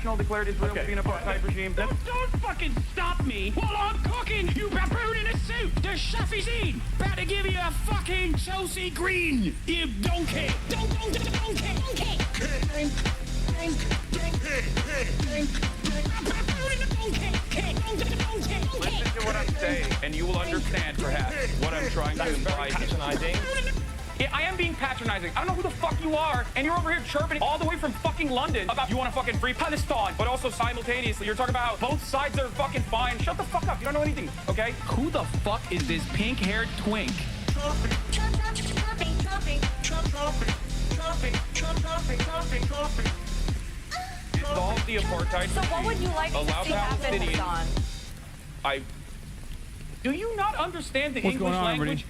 national declared Israel to be an apartheid regime. Don't fucking stop me while I'm cooking, you baboon in a suit. The chef is in. About to give you a fucking Chelsea green, you donkey. Donkey. Listen to what I'm saying, and you will understand, perhaps, what I'm trying to imply. Patronizing. Yeah, I am being patronizing. I don't know who the fuck you are, and you're over here chirping all the way from fucking London about you want to fucking free Palestine, but also simultaneously you're talking about both sides are fucking fine. Shut the fuck up. You don't know anything, okay? Who the fuck is this pink-haired twink? Dissolve the apartheid. So what would you like to see happen, Hassan? Do you not understand the What's English going on, language?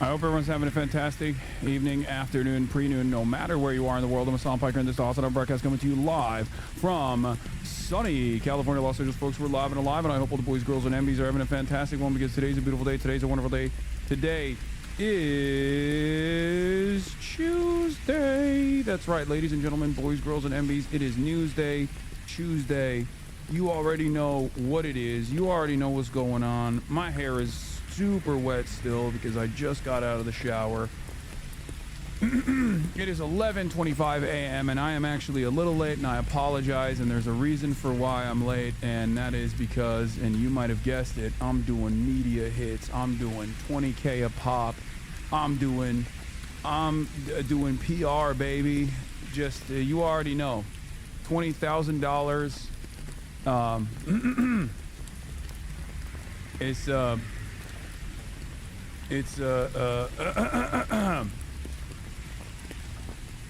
I hope everyone's having a fantastic evening, afternoon, pre-noon, no matter where you are in the world. I'm Hassan Piker, and this is the Hasanabi broadcast coming to you live from sunny California, Los Angeles. Folks, we're live and alive, and I hope all the boys, girls, and MBs are having a fantastic one, because today's a beautiful day. Today's a wonderful day. Today is Tuesday. That's right, ladies and gentlemen, boys, girls, and MBs. It is Newsday, Tuesday. You already know what it is. You already know what's going on. My hair is super wet still because I just got out of the shower. It is 11:25 a.m. and I am actually a little late, and I apologize, and there's a reason for why I'm late, and that is because, and you might have guessed it, I'm doing media hits. I'm doing 20K a pop. I'm doing PR, baby. Just you already know, $20,000.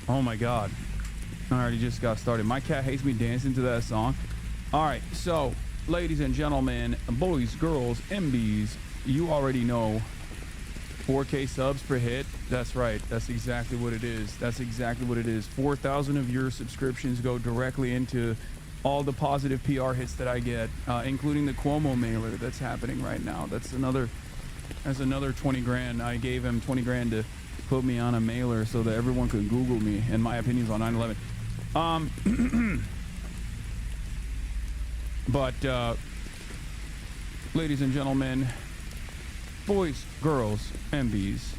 Oh my god, I already just got started. My cat hates me dancing to that song. All right, so ladies and gentlemen, boys, girls, MBs, you already know 4K subs per hit. That's right, that's exactly what it is. 4,000 of your subscriptions go directly into all the positive PR hits that I get, including the Cuomo mailer that's happening right now. That's another 20 grand. I gave him 20 grand to put me on a mailer so that everyone could Google me and my opinions on 9/11. But ladies and gentlemen, boys, girls, MBs,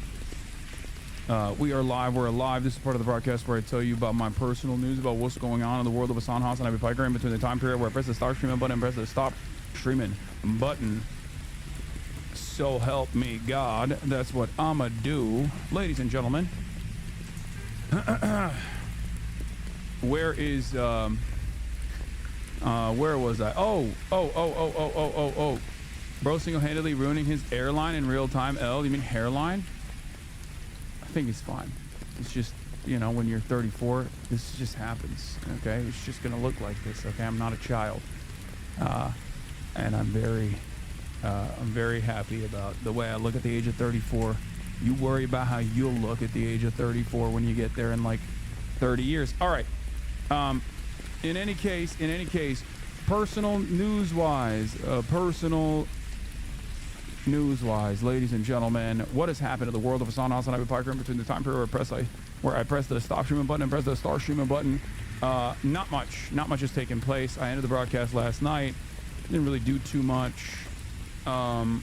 we are live. We're alive. This is part of the broadcast where I tell you about my personal news about what's going on in the world of Hassan Hasanabi Piker in between the time period where I press the start streaming button and press the stop streaming button. So help me God. That's what I'ma do. Ladies and gentlemen, where was I? Oh. Bro single-handedly ruining his airline in real time. You mean hairline? I think it's fine. It's just, you know, when you're 34, this just happens, okay? It's just gonna look like this, okay? I'm not a child. And I'm very happy about the way I look at the age of 34. You worry about how you'll look at the age of 34 when you get there in like 30 years. All right. In any case, personal news-wise, ladies and gentlemen, what has happened to the world of Hassan Hasanabi Piker in between the time period where I pressed the stop streaming button and pressed the start streaming button? Not much has taken place. I ended the broadcast last night. Didn't really do too much. I'm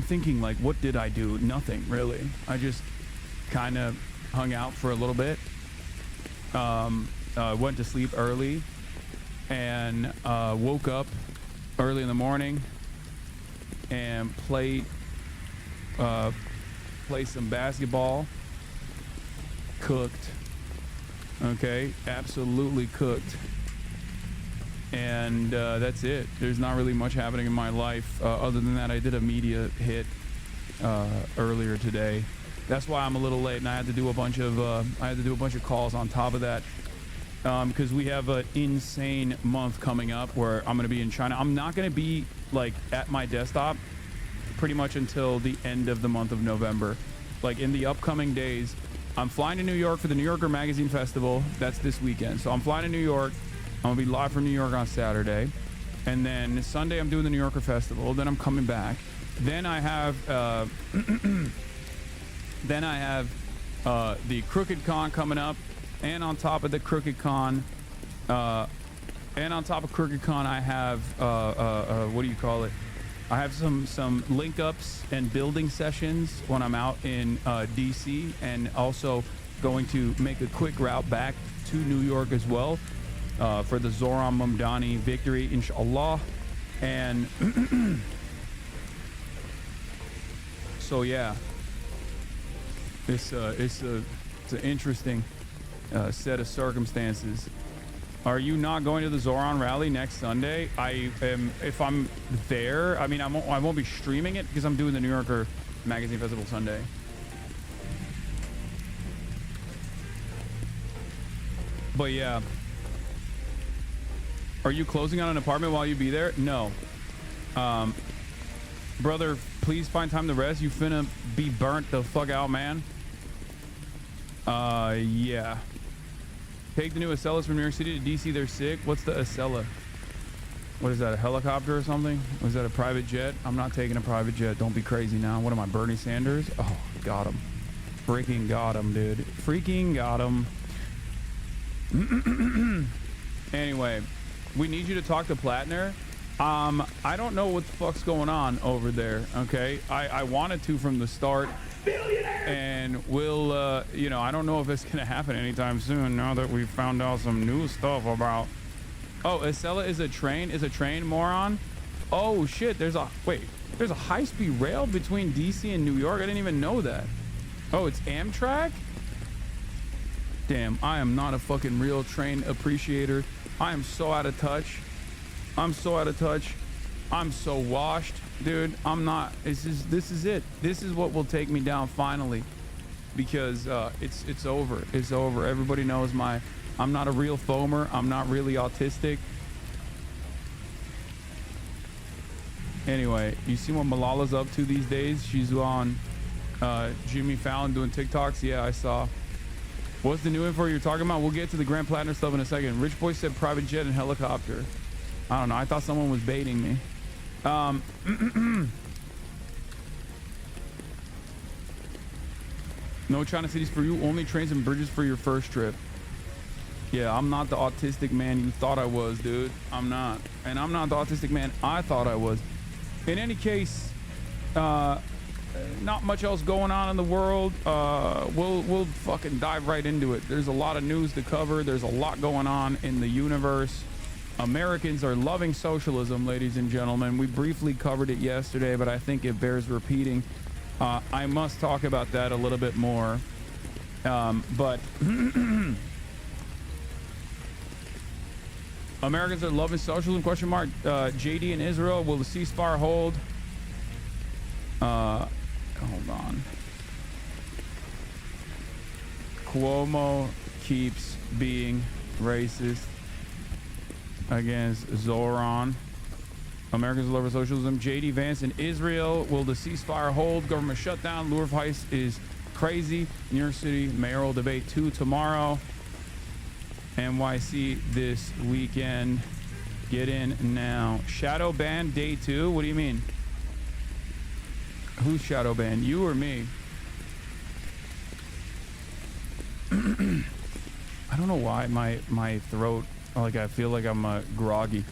thinking, like, what did I do? Nothing really. I just kind of hung out for a little bit. Went to sleep early and woke up early in the morning and played some basketball. Cooked. Okay, absolutely cooked. And that's it. There's not really much happening in my life other than that. I did a media hit earlier today. That's why I'm a little late, and I had to do a bunch of calls on top of that because we have an insane month coming up where I'm going to be in China. I'm not going to be like at my desktop pretty much until the end of the month of November. Like in the upcoming days, I'm flying to New York for the New Yorker Magazine Festival. That's this weekend. So I'm flying to New York. I'm gonna be live from New York on Saturday, and then Sunday I'm doing the New Yorker Festival. Then I'm coming back. Then I have the Crooked Con coming up, and on top of the Crooked Con, I have what do you call it? I have some link ups and building sessions when I'm out in DC, and also going to make a quick route back to New York as well for the Zoran Mamdani victory, inshallah. And so yeah, it's an interesting set of circumstances. Are you not going to the Zoran rally next Sunday? I am. If I'm there, I mean, I won't be streaming it because I'm doing the New Yorker Magazine Festival Sunday. But yeah. Are you closing on an apartment while you be there? No. Brother, please find time to rest. You finna be burnt the fuck out, man. Yeah. Take the new Acellas from New York City to DC. They're sick. What's the Acela? What is that, a helicopter or something? Was that a private jet? I'm not taking a private jet. Don't be crazy now. What am I, Bernie Sanders? Oh, got him. Freaking got him, dude. Freaking got him. Anyway, we need you to talk to Platner. I don't know what the fuck's going on over there, okay? I wanted to from the start. And we'll, you know, I don't know if it's gonna happen anytime soon now that we've found out some new stuff about... Oh, Acela is a train, moron? Oh, shit, there's a high-speed rail between DC and New York? I didn't even know that. Oh, it's Amtrak? Damn, I am not a fucking real train appreciator. I am so out of touch. I'm so out of touch. I'm so washed, dude. I'm not. This is it. This is what will take me down finally, because it's over. It's over. Everybody knows I'm not a real foamer. I'm not really autistic. Anyway, you see what Malala's up to these days? She's on Jimmy Fallon doing TikToks. Yeah, I saw. What's the new info you're talking about? We'll get to the Grand Platinum stuff in a second. Rich Boy said private jet and helicopter. I don't know. I thought someone was baiting me. No China cities for you. Only trains and bridges for your first trip. Yeah, I'm not the autistic man you thought I was, dude. I'm not. And I'm not the autistic man I thought I was. In any case, not much else going on in the world. We'll fucking dive right into it. There's a lot of news to cover. There's a lot going on in the universe. Americans are loving socialism, ladies and gentlemen. We briefly covered it yesterday, but I think it bears repeating. I must talk about that a little bit more. But Americans are loving socialism, question mark. JD in Israel, will the ceasefire hold? Hold on. Cuomo keeps being racist against Zoran. Americans love socialism. JD Vance in Israel, will the ceasefire hold? Government shutdown. LOUVRE heist is crazy. New York City mayoral debate 2 tomorrow. NYC this weekend. Get in now. Shadow ban day 2. What do you mean? Who's shadow banned? You or me? I don't know why my throat, like, I feel like I'm groggy.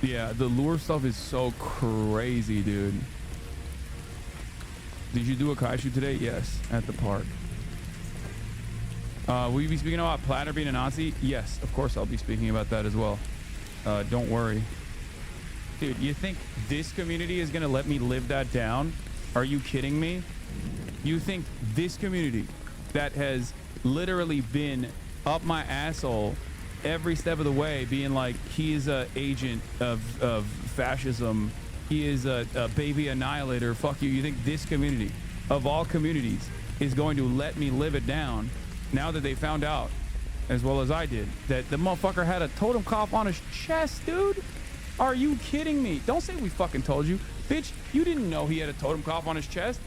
Yeah, the LOUVRE stuff is so crazy, dude. Did you do a kaiju today? Yes, at the park. Will you be speaking about Platter being a Nazi? Yes, of course I'll be speaking about that as well. Don't worry. Dude, you think this community is gonna let me live that down? Are you kidding me? You think this community that has literally been up my asshole every step of the way, being like, he is a agent of fascism, he is a baby annihilator, fuck you. You think this community, of all communities, is going to let me live it down now that they found out, as well as I did, that the motherfucker had a totem cough on his chest, dude? Are you kidding me? Don't say we fucking told you. Bitch, you didn't know he had a totem cough on his chest.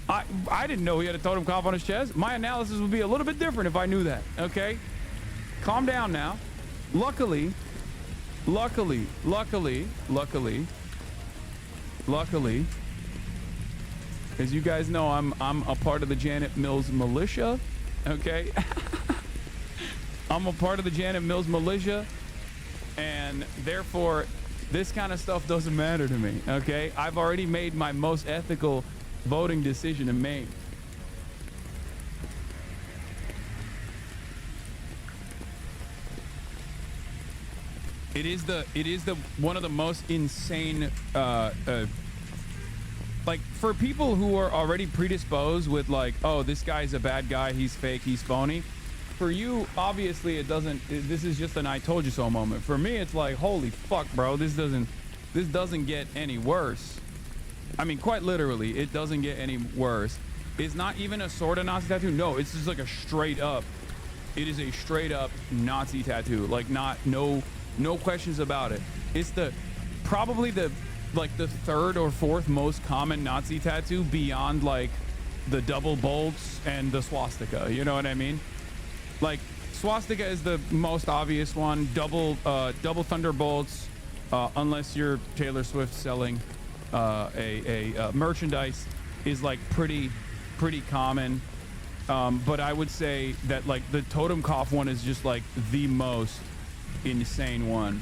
I didn't know he had a totem cough on his chest. My analysis would be a little bit different if I knew that, okay? Calm down now. Luckily, As you guys know, I'm a part of the Janet Mills militia. Okay. I'm a part of the Janet Mills militia, and therefore this kind of stuff doesn't matter to me. Okay. I've already made my most ethical voting decision in Maine. It is the one of the most insane like, for people who are already predisposed with like, oh, this guy's a bad guy, he's fake, he's phony. For you, obviously it doesn't, this is just an I told you so moment. For me, it's like, holy fuck, bro, this doesn't get any worse. I mean, quite literally, it doesn't get any worse. It's not even a sort of Nazi tattoo. No, it's just like a straight up, it is a straight up Nazi tattoo. Like, no questions about it. It's probably the third or fourth most common Nazi tattoo beyond like the double bolts and the swastika. You know what I mean? Like, swastika is the most obvious one. Double thunderbolts, unless you're Taylor Swift selling a merchandise, is like pretty common. But I would say that like the totem cough one is just like the most insane one.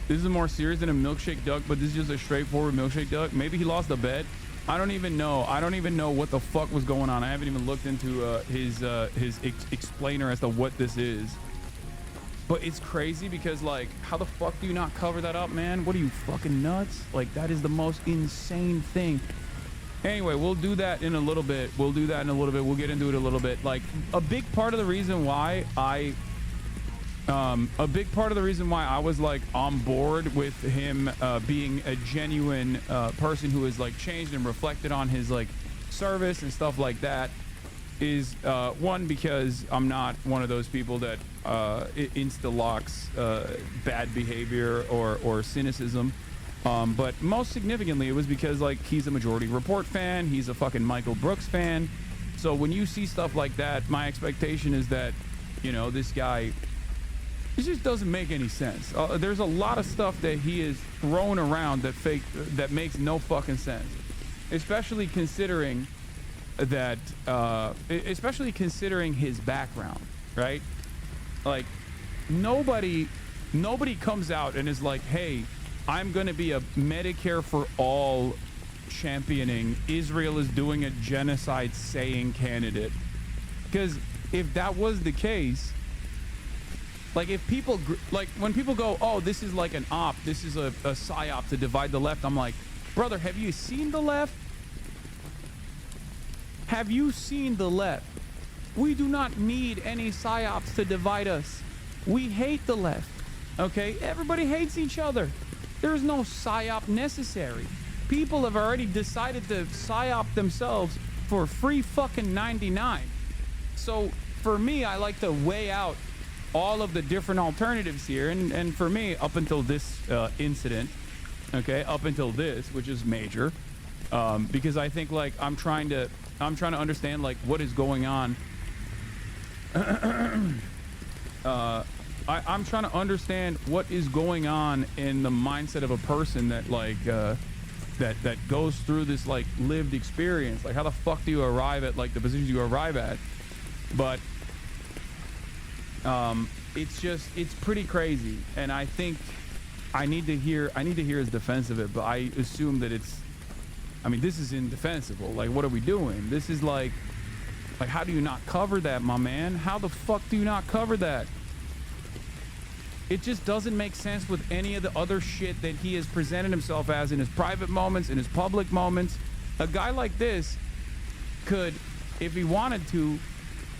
This is more serious than a milkshake duck, but this is just a straightforward milkshake duck. Maybe he lost a bet. I don't even know. I don't even know what the fuck was going on. I haven't even looked into his explainer as to what this is. But it's crazy because, like, how the fuck do you not cover that up, man? What are you, fucking nuts? Like, that is the most insane thing. Anyway, we'll do that in a little bit. We'll do that in a little bit. We'll get into it a little bit. Like, a big part of the reason why I was like on board with him being a genuine person who has like changed and reflected on his like service and stuff like that is one, because I'm not one of those people that insta-locks bad behavior or cynicism. But most significantly, it was because like he's a Majority Report fan. He's a fucking Michael Brooks fan. So when you see stuff like that, my expectation is that, you know, this guy, it just doesn't make any sense. There's a lot of stuff that he is throwing around that makes no fucking sense, especially considering that, especially considering his background, right? Like, nobody comes out and is like, hey, I'm going to be a Medicare for all championing, Israel is doing a genocide saying candidate. Because if that was the case, like, if people, like, when people go, oh, this is like an op, this is a psyop to divide the left, I'm like, brother, have you seen the left? Have you seen the left? We do not need any psyops to divide us. We hate the left, okay? Everybody hates each other. There's no psyop necessary. People have already decided to psyop themselves for free fucking 99. So for me, I like to weigh out all of the different alternatives here, and for me, up until this incident, okay, up until this, which is major, because I think like I'm trying to understand like what is going on. I'm trying to understand what is going on in the mindset of a person that like that goes through this like lived experience. Like, how the fuck do you arrive at like the positions you arrive at? But it's pretty crazy, and I think I need to hear his defense of it, but I assume that this is indefensible. Like, what are we doing? This is like how do you not cover that, my man? How the fuck do you not cover that? It just doesn't make sense with any of the other shit that he has presented himself as in his private moments, in his public moments. A guy like this could, if he wanted to,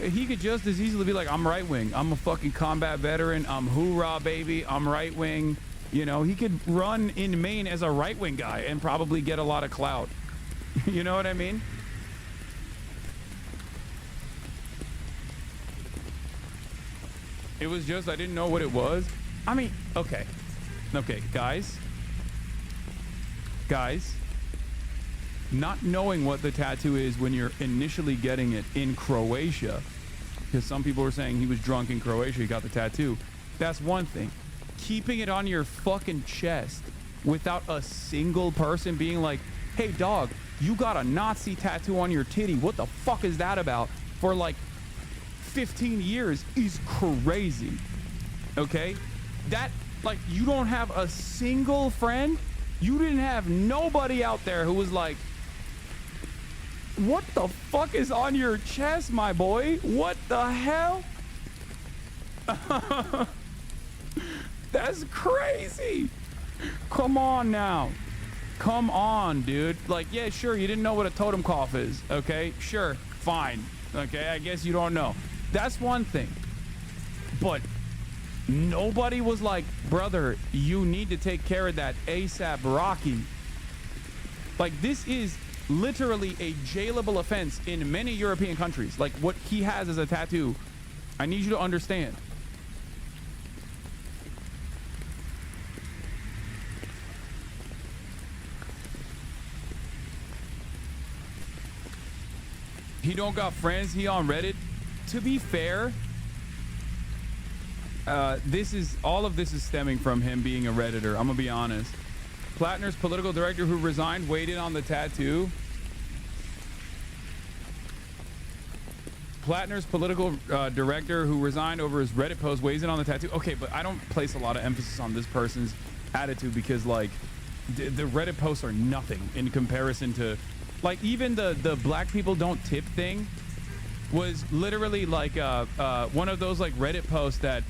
he could just as easily be like, I'm right wing. I'm a fucking combat veteran. I'm hoorah, baby. I'm right wing. You know, he could run in Maine as a right wing guy and probably get a lot of clout. You know what I mean? It was just, I didn't know what it was. I mean, okay, guys, not knowing what the tattoo is when you're initially getting it in Croatia, because some people were saying he was drunk in Croatia, he got the tattoo. That's one thing. Keeping it on your fucking chest without a single person being like, hey dog, you got a Nazi tattoo on your titty, what the fuck is that about, for like 15 years is crazy. Okay, that, like, you don't have a single friend, you didn't have nobody out there who was like, what the fuck is on your chest, my boy? What the hell? That's crazy. Come on now. Come on, dude. Like, yeah, sure, you didn't know what a totem cough is. Okay, sure, fine. Okay, I guess you don't know. That's one thing. But nobody was like, brother, you need to take care of that ASAP Rocky. Like, this is literally a jailable offense in many European countries. Like, what he has as a tattoo, I need you to understand. He don't got friends, he on Reddit. To be fair, all of this is stemming from him being a Redditor. I'm gonna be honest. Plattner's political director who resigned weighed in on the tattoo. Plattner's political director who resigned over his Reddit post weighs in on the tattoo. Okay, but I don't place a lot of emphasis on this person's attitude because, like, the Reddit posts are nothing in comparison to, like, even the black people don't tip thing was literally like one of those like Reddit posts that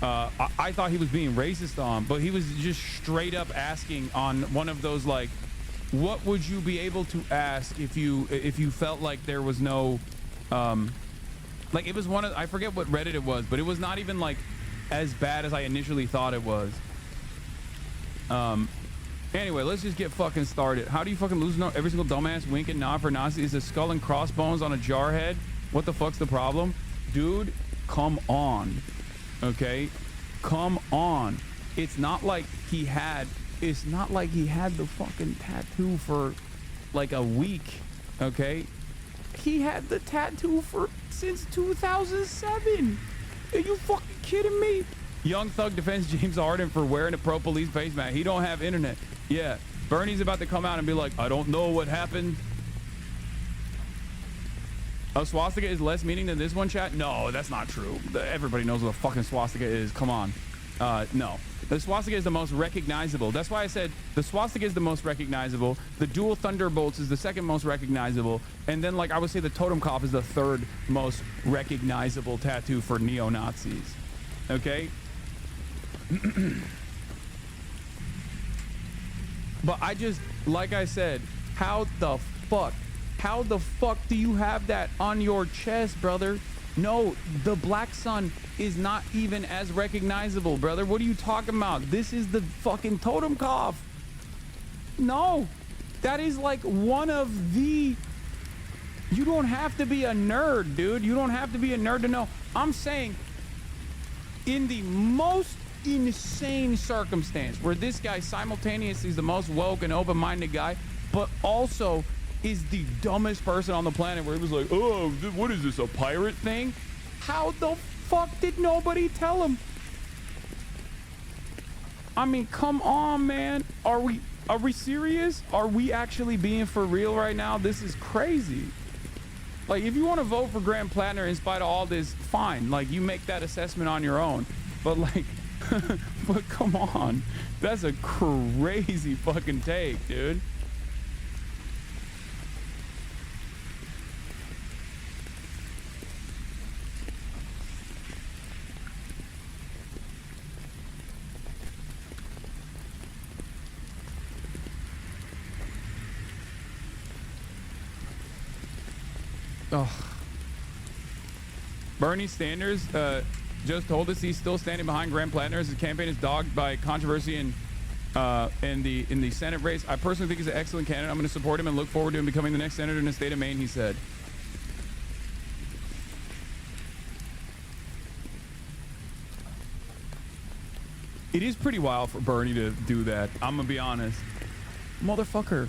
I thought he was being racist on, but he was just straight up asking on one of those, like, what would you be able to ask if you felt like there was no like, it was one of, I forget what Reddit it was, but it was not even like as bad as I initially thought it was. Anyway, let's just get fucking started. How do you fucking lose every single dumbass wink and nod for Nazi? Is a skull and crossbones on a jar head? What the fuck's the problem? Dude, come on. Okay? Come on. It's not like he had the fucking tattoo for like a week. Okay? He had the tattoo since 2007. Are you fucking kidding me? Young Thug defends James Harden for wearing a pro-police face mask. He don't have internet. Yeah, Bernie's about to come out and be like, I don't know what happened. A swastika is less meaning than this one, chat? No, that's not true. Everybody knows what a fucking swastika is. Come on. No. The swastika is the most recognizable. That's why I said the swastika is the most recognizable. The dual thunderbolts is the second most recognizable. And then, like, I would say the totem cough is the third most recognizable tattoo for neo-Nazis. Okay? But I just, like I said, how the fuck do you have that on your chest, brother? No, the black sun is not even as recognizable, brother. What are you talking about? This is the fucking totem cough. No, that is like one of the, you don't have to be a nerd, dude. You don't have to be a nerd to know. I'm saying in the most insane circumstance where this guy simultaneously is the most woke and open-minded guy, but also is the dumbest person on the planet, where he was like, oh, what is this, a pirate thing? How the fuck did nobody tell him? I mean, come on, man. Are we serious? Are we actually being for real right now? This is crazy. Like, if you want to vote for Graham Plattner in spite of all this, fine. Like, you make that assessment on your own. But, like, but come on. That's a crazy fucking take, dude. Oh. Bernie Sanders just told us he's still standing behind Graham Plattner as his campaign is dogged by controversy in the Senate race. I personally think he's an excellent candidate. I'm going to support him and look forward to him becoming the next senator in the state of Maine, he said. It is pretty wild for Bernie to do that. I'm going to be honest. Motherfucker.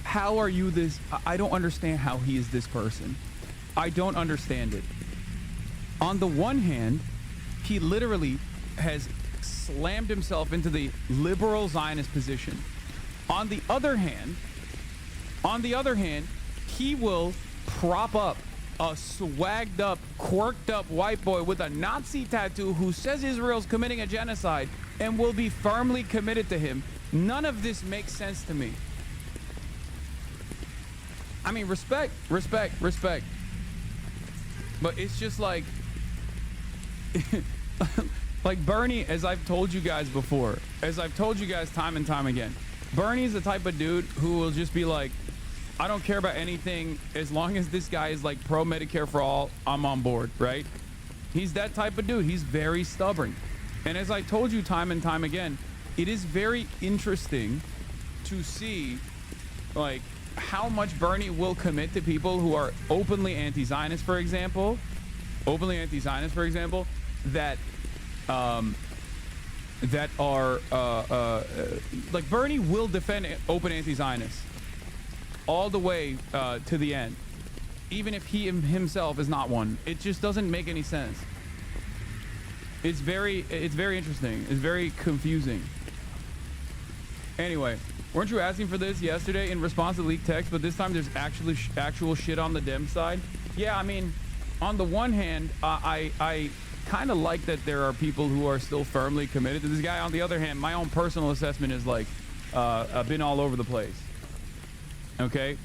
How are you this? I don't understand how he is this person. I don't understand it. On the one hand, he literally has slammed himself into the liberal Zionist position. On the other hand, he will prop up a swagged up, quirked up white boy with a Nazi tattoo who says Israel's committing a genocide and will be firmly committed to him. None of this makes sense to me. I mean, respect. But it's just like, like Bernie, as I've told you guys before, as I've told you guys time and time again, Bernie's the type of dude who will just be like, I don't care about anything. As long as this guy is like pro Medicare for all, I'm on board, right? He's that type of dude. He's very stubborn. And as I told you time and time again, it is very interesting to see like how much Bernie will commit to people who are openly anti-Zionist, for example, that are like Bernie will defend open anti-Zionists all the way to the end, even if he himself is not one. It just doesn't make any sense. It's very interesting. It's very confusing. Anyway, weren't you asking for this yesterday in response to leaked text, but this time there's actual shit on the Dem side? Yeah, I mean, on the one hand, I kind of like that there are people who are still firmly committed to this guy. On the other hand, my own personal assessment is like been all over the place. Okay?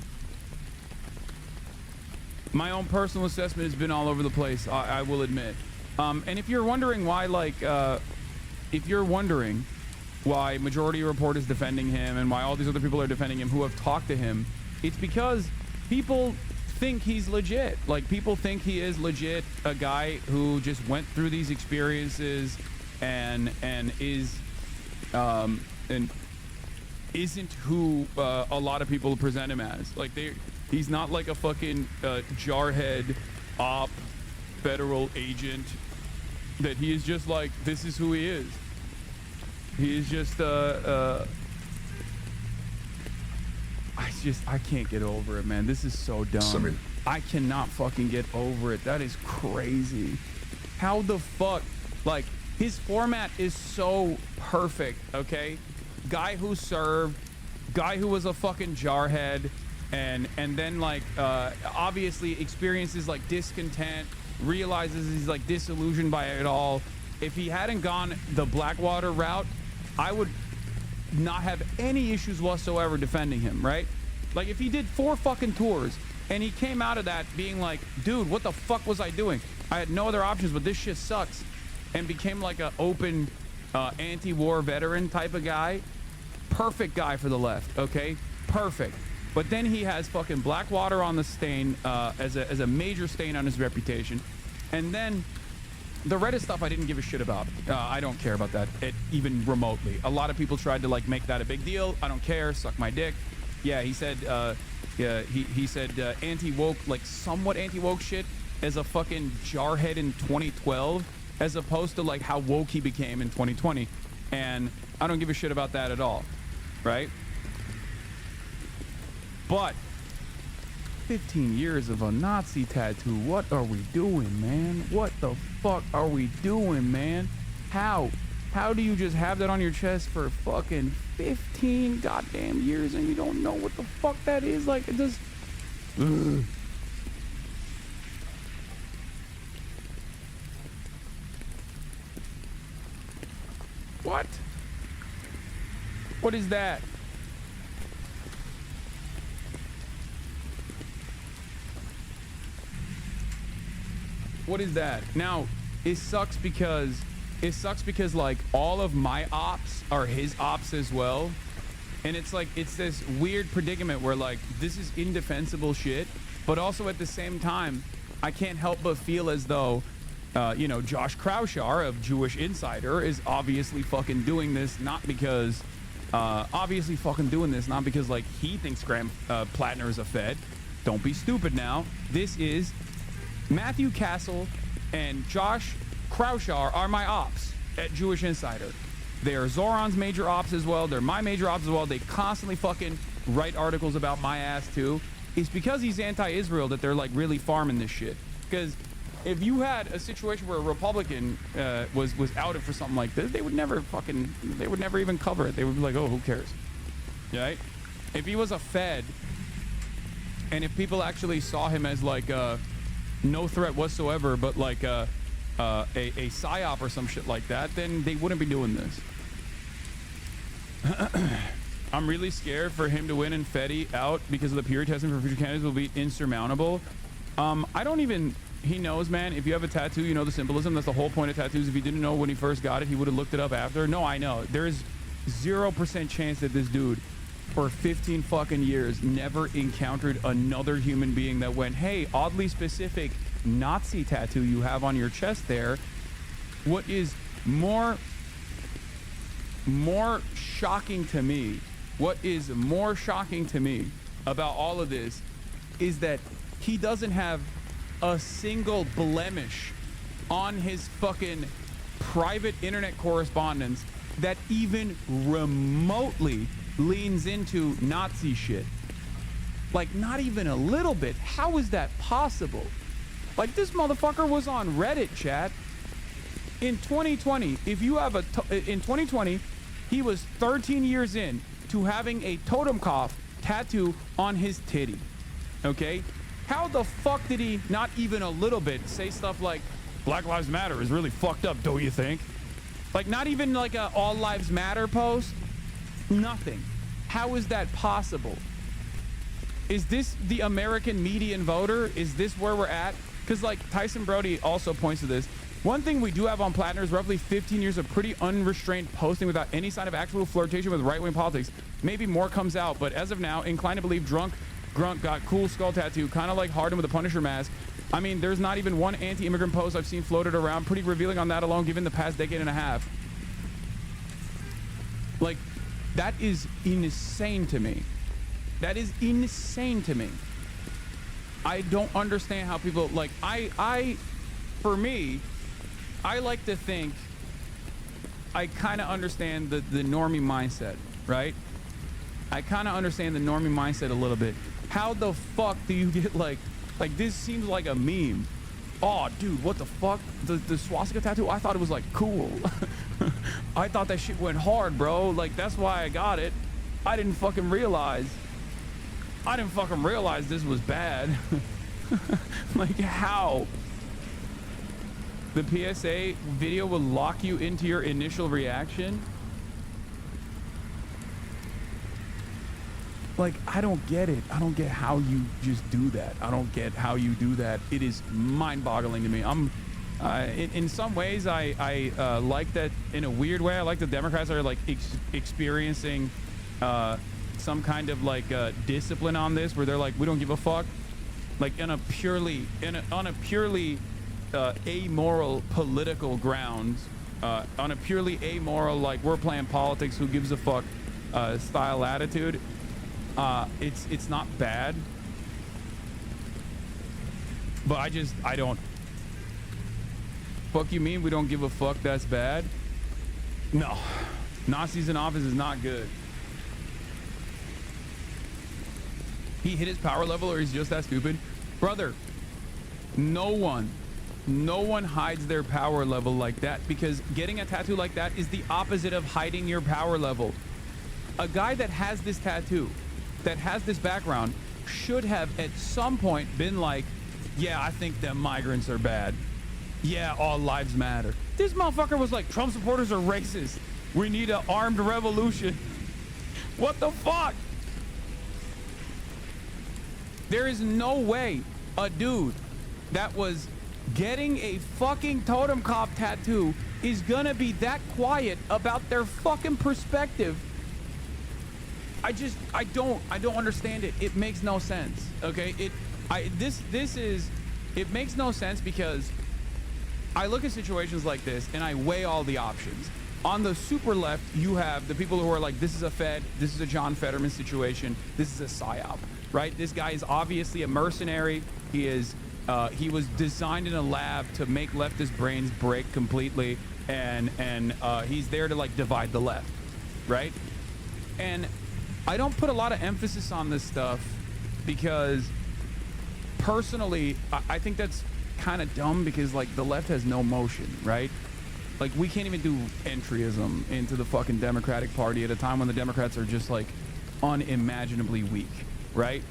My own personal assessment has been all over the place, I will admit. And if you're wondering why, like, if you're wondering why Majority Report is defending him and why all these other people are defending him who have talked to him, it's because people think he's legit. Like, people think he is legit a guy who just went through these experiences and is and isn't who a lot of people present him as. Like, he's not like a fucking jarhead op federal agent. That he is just like, this is who he is. He is just I can't get over it, man. This is so dumb. I cannot fucking get over it. That is crazy. How the fuck? Like, his format is so perfect, okay? Guy who served, guy who was a fucking jarhead, and then like obviously experiences like discontent, realizes he's like disillusioned by it all. If he hadn't gone the Blackwater route, I would not have any issues whatsoever defending him, right? Like, if he did 4 fucking tours and he came out of that being like, dude, what the fuck was I doing? I had no other options, but this shit sucks, and became like a open anti-war veteran type of guy, perfect guy for the left, okay? Perfect. But then he has fucking Blackwater on the stain as a major stain on his reputation. And then the Reddit stuff I didn't give a shit about. I don't care about that even remotely. A lot of people tried to like make that a big deal. I don't care. Suck my dick. Yeah, he said he said anti-woke, like somewhat anti-woke shit as a fucking jarhead in 2012, as opposed to like how woke he became in 2020. And I don't give a shit about that at all, right? But 15 years of a Nazi tattoo. What are we doing, man? What the fuck are we doing, man? How do you just have that on your chest for fucking 15 goddamn years and you don't know what the fuck that is? Like, it just... Ugh. What? What is that? What is that? Now, it sucks because like all of my ops are his ops as well. And it's like, it's this weird predicament where like, this is indefensible shit, but also at the same time, I can't help but feel as though, you know, Josh Kraushar of Jewish Insider is obviously fucking doing this, not because, not because like he thinks Graham Plattner is a Fed. Don't be stupid now. This is Matthew Castle and Josh Kraushar are my ops at Jewish Insider. They are Zoran's major ops as well. They're my major ops as well. They constantly fucking write articles about my ass too. It's because he's anti-Israel that they're like really farming this shit. Because if you had a situation where a Republican was outed for something like this, they would never even cover it. They would be like, oh, who cares? Right? If he was a Fed, and if people actually saw him as like no threat whatsoever, but like a psyop or some shit like that, then they wouldn't be doing this. I'm really scared for him to win and Fetty out because of the period testing for future candidates will be insurmountable. I don't even... He knows, man. If you have a tattoo, you know the symbolism. That's the whole point of tattoos. If he didn't know when he first got it, he would have looked it up after. No, I know. There is 0% chance that this dude, for 15 fucking years, never encountered another human being that went, hey, oddly specific Nazi tattoo you have on your chest there. What is more shocking to me, about all of this is that he doesn't have a single blemish on his fucking private internet correspondence that even remotely leans into Nazi shit. Like, not even a little bit. How is that possible? Like, this motherfucker was on Reddit, chat. In 2020, if you have in 2020, he was 13 years in to having a Totenkopf tattoo on his titty. Okay? How the fuck did he not even a little bit say stuff like Black Lives Matter is really fucked up, don't you think? Like, not even like a All Lives Matter post? Nothing. How is that possible? Is this the American median voter? Is this where we're at? Because like Tyson Brody also points to this. One thing we do have on Platinum is roughly 15 years of pretty unrestrained posting without any sign of actual flirtation with right-wing politics. Maybe more comes out, but as of now, inclined to believe Drunk Grunt got cool skull tattoo, kind of like Harden with a Punisher mask. I mean, there's not even one anti-immigrant post I've seen floated around. Pretty revealing on that alone, given the past decade and a half. Like, that is insane to me. That is insane to me. I don't understand how people, like, for me, I like to think I kind of understand the normie mindset, right? I kind of understand the normie mindset a little bit. How the fuck do you get like this seems like a meme. Oh, dude, what the fuck? The swastika tattoo? I thought it was like cool. I thought that shit went hard, bro. Like, that's why I got it. I didn't fucking realize this was bad. Like, how? The PSA video will lock you into your initial reaction. Like, I don't get it. I don't get how you just do that. I don't get how you do that. It is mind-boggling to me. In some ways, I like that. In a weird way, I like the Democrats are like experiencing some kind of like discipline on this, where they're like, we don't give a fuck. Like on a purely amoral political grounds, on a purely amoral, like, we're playing politics, who gives a fuck style attitude. It's not bad, but I don't. Fuck you mean we don't give a fuck? That's bad? No. Nazis in office is not good. He hit his power level, or he's just that stupid? Brother, no one hides their power level like that, because getting a tattoo like that is the opposite of hiding your power level. A guy that has this tattoo, that has this background, should have at some point been like, yeah, I think them migrants are bad. Yeah, all lives matter. This motherfucker was like, Trump supporters are racist. We need an armed revolution. What the fuck? There is no way a dude that was getting a fucking Totenkopf tattoo is gonna be that quiet about their fucking perspective. I don't understand it. It makes no sense. Okay? It makes no sense, because I look at situations like this and I weigh all the options. On the super left, you have the people who are like, this is a Fed, this is a John Fetterman situation, this is a psyop, right? This guy is obviously a mercenary. He was designed in a lab to make leftist brains break completely, and he's there to like divide the left, right? And I don't put a lot of emphasis on this stuff because personally, I think that's kind of dumb because like the left has no motion, right? Like we can't even do entryism into the fucking Democratic Party at a time when the Democrats are just like unimaginably weak, right?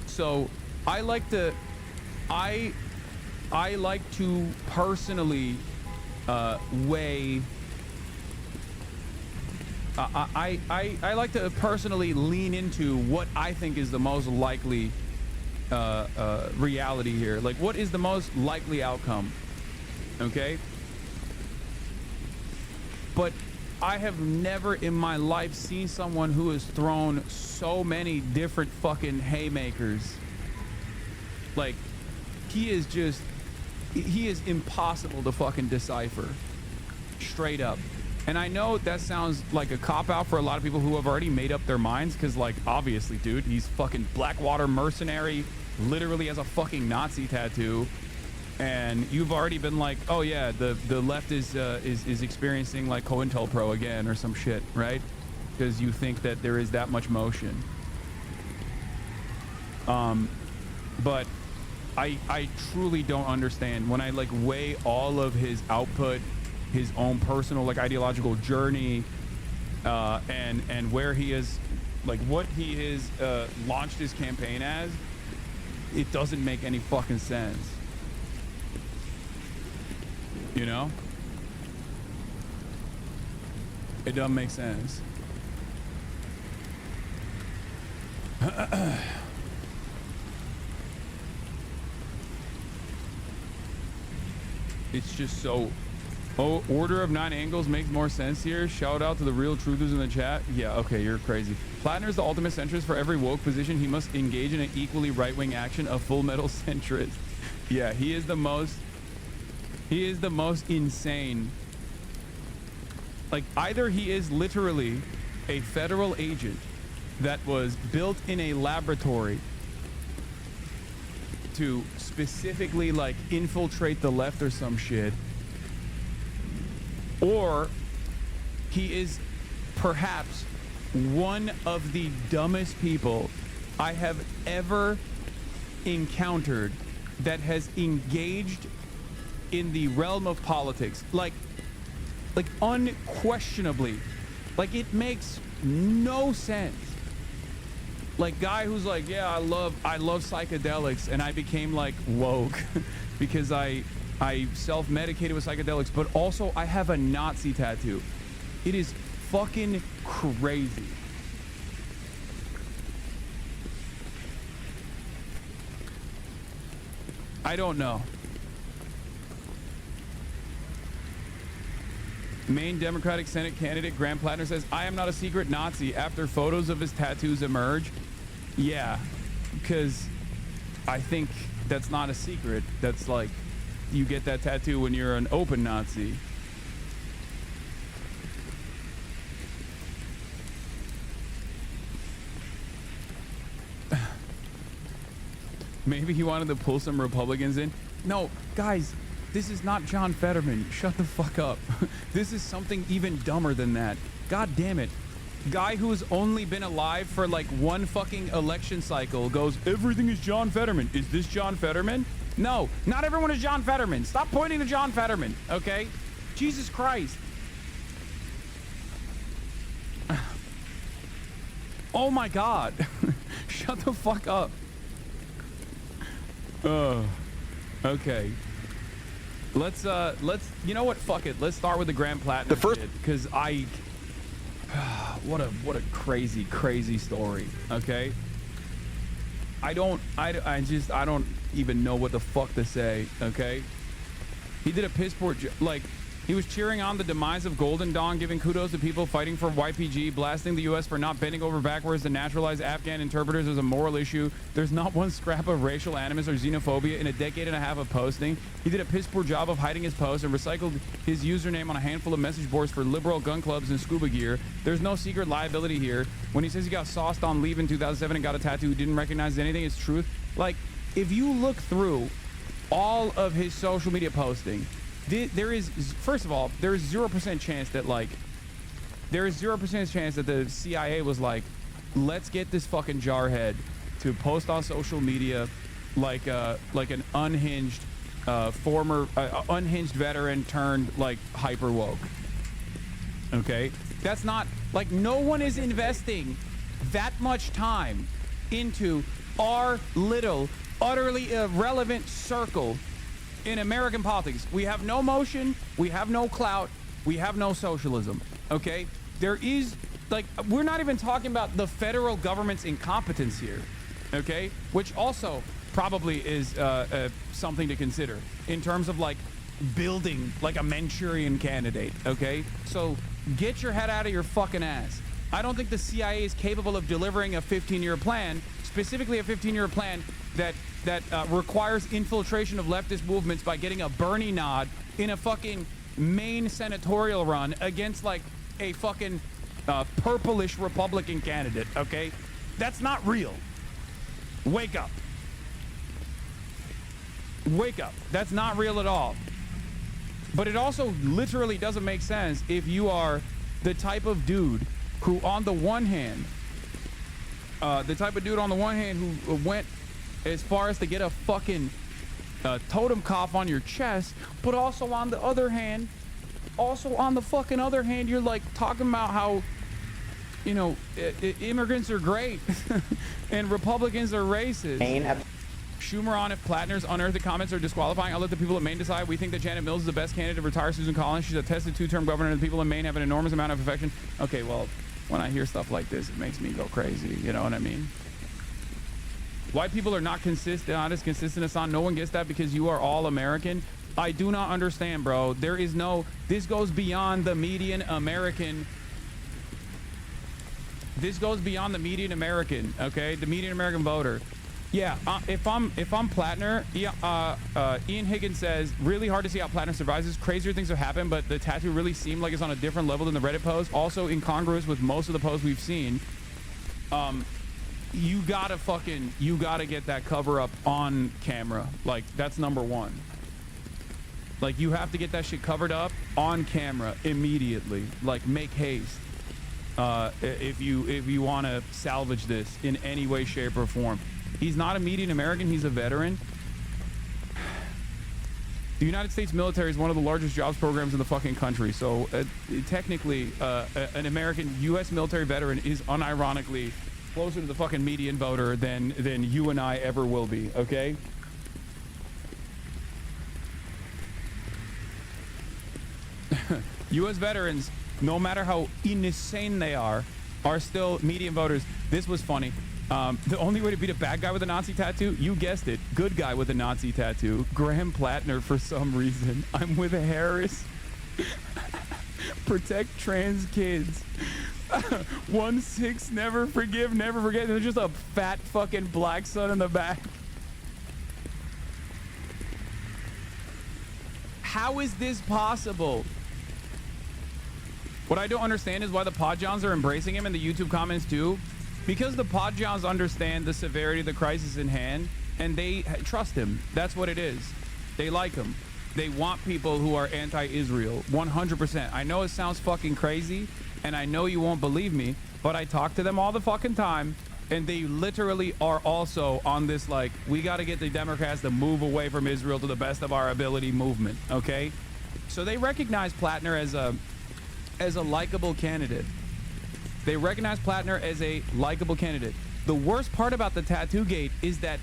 So I like to personally weigh. I like to personally lean into what I think is the most likely reality here. Like, what is the most likely outcome? Okay. But I have never in my life seen someone who has thrown so many different fucking haymakers. Like, he is impossible to fucking decipher. Straight up. And I know that sounds like a cop-out for a lot of people who have already made up their minds, because, like, obviously, dude, he's fucking Blackwater mercenary, literally has a fucking Nazi tattoo, and you've already been like, oh yeah, the left is experiencing like COINTELPRO again or some shit, right? Because you think that there is that much motion. But I truly don't understand when I like weigh all of his output, his own personal like ideological journey, and where he is, like what he has launched his campaign as. It doesn't make any fucking sense. You know? It doesn't make sense. It's just so... Oh, Order of 9 Angles makes more sense here. Shout out to the real truthers in the chat. Yeah, okay, you're crazy. Plattner is the ultimate centrist. For every woke position, he must engage in an equally right-wing action, a full metal centrist. Yeah, he is the most insane. Like, either he is literally a federal agent that was built in a laboratory to specifically like infiltrate the left or some shit, or he is perhaps one of the dumbest people I have ever encountered that has engaged in the realm of politics. Like unquestionably, like it makes no sense. Like guy who's like, yeah, I love psychedelics, and I became like woke because I self-medicated with psychedelics, but also I have a Nazi tattoo. It is fucking crazy. I don't know. Main Democratic Senate candidate Graham Plattner says, I am not a secret Nazi after photos of his tattoos emerge. Yeah, because I think that's not a secret. That's like, you get that tattoo when you're an open Nazi. Maybe he wanted to pull some Republicans in. No, guys, this is not John Fetterman. Shut the fuck up. This is something even dumber than that. God damn it. Guy who's only been alive for like one fucking election cycle goes, everything is John Fetterman. Is this John Fetterman? No, not everyone is John Fetterman. Stop pointing to John Fetterman, okay? Jesus Christ. Oh my God. Shut the fuck up. Okay. Let's you know what? Fuck it. Let's start with the Graham Plattner. The first, because what a crazy story. Okay. I don't even know what the fuck to say. Okay. He did a piss poor like. He was cheering on the demise of Golden Dawn, giving kudos to people fighting for YPG, blasting the U.S. for not bending over backwards to naturalize Afghan interpreters as a moral issue. There's not one scrap of racial animus or xenophobia in a decade and a half of posting. He did a piss poor job of hiding his posts and recycled his username on a handful of message boards for liberal gun clubs and scuba gear. There's no secret liability here. When he says he got sauced on leave in 2007 and got a tattoo, he didn't recognize anything, it's truth. Like, if you look through all of his social media posting, there is, first of all, there is 0% chance that like, there is 0% chance that the CIA was like, let's get this fucking jarhead to post on social media like an unhinged former unhinged veteran turned like hyper woke. Okay, that's not like, no one is investing that much time into our little utterly irrelevant circle in American politics. We have no motion, we have no clout, we have no socialism. Okay, there is like, we're not even talking about the federal government's incompetence here. Okay, which also probably is something to consider in terms of like building like a Manchurian candidate. Okay, so get your head out of your fucking ass. I don't think the CIA is capable of delivering a 15-year plan, specifically a 15-year plan that requires infiltration of leftist movements by getting a Bernie nod in a fucking Maine senatorial run against like a fucking purplish Republican candidate. Okay, that's not real. Wake up. Wake up. That's not real at all. But it also literally doesn't make sense if you are the type of dude who on the one hand who went as far as to get a fucking totem cough on your chest, but also on the fucking other hand, you're like talking about how, you know, immigrants are great and Republicans are racist. Schumer on if Plattner's unearthed comments are disqualifying. I'll let the people of Maine decide. We think that Janet Mills is the best candidate to retire Susan Collins. She's a tested two-term governor, and the people in Maine have an enormous amount of affection. Okay, well, when I hear stuff like this, it makes me go crazy. You know what I mean? White people are not as consistent as Hassan. No one gets that because you are all American. I do not understand, bro. There is no, this goes beyond the median American. This goes beyond the median American, okay? The median American voter. Yeah, if I'm Plattner, Ian Higgins says, really hard to see how Plattner survives this. Crazier things have happened, but the tattoo really seemed like it's on a different level than the Reddit post. Also incongruous with most of the posts we've seen. You gotta get that cover up on camera. Like, that's number one. Like, you have to get that shit covered up on camera immediately. Like, make haste. If you want to salvage this in any way, shape, or form. He's not a median American. He's a veteran. The United States military is one of the largest jobs programs in the fucking country. So technically, an American U.S. military veteran is unironically closer to the fucking median voter than you and I ever will be. Okay. U.S. veterans, no matter how insane they are still median voters. This was funny. The only way to beat a bad guy with a Nazi tattoo, you guessed it, good guy with a Nazi tattoo, Graham Plattner for some reason. I'm with Harris. Protect trans kids. 1-6, never forgive, never forget. There's just a fat fucking black son in the back. How is this possible? What I don't understand is why the Podjons are embracing him in the YouTube comments too. Because the Podjons understand the severity of the crisis in hand, and they trust him. That's what it is. They like him. They want people who are anti-Israel, 100%. I know it sounds fucking crazy, and I know you won't believe me, but I talk to them all the fucking time, and they literally are also on this, like, we got to get the Democrats to move away from Israel to the best of our ability movement, okay? So they recognize Plattner as a likable candidate. They recognize Plattner as a likable candidate. The worst part about the tattoo gate is that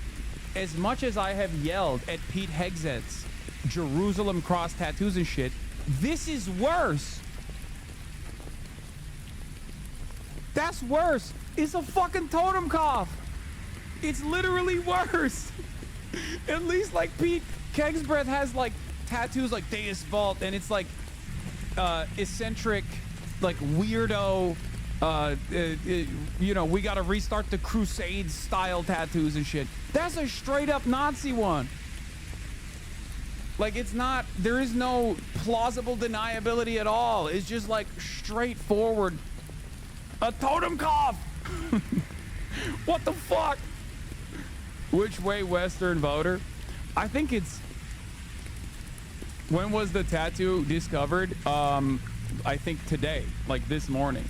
as much as I have yelled at Pete Hegseth's Jerusalem cross tattoos and shit, this is worse. That's worse. It's a fucking totem cough. It's literally worse. At least like Pete Kegsbreath has like tattoos like Deus Vault, and it's like eccentric, like weirdo, you know, we gotta restart the Crusades style tattoos and shit. That's a straight up Nazi one. Like, it's not, there is no plausible deniability at all. It's just like straightforward. A totem cough. What the fuck? Which way Western voter? I think it's, when was the tattoo discovered? I think today, like this morning.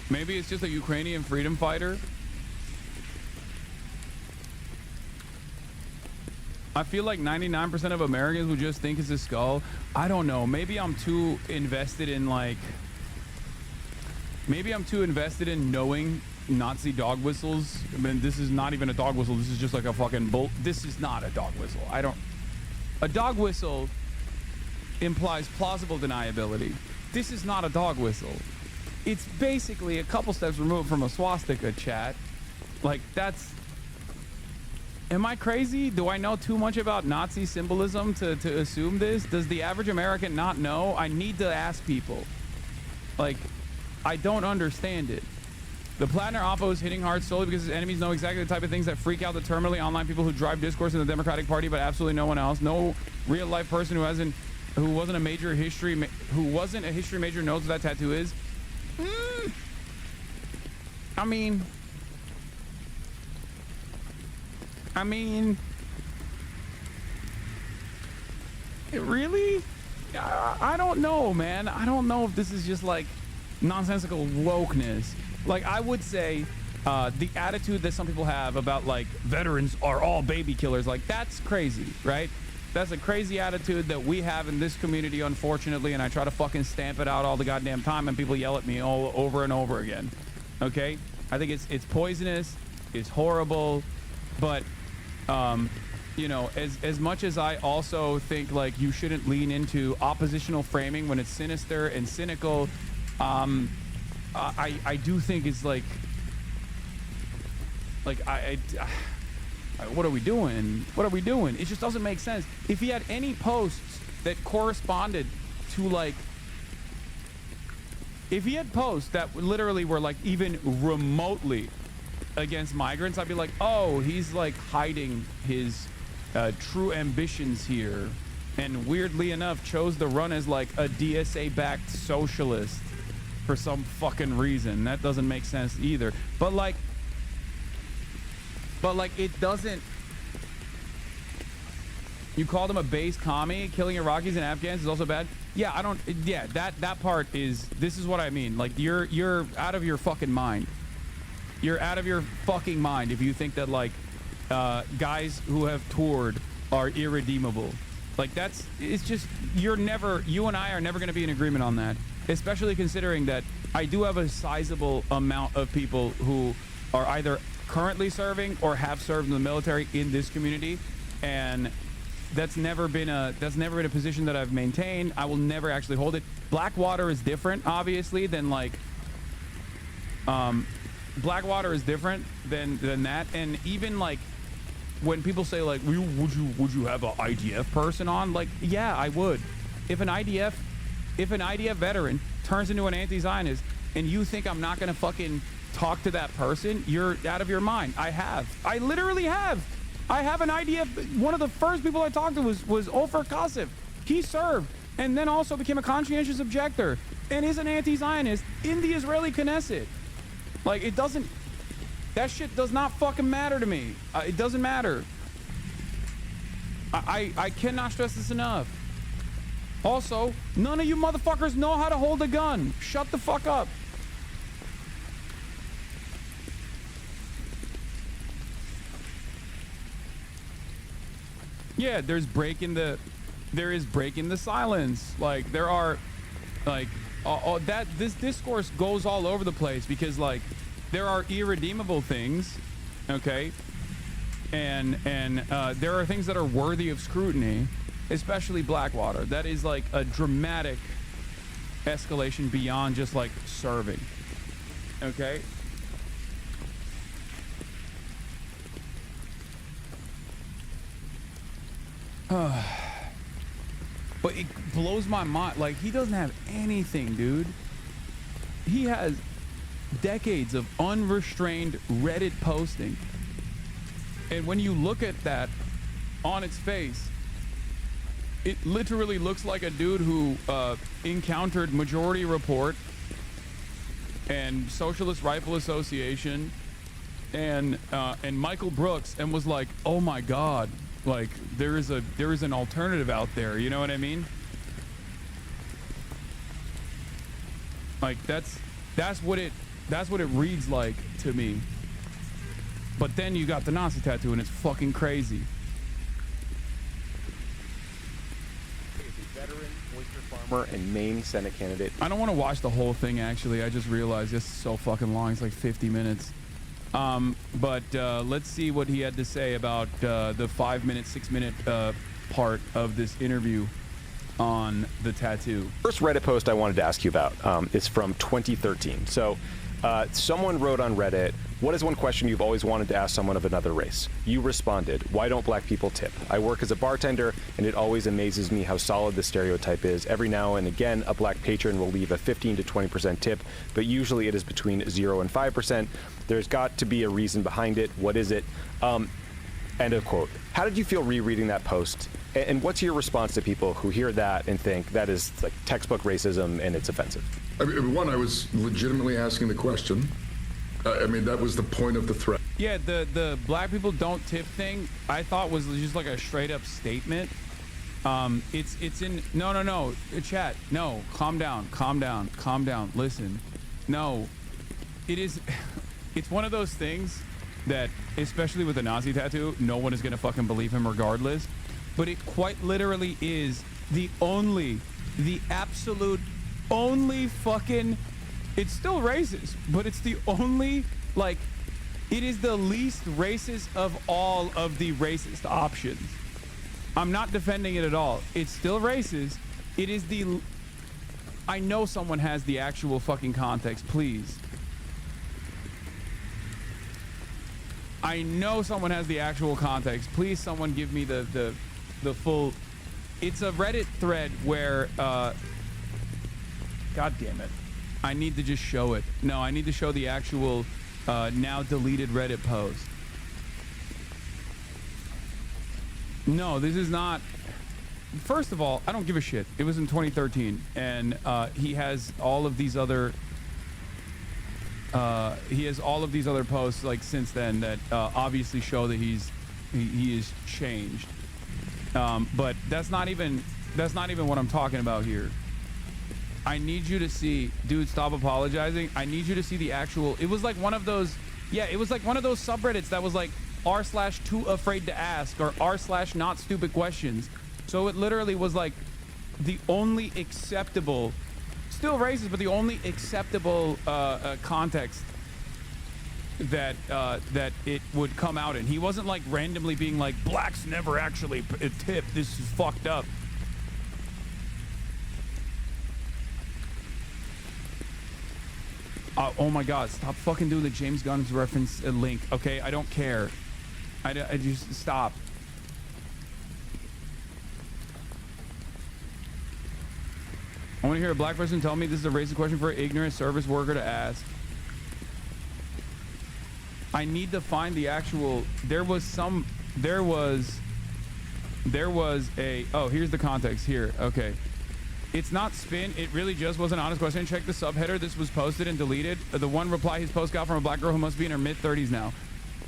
Maybe it's just a Ukrainian freedom fighter. I feel like 99% of Americans would just think it's a skull. I don't know. Maybe I'm too invested in like... Maybe I'm too invested in knowing Nazi dog whistles. I mean, this is not even a dog whistle. This is just like a fucking bull. This is not a dog whistle. I don't... A dog whistle implies plausible deniability. This is not a dog whistle. It's basically a couple steps removed from a swastika, chat. Like, that's... Am I crazy? Do I know too much about Nazi symbolism to assume this? Does the average American not know? I need to ask people. Like, I don't understand it. The Plattner Oppo is hitting hard solely because his enemies know exactly the type of things that freak out the terminally online people who drive discourse in the Democratic Party, but absolutely no one else. No real life person who wasn't a history major knows what that tattoo is. I mean, really? I don't know, man. I don't know if this is just like nonsensical wokeness. Like, I would say the attitude that some people have about like veterans are all baby killers, like that's crazy, right? That's a crazy attitude that we have in this community, unfortunately, and I try to fucking stamp it out all the goddamn time, and people yell at me all over and over again. Okay? I think it's poisonous, it's horrible, but you know, as much as I also think like you shouldn't lean into oppositional framing when it's sinister and cynical, I do think it's like what are we doing? What are we doing? It just doesn't make sense. If he had any posts that corresponded to like, if he had posts that literally were like even remotely against migrants, I'd be like, oh, he's like hiding his true ambitions here, and weirdly enough chose to run as like a DSA-backed socialist for some fucking reason. That doesn't make sense either. But like it doesn't. You called him a base commie. Killing Iraqis and Afghans is also bad. Yeah, I don't. Yeah, that part is. This is what I mean. Like you're out of your fucking mind. You're out of your fucking mind if you think that like guys who have toured are irredeemable. Like it's just you and I are never going to be in agreement on that, especially considering that I do have a sizable amount of people who are either currently serving or have served in the military in this community, and that's never been a position that I've maintained. I will never actually hold it. Blackwater is different, obviously, than like Blackwater is different than that. And even like when people say like, would you have an IDF person on? Like, yeah, I would. If an IDF veteran turns into an anti-Zionist and you think I'm not gonna fucking talk to that person, you're out of your mind. I literally have. I have an IDF. One of the first people I talked to was Ofer Kasif. He served and then also became a conscientious objector and is an anti-Zionist in the Israeli Knesset. Like, it doesn't, that shit does not fucking matter to me. It doesn't matter. I cannot stress this enough. Also, none of you motherfuckers know how to hold a gun. Shut the fuck up. Yeah, there is breaking the silence. Like, there are, like, this discourse goes all over the place because, like, there are irredeemable things, okay, and there are things that are worthy of scrutiny, especially Blackwater. That is like a dramatic escalation beyond just like serving, okay. But it blows my mind. Like, he doesn't have anything, dude. He has decades of unrestrained Reddit posting. And when you look at that on its face, it literally looks like a dude who encountered Majority Report and Socialist Rifle Association and Michael Brooks and was like, oh my God. Like, there is an alternative out there, you know what I mean? Like, that's what it That's what it reads like to me. But then you got the Nazi tattoo, and it's fucking crazy. Veteran oyster farmer and Maine Senate candidate. I don't want to watch the whole thing, actually. I just realized this is so fucking long. It's like 50 minutes. But let's see what he had to say about the 5-minute, 6-minute part of this interview on the tattoo. First Reddit post I wanted to ask you about is from 2013. So someone wrote on Reddit, "What is one question you've always wanted to ask someone of another race?" You responded, "Why don't black people tip? I work as a bartender, and it always amazes me how solid the stereotype is. Every now and again, a black patron will leave a 15 to 20% tip, but usually it is between 0 and 5%. There's got to be a reason behind it. What is it?" End of quote. How did you feel rereading that post? And what's your response to people who hear that and think that is like textbook racism and it's offensive? I mean, one, I was legitimately asking the question. I mean, that was the point of the threat. Yeah, the black people don't tip thing, I thought was just like a straight up statement. It's in no chat. No, calm down. Listen. No. It is it's one of those things that, especially with a Nazi tattoo, no one is gonna fucking believe him regardless. But it quite literally is the absolute only fucking, it's still racist, but it's the only, like, it is the least racist of all of the racist options. I'm not defending it at all. It's still racist. It is the, I know someone has the actual fucking context, please. I know someone has the actual context. Please, someone give me the full, it's a Reddit thread where, God damn it. I need to just show it. No, I need to show the actual, now deleted Reddit post. No, this is not, first of all, I don't give a shit. It was in 2013, and he has all of these other, posts like since then that obviously show that he is changed. But that's not even what I'm talking about here. I need you to see, dude, stop apologizing. I need you to see the actual, it was like one of those, yeah, it was like one of those subreddits that was like r/too afraid to ask or r/not stupid questions. So it literally was like the only acceptable, still racist, but the only acceptable context that it would come out in. He wasn't like randomly being like, blacks never actually tip, this is fucked up. Oh my god, stop fucking doing the James Gunn's reference link, okay? I don't care. I just stop. I want to hear a black person tell me this is a racist question for an ignorant service worker to ask. I need to find the actual, there was a, oh, here's the context here. Okay. It's not spin. It really just was an honest question. Check the subheader. This was posted and deleted. The one reply his post got from a black girl who must be in her mid-30s now.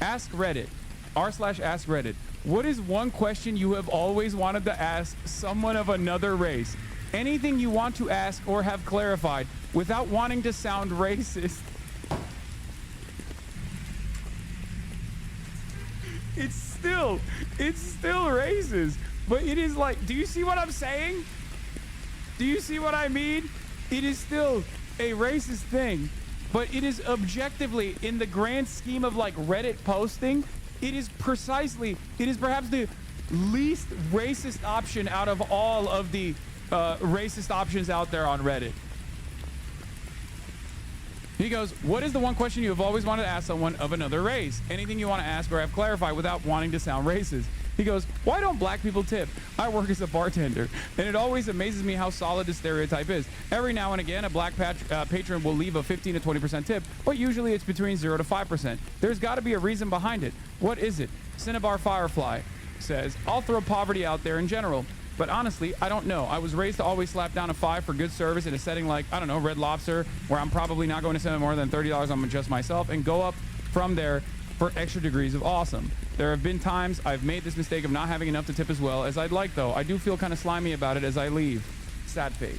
Ask Reddit. r/ask Reddit. What is one question you have always wanted to ask someone of another race? Anything you want to ask or have clarified without wanting to sound racist. It's still racist. But it is like, do you see what I'm saying? Do you see what I mean? It is still a racist thing, but it is objectively, in the grand scheme of like Reddit posting, it is perhaps the least racist option out of all of the racist options out there on Reddit. He goes, what is the one question you have always wanted to ask someone of another race? Anything you want to ask or have clarified without wanting to sound racist. He goes, why don't black people tip? I work as a bartender, and it always amazes me how solid the stereotype is. Every now and again, a black patron will leave a 15 to 20% tip, but usually it's between 0 to 5%. There's got to be a reason behind it. What is it? Cinnabar Firefly says, I'll throw poverty out there in general, but honestly, I don't know. I was raised to always slap down a 5 for good service in a setting like, I don't know, Red Lobster, where I'm probably not going to spend more than $30 on just myself, and go up from there for extra degrees of awesome. There have been times I've made this mistake of not having enough to tip as well as I'd like, though. I do feel kind of slimy about it as I leave. Sad face.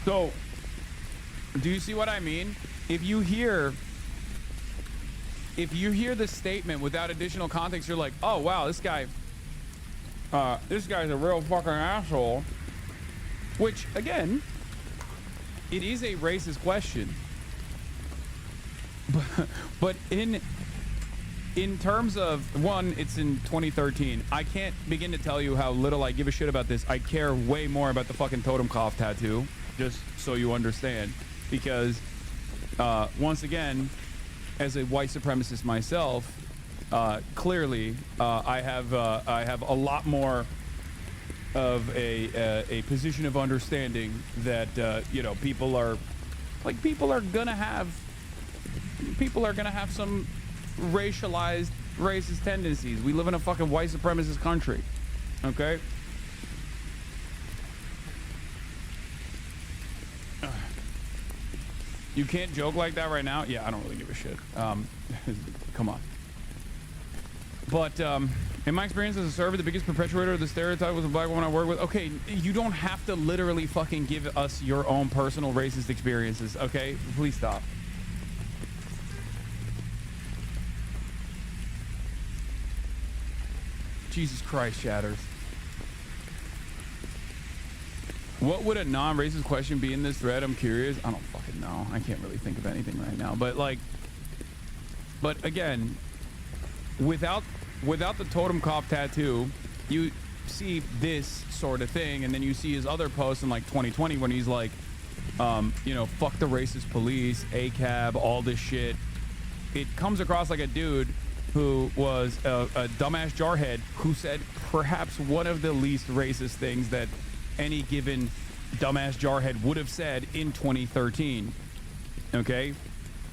So, do you see what I mean? If you hear the statement without additional context, you're like, oh wow, this guy's a real fucking asshole. Which, again, it is a racist question. But in terms of, one, it's in 2013. I can't begin to tell you how little I give a shit about this. I care way more about the fucking Totenkopf tattoo, just so you understand. Because, once again, as a white supremacist myself, clearly, I have a lot more of a position of understanding that you know, people are gonna have some racialized racist tendencies. We live in a fucking white supremacist country, okay? You can't joke like that right now. Yeah, I don't really give a shit. Come on. But in my experience as a server, the biggest perpetuator of the stereotype was a black woman I work with. Okay, you don't have to literally fucking give us your own personal racist experiences, okay? Please stop. Jesus Christ, Shatters. What would a non-racist question be in this thread? I'm curious. I don't fucking know. I can't really think of anything right now. But like, but again, without the Totenkopf tattoo, you see this sort of thing, and then you see his other posts in like 2020 when he's like, you know, fuck the racist police, ACAB, all this shit. It comes across like a dude who was a dumbass jarhead who said perhaps one of the least racist things that any given dumbass jarhead would have said in 2013. Okay?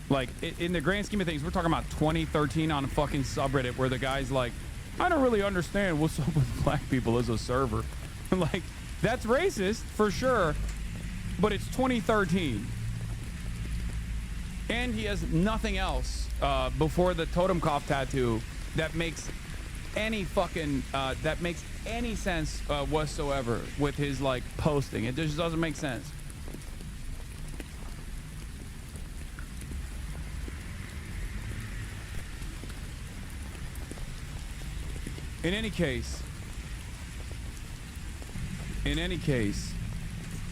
Like, in the grand scheme of things, we're talking about 2013 on a fucking subreddit where the guy's like, I don't really understand what's up with black people as a server. Like, that's racist for sure, but it's 2013. And he has nothing else before the Totenkopf tattoo that makes any fucking that makes any sense whatsoever with his like posting. It just doesn't make sense. In any case,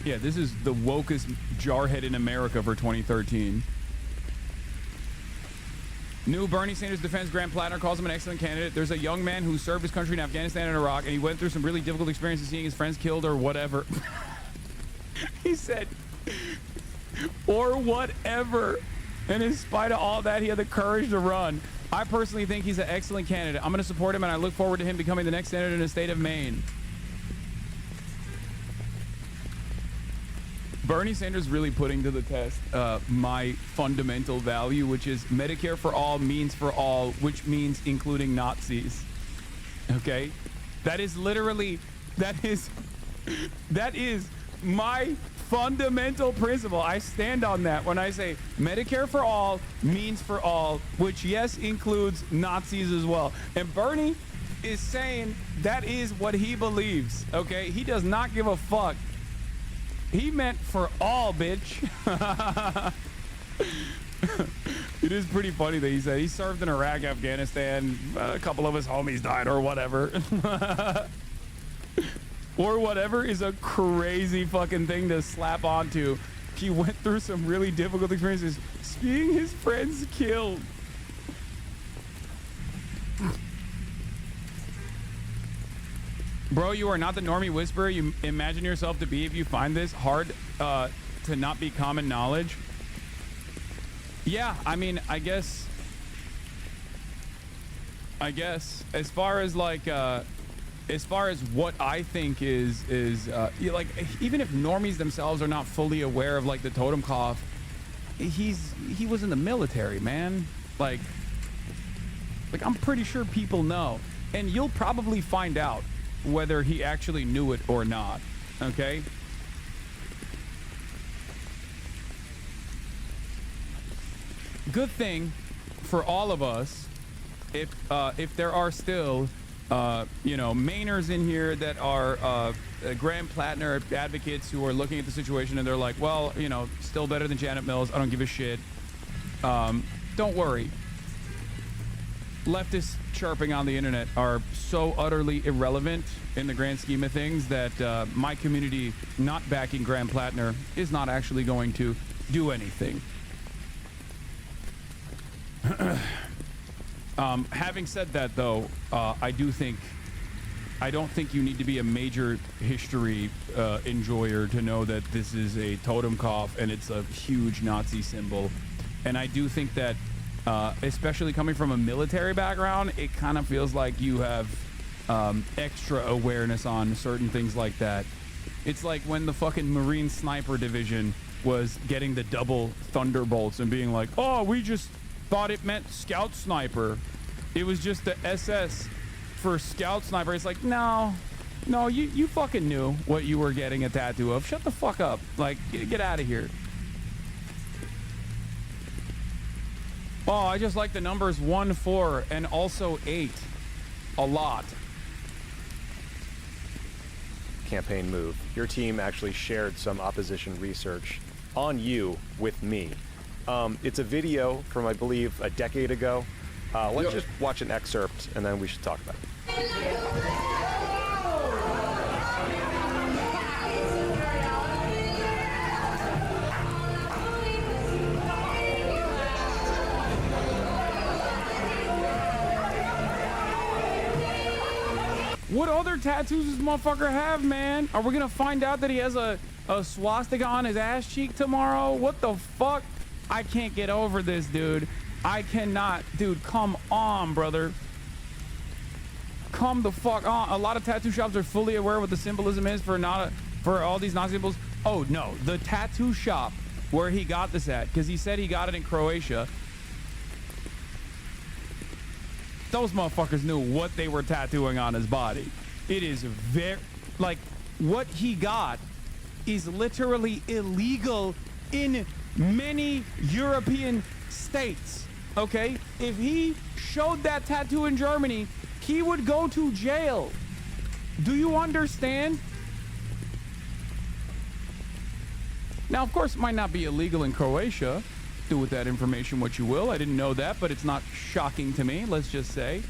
yeah, this is the wokest jarhead in America for 2013. New Bernie Sanders defense Grant Plattner calls him an excellent candidate. There's a young man who served his country in Afghanistan and Iraq, and he went through some really difficult experiences seeing his friends killed or whatever. He said, or whatever. And in spite of all that, he had the courage to run. I personally think he's an excellent candidate. I'm going to support him, and I look forward to him becoming the next senator in the state of Maine. Bernie Sanders really putting to the test my fundamental value, which is Medicare for all means for all, which means including Nazis. Okay? That is literally, that is my fundamental principle. I stand on that when I say Medicare for all means for all, which yes includes Nazis as well. And Bernie is saying that is what he believes. Okay? He does not give a fuck. He meant for all, bitch. It is pretty funny that he said he served in Iraq, Afghanistan, a couple of his homies died or whatever. Or whatever is a crazy fucking thing to slap onto. He went through some really difficult experiences, seeing his friends killed. Bro, you are not the normie whisperer you imagine yourself to be if you find this hard to not be common knowledge. Yeah, I mean, I guess as far as like as far as what I think is like, even if normies themselves are not fully aware of like the Totenkopf, he was in the military, man. Like I'm pretty sure people know, and you'll probably find out whether he actually knew it or not. Okay? Good thing for all of us if there are still you know, Mainers in here that are Graham Plattner advocates who are looking at the situation and they're like, well, you know, still better than Janet Mills. I don't give a shit. Don't worry. Leftists chirping on the internet are so utterly irrelevant in the grand scheme of things that my community not backing Graham Plattner is not actually going to do anything. Having said that, though, I don't think you need to be a major history enjoyer to know that this is a totem cough and it's a huge Nazi symbol. And I do think that, especially coming from a military background, it kind of feels like you have extra awareness on certain things like that. It's like when the fucking Marine Sniper Division was getting the double Thunderbolts and being like, oh, we just thought it meant Scout Sniper. It was just the SS for Scout Sniper. It's like, no, you fucking knew what you were getting a tattoo of. Shut the fuck up. Like, get out of here. Oh, I just like the numbers 1, 4, and also 8 a lot. Campaign move. Your team actually shared some opposition research on you with me. It's a video from, I believe, a decade ago. Let's just watch an excerpt and then we should talk about it. What other tattoos does this motherfucker have, man? Are we gonna find out that he has a swastika on his ass cheek tomorrow? What the fuck? I can't get over this, dude. I cannot. Dude, come on, brother. Come the fuck on. A lot of tattoo shops are fully aware what the symbolism is for all these Nazi symbols. Oh, no. The tattoo shop where he got this at, because he said he got it in Croatia. Those motherfuckers knew what they were tattooing on his body. It is very, like, what he got is literally illegal in many European states, okay? If he showed that tattoo in Germany, he would go to jail. Do you understand? Now, of course, it might not be illegal in Croatia. Do with that information what you will. I didn't know that, but it's not shocking to me, let's just say.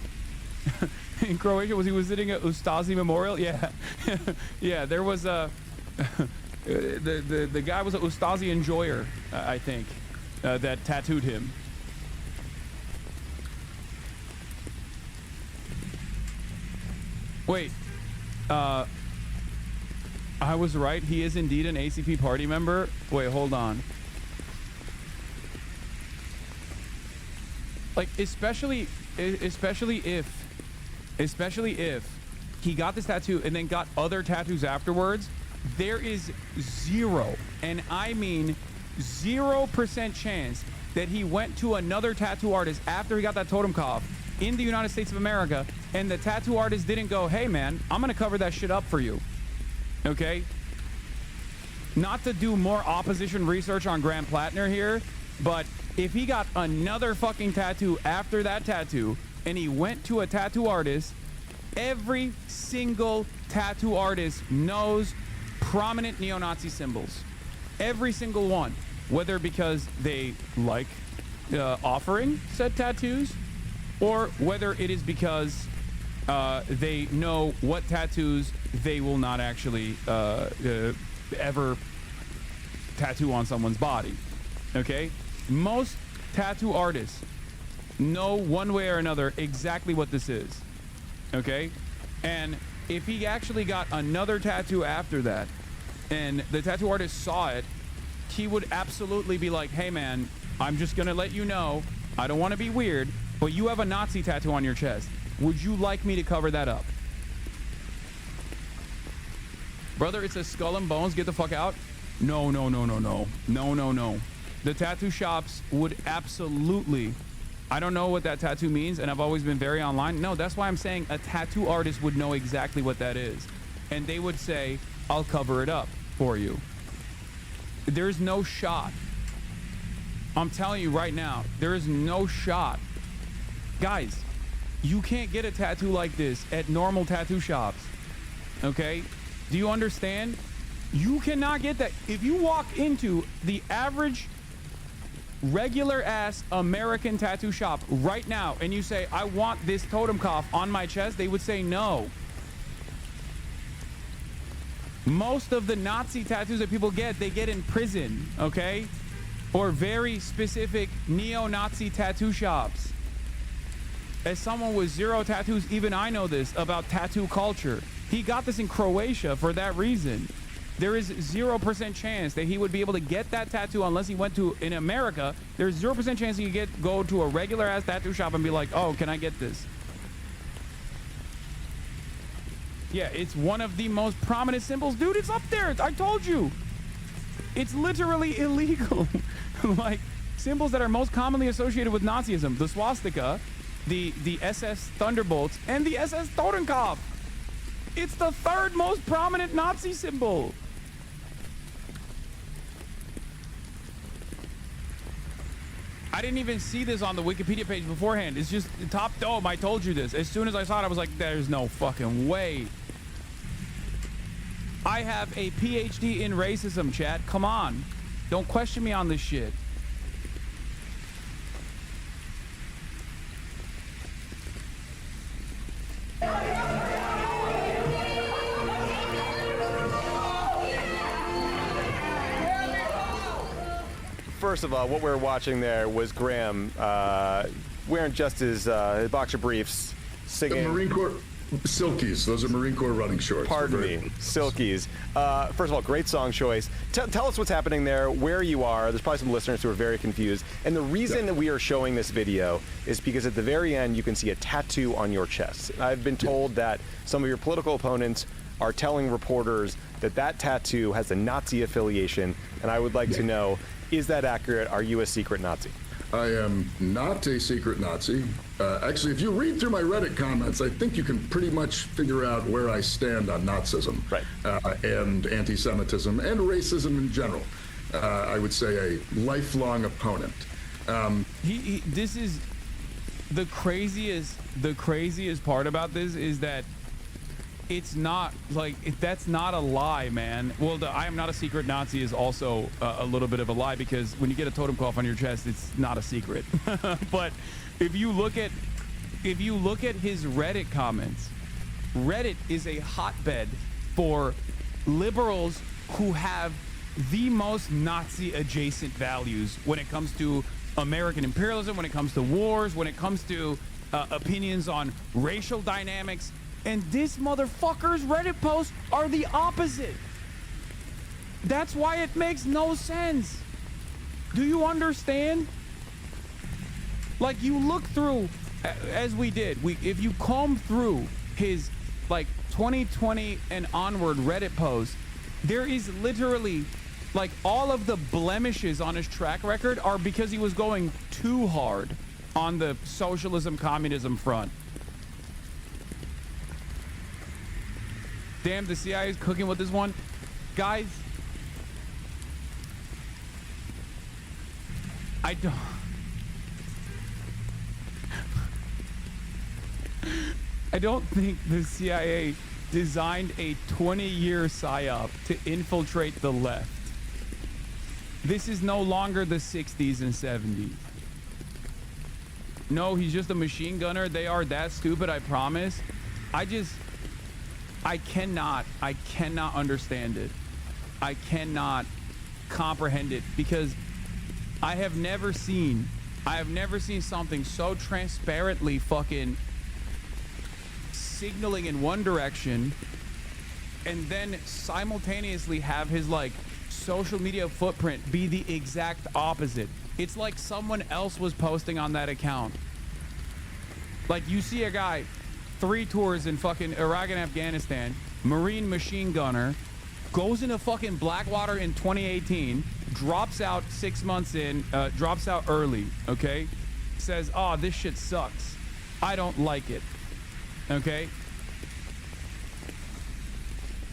In Croatia, was he visiting at Ustazi Memorial? Yeah. Yeah, there was a... the guy was an Ustazi enjoyer, I think, that tattooed him. Wait. I was right. He is indeed an ACP party member. Wait, hold on. Like, especially if he got this tattoo and then got other tattoos afterwards, there is zero, and I mean 0% chance that he went to another tattoo artist after he got that totem cough in the United States of America, and the tattoo artist didn't go, hey man, I'm gonna cover that shit up for you. Okay? Not to do more opposition research on Graham Plattner here, but if he got another fucking tattoo after that tattoo and he went to a tattoo artist, every single tattoo artist knows prominent neo-Nazi symbols. Every single one. Whether because they like offering said tattoos, or whether it is because they know what tattoos they will not actually ever tattoo on someone's body. Okay? Most tattoo artists know one way or another exactly what this is. Okay? And if he actually got another tattoo after that, and the tattoo artist saw it, he would absolutely be like, hey man, I'm just gonna let you know, I don't want to be weird, but you have a Nazi tattoo on your chest. Would you like me to cover that up? Brother, it says skull and bones, get the fuck out. No. The tattoo shops would absolutely, I don't know what that tattoo means, and I've always been very online. No, that's why I'm saying a tattoo artist would know exactly what that is. And they would say, I'll cover it up for you. There's no shot. I'm telling you right now, there is no shot. Guys, You can't get a tattoo like this at normal tattoo shops. Okay? Do you understand? You cannot get that. If you walk into the average regular ass American tattoo shop right now and you say, I want this totem cough on my chest, they would say no. Most of the Nazi tattoos that people get, they get in prison, okay? Or very specific neo-Nazi tattoo shops. As someone with zero tattoos, even I know this about tattoo culture. He got this in Croatia for that reason. There is 0% chance that he would be able to get that tattoo unless he went to, in America, there's 0% chance he could go to a regular ass tattoo shop and be like, oh, can I get this? Yeah, it's one of the most prominent symbols. Dude, it's up there. I told you. It's literally illegal. Like, symbols that are most commonly associated with Nazism. The swastika, the SS Thunderbolts, and the SS Totenkopf. It's the third most prominent Nazi symbol. I didn't even see this on the Wikipedia page beforehand. It's just top dome. I told you this. As soon as I saw it, I was like, there's no fucking way. I have a PhD in racism, chat. Come on. Don't question me on this shit. First of all, what we were watching there was Graham wearing just his boxer briefs, singing. The Marine Corps Silkies. Those are Marine Corps running shorts. Pardon me, Silkies. First of all, great song choice. Tell us what's happening there, where you are. There's probably some listeners who are very confused. And the reason that we are showing this video is because at the very end, you can see a tattoo on your chest. I've been told that some of your political opponents are telling reporters that that tattoo has a Nazi affiliation, and I would like to know, is that accurate? Are you a secret Nazi? I am not a secret Nazi. Actually, if you read through my Reddit comments, I think you can pretty much figure out where I stand on Nazism, right, and anti-Semitism and racism in general. I would say a lifelong opponent. This is the craziest part about this is that it's not like that's not a lie, man. Well, I am not a secret Nazi is also a little bit of a lie, because when you get a totem cough on your chest, it's not a secret. But if you look at his Reddit comments, Reddit is a hotbed for liberals who have the most Nazi adjacent values when it comes to American imperialism, when it comes to wars, when it comes to opinions on racial dynamics. And this motherfucker's Reddit posts are the opposite. That's why it makes no sense. Do you understand? Like, you look through, as we did, if you comb through his, like, 2020 and onward Reddit posts, there is literally, like, all of the blemishes on his track record are because he was going too hard on the socialism, communism front. Damn, the CIA is cooking with this one. Guys, I don't think the CIA designed a 20-year psyop to infiltrate the left. This is no longer the 60s and 70s. No, he's just a machine gunner. They are that stupid, I promise. I cannot understand it. I cannot comprehend it, because I have never seen something so transparently fucking signaling in one direction and then simultaneously have his, like, social media footprint be the exact opposite. It's like someone else was posting on that account. Like, you see a guy 3 tours in fucking Iraq and Afghanistan, Marine machine gunner, goes into fucking Blackwater in 2018, drops out 6 months in, drops out early, okay? Says, oh, this shit sucks. I don't like it, okay?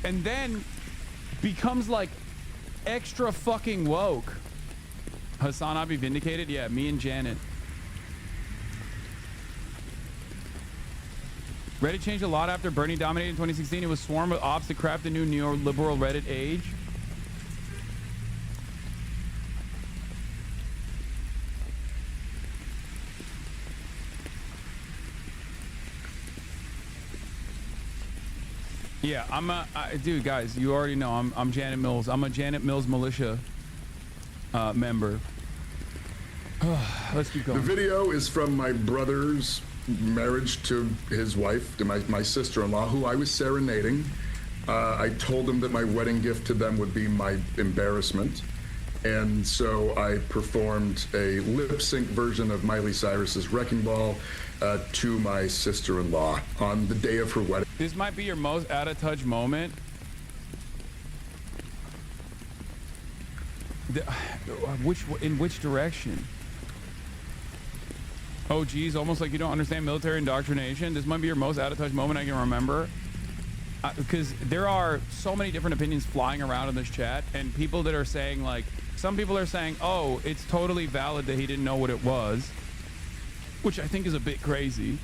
And then becomes, like, extra fucking woke. Hasanabi vindicated? Yeah, me and Janet. Reddit changed a lot after Bernie dominated in 2016. It was swarmed with ops to craft a new neoliberal Reddit age. Yeah, dude, guys, you already know I'm Janet Mills. I'm a Janet Mills militia member. Let's keep going. The video is from my brother's marriage to his wife, to my sister-in-law, who I was serenading. I told him that my wedding gift to them would be my embarrassment. And so I performed a lip-sync version of Miley Cyrus's Wrecking Ball to my sister-in-law on the day of her wedding. This might be your most out-of-touch moment. In which direction? Oh, geez, almost like you don't understand military indoctrination. This might be your most out-of-touch moment I can remember. Because there are so many different opinions flying around in this chat, and people that are saying, like, some people are saying, oh, it's totally valid that he didn't know what it was, which I think is a bit crazy.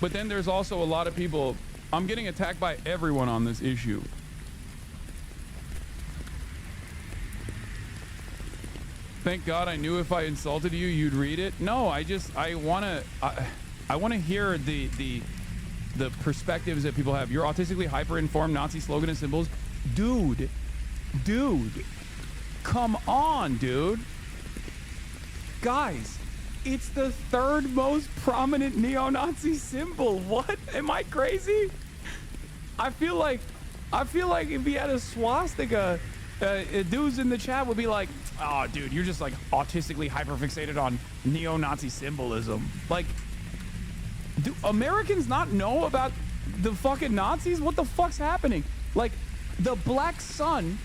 But then there's also a lot of people, I'm getting attacked by everyone on this issue. Thank God I knew if I insulted you, you'd read it. No, I want to hear the perspectives that people have. You're autistically hyper-informed, Nazi slogan and symbols. Dude, come on, dude. Guys, it's the third most prominent neo-Nazi symbol. What? Am I crazy? I feel like if he had a swastika, dudes in the chat would be like, oh, dude, you're just like autistically hyper-fixated on neo-Nazi symbolism. Like, do Americans not know about the fucking Nazis? What the fuck's happening? Like, the black sun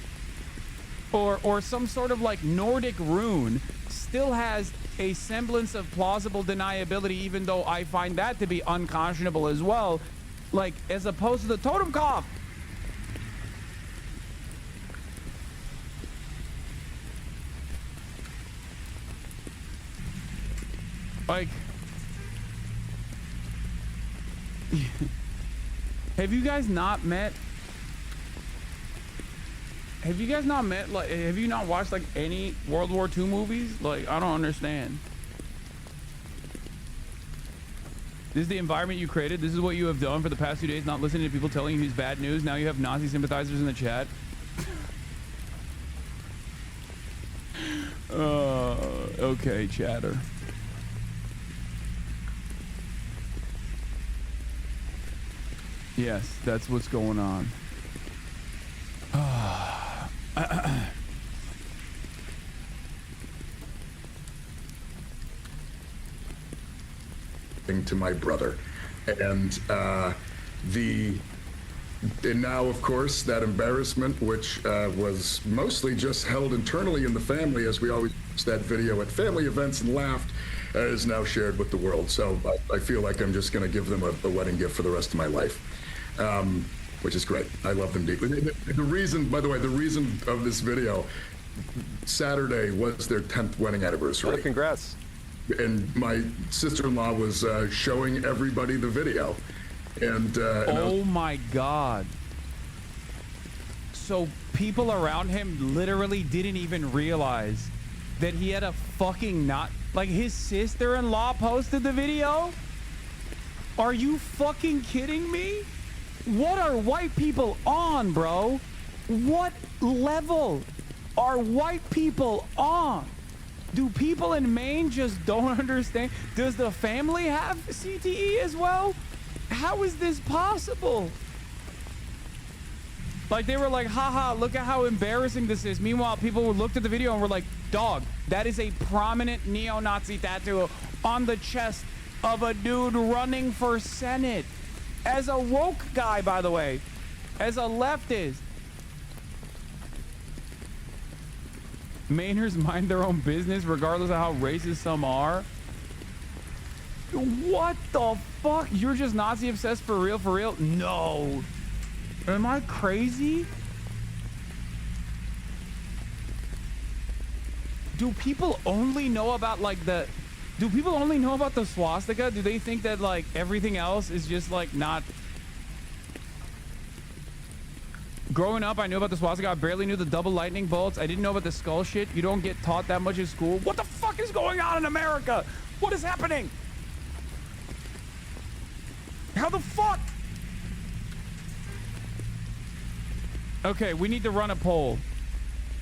or some sort of like Nordic rune still has a semblance of plausible deniability, even though I find that to be unconscionable as well. Like, as opposed to the totem cough. Like, have you guys not met, like, have you not watched like any World War II movies? Like, I don't understand. This is the environment you created. This is what you have done for the past 2 days, not listening to people telling you it's bad news. Now you have Nazi sympathizers in the chat. Okay, chatter. Yes, that's what's going on. To my brother, and now, of course, that embarrassment, which was mostly just held internally in the family, as we always watched that video at family events and laughed, is now shared with the world. So I feel like I'm just going to give them a wedding gift for the rest of my life, which is great. I love them deeply. The reason, by the way, the reason of this video, Saturday was their 10th wedding anniversary. Oh, congrats. And my sister-in-law was showing everybody the video, and oh my God! So people around him literally didn't even realize that he had a fucking like his sister-in-law posted the video. Are you fucking kidding me? What are white people on, bro? What level are white people on? Do people in Maine just don't understand? Does the family have CTE as well? How is this possible? Like, they were like, haha, look at how embarrassing this is. Meanwhile, people looked at the video and were like, dog, that is a prominent neo-Nazi tattoo on the chest of a dude running for Senate. As a woke guy, by the way. As a leftist. Mainers mind their own business regardless of how racist some are. What the fuck? You're just Nazi obsessed for real, for real? No. Am I crazy? Do people only know about like the Do people only know about the swastika? Do they think that like everything else is just like not? Growing up, I knew about the swastika. I barely knew the double lightning bolts. I didn't know about the skull shit. You don't get taught that much in school. What the fuck is going on in America? What is happening? How the fuck? Okay, we need to run a poll.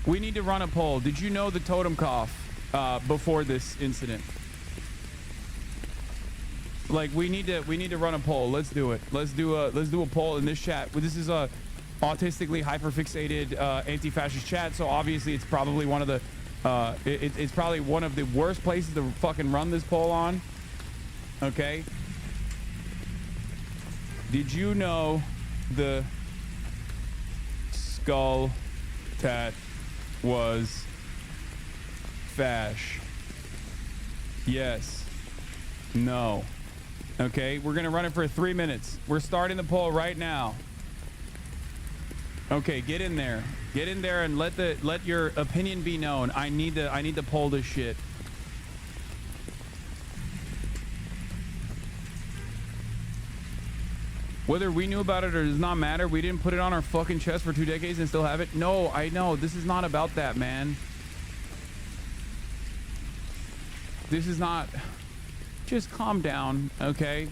We need to run a poll. Did you know the totem cough before this incident? Like, we need to run a poll. Let's do it. Let's do a poll in this chat. This is a autistically hyperfixated anti-fascist chat, so obviously it's probably one of the it's probably one of the worst places to fucking run this poll on. Okay. Did you know the skull tat was fash? Yes. No. Okay, we're gonna run it for 3 minutes. We're starting the poll right now. Okay, get in there. Get in there and let your opinion be known. I need to poll this shit. Whether we knew about it or does not matter, we didn't put it on our fucking chest for 2 decades and still have it. No, I know. This is not about that, man. This is not... Just calm down, okay?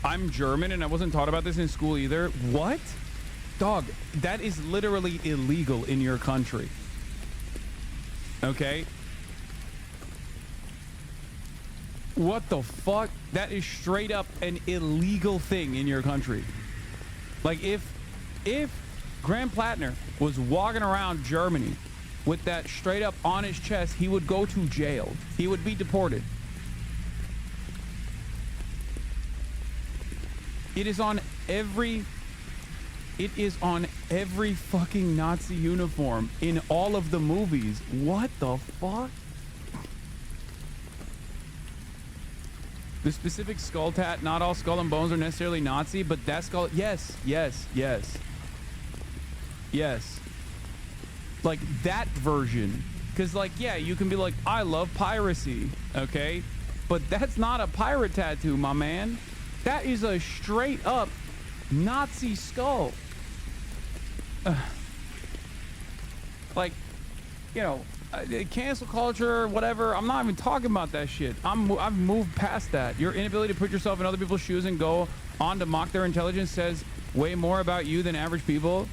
I'm German and I wasn't taught about this in school either. What? Dog, that is literally illegal in your country. Okay? What the fuck? That is straight up an illegal thing in your country. Like if Graham Plattner was walking around Germany with that straight up on his chest, he would go to jail. He would be deported. It is on every fucking Nazi uniform in all of the movies. What the fuck? The specific skull tat, not all skull and bones are necessarily Nazi, but that skull, yes. Like that version. Because like, yeah, you can be like, I love piracy, okay? But that's not a pirate tattoo, my man. That is a straight up Nazi skull. Like, you know, cancel culture, whatever. I'm not even talking about that shit. I've moved past that. Your inability to put yourself in other people's shoes and go on to mock their intelligence says way more about you than average people.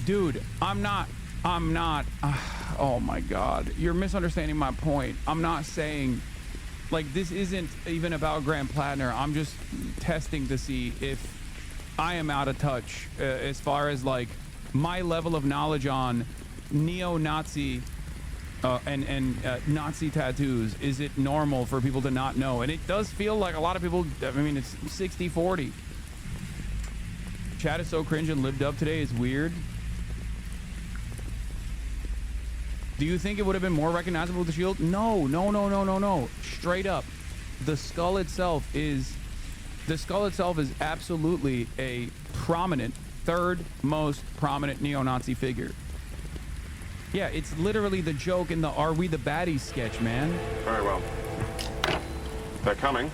Dude, I'm not. Oh my God. You're misunderstanding my point. I'm not saying... Like, this isn't even about Graham Plattner. I'm just testing to see if I am out of touch as far as, like, my level of knowledge on neo-Nazi and Nazi tattoos. Is it normal for people to not know? And it does feel like a lot of people, I mean, it's 60-40. Chat is so cringe and lived up today is weird. Do you think it would have been more recognizable with the shield? No. Straight up. The skull itself is absolutely a prominent, third most prominent neo-Nazi figure. Yeah, it's literally the joke in the Are We the Baddies sketch, man. Very well. They're coming.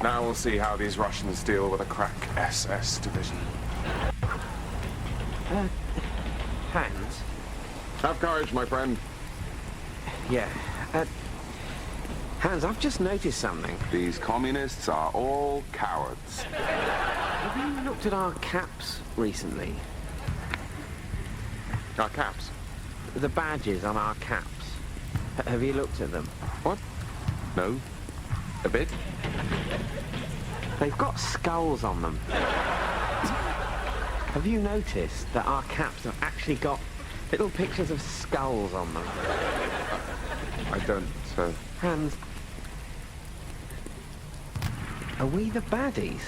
Now we'll see how these Russians deal with a crack SS division. Hans? Have courage, my friend. Yeah. Hans, I've just noticed something. These communists are all cowards. Have you looked at our caps recently? Our caps? The badges on our caps. Have you looked at them? What? No. A bit? They've got skulls on them. Have you noticed that our caps have actually got little pictures of skulls on them? I don't, Hans, are we the baddies?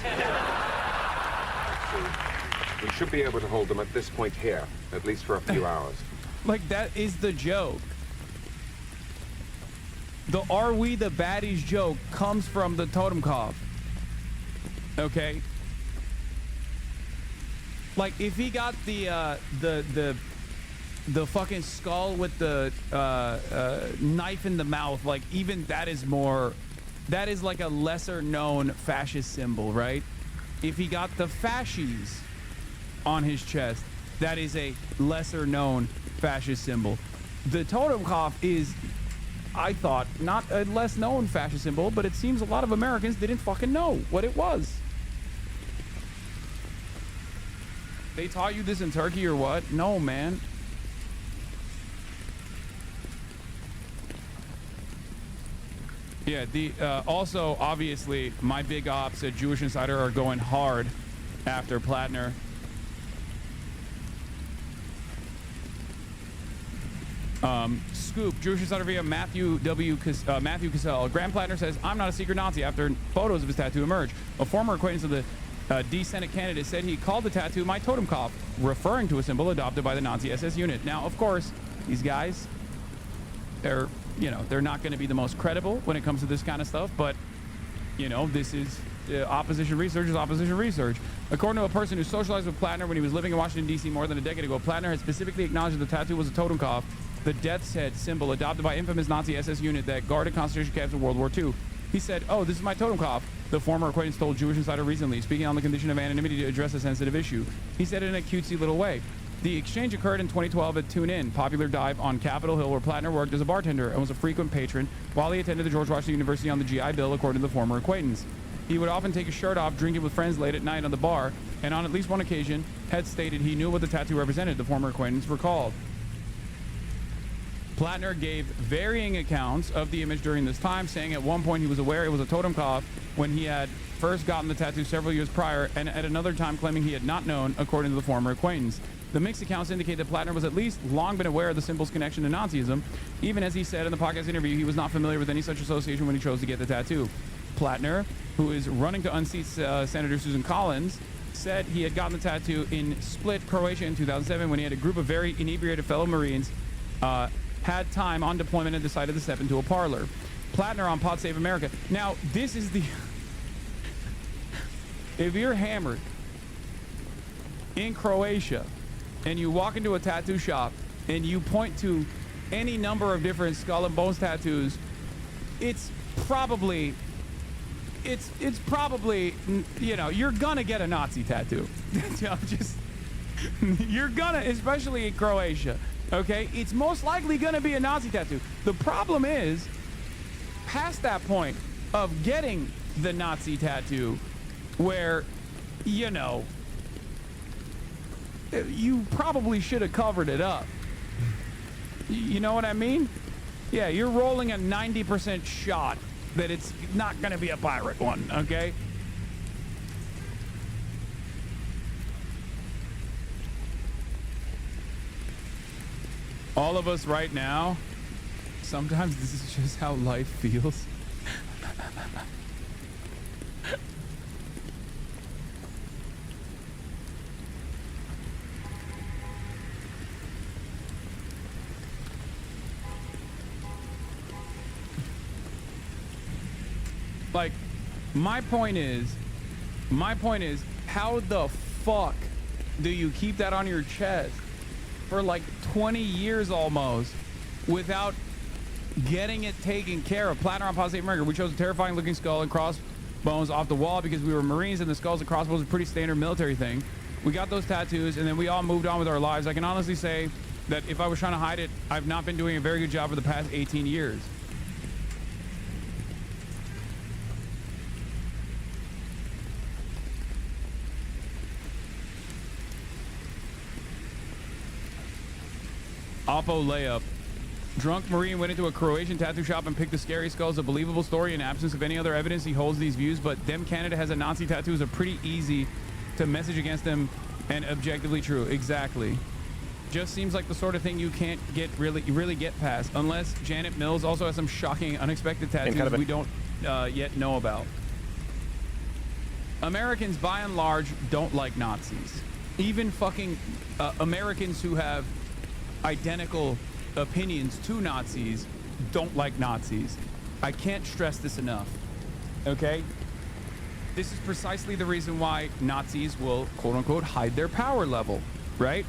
We should be able to hold them at this point here, at least for a few hours. Like, that is the joke. The "Are we the baddies" joke comes from the totem cough. Okay? Like, if he got the fucking skull with the knife in the mouth, like, even that is more, that is like a lesser known fascist symbol, right? If he got the fascies on his chest, that is a lesser known fascist symbol. The totem cough is, I thought, not a less known fascist symbol, but it seems a lot of Americans didn't fucking know what it was. They taught you this in Turkey or what? No, man. Yeah, the also, obviously, my big ops at Jewish Insider are going hard after Plattner. Scoop, Jewish Insider via Matthew Cassell. Graham Plattner says, I'm not a secret Nazi after photos of his tattoo emerge. A former acquaintance of the D Senate candidate said he called the tattoo my totem cough, referring to a symbol adopted by the Nazi SS unit. Now, of course, these guys, they're not going to be the most credible when it comes to this kind of stuff, but, you know, this is opposition research is opposition research. According to a person who socialized with Plattner when he was living in Washington, D.C. more than a decade ago, Plattner had specifically acknowledged that the tattoo was a totem cough, the death's head symbol adopted by infamous Nazi SS unit that guarded concentration camps in World War II. He said, "Oh, this is my totem cough," the former acquaintance told Jewish Insider recently, speaking on the condition of anonymity to address a sensitive issue. He said it in a cutesy little way. The exchange occurred in 2012 at Tune In, popular dive on Capitol Hill where Plattner worked as a bartender and was a frequent patron while he attended the George Washington University on the GI Bill, according to the former acquaintance. He would often take his shirt off, drinking with friends late at night on the bar, and on at least one occasion had stated he knew what the tattoo represented, the former acquaintance recalled. Plattner gave varying accounts of the image during this time, saying at one point he was aware it was a totem cough when he had first gotten the tattoo several years prior, and at another time claiming he had not known, according to the former acquaintance. The mixed accounts indicate that Plattner was at least long been aware of the symbol's connection to Nazism. Even as he said in the podcast interview, he was not familiar with any such association when he chose to get the tattoo. Plattner, who is running to unseat Senator Susan Collins, said he had gotten the tattoo in Split, Croatia in 2007 when he had a group of very inebriated fellow Marines had time on deployment and decided to step into a parlor. Plattner on Pod Save America. Now, this is the... If you're hammered in Croatia and you walk into a tattoo shop and you point to any number of different skull and bones tattoos, it's probably, you know, you're gonna get a Nazi tattoo. You're gonna, especially in Croatia. Okay, it's most likely going to be a Nazi tattoo. The problem is, past that point of getting the Nazi tattoo, where, you know, you probably should have covered it up. You know what I mean? Yeah, you're rolling a 90% shot that it's not going to be a pirate one, okay? All of us right now, sometimes this is just how life feels. Like, my point is, how the fuck do you keep that on your chest for like 20 years almost without getting it taken care of? Plattner on Pod Save America. We chose a terrifying looking skull and crossbones off the wall because we were Marines and the skulls and crossbones are a pretty standard military thing. We got those tattoos and then we all moved on with our lives. I can honestly say that if I was trying to hide it, I've not been doing a very good job for the past 18 years. Oppo layup. Drunk Marine went into a Croatian tattoo shop and picked the scary skulls. A believable story in absence of any other evidence. He holds these views, but them Canada has a Nazi tattoos are pretty easy to message against them and objectively true. Exactly. Just seems like the sort of thing you can't get really get past unless Janet Mills also has some shocking, unexpected tattoos we don't yet know about. Americans, by and large, don't like Nazis. Even fucking Americans who have identical opinions to Nazis don't like Nazis. I can't stress this enough, okay? This is precisely the reason why Nazis will, quote unquote, hide their power level, right?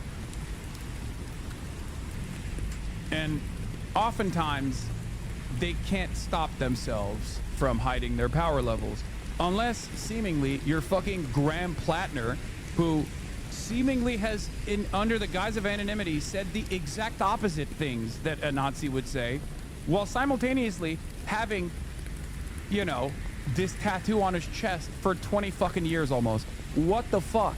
And oftentimes, they can't stop themselves from hiding their power levels. Unless, seemingly, you're fucking Graham Plattner, who seemingly has, under the guise of anonymity, said the exact opposite things that a Nazi would say, while simultaneously having, you know, this tattoo on his chest for 20 fucking years almost. What the fuck?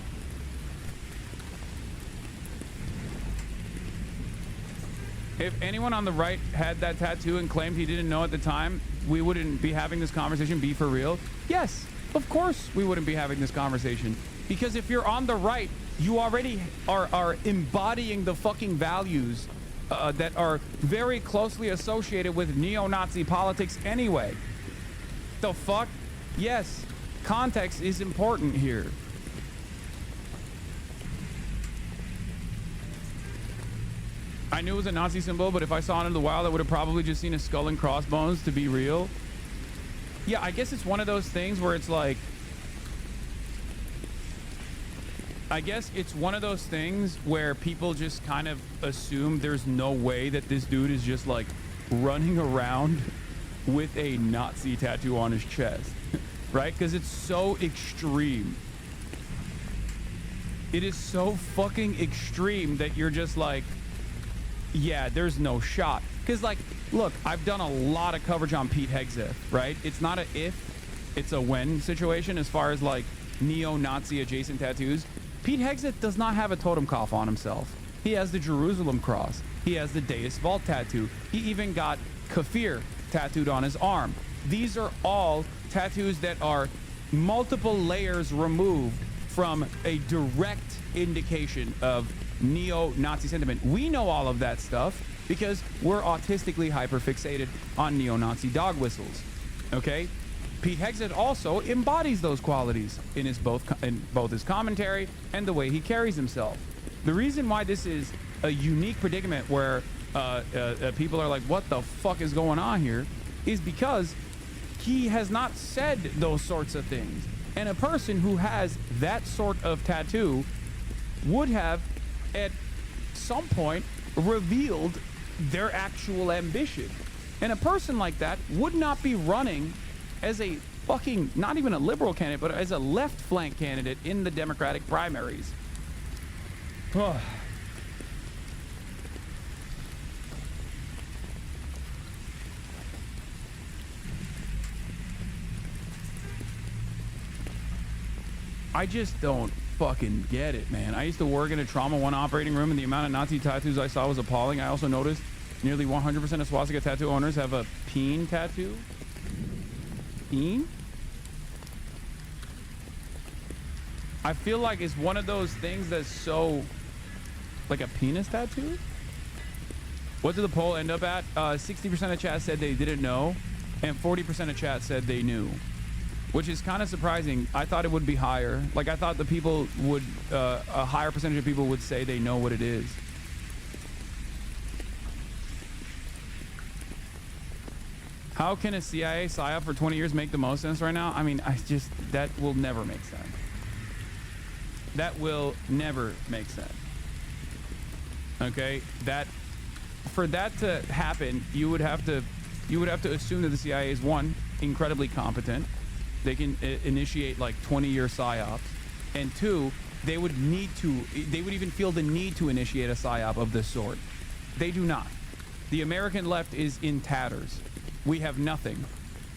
If anyone on the right had that tattoo and claimed he didn't know at the time, we wouldn't be having this conversation. Be for real? Yes, of course we wouldn't be having this conversation. Because if you're on the right, you already are embodying the fucking values that are very closely associated with neo-Nazi politics anyway. The fuck? Yes, context is important here. I knew it was a Nazi symbol, but if I saw it in the wild, I would have probably just seen a skull and crossbones, to be real. Yeah, I guess it's one of those things where it's like, I guess it's one of those things where people just kind of assume there's no way that this dude is just like running around with a Nazi tattoo on his chest, right? Because it's so extreme. It is so fucking extreme that you're just like, yeah, there's no shot. Because, like, look, I've done a lot of coverage on Pete Hegseth, right? It's not a if, it's a when situation as far as, like, neo-Nazi adjacent tattoos. Pete Hegseth does not have a totem cough on himself. He has the Jerusalem cross. He has the Deus Vult tattoo. He even got Kafir tattooed on his arm. These are all tattoos that are multiple layers removed from a direct indication of neo-Nazi sentiment. We know all of that stuff because we're autistically hyperfixated on neo-Nazi dog whistles. Okay? Pete Hegseth also embodies those qualities in both his commentary and the way he carries himself. The reason why this is a unique predicament where people are like, what the fuck is going on here, is because he has not said those sorts of things. And a person who has that sort of tattoo would have at some point revealed their actual ambition. And a person like that would not be running as a fucking, not even a liberal candidate, but as a left flank candidate in the Democratic primaries. I just don't fucking get it, man. I used to work in a Trauma 1 operating room, and the amount of Nazi tattoos I saw was appalling. I also noticed nearly 100% of swastika tattoo owners have a peen tattoo. Peen? I feel like it's one of those things that's so... like a penis tattoo? What did the poll end up at? 60% of chat said they didn't know, and 40% of chat said they knew. Which is kind of surprising. I thought it would be higher. Like, I thought the people would, a higher percentage of people would say they know what it is. How can a CIA PSYOP for 20 years make the most sense right now? I mean, that will never make sense. That will never make sense. Okay? For that to happen, you would have to assume that the CIA is, one, incredibly competent. They can initiate like 20-year PSYOPs, and two, they would even feel the need to initiate a PSYOP of this sort. They do not. The American left is in tatters. We have nothing,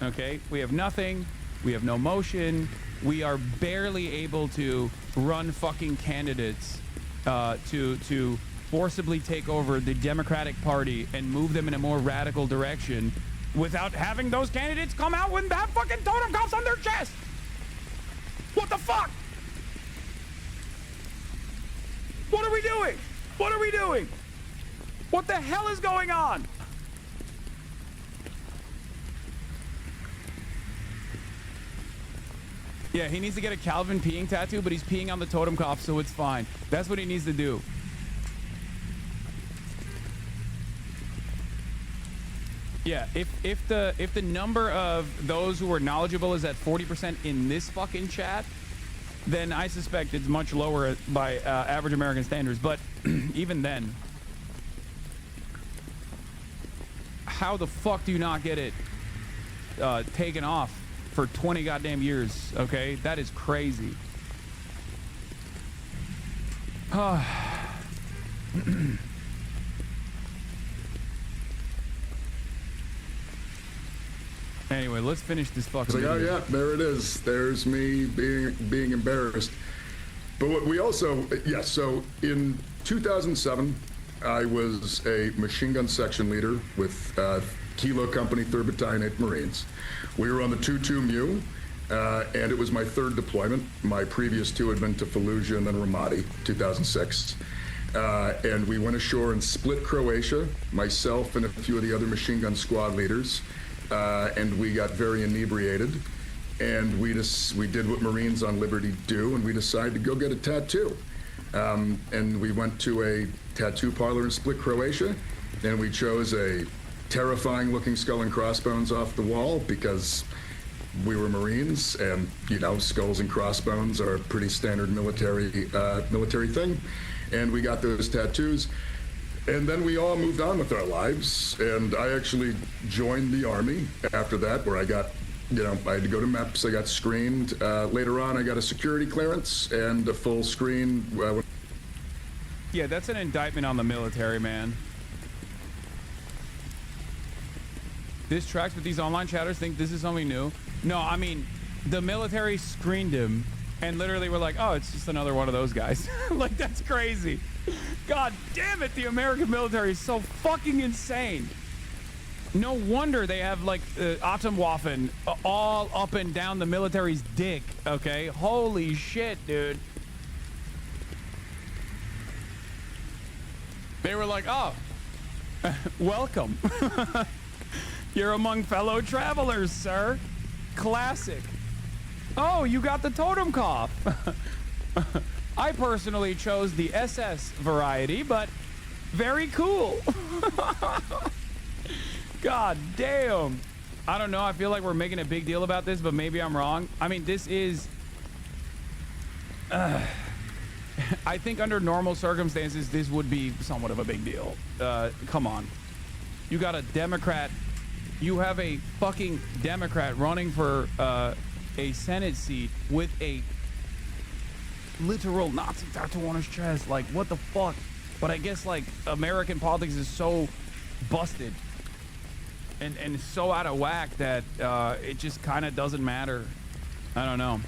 okay? We have nothing. We have no motion. We are barely able to run fucking candidates to forcibly take over the Democratic Party and move them in a more radical direction without having those candidates come out with that fucking totem cuffs on their chest. What the fuck? What are we doing? What are we doing? What the hell is going on? Yeah, he needs to get a Calvin peeing tattoo, but he's peeing on the totem cuff, so it's fine. That's what he needs to do. Yeah, if the number of those who are knowledgeable is at 40% in this fucking chat, then I suspect it's much lower by average American standards. But even then, how the fuck do you not get it taken off for 20 goddamn years? Okay, that is crazy. Anyway, let's finish this fucking video. video. Oh yeah, there it is. There's me being embarrassed. But what we also, yes, so in 2007, I was a machine gun section leader with Kilo Company, 3rd Battalion, 8th Marines. We were on the 2-2 Mu, and it was my 3rd deployment. My previous 2 had been to Fallujah and then Ramadi, 2006. And we went ashore in Split, Croatia, myself and a few of the other machine gun squad leaders. And we got very inebriated, and we did what Marines on liberty do, and we decided to go get a tattoo. And we went to a tattoo parlor in Split, Croatia, and we chose a terrifying-looking skull and crossbones off the wall because we were Marines, and you know, skulls and crossbones are a pretty standard military thing. And we got those tattoos. And then we all moved on with our lives, and I actually joined the Army after that, where I got, you know, I had to go to MEPS, I got screened. Later on, I got a security clearance and a full screen. Yeah, that's an indictment on the military, man. This tracks, but these online chatters think this is something new. No, I mean, the military screened him, and literally were like, oh, it's just another one of those guys. Like, that's crazy. God damn it, the American military is so fucking insane. No wonder they have, like, Atomwaffen all up and down the military's dick, okay? Holy shit, dude. They were like, oh, welcome. You're among fellow travelers, sir. Classic. Oh, you got the totem cough. I personally chose the SS variety, but very cool. God damn. I don't know. I feel like we're making a big deal about this, but maybe I'm wrong. I mean, this is... I think under normal circumstances, this would be somewhat of a big deal. Come on. You got a Democrat... You have a fucking Democrat running for a Senate seat with a literal Nazi tattoo on his chest. Like, what the fuck? But I guess, like, American politics is so busted and so out of whack that it just kind of doesn't matter. I don't know.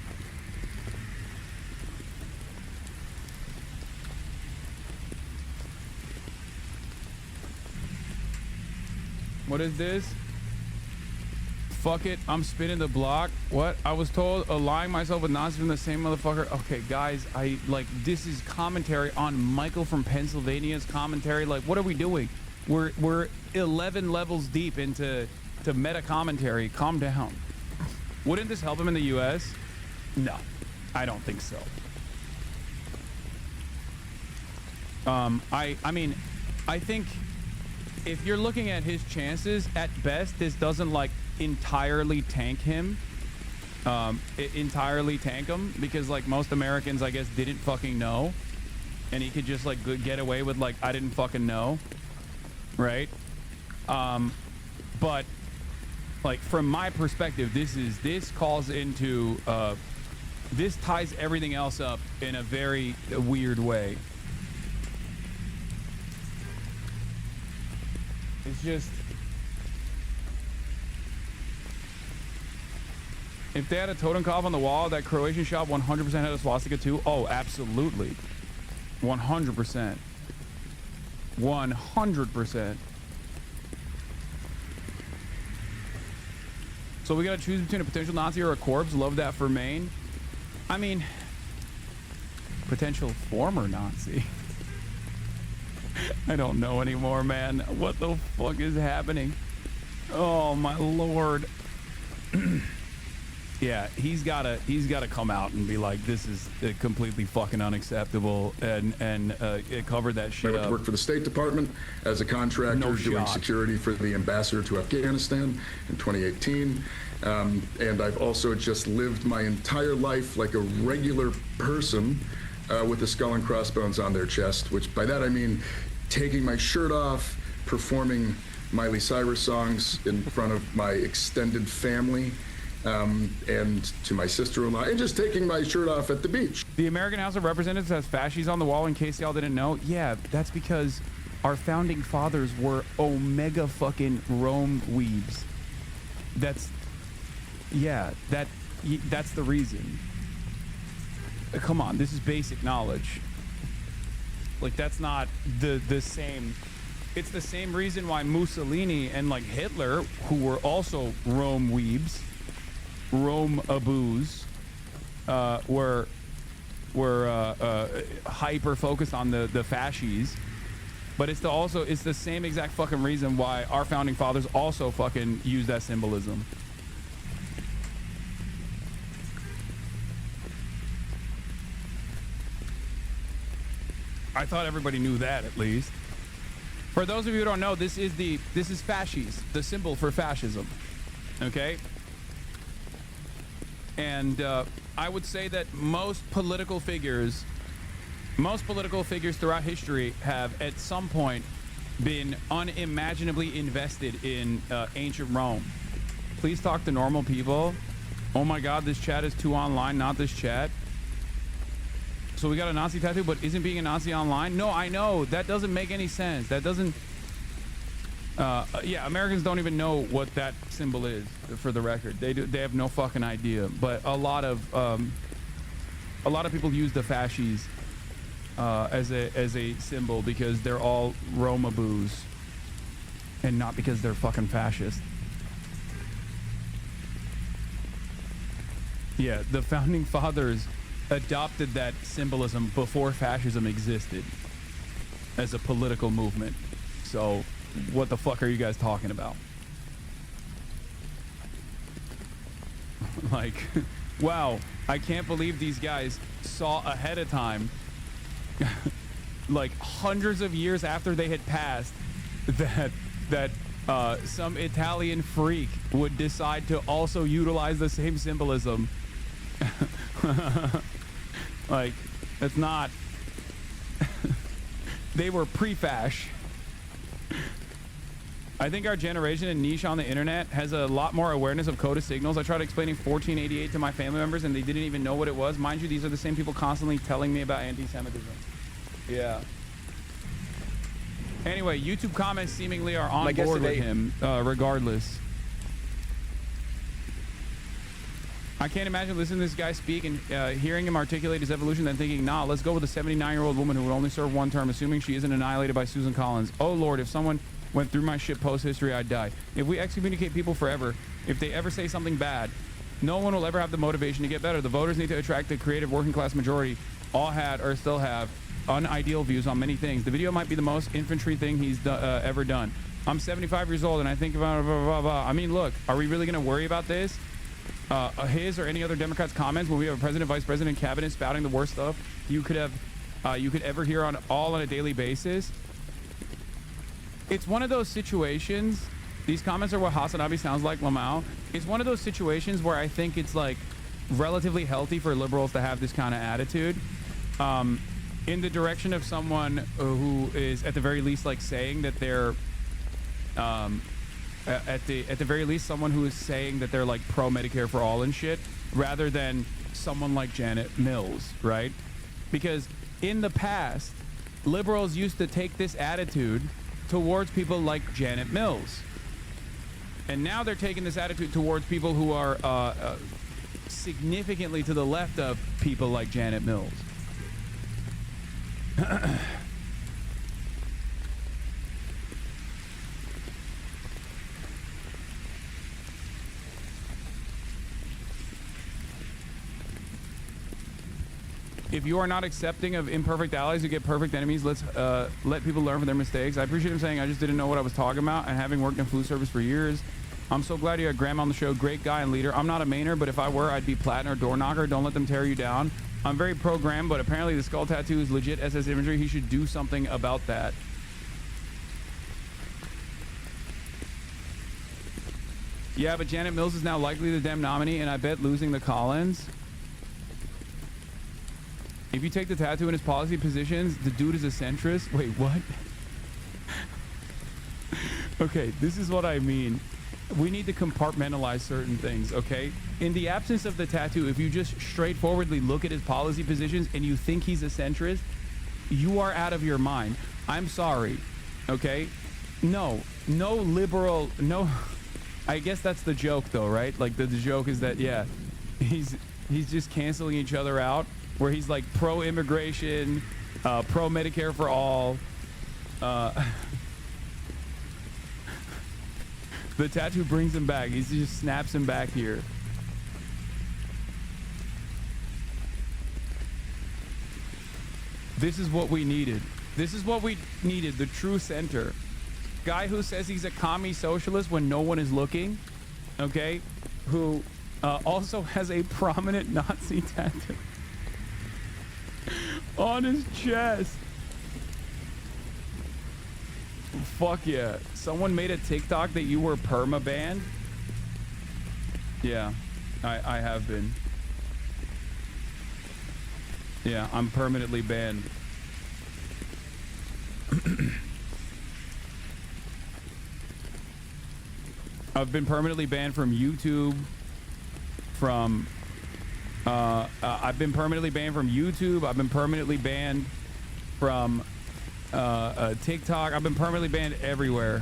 What is this? Fuck it, I'm spinning the block. What? I was told aligning myself with Nazis from the same motherfucker. Okay, guys, this is commentary on Michael from Pennsylvania's commentary. Like, what are we doing? We're 11 levels deep into meta commentary. Calm down. Wouldn't this help him in the U.S.? No, I don't think so. I mean, I think if you're looking at his chances, at best, this doesn't, like, entirely tank him. Entirely tank him, because, like, most Americans, I guess, didn't fucking know. And he could just, like, get away with, like, I didn't fucking know. Right? But, like, from my perspective, this calls into, this ties everything else up in a very weird way. It's just... If they had a totem cough on the wall, that Croatian shop 100% had a swastika too. Oh, absolutely. 100%. 100%. So we gotta choose between a potential Nazi or a corpse. Love that for Maine. I mean, potential former Nazi. I don't know anymore, man. What the fuck is happening? Oh, my lord. Yeah, he's gotta come out and be like, this is completely fucking unacceptable, and it covered that shit I went to work for the State Department as a contractor doing security for the ambassador to Afghanistan in 2018. And I've also just lived my entire life like a regular person with the skull and crossbones on their chest, which by that I mean taking my shirt off, performing Miley Cyrus songs in front of my extended family, and to my sister-in-law, and just taking my shirt off at the beach. The American House of Representatives has fascies on the wall, in case y'all didn't know. Yeah, that's because our founding fathers were omega fucking Rome weebs. That's the reason. Come on, this is basic knowledge. Like, that's not the same. It's the same reason why Mussolini and like Hitler, who were also Rome weebs, Rome aboos, were hyper focused on the fascies, but it's the same exact fucking reason why our founding fathers also fucking use that symbolism. I thought everybody knew that, at least. For those of you who don't know, this is fasces, the symbol for fascism. Okay? And I would say that most political figures throughout history have at some point been unimaginably invested in ancient Rome. Please talk to normal people. Oh my God, this chat is too online, not this chat. So we got a Nazi tattoo, but isn't being a Nazi online? No, I know. That doesn't make any sense. That doesn't... yeah, Americans don't even know what that symbol is, for the record. They have no fucking idea. But a lot of people use the fascies as a symbol because they're all Romaboos, and not because they're fucking fascist. Yeah, the founding fathers adopted that symbolism before fascism existed as a political movement. So what the fuck are you guys talking about? Like, wow, I can't believe these guys saw ahead of time, like hundreds of years after they had passed, that some Italian freak would decide to also utilize the same symbolism. Like, that's not... They were pre-fash. I think our generation and niche on the internet has a lot more awareness of coded signals. I tried explaining 1488 to my family members and they didn't even know what it was. Mind you, these are the same people constantly telling me about anti-Semitism. Yeah. Anyway, YouTube comments seemingly are on board with him, regardless. I can't imagine listening to this guy speak and hearing him articulate his evolution, then thinking, nah, let's go with a 79-year-old woman who would only serve one term, assuming she isn't annihilated by Susan Collins. Oh, Lord, if someone went through my shit post-history, I'd die. If we excommunicate people forever, if they ever say something bad, no one will ever have the motivation to get better. The voters need to attract the creative working-class majority. All had, or still have, unideal views on many things. The video might be the most infantry thing he's ever done. I'm 75 years old, and I think about blah, blah, blah. I mean, look, are we really going to worry about this? His or any other Democrats' comments when we have a president, vice president, cabinet spouting the worst stuff you could ever hear on a daily basis. It's one of those situations. These comments are what Hasanabi sounds like, Lamau. It's one of those situations where I think it's like relatively healthy for liberals to have this kind of attitude, in the direction of someone who is at the very least like saying that they're at the very least someone who is saying that they're like pro Medicare for all and shit, rather than someone like Janet Mills, right? Because in the past, liberals used to take this attitude towards people like Janet Mills, and now they're taking this attitude towards people who are significantly to the left of people like Janet Mills. If you are not accepting of imperfect allies who get perfect enemies, let's let people learn from their mistakes. I appreciate him saying I just didn't know what I was talking about, and having worked in food service for years, I'm so glad you had Graham on the show. Great guy and leader. I'm not a mainer, but if I were, I'd be platinum or door knocker. Don't let them tear you down. I'm very pro-Graham, but apparently the skull tattoo is legit SS imagery. He should do something about that. Yeah, but Janet Mills is now likely the Dem nominee, and I bet losing the Collins. If you take the tattoo in his policy positions, the dude is a centrist. Wait, what? Okay, this is what I mean. We need to compartmentalize certain things, okay? In the absence of the tattoo, if you just straightforwardly look at his policy positions and you think he's a centrist, you are out of your mind. I'm sorry, okay? No liberal, no. I guess that's the joke though, right? Like the joke is that, yeah, he's just canceling each other out, where he's like pro-immigration, pro-Medicare for all. The tattoo brings him back. He just snaps him back here. This is what we needed. This is what we needed, the true center. Guy who says he's a commie socialist when no one is looking, okay? Who also has a prominent Nazi tattoo on his chest. Fuck yeah. Someone made a TikTok that you were perma-banned? Yeah, I have been. Yeah, I'm permanently banned. I've been permanently banned from YouTube, from I've been permanently banned from YouTube. I've been permanently banned from TikTok. I've been permanently banned everywhere.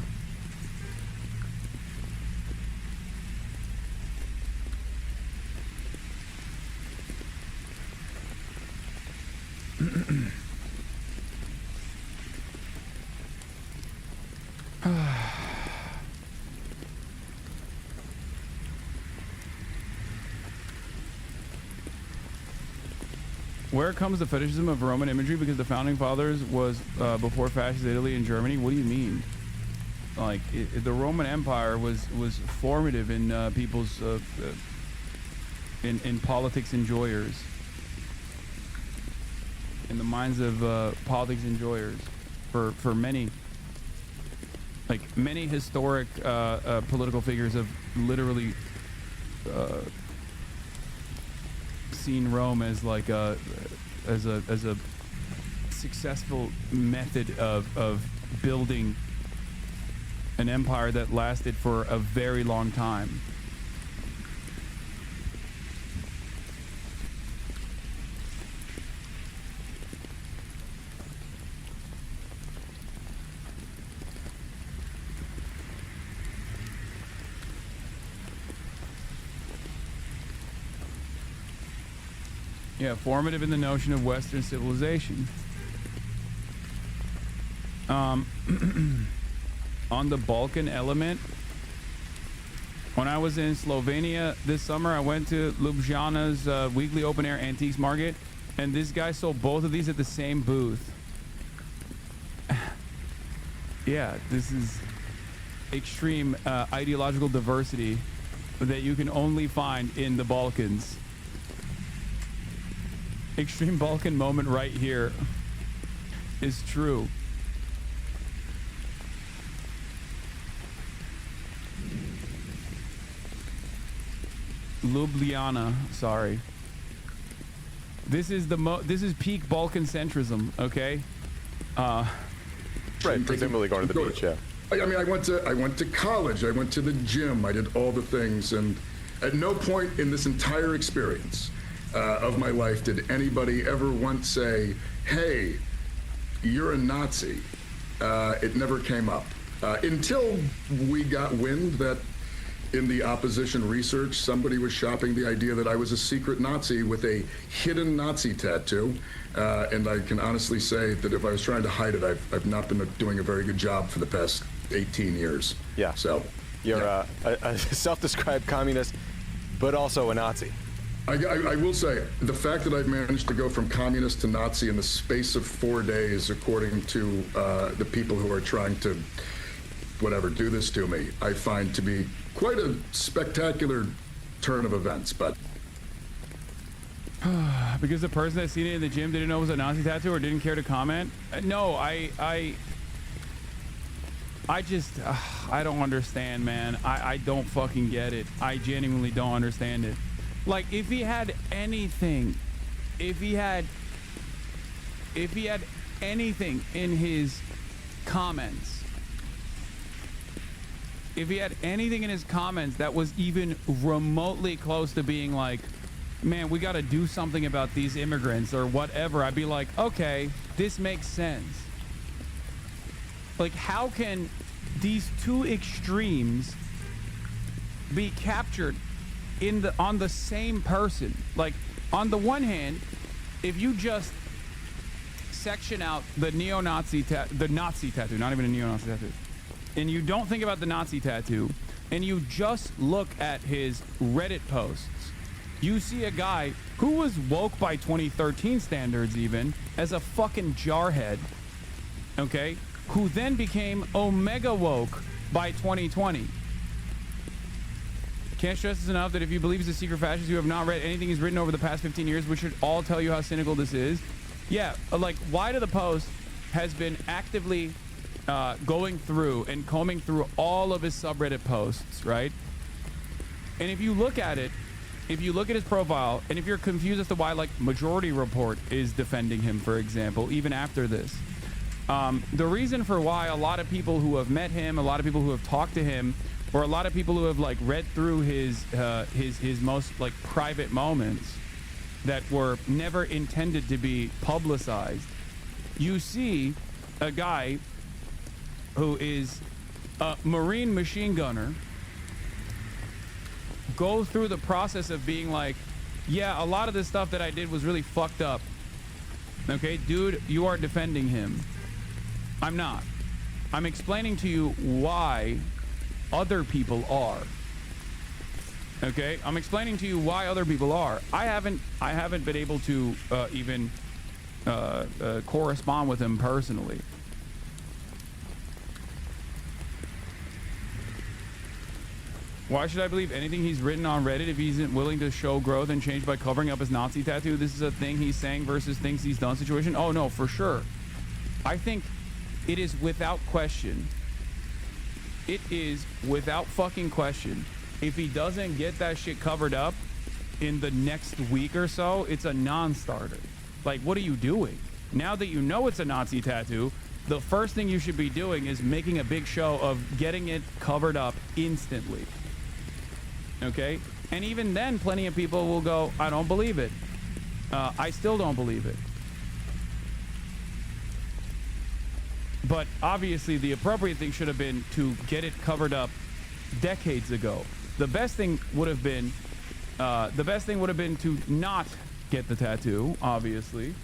Where comes the fetishism of Roman imagery? Because the founding fathers was before fascist Italy and Germany. What do you mean? Like the Roman Empire was formative in people's in politics enjoyers, in the minds of politics enjoyers, for many, like many historic political figures have literally seen Rome as like a successful method of building an empire that lasted for a very long time. Yeah, formative in the notion of Western civilization. On the Balkan element, when I was in Slovenia this summer, I went to Ljubljana's weekly open-air antiques market, and this guy sold both of these at the same booth. Yeah, this is extreme ideological diversity that you can only find in the Balkans. Extreme Balkan moment right here is true. Ljubljana, sorry. This is peak Balkan centrism, okay? Right, presumably going to the beach, yeah. I mean, I went to college, I went to the gym, I did all the things, and at no point in this entire experience of my life did anybody ever once say, hey, you're a Nazi. It never came up. Until we got wind that in the opposition research, somebody was shopping the idea that I was a secret Nazi with a hidden Nazi tattoo. And I can honestly say that if I was trying to hide it, I've not been doing a very good job for the past 18 years. Yeah. So you're a self-described communist, but also a Nazi. I will say, the fact that I've managed to go from communist to Nazi in the space of 4 days, according to the people who are trying to, whatever, do this to me, I find to be quite a spectacular turn of events, but... Because the person that seen it in the gym didn't know it was a Nazi tattoo or didn't care to comment? No, I just, I don't understand, man. I don't fucking get it. I genuinely don't understand it. Like, if he had anything, if he had anything in his comments, that was even remotely close to being like, man, we got to do something about these immigrants or whatever, I'd be like, okay, this makes sense. Like, how can these two extremes be captured on the same person? Like, on the one hand, if you just section out the Nazi tattoo, not even a neo-Nazi tattoo, and you don't think about the Nazi tattoo, and you just look at his Reddit posts, you see a guy who was woke by 2013 standards even as a fucking jarhead, okay, who then became omega woke by 2020. Can't stress this enough that if you believe he's a secret fascist, you have not read anything he's written over the past 15 years, which should all tell you how cynical this is. Yeah, like, Why to the Post has been actively going through and combing through all of his subreddit posts, right? And if you look at it, if you look at his profile, and if you're confused as to why, like, Majority Report is defending him, for example, even after this, the reason for why a lot of people who have met him, a lot of people who have talked to him, or a lot of people who have, like, read through his most, like, private moments that were never intended to be publicized, you see a guy who is a Marine machine gunner go through the process of being like, yeah, a lot of this stuff that I did was really fucked up. Okay, dude, you are defending him. I'm not. I'm explaining to you why other people are. Okay, I'm explaining to you why other people are. I haven't been able to even correspond with him personally. Why should I believe anything he's written on Reddit if he isn't willing to show growth and change by covering up his Nazi tattoo? This is a thing he's saying versus things he's done situation. Oh no, for sure. I think it is without question. It is without fucking question. If he doesn't get that shit covered up in the next week or so, it's a non-starter. Like, what are you doing? Now that you know it's a Nazi tattoo, the first thing you should be doing is making a big show of getting it covered up instantly. Okay? And even then, plenty of people will go, I don't believe it. I still don't believe it. But obviously, the appropriate thing should have been to get it covered up decades ago. The best thing would have been, to not get the tattoo, obviously.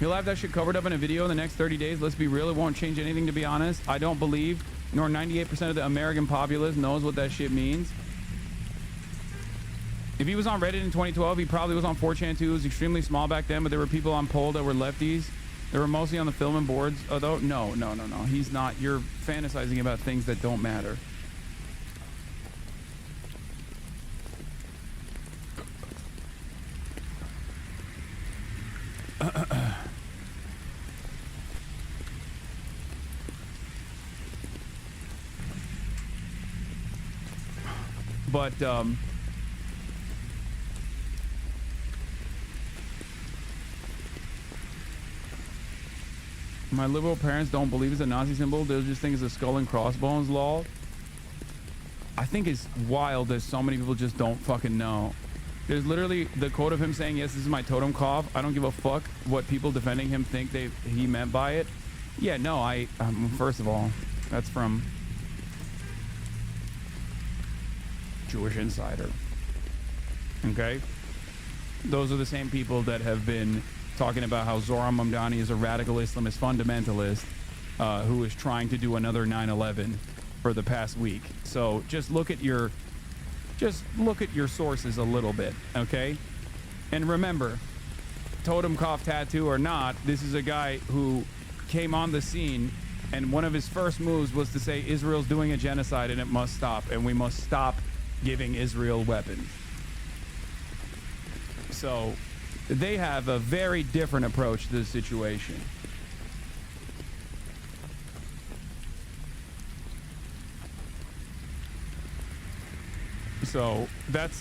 He'll have that shit covered up in a video in the next 30 days. Let's be real, it won't change anything, to be honest. I don't believe, nor 98% of the American populace knows what that shit means. If he was on Reddit in 2012, he probably was on 4chan too. It was extremely small back then, but there were people on poll that were lefties. They were mostly on the filming boards. Although, no. He's not. You're fantasizing about things that don't matter. But, my liberal parents don't believe it's a Nazi symbol. They'll just think it's a skull and crossbones law. I think it's wild that so many people just don't fucking know. There's literally the quote of him saying, yes, this is my totem cough. I don't give a fuck what people defending him think he meant by it. Yeah, no, first of all, that's from Jewish Insider. Okay? Those are the same people that have been talking about how Zohran Mamdani is a radical Islamist fundamentalist who is trying to do another 9/11 for the past week. So just look at your sources a little bit, okay? And remember, totem cough tattoo or not, this is a guy who came on the scene And one of his first moves was to say Israel's doing a genocide and it must stop, and we must stop giving Israel weapons. So they have a very different approach to the situation. So that's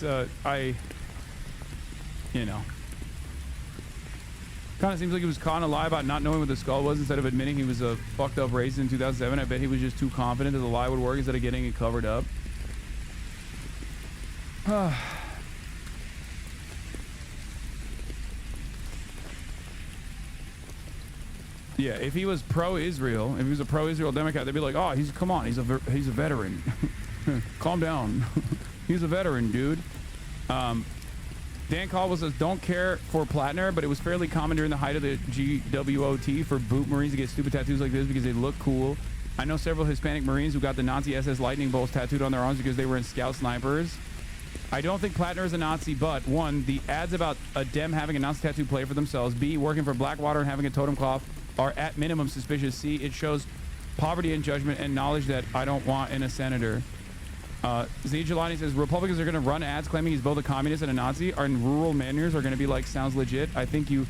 kind of seems like he was caught in a lie about not knowing what the skull was instead of admitting he was a fucked up racist in 2007. I bet he was just too confident that the lie would work instead of getting it covered up. Yeah, if he was pro-Israel, if he was a pro-Israel Democrat, they'd be like, oh, he's a veteran. Calm down. He's a veteran, dude. Dan Caldwell says, don't care for Plattner, but it was fairly common during the height of the GWOT for boot Marines to get stupid tattoos like this because they look cool. I know several Hispanic Marines who got the Nazi SS lightning bolts tattooed on their arms because they were in Scout Snipers. I don't think Plattner is a Nazi, but one, the ads about a Dem having a Nazi tattoo play for themselves. B, working for Blackwater and having a totem cloth are at minimum suspicious. C, it shows poverty and judgment and knowledge that I don't want in a senator. Z Jelani says Republicans are going to run ads claiming he's both a communist and a Nazi, and rural manners are going to be like, sounds legit. I think you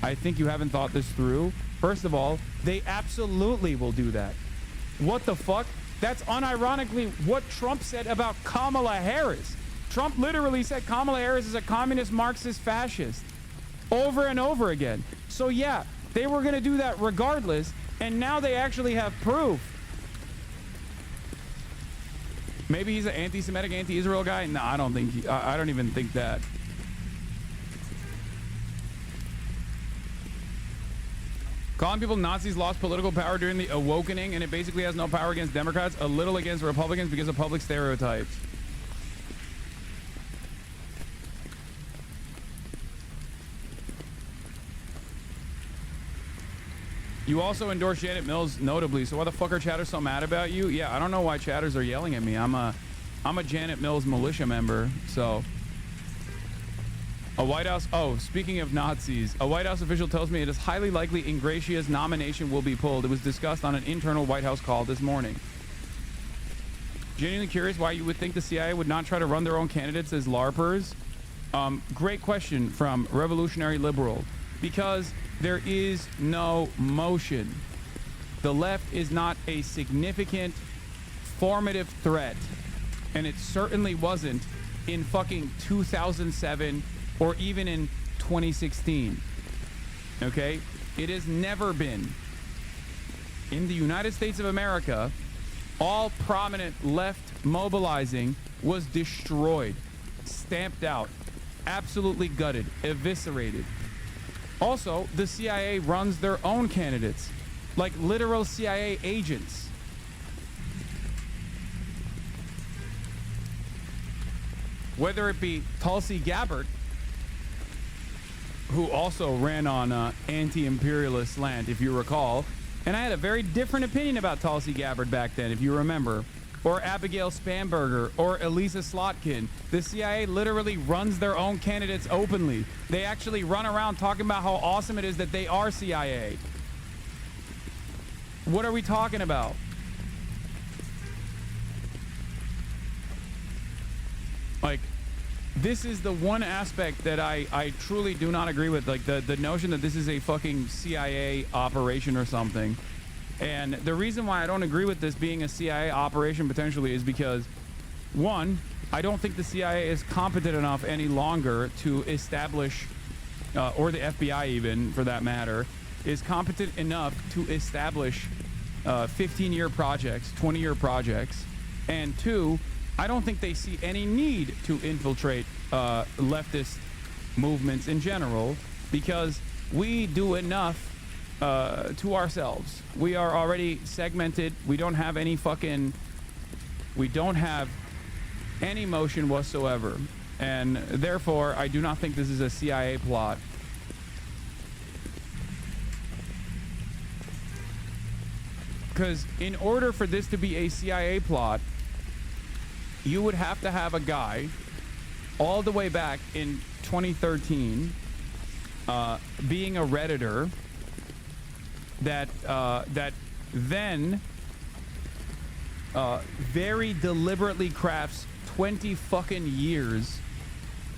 haven't thought this through. First of all, they absolutely will do that. What the fuck? That's unironically what Trump said about Kamala Harris. Trump literally said Kamala Harris is a communist, Marxist, fascist over and over again. So yeah, they were going to do that regardless, and now they actually have proof. Maybe he's an anti-Semitic, anti-Israel guy. No, I don't think I don't even think that. Calling people Nazis lost political power during the awakening, and it basically has no power against Democrats, a little against Republicans because of public stereotypes. You also endorse Janet Mills, notably. So why the fuck are chatters so mad about you? Yeah, I don't know why chatters are yelling at me. I'm a Janet Mills militia member. So a White House. Oh, speaking of Nazis, a White House official tells me it is highly likely Ingratia's nomination will be pulled. It was discussed on an internal White House call this morning. Genuinely curious why you would think the CIA would not try to run their own candidates as LARPers. Great question from Revolutionary Liberal. Because there is no motion. The left is not a significant formative threat, and it certainly wasn't in fucking 2007 or even in 2016. Okay? It has never been. In the United States of America, all prominent left mobilizing was destroyed, stamped out, absolutely gutted, eviscerated. Also, the CIA runs their own candidates, like literal CIA agents. Whether it be Tulsi Gabbard, who also ran on anti-imperialist slant, if you recall, and I had a very different opinion about Tulsi Gabbard back then, if you remember, or Abigail Spanberger, or Elisa Slotkin. The CIA literally runs their own candidates openly. They actually run around talking about how awesome it is that they are CIA. What are we talking about? Like, this is the one aspect that I truly do not agree with. Like, the notion that this is a fucking CIA operation or something. And the reason why I don't agree with this being a CIA operation potentially is because, one, I don't think the CIA is competent enough any longer to establish, or the FBI even for that matter, is competent enough to establish 15-year projects, 20-year projects. And two, I don't think they see any need to infiltrate leftist movements in general because we do enough to ourselves. We are already segmented. We don't have any motion whatsoever. And therefore, I do not think this is a CIA plot. Because in order for this to be a CIA plot, you would have to have a guy all the way back in 2013 being a Redditor that then very deliberately crafts 20 fucking years,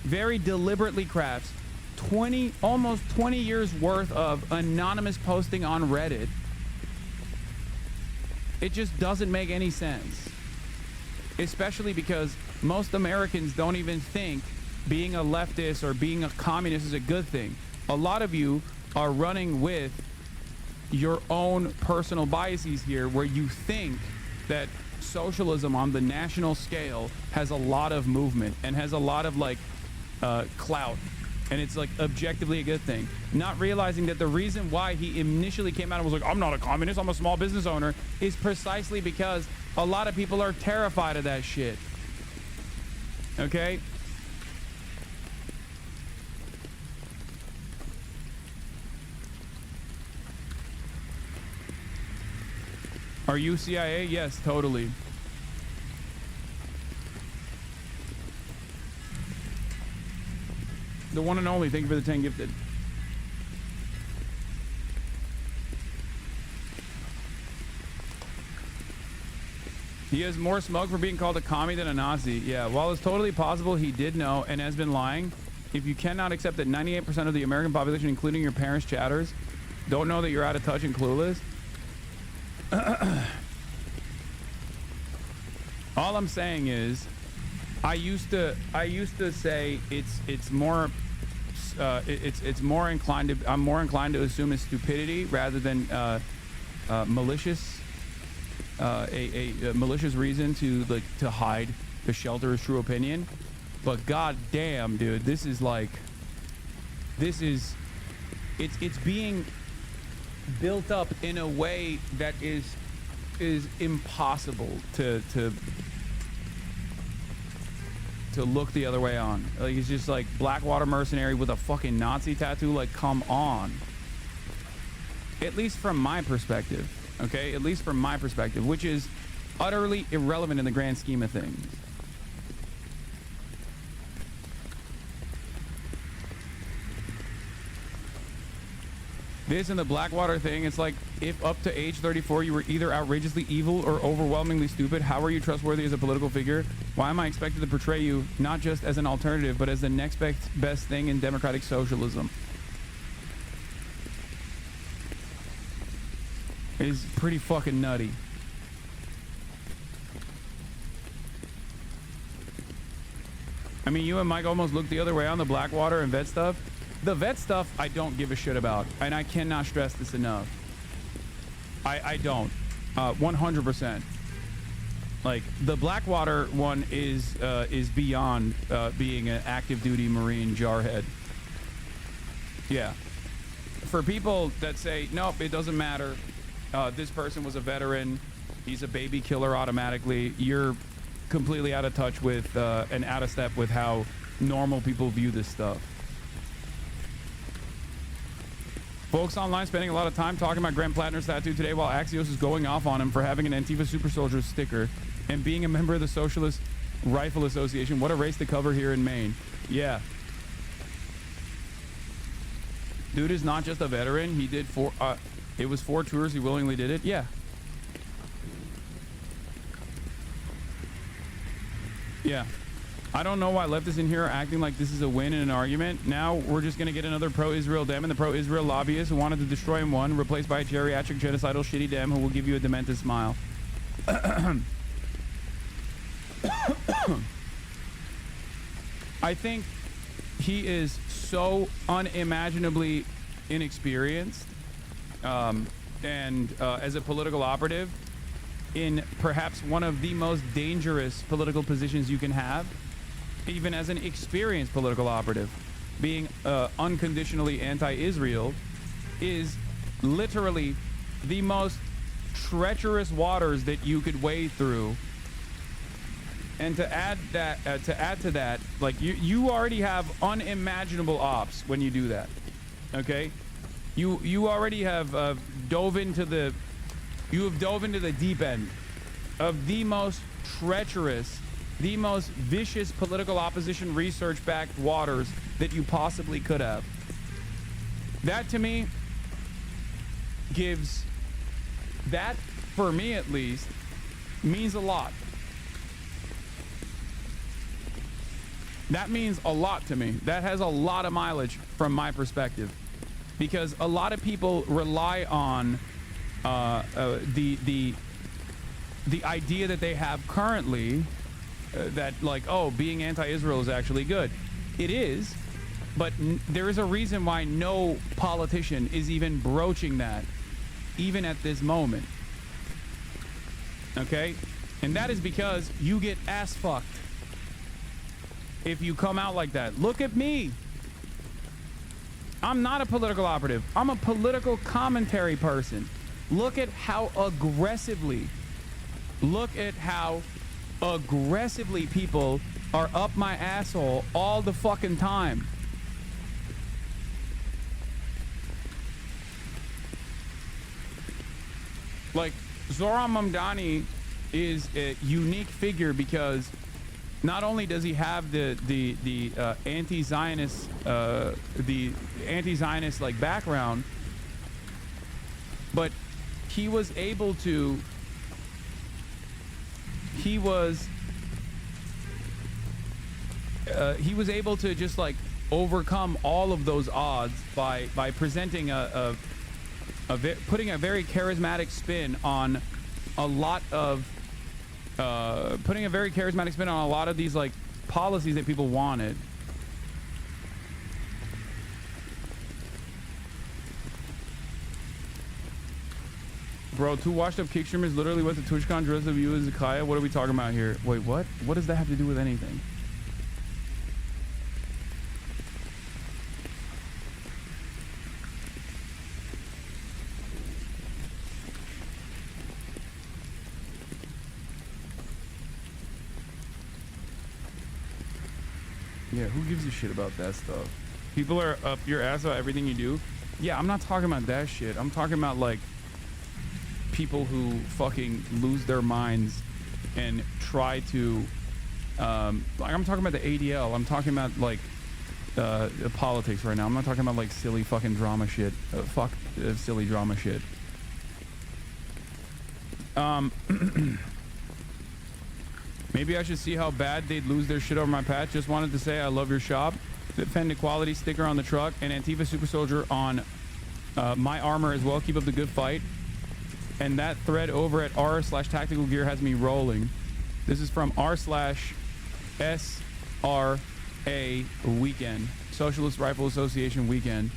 very deliberately crafts almost 20 years worth of anonymous posting on Reddit. It just doesn't make any sense. Especially because most Americans don't even think being a leftist or being a communist is a good thing. A lot of you are running with your own personal biases here, where you think that socialism on the national scale has a lot of movement and has a lot of like clout, and it's like objectively a good thing, not realizing that the reason why he initially came out and was like, I'm not a communist, I'm a small business owner, is precisely because a lot of people are terrified of that shit. Okay? Are you CIA? Yes, totally. The one and only. Thank you for the 10 gifted. He has more smoke for being called a commie than a Nazi. Yeah, while it's totally possible he did know and has been lying, if you cannot accept that 98% of the American population, including your parents' chatters, don't know that you're out of touch and clueless, all I'm saying is, I used to say it's more inclined to, I'm more inclined to assume it's stupidity rather than malicious, a malicious reason to hide the shelter's true opinion. But god damn, dude, this is it's being built up in a way that is impossible to look the other way on. Like, it's just like Blackwater mercenary with a fucking Nazi tattoo. Like, come on. At least from my perspective, okay? At least from my perspective, which is utterly irrelevant in the grand scheme of things. This and the Blackwater thing, it's like, if up to age 34 you were either outrageously evil or overwhelmingly stupid, how are you trustworthy as a political figure? Why am I expected to portray you not just as an alternative, but as the next best thing in democratic socialism? It is pretty fucking nutty. I mean, you and Mike almost looked the other way on the Blackwater and vet stuff. The vet stuff, I don't give a shit about, and I cannot stress this enough. I don't. 100%. Like, the Blackwater one is beyond being an active duty Marine jarhead. Yeah. For people that say, nope, it doesn't matter, this person was a veteran, he's a baby killer automatically, you're completely out of touch with and out of step with how normal people view this stuff. Folks online spending a lot of time talking about Grant Plattner's tattoo today while Axios is going off on him for having an Antifa Super Soldier sticker and being a member of the Socialist Rifle Association. What a race to cover here in Maine. Yeah. Dude is not just a veteran. He did it was 4 tours. He willingly did it. Yeah. Yeah. I don't know why leftists in here are acting like this is a win in an argument. Now we're just going to get another pro-Israel Dem, and the pro-Israel lobbyist who wanted to destroy him won, replaced by a geriatric genocidal shitty Dem who will give you a demented smile. I think he is so unimaginably inexperienced and as a political operative in perhaps one of the most dangerous political positions you can have, even as an experienced political operative. Being unconditionally anti-Israel is literally the most treacherous waters that you could wade through. And to add to that, like, you already have unimaginable ops when you do that. Okay, you already have dove into the deep end of the most treacherous, the most vicious political opposition research-backed waters that you possibly could have. That to me gives that, for me at least, means a lot. That means a lot to me. That has a lot of mileage from my perspective, because a lot of people rely on the idea that they have currently, that like, oh, being anti-Israel is actually good. It is, but there is a reason why no politician is even broaching that, even at this moment. Okay? And that is because you get ass fucked if you come out like that. Look at me. I'm not a political operative. I'm a political commentary person. Look at how aggressively people are up my asshole all the fucking time. Like, Zohran Mamdani is a unique figure because not only does he have the anti-Zionist like background, but he was able to just like overcome all of those odds by presenting putting a very charismatic spin on a lot of these like policies that people wanted. Bro, 2 washed up kick streamers literally went to TwitchCon dressed up you as Zakaya. What are we talking about here? Wait, what? What does that have to do with anything? Yeah, who gives a shit about that stuff? People are up your ass about everything you do. Yeah, I'm not talking about that shit. I'm talking about like people who fucking lose their minds and try to like, I'm talking about the ADL. I'm talking about like politics right now. I'm not talking about like silly fucking drama shit. Silly drama shit. Maybe I should see how bad they'd lose their shit over my patch. Just wanted to say I love your shop. Defend Equality sticker on the truck and Antifa Super Soldier on my armor as well. Keep up the good fight. And that thread over at r/tactical gear has me rolling. This is from r/SRA weekend. Socialist Rifle Association weekend.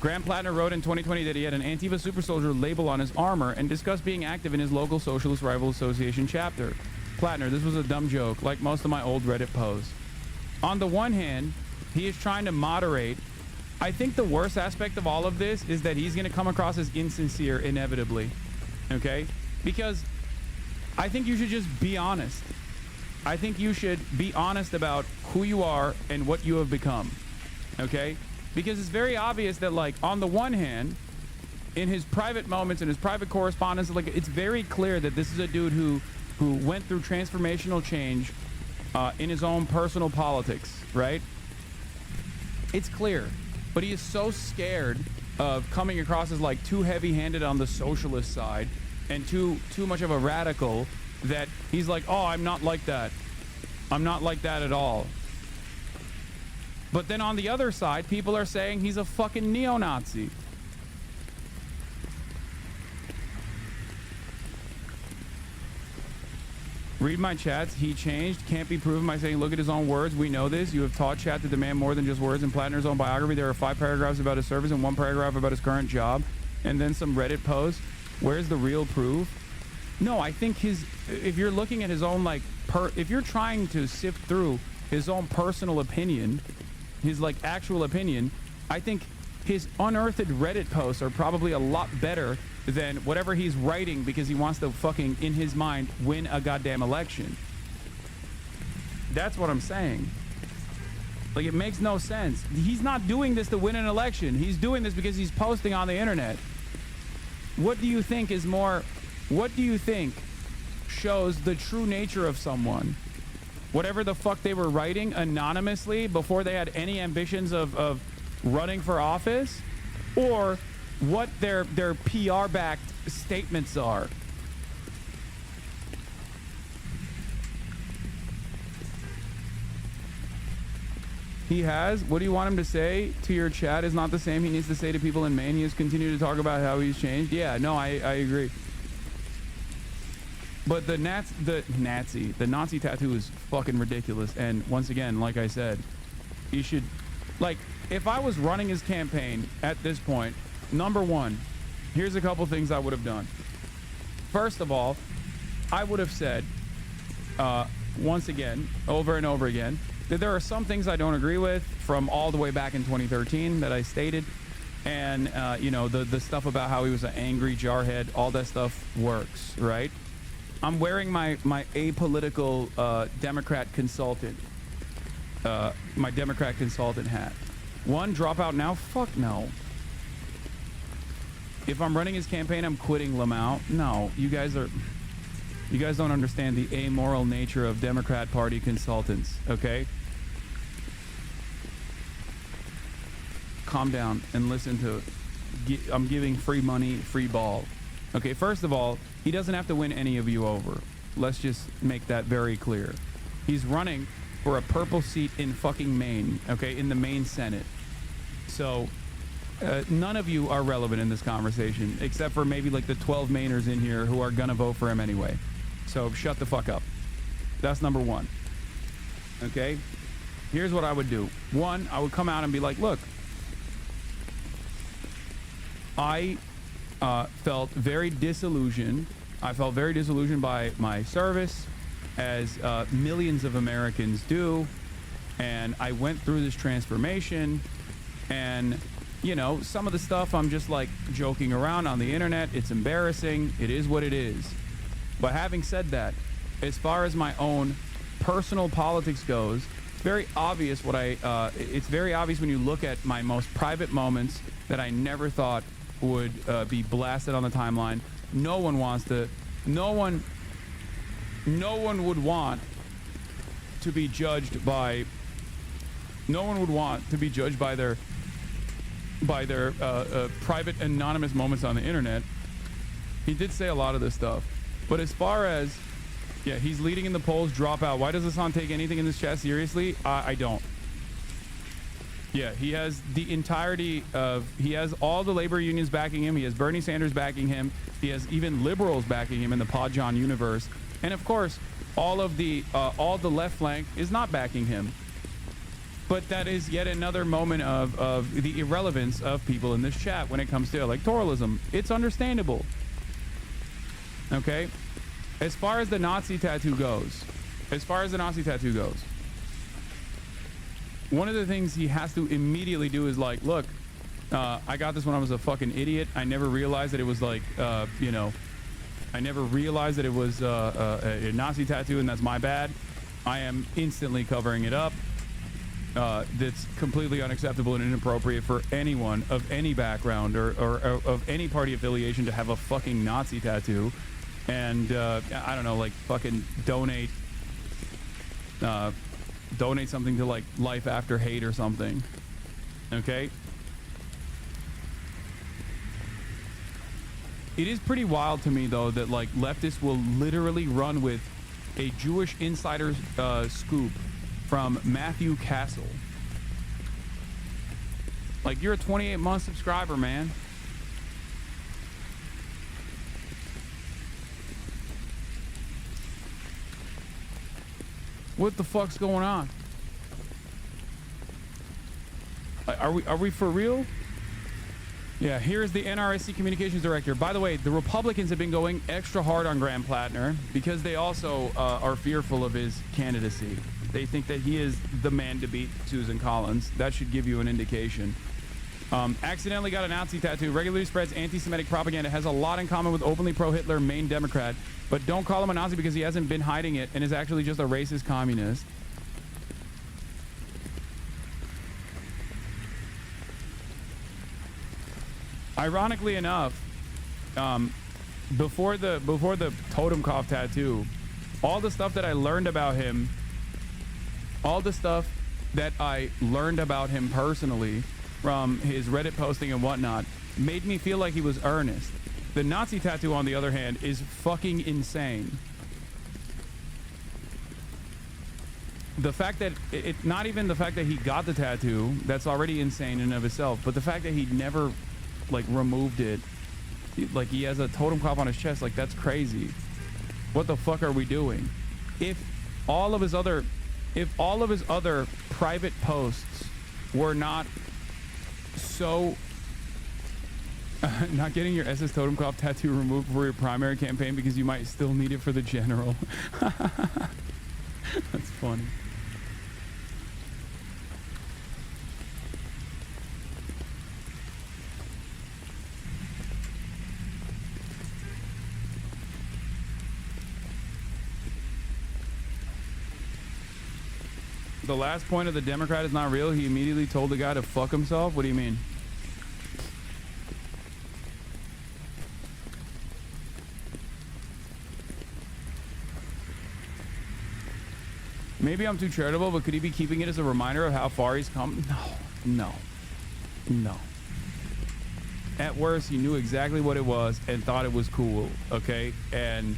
Graham Plattner wrote in 2020 that he had an Antifa Super Soldier label on his armor and discussed being active in his local Socialist Rifle Association chapter. Plattner, this was a dumb joke, like most of my old Reddit posts. On the one hand, he is trying to moderate. I think the worst aspect of all of this is that he's going to come across as insincere inevitably. Okay? Because I think you should just be honest. I think you should be honest about who you are and what you have become. Okay? Because it's very obvious that, like, on the one hand, in his private moments, in his private correspondence, like, it's very clear that this is a dude who went through transformational change in his own personal politics, right? It's clear. But he is so scared of coming across as, like, too heavy-handed on the socialist side and too much of a radical that he's like, oh, I'm not like that. I'm not like that at all. But then on the other side, people are saying he's a fucking neo-Nazi. Read my chats. He changed. Can't be proven by saying, look at his own words. We know this. You have taught chat to demand more than just words. In Plattner's own biography, there are 5 paragraphs about his service and 1 paragraph about his current job. And then some Reddit posts. Where's the real proof? No, I think if you're looking at his own, like, if you're trying to sift through his own personal opinion, his, like, actual opinion, I think his unearthed Reddit posts are probably a lot better than whatever he's writing because he wants to fucking, in his mind, win a goddamn election. That's what I'm saying. Like, it makes no sense. He's not doing this to win an election. He's doing this because he's posting on the internet. What do you think shows the true nature of someone? Whatever the fuck they were writing anonymously before they had any ambitions of running for office? Or what their PR-backed statements are. He has. What do you want him to say to your chat is not the same he needs to say to people in Maine. He has continued to talk about how he's changed. Yeah, no, I agree. But the Nazi tattoo is fucking ridiculous. And once again, like I said, you should, like, if I was running his campaign at this point, number one, here's a couple things I would have done. First of all, I would have said, once again, over and over again, that there are some things I don't agree with from all the way back in 2013 that I stated. And, you know, the stuff about how he was an angry jarhead, all that stuff works, right? I'm wearing my apolitical Democrat consultant, my Democrat consultant hat. One, drop out now? Fuck no. If I'm running his campaign, I'm quitting Lamau. No, you guys don't understand the amoral nature of Democrat Party consultants, okay? Calm down and listen to it. I'm giving free money, free ball. Okay, first of all, he doesn't have to win any of you over. Let's just make that very clear. He's running for a purple seat in fucking Maine, okay, in the Maine Senate. So, none of you are relevant in this conversation, except for maybe like the 12 Mainers in here who are gonna vote for him anyway. So, shut the fuck up. That's number one. Okay? Here's what I would do. One, I would come out and be like, look, I felt very disillusioned. I felt very disillusioned by my service, as millions of Americans do. And I went through this transformation. And, you know, some of the stuff I'm just like joking around on the internet. It's embarrassing. It is what it is. But having said that, as far as my own personal politics goes, it's very obvious it's very obvious when you look at my most private moments that I never thought would be blasted on the timeline. No one would want to be judged by their private anonymous moments on the internet. He did say a lot of this stuff, but as far as, yeah, he's leading in the polls, drop out. Why does Hasan take anything in this chat seriously? I don't. Yeah, he has the entirety of, he has all the labor unions backing him. He has Bernie Sanders backing him. He has even liberals backing him in the Pod John universe. And of course, all the left flank is not backing him. But that is yet another moment of the irrelevance of people in this chat when it comes to electoralism. It's understandable. Okay? As far as the Nazi tattoo goes, one of the things he has to immediately do is like, look, I got this when I was a fucking idiot. I never realized that it was like, you know, I never realized that it was a Nazi tattoo, and that's my bad. I am instantly covering it up. That's completely unacceptable and inappropriate for anyone of any background or of any party affiliation to have a fucking Nazi tattoo. And I don't know, like fucking donate something to like Life After Hate or something. Okay? It is pretty wild to me though that like leftists will literally run with a Jewish insider scoop from Matthew Castle. Like, you're a 28-month subscriber, man. What the fuck's going on? Are we for real? Yeah, here's the NRSC communications director. By the way, the Republicans have been going extra hard on Graham Plattner because they also are fearful of his candidacy. They think that he is the man to beat Susan Collins. That should give you an indication. Accidentally got a Nazi tattoo. Regularly spreads anti-Semitic propaganda. Has a lot in common with openly pro-Hitler Maine Democrat. But don't call him a Nazi because he hasn't been hiding it and is actually just a racist communist. Ironically enough, before the Totenkopf tattoo, all the stuff that I learned about him, personally from his Reddit posting and whatnot, made me feel like he was earnest. The Nazi tattoo, on the other hand, is fucking insane. The fact that not even the fact that he got the tattoo, that's already insane in and of itself, but the fact that he never like removed it, like he has a totem cloth on his chest, like that's crazy. What the fuck are we doing? If all of his other private posts were not so not getting your SS totem cloth tattoo removed for your primary campaign because you might still need it for the general. That's funny. The last point of the Democrat is not real. He immediately told the guy to fuck himself. What do you mean? Maybe I'm too charitable, but could he be keeping it as a reminder of how far he's come? No. At worst, he knew exactly what it was and thought it was cool, okay? And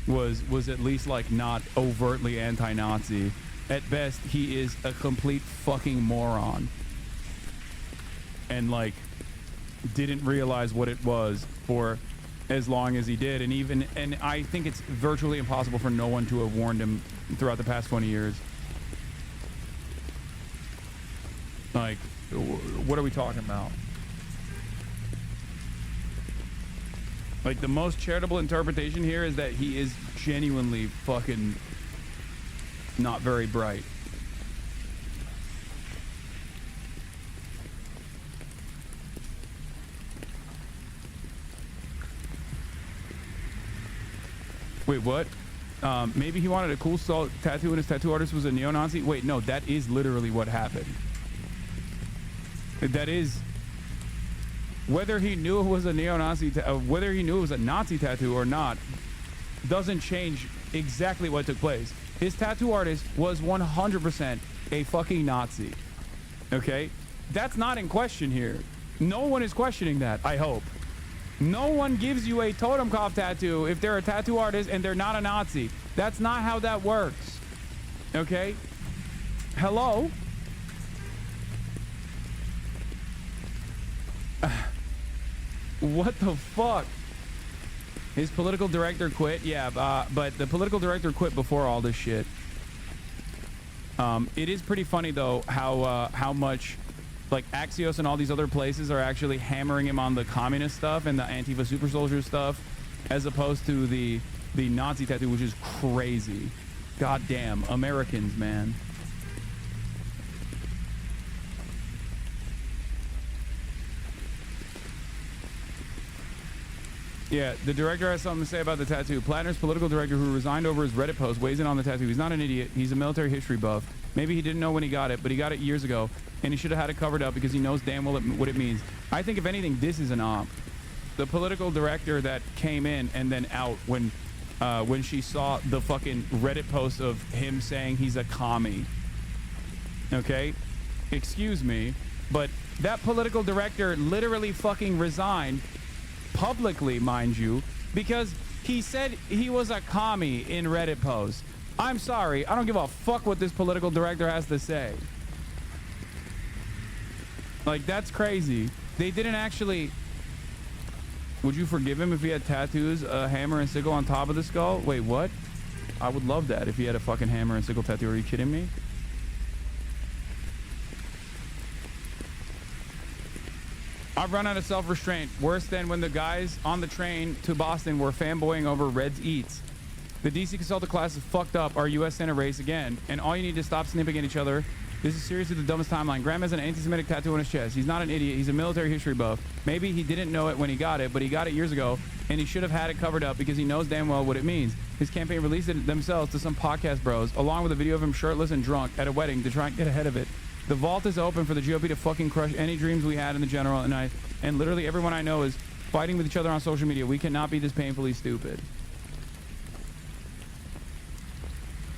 was at least like not overtly anti-Nazi. At best, he is a complete fucking moron. And like didn't realize what it was for as long as he did. And I think it's virtually impossible for no one to have warned him throughout the past 20 years. Like, what are we talking about? Like, the most charitable interpretation here is that he is genuinely fucking not very bright. Wait, what? Maybe he wanted a cool tattoo and his tattoo artist was a neo-Nazi? Wait, no, that is literally what happened. That is... Whether he knew it was a neo-Nazi, whether he knew it was a Nazi tattoo or not, doesn't change exactly what took place. His tattoo artist was 100% a fucking Nazi. Okay? That's not in question here. No one is questioning that, I hope. No one gives you a totem cloth tattoo if they're a tattoo artist and they're not a Nazi. That's not how that works. Okay? Hello? What the fuck? His political director quit? Yeah, but the political director quit before all this shit. It is pretty funny, though, how much... like Axios and all these other places are actually hammering him on the communist stuff and the Antifa super soldier stuff as opposed to the Nazi tattoo, which is crazy. God damn, Americans, man. Yeah, the director has something to say about the tattoo. Plattner's political director, who resigned over his Reddit post, weighs in on the tattoo. He's not an idiot. He's a military history buff. Maybe he didn't know when he got it, but he got it years ago, and he should have had it covered up because he knows damn well what it means. I think, if anything, this is an op. The political director that came in and then out when she saw the fucking Reddit post of him saying he's a commie. Okay? Excuse me, but that political director literally fucking resigned, publicly, mind you, because he said he was a commie in Reddit posts. I'm sorry, I don't give a fuck what this political director has to say. Like, that's crazy. They didn't actually... Would you forgive him if he had tattoos, a hammer and sickle on top of the skull? Wait, what? I would love that if he had a fucking hammer and sickle tattoo. Are you kidding me? I've run out of self-restraint. Worse than when the guys on the train to Boston were fanboying over Reds Eats. The DC consultant class is fucked up our U.S. Senate race again, and all you need to stop snipping at each other. This is seriously the dumbest timeline. Graham has an anti-Semitic tattoo on his chest. He's not an idiot. He's a military history buff. Maybe he didn't know it when he got it, but he got it years ago, and he should have had it covered up because he knows damn well what it means. His campaign released it themselves to some podcast bros, along with a video of him shirtless and drunk at a wedding to try and get ahead of it. The vault is open for the GOP to fucking crush any dreams we had in the general, and literally everyone I know is fighting with each other on social media. We cannot be this painfully stupid.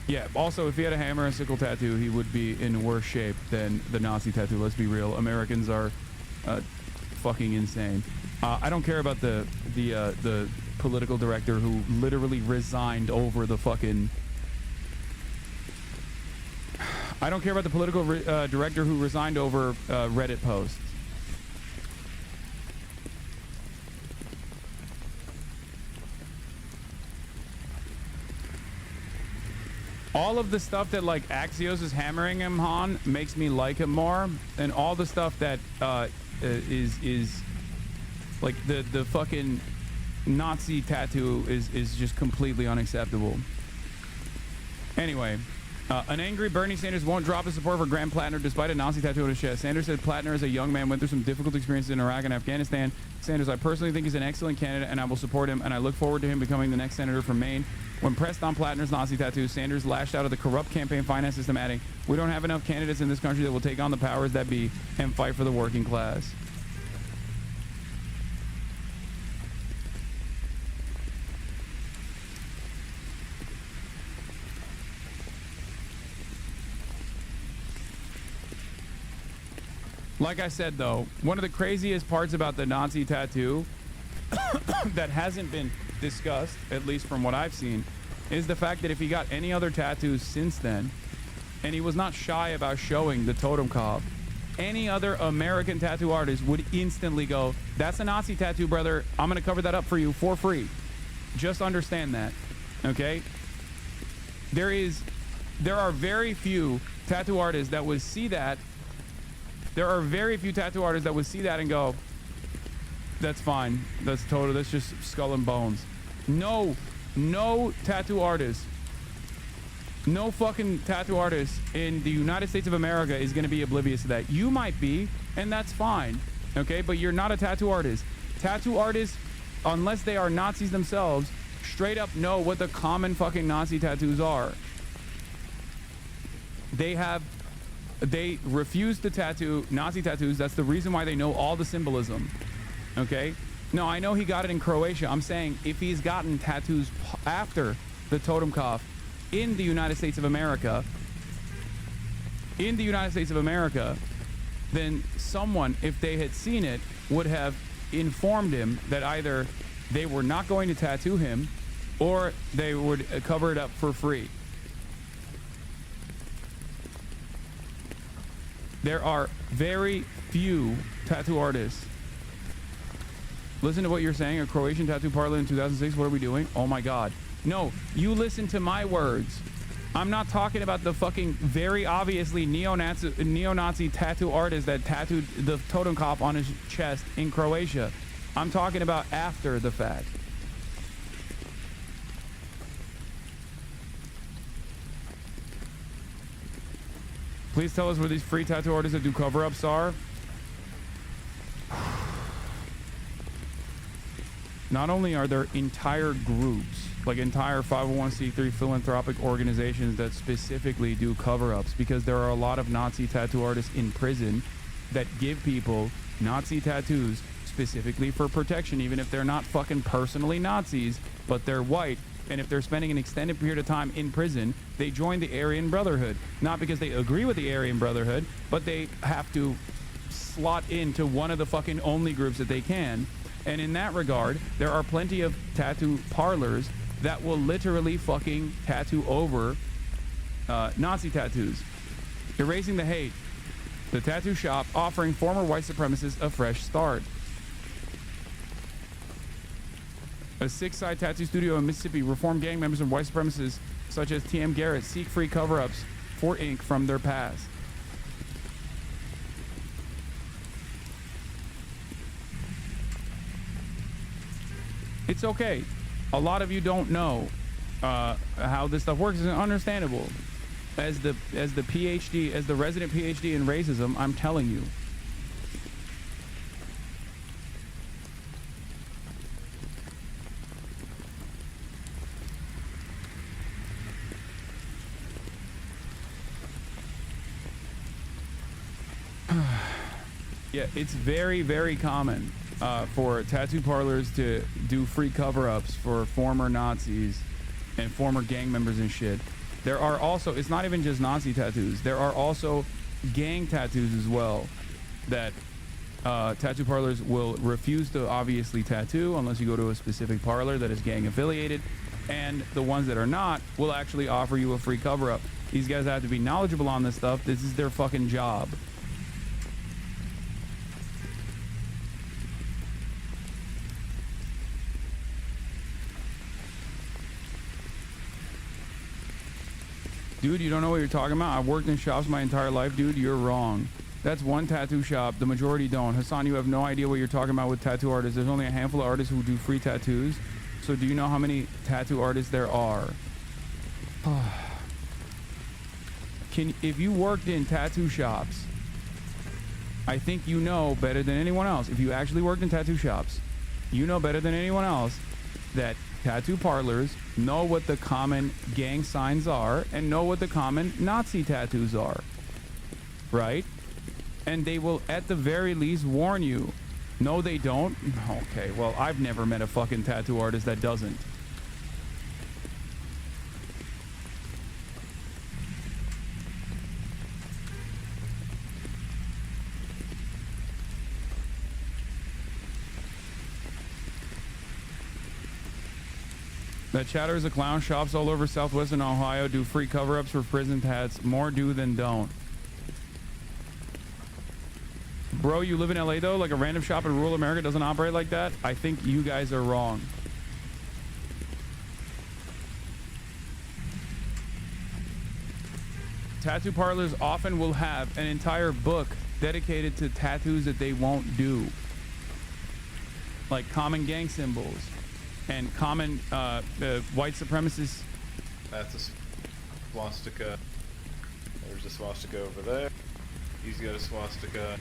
Yeah, also, if he had a hammer and sickle tattoo, he would be in worse shape than the Nazi tattoo. Let's be real. Americans are fucking insane. I don't care about the political director who literally resigned over the fucking. I don't care about the political director who resigned over Reddit posts. All of the stuff that like Axios is hammering him on makes me like him more, and all the stuff that is like the fucking Nazi tattoo is just completely unacceptable. Anyway, an angry Bernie Sanders won't drop his support for Graham Plattner despite a Nazi tattoo on his chest. Sanders said Plattner, as a young man, went through some difficult experiences in Iraq and Afghanistan. Sanders, I personally think he's an excellent candidate, and I will support him, and I look forward to him becoming the next senator from Maine. When pressed on Plattner's Nazi tattoo, Sanders lashed out at the corrupt campaign finance system, adding, "We don't have enough candidates in this country that will take on the powers that be and fight for the working class." Like I said, though, one of the craziest parts about the Nazi tattoo that hasn't been discussed, at least from what I've seen, is the fact that if he got any other tattoos since then, and he was not shy about showing the totem cob, any other American tattoo artist would instantly go, "That's a Nazi tattoo, brother. I'm going to cover that up for you for free." Just understand that, okay? There are very few tattoo artists that would see that. There are very few tattoo artists that would see that and go, "That's fine. That's total. That's just skull and bones." No tattoo artist, no fucking tattoo artist in the United States of America is going to be oblivious to that. You might be, and that's fine, okay? But you're not a tattoo artist. Tattoo artists, unless they are Nazis themselves, straight up know what the common fucking Nazi tattoos are. They refuse to tattoo Nazi tattoos. That's the reason why they know all the symbolism, okay? No, I know he got it in Croatia. I'm saying if he's gotten tattoos after the totem cough in the United States of America, then someone, if they had seen it, would have informed him that either they were not going to tattoo him or they would cover it up for free. There are very few tattoo artists. Listen to what you're saying. A Croatian tattoo parlor in 2006. What are we doing? Oh my God. No, you listen to my words. I'm not talking about the fucking very obviously neo-Nazi tattoo artist that tattooed the totem cop on his chest in Croatia. I'm talking about after the fact. Please tell us where these free tattoo artists that do cover-ups are. Not only are there entire groups, like entire 501c3 philanthropic organizations that specifically do cover-ups, because there are a lot of Nazi tattoo artists in prison that give people Nazi tattoos specifically for protection, even if they're not fucking personally Nazis, but they're white. And if they're spending an extended period of time in prison, they join the Aryan Brotherhood. Not because they agree with the Aryan Brotherhood, but they have to slot into one of the fucking only groups that they can. And in that regard, there are plenty of tattoo parlors that will literally fucking tattoo over Nazi tattoos. Erasing the hate. The tattoo shop offering former white supremacists a fresh start. A 6-side tattoo studio in Mississippi reformed gang members and white supremacists such as T.M. Garrett seek free cover-ups for ink from their past. It's okay. A lot of you don't know how this stuff works. It's understandable. As the PhD, as the resident PhD in racism, I'm telling you. Yeah, it's very, very common for tattoo parlors to do free cover-ups for former Nazis and former gang members and shit. There are also, it's not even just Nazi tattoos, there are also gang tattoos as well that tattoo parlors will refuse to obviously tattoo unless you go to a specific parlor that is gang affiliated, and the ones that are not will actually offer you a free cover-up. These guys have to be knowledgeable on this stuff. This is their fucking job. Dude, you don't know what you're talking about? I've worked in shops my entire life, dude. You're wrong. That's one tattoo shop. The majority don't. Hassan, you have no idea what you're talking about with tattoo artists. There's only a handful of artists who do free tattoos. So do you know how many tattoo artists there are? If you worked in tattoo shops, I think you know better than anyone else. If you actually worked in tattoo shops, you know better than anyone else that tattoo parlors know what the common gang signs are and know what the common Nazi tattoos are, right? And they will at the very least warn you. No, they don't. Okay, well, I've never met a fucking tattoo artist that doesn't. That chatter is a clown. Shops all over Southwestern Ohio do free cover-ups for prison tats. More do than don't. Bro, you live in LA though? Like a random shop in rural America doesn't operate like that? I think you guys are wrong. Tattoo parlors often will have an entire book dedicated to tattoos that they won't do. Like common gang symbols and common white supremacists. That's a swastika. There's a swastika over there. He's got a swastika.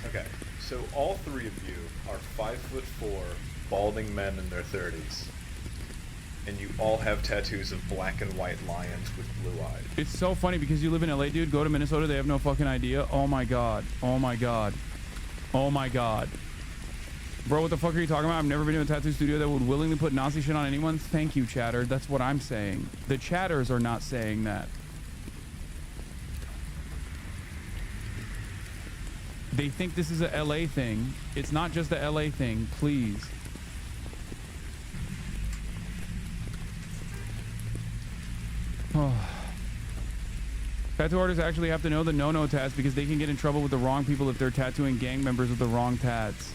Okay, so all three of you are 5'4", balding men in their 30s. And you all have tattoos of black and white lions with blue eyes. It's so funny because you live in LA, dude. Go to Minnesota, they have no fucking idea. Oh my god. Oh my god. Oh my god. Bro, what the fuck are you talking about? I've never been to a tattoo studio that would willingly put Nazi shit on anyone. Thank you, chatter. That's what I'm saying. The chatters are not saying that. They think this is a LA thing. It's not just a LA thing, please. Oh. Tattoo artists actually have to know the no-no tats because they can get in trouble with the wrong people if they're tattooing gang members with the wrong tats.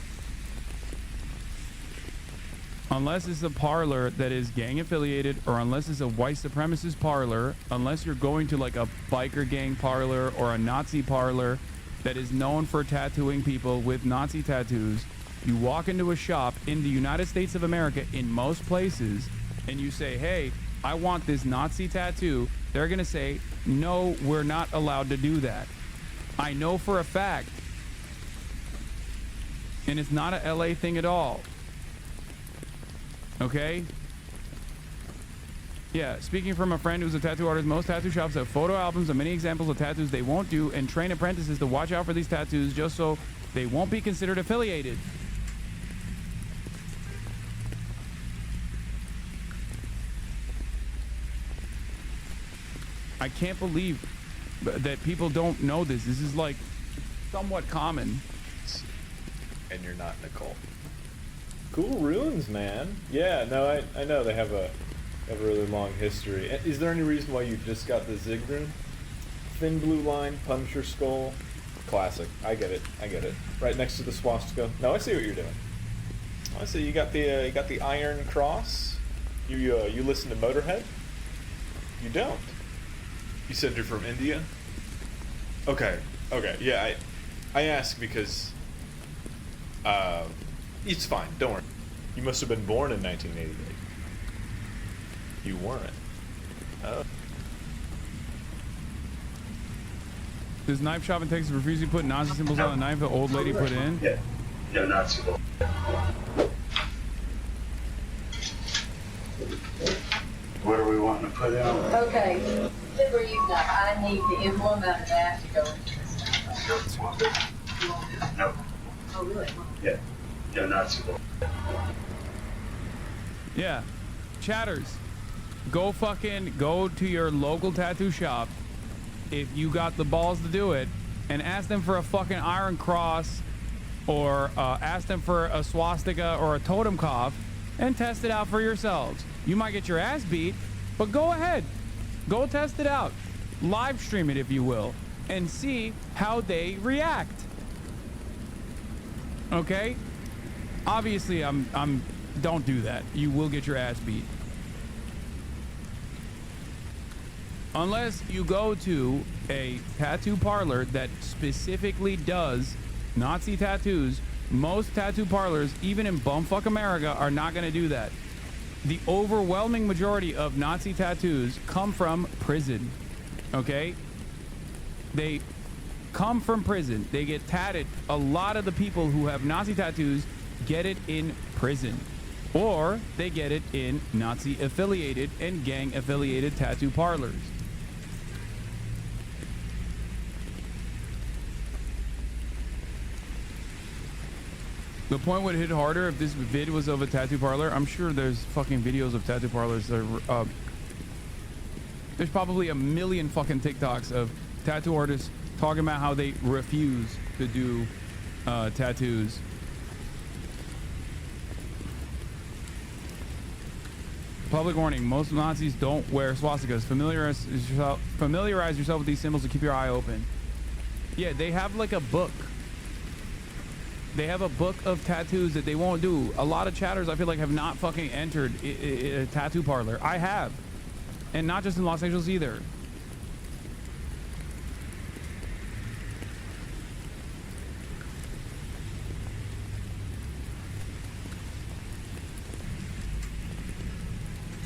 Unless it's a parlor that is gang affiliated, or unless it's a white supremacist parlor, unless you're going to like a biker gang parlor or a Nazi parlor that is known for tattooing people with Nazi tattoos, you walk into a shop in the United States of America, in most places, and you say, hey, I want this Nazi tattoo. They're gonna say, no, we're not allowed to do that. I know for a fact. And it's not a LA thing at all. Okay? Yeah, speaking from a friend who's a tattoo artist, most tattoo shops have photo albums of many examples of tattoos they won't do and train apprentices to watch out for these tattoos just so they won't be considered affiliated. I can't believe that people don't know this. This is like somewhat common. And you're not in a cult. Cool runes, man. Yeah, no, I know they have a really long history. Is there any reason why you just got the Zig rune? Thin blue line, Punisher skull. Classic. I get it. I get it. Right next to the swastika. No, I see what you're doing. I see you got the Iron Cross. You listen to Motorhead? You don't. You said you're from India? Okay. Okay. Yeah, I ask because it's fine. Don't worry. You must have been born in 1988. You weren't. Oh. This knife shop in Texas refuses to put Nazi symbols on the knife the old lady put in? Yeah. No, Nazi symbol. What are we wanting to put in? Okay. Whatever you got, I need the emblem out of that to go into this. No. Oh, really? Yeah. No, Nazi symbol. Yeah. Chatters. Go to your local tattoo shop if you got the balls to do it and ask them for a fucking Iron Cross or ask them for a swastika or a totem cough and test it out for yourselves. You might get your ass beat, but go ahead. Go test it out. Live stream it, if you will, and see how they react. Okay? Obviously, don't do that. You will get your ass beat. Unless you go to a tattoo parlor that specifically does Nazi tattoos. Most tattoo parlors, even in bumfuck America, are not going to do that. The overwhelming majority of Nazi tattoos come from prison. Okay? They come from prison. They get tatted. A lot of the people who have Nazi tattoos get it in prison. Or they get it in Nazi affiliated and gang affiliated tattoo parlors. The point would hit harder if this vid was of a tattoo parlor. I'm sure there's fucking videos of tattoo parlors that are, there's probably a million fucking TikToks of tattoo artists talking about how they refuse to do tattoos. Public warning, most Nazis don't wear swastikas. Familiarize yourself with these symbols and keep your eye open. Yeah, they have like a book. They have a book of tattoos that they won't do. A lot of chatters, I feel like, have not fucking entered a tattoo parlor. I have. And not just in Los Angeles either.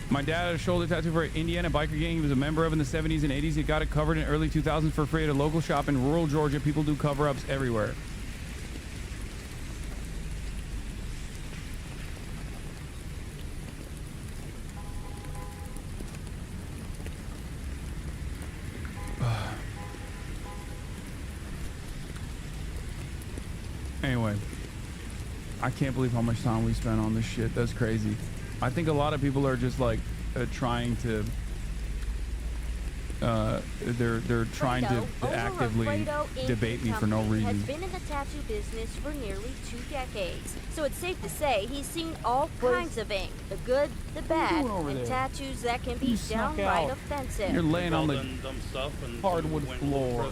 My dad had a shoulder tattoo for an Indiana biker gang he was a member of in the 70s and 80s. He got it covered in early 2000s for free at a local shop in rural Georgia. People do cover-ups everywhere. Anyway, I can't believe how much time we spent on this shit. That's crazy. I think a lot of people are just like trying to they're trying to actively debate me for no reason. Has been in the tattoo business for nearly 2 decades, so it's safe to say he's seen all kinds of ink, the good, the bad, and tattoos that can be downright offensive. You're laying on the hardwood floor.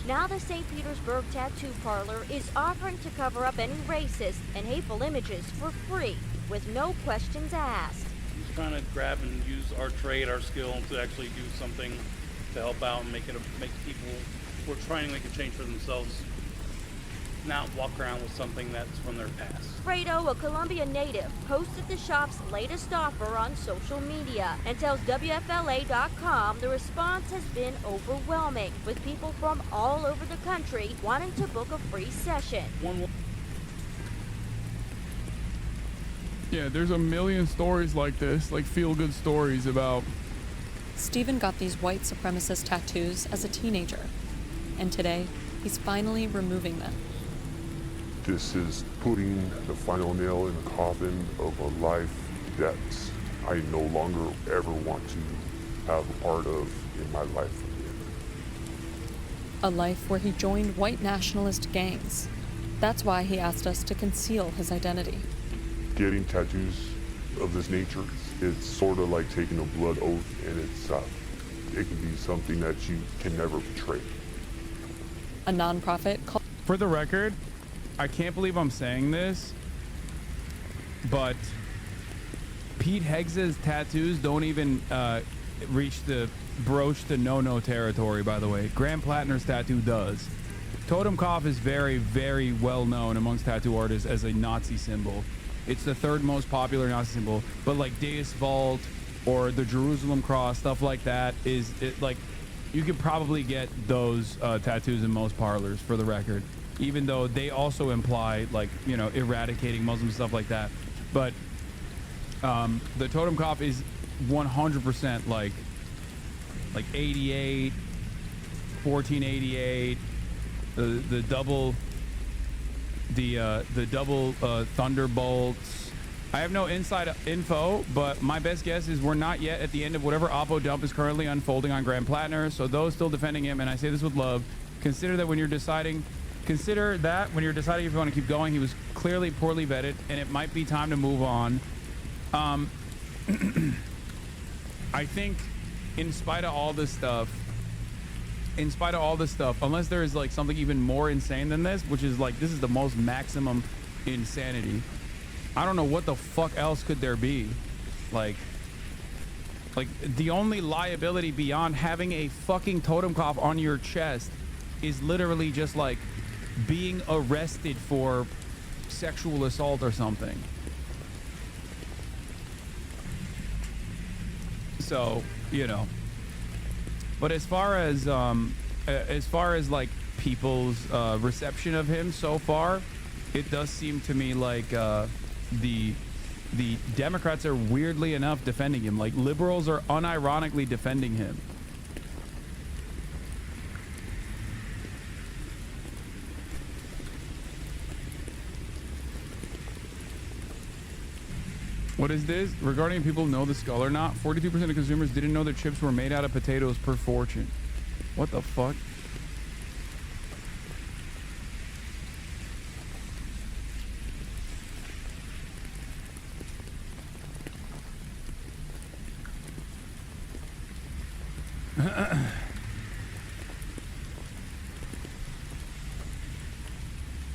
Now the St. Petersburg tattoo parlor is offering to cover up any racist and hateful images for free, with no questions asked. He's trying to grab and use our trade, our skill, to actually do something to help out and make people who are trying to make a change for themselves not walk around with something that's from their past. Fredo, a Colombia native, posted the shop's latest offer on social media and tells WFLA.com the response has been overwhelming, with people from all over the country wanting to book a free session. Yeah, there's a million stories like this, like feel-good stories about... Stephen got these white supremacist tattoos as a teenager, and today, he's finally removing them. This is putting the final nail in the coffin of a life that I no longer ever want to have a part of in my life again. A life where he joined white nationalist gangs. That's why he asked us to conceal his identity. Getting tattoos of this nature, it's sort of like taking a blood oath, and it can be something that you can never betray. A nonprofit called... For the record, I can't believe I'm saying this, but Pete Heggs's tattoos don't even reach the broach the no-no territory, by the way. Graham Plattner's tattoo does. Totem Kopf is very, very well known amongst tattoo artists as a Nazi symbol. It's the third most popular Nazi symbol, but like Deus Vult or the Jerusalem cross, stuff like that, like you could probably get those tattoos in most parlors, for the record, even though they also imply, like, you know, eradicating Muslims, stuff like that. But the Totem Kopf is 100% like 88, 1488, the double Thunderbolts. I have no inside info, but my best guess is we're not yet at the end of whatever Oppo dump is currently unfolding on Graham Plattner, so those still defending him, and I say this with love, consider that when you're deciding Consider that when you're deciding if you want to keep going. He was clearly poorly vetted, and it might be time to move on. I think in spite of all this stuff, unless there is like something even more insane than this, which is like, this is the most maximum insanity. I don't know what the fuck else could there be. Like the only liability beyond having a fucking totem cloth on your chest is literally just like being arrested for sexual assault or something. So, you know. But as far as like people's reception of him so far, it does seem to me like the Democrats are weirdly enough defending him. Like liberals are unironically defending him. What is this? Regarding if people know the skull or not, 42% of consumers didn't know their chips were made out of potatoes per fortune. What the fuck?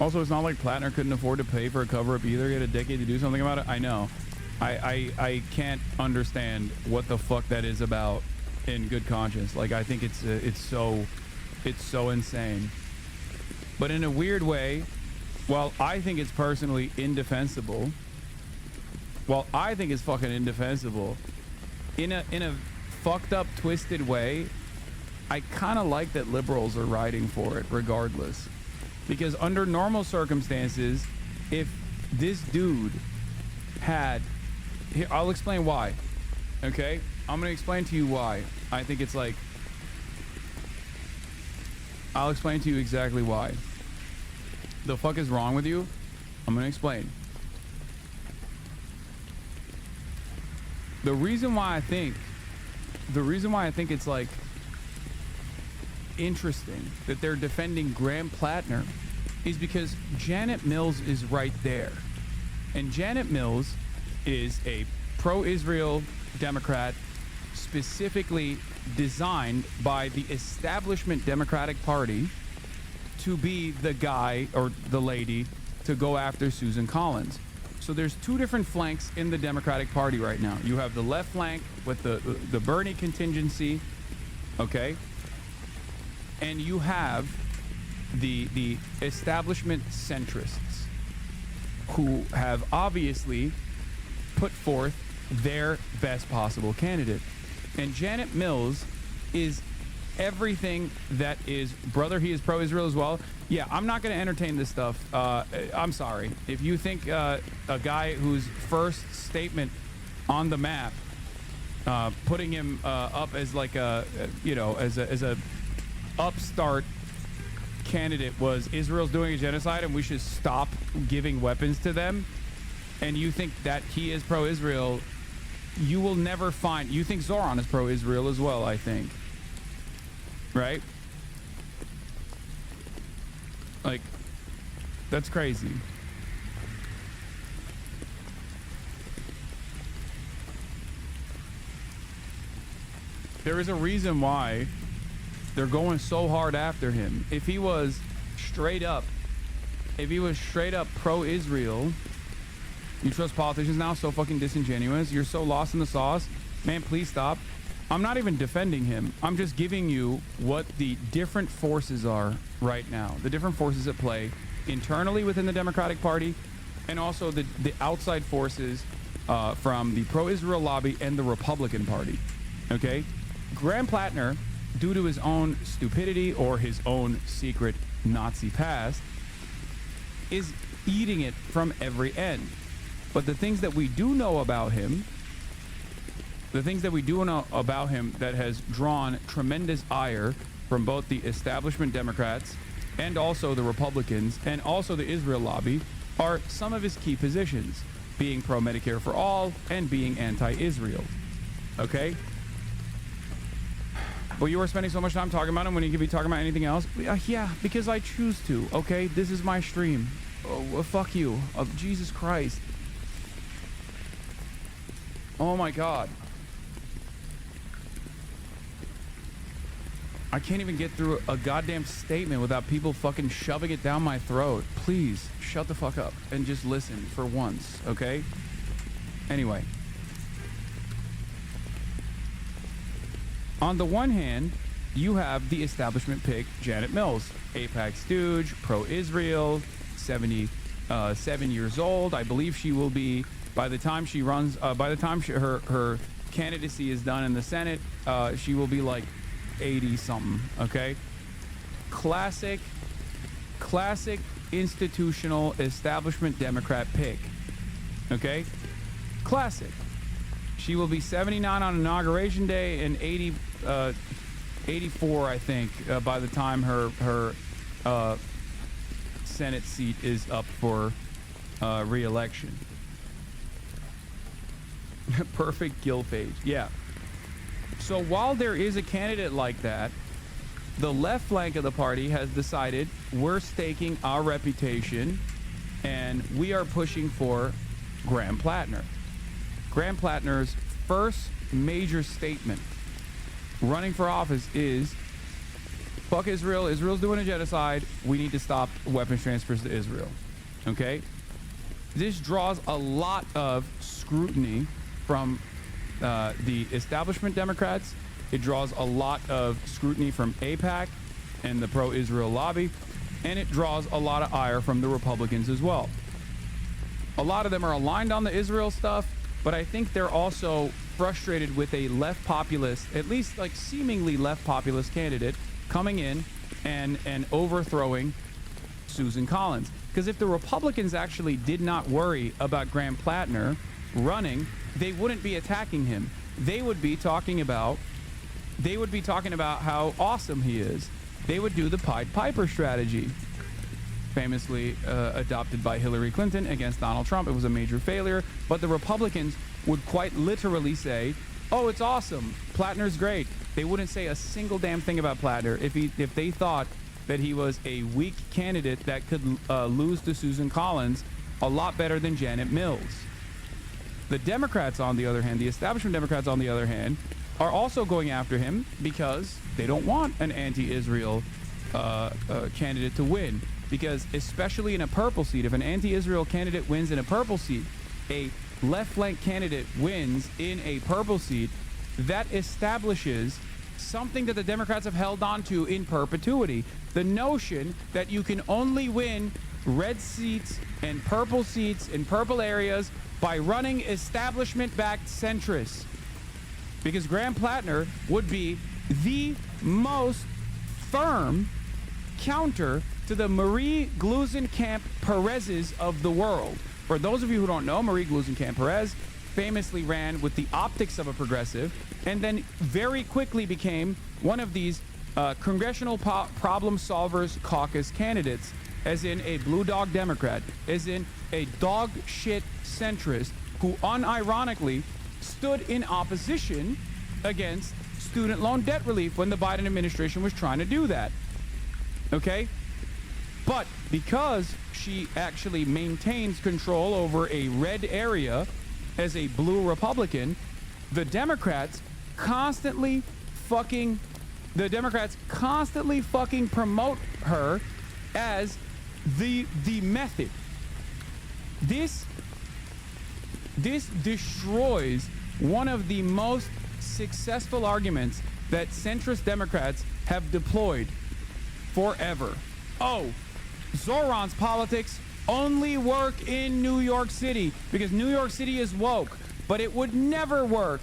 Also, it's not like Plattner couldn't afford to pay for a cover-up either. He had a decade to do something about it. I know. I can't understand what the fuck that is about in good conscience. Like, I think it's so insane. But in a weird way, while I think it's personally indefensible, while I think it's fucking indefensible, in a fucked up, twisted way, I kind of like that liberals are riding for it regardless. Because under normal circumstances, if this dude had... Here, I'll explain why. Okay? I'm going to explain to you why. I think it's like... I'll explain to you exactly why. The fuck is wrong with you? I'm going to explain. The reason why I think it's like interesting that they're defending Graham Plattner is because Janet Mills is right there. And Janet Mills is a pro-Israel Democrat specifically designed by the establishment Democratic Party to be the guy or the lady to go after Susan Collins. So there's two different flanks in the Democratic Party right now. You have the left flank with the Bernie contingency, okay? And you have the establishment centrists who have obviously put forth their best possible candidate. And Janet Mills is everything that is, brother, he is pro-Israel as well. Yeah, I'm not going to entertain this stuff. I'm sorry. If you think a guy whose first statement on the map, putting him up as like a, you know, as a upstart candidate was Israel's doing a genocide and we should stop giving weapons to them, and you think that he is pro-Israel, you will never find... You think Zoran is pro-Israel as well, I think. Right? Like, that's crazy. There is a reason why they're going so hard after him. If he was straight up pro-Israel, you trust politicians now? So fucking disingenuous. You're so lost in the sauce. Man, please stop. I'm not even defending him. I'm just giving you what the different forces are right now. The different forces at play internally within the Democratic Party, and also the outside forces from the pro-Israel lobby and the Republican Party. Okay? Graham Plattner, due to his own stupidity or his own secret Nazi past, is eating it from every end. But the things that we do know about him, that has drawn tremendous ire from both the establishment Democrats and also the Republicans and also the Israel lobby, are some of his key positions, being pro-Medicare for all and being anti-Israel. Okay? But you are spending so much time talking about him when you could be talking about anything else. Yeah, because I choose to, okay? This is my stream. Oh, fuck you. Jesus Christ. Oh my God. I can't even get through a goddamn statement without people fucking shoving it down my throat. Please, shut the fuck up and just listen for once, okay? Anyway. On the one hand, you have the establishment pick Janet Mills, AIPAC stooge, pro-Israel, 77 years old. I believe she will be, by the time she runs, by the time her candidacy is done in the Senate, she will be like 80 something, okay? Classic institutional establishment Democrat pick, okay? Classic. She will be 79 on Inauguration Day and 84, I think, by the time her Senate seat is up for re-election. Perfect gill page, yeah. So while there is a candidate like that, the left flank of the party has decided we're staking our reputation and we are pushing for Graham Plattner. Graham Plattner's first major statement running for office is, fuck Israel, Israel's doing a genocide, we need to stop weapons transfers to Israel, okay? This draws a lot of scrutiny from the establishment Democrats. It draws a lot of scrutiny from AIPAC and the pro-Israel lobby, and it draws a lot of ire from the Republicans as well. A lot of them are aligned on the Israel stuff, but I think they're also frustrated with a left populist, at least like seemingly left populist candidate coming in and overthrowing Susan Collins. Because if the Republicans actually did not worry about Graham Plattner running, they wouldn't be attacking him. They would be talking about how awesome he is. They would do the Pied Piper strategy, famously adopted by Hillary Clinton against Donald Trump. It was a major failure, but the Republicans would quite literally say, oh, it's awesome, Plattner's great. They wouldn't say a single damn thing about Plattner if they thought that he was a weak candidate that could lose to Susan Collins a lot better than Janet Mills. The Democrats, on the other hand, the establishment Democrats, on the other hand, are also going after him because they don't want an anti-Israel candidate to win. Because especially in a purple seat, if an anti-Israel candidate wins in a purple seat, a left flank candidate wins in a purple seat, that establishes something that the Democrats have held on to in perpetuity. The notion that you can only win red seats and purple areas by running establishment-backed centrists. Because Graham Plattner would be the most firm counter to the Marie Gluesenkamp-Perez's of the world. For those of you who don't know, Marie Gluesenkamp-Perez famously ran with the optics of a progressive and then very quickly became one of these Congressional Problem Solvers Caucus candidates, as in a blue dog Democrat, as in a dog shit centrist who unironically stood in opposition against student loan debt relief when the Biden administration was trying to do that. Okay? But because she actually maintains control over a red area as a blue Republican, the Democrats constantly fucking promote her as the method. This destroys one of the most successful arguments that centrist Democrats have deployed forever. Oh, Zoran's politics only work in New York City because New York City is woke, but it would never work.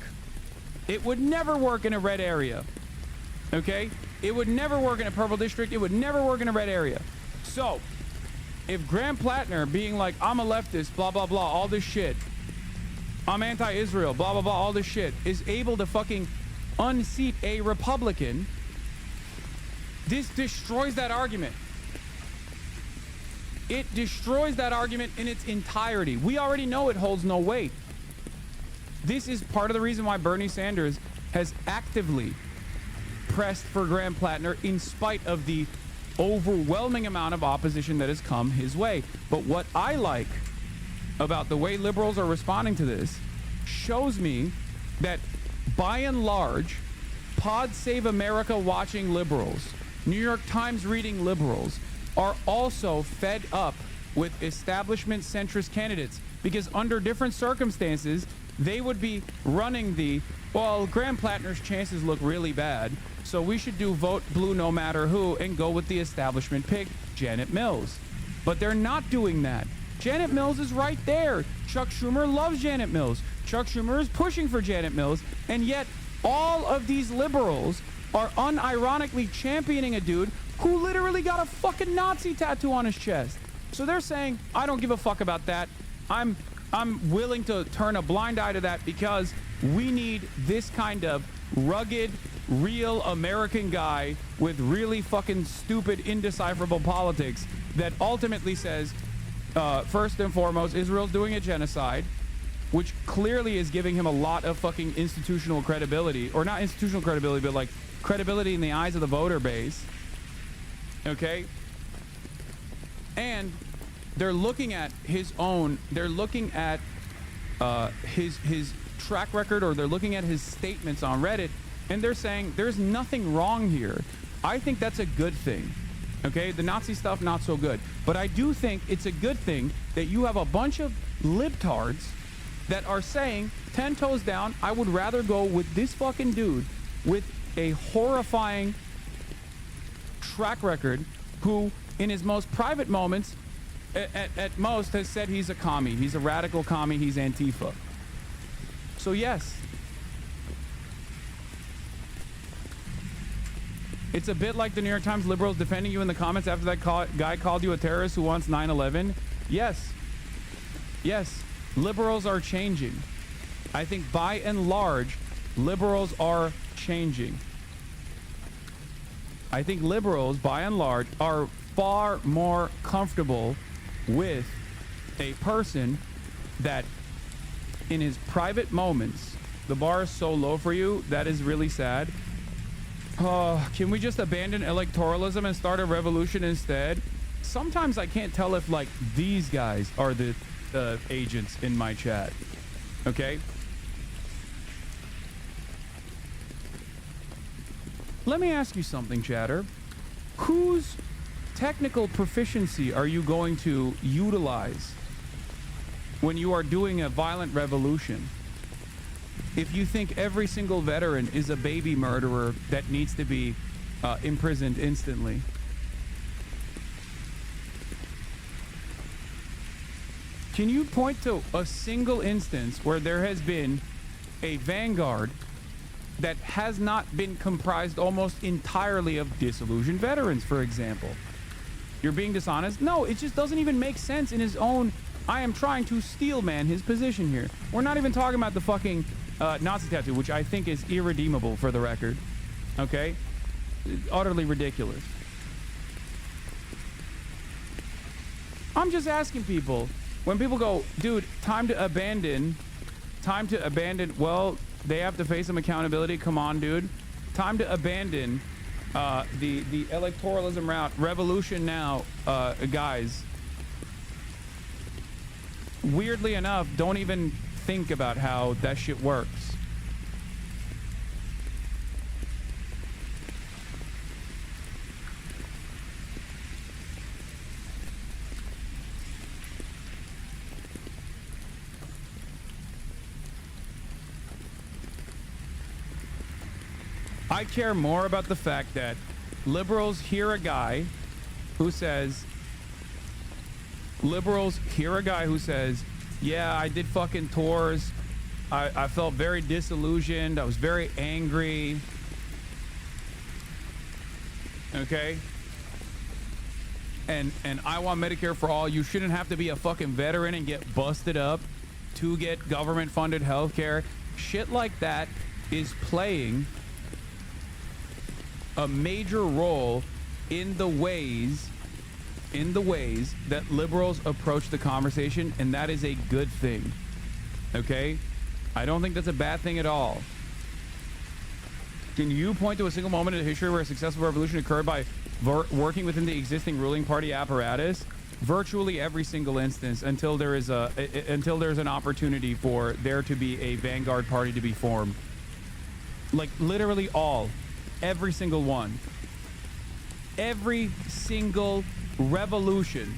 It would never work in a red area. Okay? It would never work in a purple district. It would never work in a red area. So, if Graham Plattner being like, I'm a leftist, blah, blah, blah, all this shit, I'm anti-Israel, blah, blah, blah, all this shit, is able to fucking unseat a Republican, this destroys that argument. It destroys that argument in its entirety. We already know it holds no weight. This is part of the reason why Bernie Sanders has actively pressed for Graham Plattner in spite of the overwhelming amount of opposition that has come his way. But what I like about the way liberals are responding to this shows me that by and large, Pod Save America watching liberals, New York Times reading liberals, are also fed up with establishment centrist candidates, because under different circumstances, they would be running the, well, Graham Plattner's chances look really bad, so we should do vote blue no matter who and go with the establishment pick, Janet Mills. But they're not doing that. Janet Mills is right there. Chuck Schumer loves Janet Mills. Chuck Schumer is pushing for Janet Mills, and yet all of these liberals are unironically championing a dude who literally got a fucking Nazi tattoo on his chest. So they're saying, I don't give a fuck about that. I'm willing to turn a blind eye to that because we need this kind of rugged, real American guy with really fucking stupid, indecipherable politics that ultimately says, first and foremost, Israel's doing a genocide, which clearly is giving him a lot of fucking institutional credibility, or not institutional credibility, but like credibility in the eyes of the voter base. Okay? And they're looking at his own, they're looking at his track record, or they're looking at his statements on Reddit, and they're saying there's nothing wrong here. I think that's a good thing. Okay? The Nazi stuff, not so good. But I do think it's a good thing that you have a bunch of libtards that are saying, 10 toes down, I would rather go with this fucking dude with a horrifying track record, who in his most private moments at most has said he's a commie, he's a radical commie, he's Antifa. So yes, it's a bit like the New York Times liberals defending you in the comments after that guy called you a terrorist who wants 9/11. Yes, liberals are changing. I think by and large, liberals are changing. I think liberals, by and large, are far more comfortable with a person that in his private moments, the bar is so low for you, that is really sad. Can we just abandon electoralism and start a revolution instead? Sometimes I can't tell if like these guys are the agents in my chat. Okay? Let me ask you something, chatter. Whose technical proficiency are you going to utilize when you are doing a violent revolution? If you think every single veteran is a baby murderer that needs to be imprisoned instantly. Can you point to a single instance where there has been a vanguard that has not been comprised almost entirely of disillusioned veterans, for example? You're being dishonest? No, it just doesn't even make sense in his own, I am trying to steel man his position here. We're not even talking about the fucking Nazi tattoo, which I think is irredeemable for the record. Okay? Utterly ridiculous. I'm just asking people, when people go, dude, time to abandon, well, they have to face some accountability. Come on, dude. Time to abandon the electoralism route. Revolution now, guys. Weirdly enough, don't even think about how that shit works. I care more about the fact that liberals hear a guy who says, yeah, I did fucking tours. I felt very disillusioned. I was very angry. Okay? And I want Medicare for all. You shouldn't have to be a fucking veteran and get busted up to get government funded healthcare. Shit like that is playing a major role in the ways that liberals approach the conversation, and that is a good thing. Okay? I don't think that's a bad thing at all. Can you point to a single moment in history where a successful revolution occurred by working within the existing ruling party apparatus? Virtually every single instance, until there is until there's an opportunity for there to be a vanguard party to be formed. Like literally every single one. Every single revolution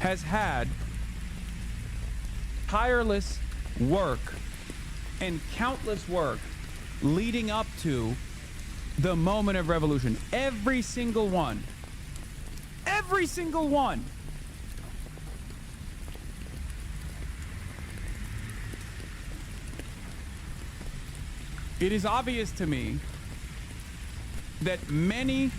has had tireless work and countless work leading up to the moment of revolution. Every single one. Every single one. It is obvious to me that many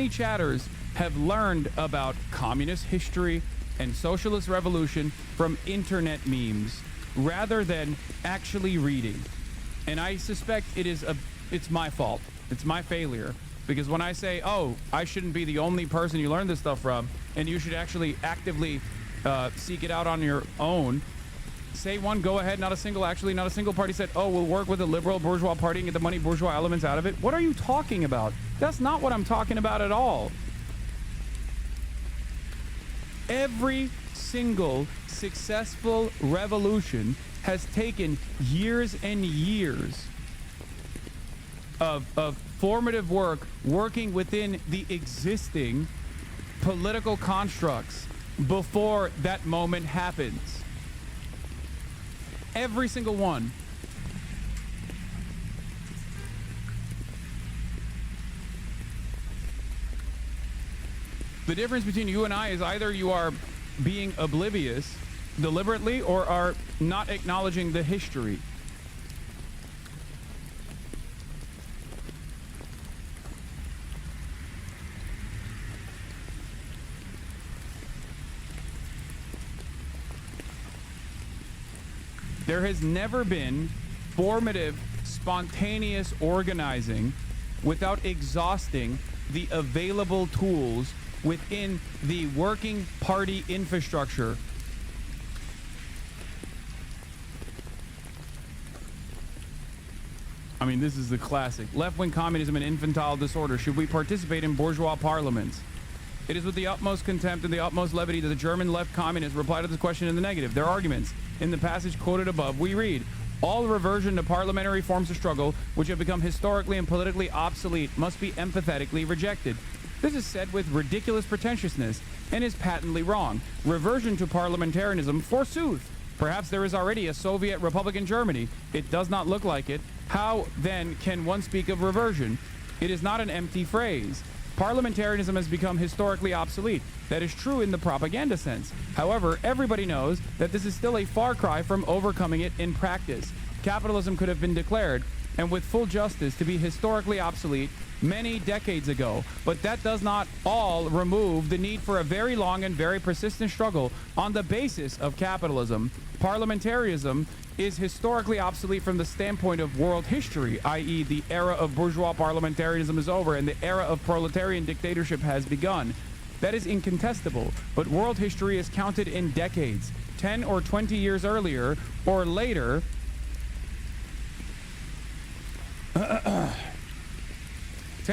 chatters have learned about communist history and socialist revolution from internet memes rather than actually reading. And I suspect it's my fault. It's my failure. Because when I say, oh, I shouldn't be the only person you learn this stuff from, and you should actually actively seek it out on your own, say one, go ahead, not a single party said, oh, we'll work with the liberal bourgeois party and get the money bourgeois elements out of it. What are you talking about? That's not what I'm talking about at all. Every single successful revolution has taken years and years of formative work working within the existing political constructs before that moment happens. Every single one. The difference between you and I is either you are being oblivious deliberately or are not acknowledging the history. There has never been formative, spontaneous organizing without exhausting the available tools within the working party infrastructure. I mean, this is the classic. Left-wing communism and infantile disorder. Should we participate in bourgeois parliaments? It is with the utmost contempt and the utmost levity that the German left communists reply to this question in the negative. Their arguments. In the passage quoted above, we read, all reversion to parliamentary forms of struggle, which have become historically and politically obsolete, must be empathetically rejected. This is said with ridiculous pretentiousness and is patently wrong. Reversion to parliamentarism, forsooth. Perhaps there is already a Soviet Republic in Germany. It does not look like it. How, then, can one speak of reversion? It is not an empty phrase. Parliamentarianism has become historically obsolete. That is true in the propaganda sense. However, everybody knows that this is still a far cry from overcoming it in practice. Capitalism could have been declared, and with full justice, to be historically obsolete many decades ago. But that does not all remove the need for a very long and very persistent struggle on the basis of capitalism. Parliamentarism is historically obsolete from the standpoint of world history, i.e. the era of bourgeois parliamentarism is over and the era of proletarian dictatorship has begun. That is incontestable, but world history is counted in decades. 10 or 20 years earlier or later, 10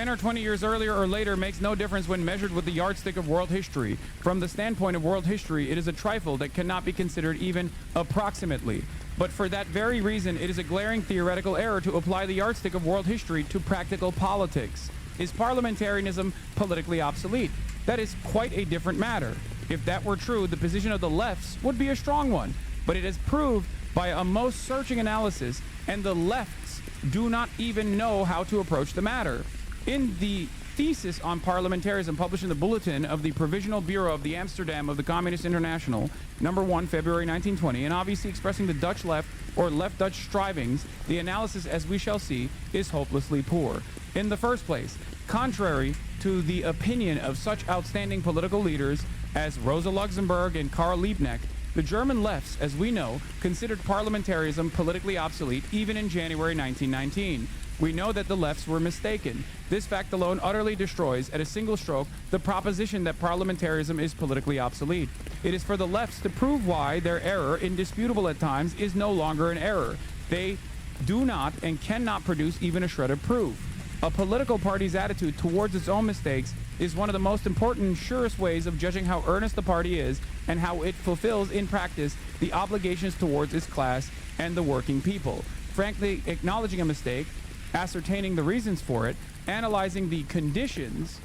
or 20 years earlier or later makes no difference when measured with the yardstick of world history. From the standpoint of world history, it is a trifle that cannot be considered even approximately. But for that very reason, it is a glaring theoretical error to apply the yardstick of world history to practical politics. Is parliamentarianism politically obsolete? That is quite a different matter. If that were true, the position of the lefts would be a strong one. But it is proved by a most searching analysis, and the lefts do not even know how to approach the matter. In the thesis on parliamentarism published in the Bulletin of the Provisional Bureau of the Amsterdam of the Communist International, number 1, February 1920, and obviously expressing the Dutch left or left Dutch strivings, the analysis, as we shall see, is hopelessly poor. In the first place, contrary to the opinion of such outstanding political leaders as Rosa Luxemburg and Karl Liebknecht, the German lefts, as we know, considered parliamentarism politically obsolete even in January 1919. We know that the lefts were mistaken. This fact alone utterly destroys, at a single stroke, the proposition that parliamentarism is politically obsolete. It is for the lefts to prove why their error, indisputable at times, is no longer an error. They do not and cannot produce even a shred of proof. A political party's attitude towards its own mistakes is one of the most important and surest ways of judging how earnest the party is and how it fulfills in practice the obligations towards its class and the working people. Frankly, acknowledging a mistake, ascertaining the reasons for it, analyzing the conditions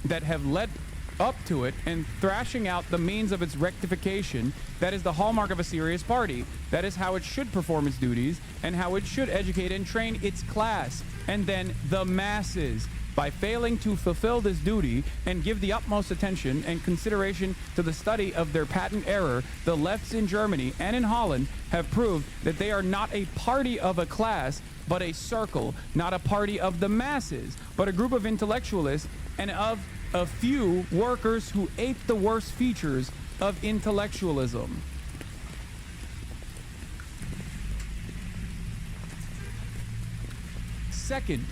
that have led up to it, and thrashing out the means of its rectification, that is the hallmark of a serious party. That is how it should perform its duties and how it should educate and train its class and then the masses. By failing to fulfill this duty and give the utmost attention and consideration to the study of their patent error, the lefts in Germany and in Holland have proved that they are not a party of a class, but a circle, not a party of the masses, but a group of intellectualists and of a few workers who ape the worst features of intellectualism. Second,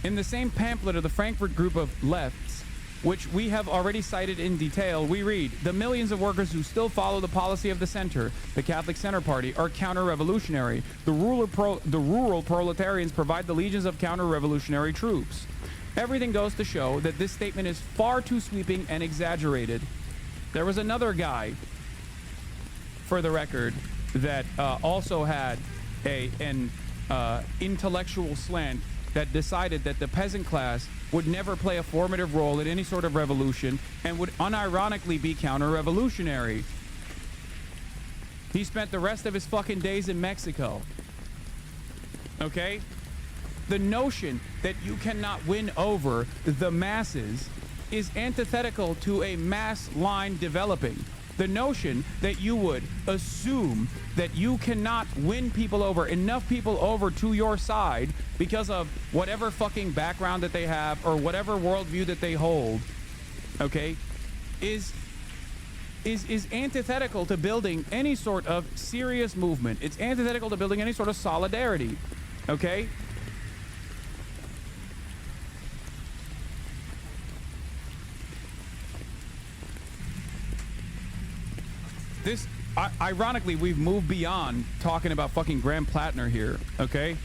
in the same pamphlet of the Frankfurt Group of Lefts, which we have already cited in detail, we read, the millions of workers who still follow the policy of the center, the Catholic Center Party, are counter-revolutionary. The rural proletarians provide the legions of counter-revolutionary troops. Everything goes to show that this statement is far too sweeping and exaggerated. There was another guy, for the record, that also had an intellectual slant that decided that the peasant class would never play a formative role in any sort of revolution and would unironically be counter-revolutionary. He spent the rest of his fucking days in Mexico. Okay? The notion that you cannot win over the masses is antithetical to a mass line developing. The notion that you would assume that you cannot win people over, enough people over to your side because of whatever fucking background that they have or whatever worldview that they hold, okay, is antithetical to building any sort of serious movement. It's antithetical to building any sort of solidarity, okay? This, ironically, we've moved beyond talking about fucking Graham Plattner here, okay?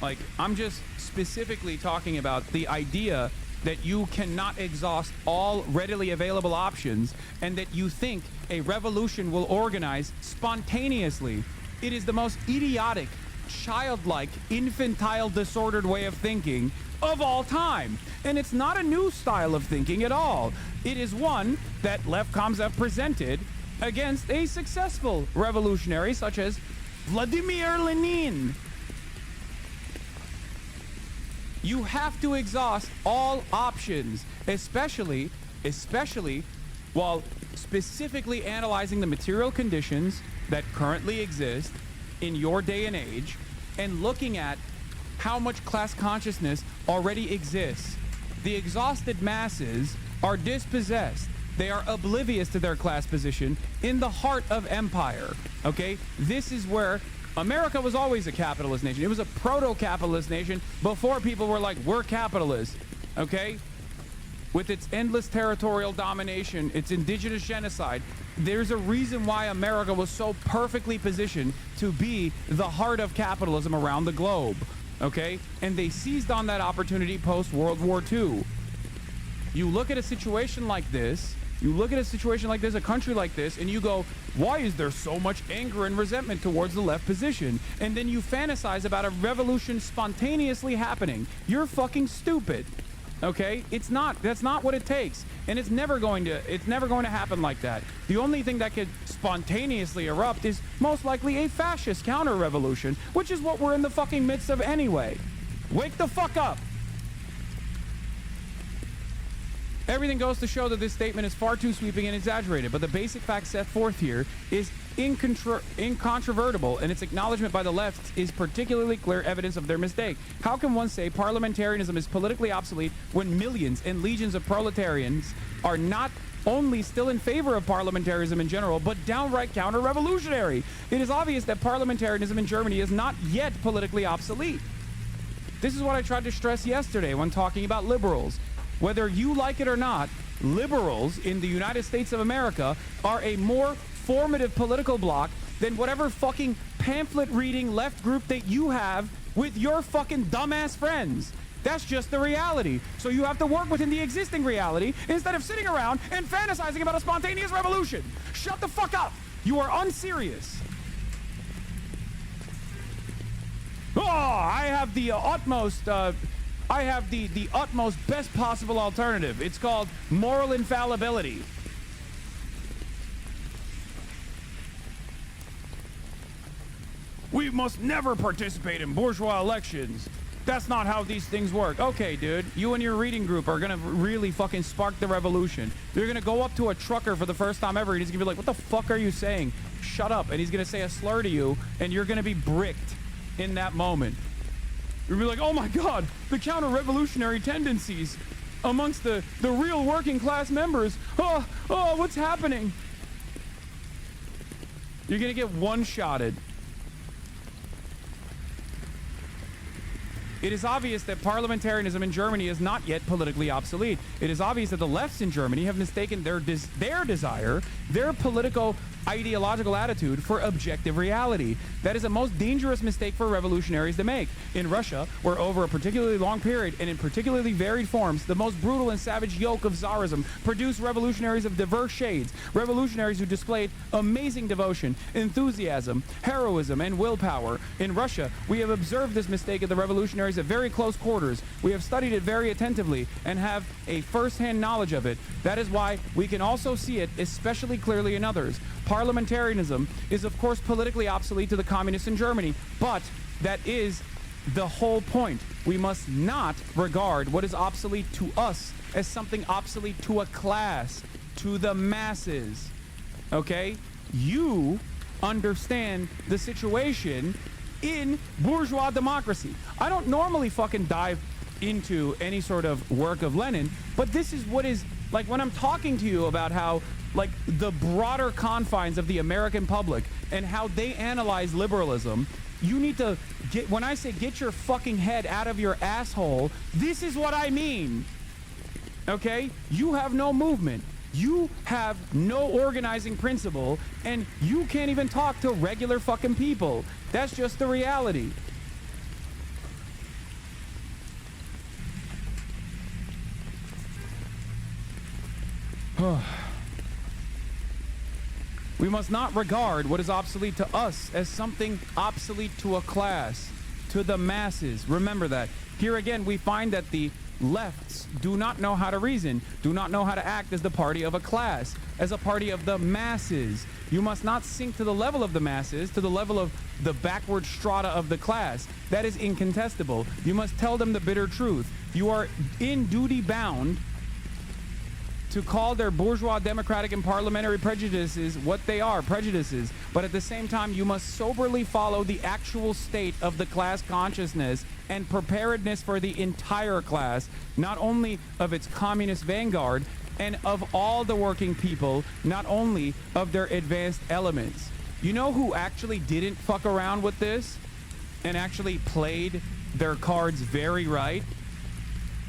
Like, I'm just specifically talking about the idea that you cannot exhaust all readily available options and that you think a revolution will organize spontaneously. It is the most idiotic, childlike, infantile, disordered way of thinking of all time. And it's not a new style of thinking at all. It is one that left comms have presented against a successful revolutionary such as Vladimir Lenin. You have to exhaust all options, especially while specifically analyzing the material conditions that currently exist in your day and age and looking at how much class consciousness already exists. The exhausted masses are dispossessed. They are oblivious to their class position in the heart of empire, okay? This is where America was always a capitalist nation. It was a proto-capitalist nation before people were like, we're capitalists, okay? With its endless territorial domination, its indigenous genocide, there's a reason why America was so perfectly positioned to be the heart of capitalism around the globe, okay? And they seized on that opportunity post-World War II. You look at a situation like this, a country like this, and you go, why is there so much anger and resentment towards the left position? And then you fantasize about a revolution spontaneously happening. You're fucking stupid. Okay? That's not what it takes. And it's never going to happen like that. The only thing that could spontaneously erupt is most likely a fascist counter-revolution, which is what we're in the fucking midst of anyway. Wake the fuck up. Everything goes to show that this statement is far too sweeping and exaggerated, but the basic fact set forth here is incontrovertible, and its acknowledgement by the left is particularly clear evidence of their mistake. How can one say parliamentarianism is politically obsolete when millions and legions of proletarians are not only still in favor of parliamentarism in general, but downright counter-revolutionary? It is obvious that parliamentarism in Germany is not yet politically obsolete. This is what I tried to stress yesterday when talking about liberals. Whether you like it or not, liberals in the United States of America are a more formative political bloc than whatever fucking pamphlet reading left group that you have with your fucking dumbass friends. That's just the reality. So you have to work within the existing reality instead of sitting around and fantasizing about a spontaneous revolution. Shut the fuck up. You are unserious. Oh, I have the utmost best possible alternative. It's called moral infallibility. We must never participate in bourgeois elections. That's not how these things work. Okay, dude, you and your reading group are gonna really fucking spark the revolution. You're gonna go up to a trucker for the first time ever and he's gonna be like, what the fuck are you saying? Shut up. And he's gonna say a slur to you and you're gonna be bricked in that moment. You're gonna be like, oh my God, the counter-revolutionary tendencies amongst the real working class members. Oh, what's happening? You're gonna get one-shotted. It is obvious that parliamentarianism in Germany is not yet politically obsolete. It is obvious that the lefts in Germany have mistaken their desire, their political ideological attitude for objective reality. That is a most dangerous mistake for revolutionaries to make. In Russia, where over a particularly long period and in particularly varied forms, the most brutal and savage yoke of Tsarism produced revolutionaries of diverse shades, revolutionaries who displayed amazing devotion, enthusiasm, heroism, and willpower. In Russia, we have observed this mistake of the revolutionaries at very close quarters. We have studied it very attentively and have a first-hand knowledge of it. That is why we can also see it especially clearly in others. Parliamentarianism is, of course, politically obsolete to the communists in Germany, but that is the whole point. We must not regard what is obsolete to us as something obsolete to a class, to the masses. Okay? You understand the situation in bourgeois democracy. I don't normally fucking dive into any sort of work of Lenin, but this is what is, like, when I'm talking to you about how, like, the broader confines of the American public and how they analyze liberalism, you need to get, when I say get your fucking head out of your asshole, this is what I mean. Okay? You have no movement. You have no organizing principle, and you can't even talk to regular fucking people. That's just the reality. We must not regard what is obsolete to us as something obsolete to a class, to the masses. Remember that. Here again, we find that the lefts do not know how to reason, do not know how to act as the party of a class, as a party of the masses. You must not sink to the level of the masses, to the level of the backward strata of the class. That is incontestable. You must tell them the bitter truth. You are in duty bound to call their bourgeois democratic and parliamentary prejudices what they are, prejudices. But at the same time, you must soberly follow the actual state of the class consciousness and preparedness for the entire class, not only of its communist vanguard, and of all the working people, not only of their advanced elements. You know who actually didn't fuck around with this and actually played their cards very right?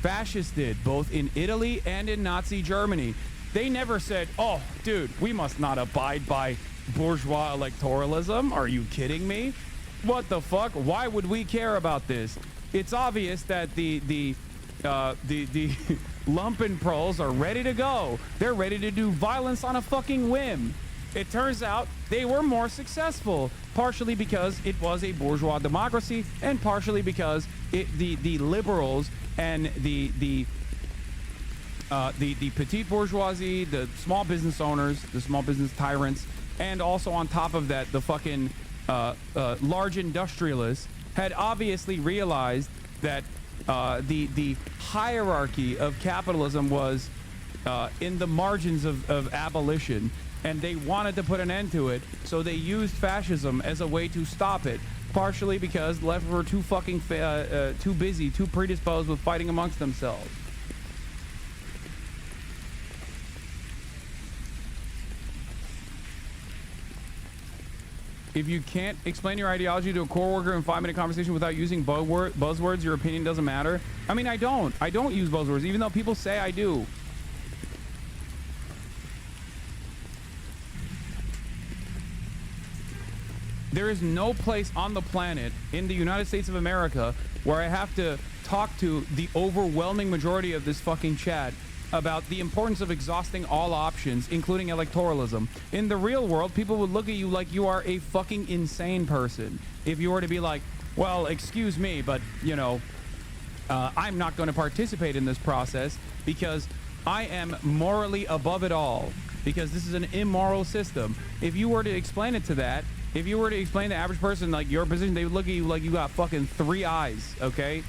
Fascists did, both in Italy and in Nazi Germany. They never said, oh, dude, we must not abide by bourgeois electoralism. Are you kidding me? What the fuck? Why would we care about this? It's obvious that the lumpenproles are ready to go. They're ready to do violence on a fucking whim. It turns out they were more successful, partially because it was a bourgeois democracy, and partially because the liberals and the petite bourgeoisie, the small business owners, the small business tyrants, and also on top of that, the fucking large industrialists had obviously realized that the hierarchy of capitalism was in the margins of abolition, and they wanted to put an end to it, so they used fascism as a way to stop it. Partially because the left were too fucking too busy, too predisposed with fighting amongst themselves. If you can't explain your ideology to a core worker in 5-minute conversation without using buzzwords, your opinion doesn't matter. I mean, I don't use buzzwords, even though people say I do. There is no place on the planet in the United States of America where I have to talk to the overwhelming majority of this fucking chat about the importance of exhausting all options, including electoralism. In the real world, people would look at you like you are a fucking insane person if you were to be like, well, excuse me, but, you know, I'm not going to participate in this process because I am morally above it all, because this is an immoral system. If you were to explain it to that, if you were to explain to the average person, like, your position, they would look at you like you got fucking 3 eyes, okay?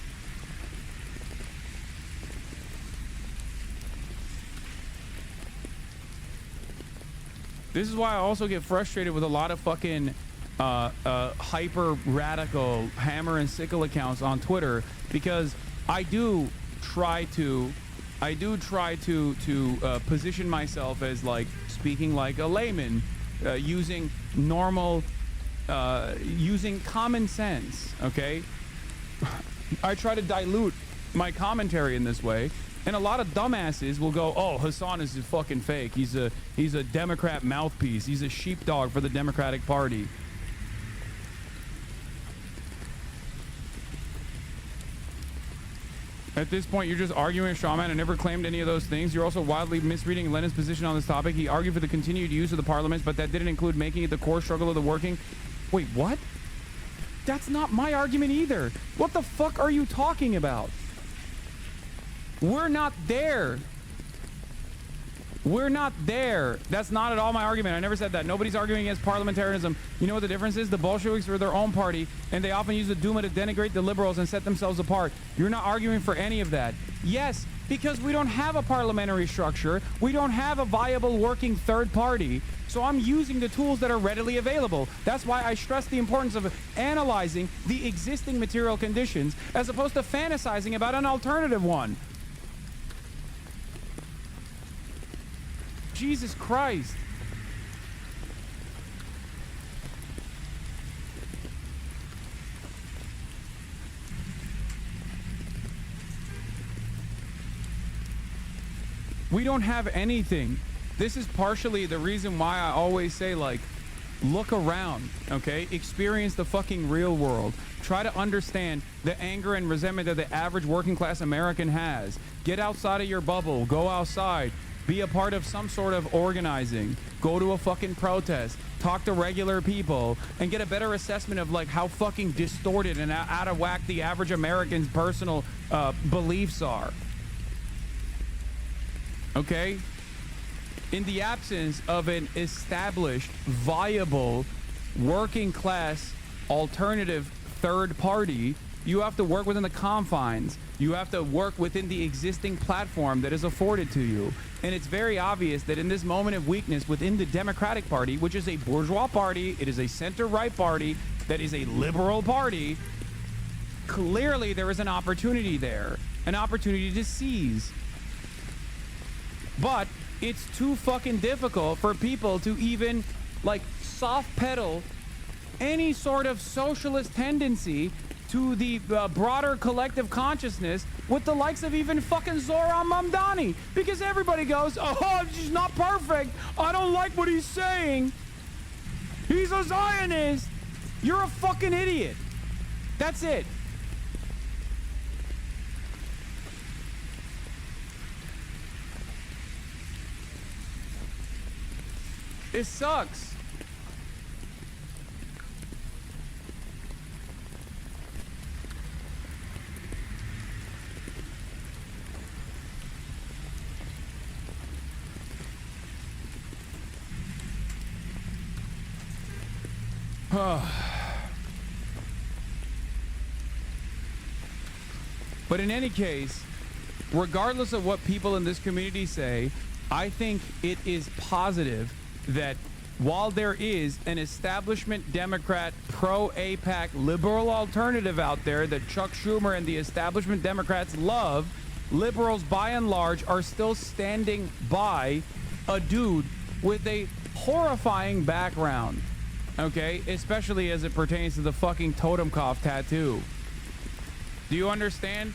This is why I also get frustrated with a lot of fucking hyper radical hammer and sickle accounts on Twitter, because I do try to position myself as like speaking like a layman, using normal, using common sense. Okay, I try to dilute my commentary in this way. And a lot of dumbasses will go, oh, Hasan is fucking fake. He's a Democrat mouthpiece. He's a sheepdog for the Democratic Party. At this point, you're just arguing a straw man and never claimed any of those things. You're also wildly misreading Lenin's position on this topic. He argued for the continued use of the parliaments, but that didn't include making it the core struggle of the working. Wait, what? That's not my argument either. What the fuck are you talking about? We're not there. We're not there. That's not at all my argument. I never said that. Nobody's arguing against parliamentarianism. You know what the difference is? The Bolsheviks are their own party, and they often use the Duma to denigrate the liberals and set themselves apart. You're not arguing for any of that. Yes, because we don't have a parliamentary structure. We don't have a viable working third party. So I'm using the tools that are readily available. That's why I stress the importance of analyzing the existing material conditions as opposed to fantasizing about an alternative one. Jesus Christ. We don't have anything. This is partially the reason why I always say, like, look around, okay? Experience the fucking real world. Try to understand the anger and resentment that the average working class American has. Get outside of your bubble. Go outside. Be a part of some sort of organizing. Go to a fucking protest. Talk to regular people and get a better assessment of like how fucking distorted and out of whack the average American's personal beliefs are. Okay? In the absence of an established, viable, working class alternative third party, you have to work within the confines. You have to work within the existing platform that is afforded to you. And it's very obvious that in this moment of weakness within the Democratic Party, which is a bourgeois party, it is a center-right party, that is a liberal party, clearly there is an opportunity there, an opportunity to seize. But it's too fucking difficult for people to even, like, soft pedal any sort of socialist tendency to the broader collective consciousness with the likes of even fucking Zoran Mamdani, because everybody goes, oh, she's not perfect. I don't like what he's saying. He's a Zionist. You're a fucking idiot. That's it. It sucks. But in any case, regardless of what people in this community say, I think it is positive that while there is an establishment Democrat pro-AIPAC liberal alternative out there that Chuck Schumer and the establishment Democrats love, liberals by and large are still standing by a dude with a horrifying background. Okay, especially as it pertains to the fucking Totenkopf tattoo. Do you understand?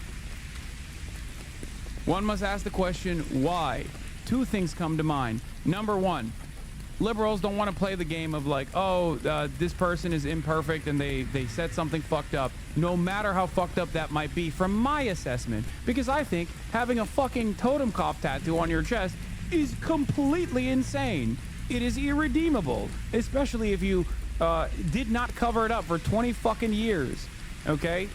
One must ask the question, why? Two things come to mind. Number one, liberals don't want to play the game of like, oh, this person is imperfect and they said something fucked up, no matter how fucked up that might be from my assessment. Because I think having a fucking totem cop tattoo on your chest is completely insane. It is irredeemable, especially if you did not cover it up for 20 fucking years, okay?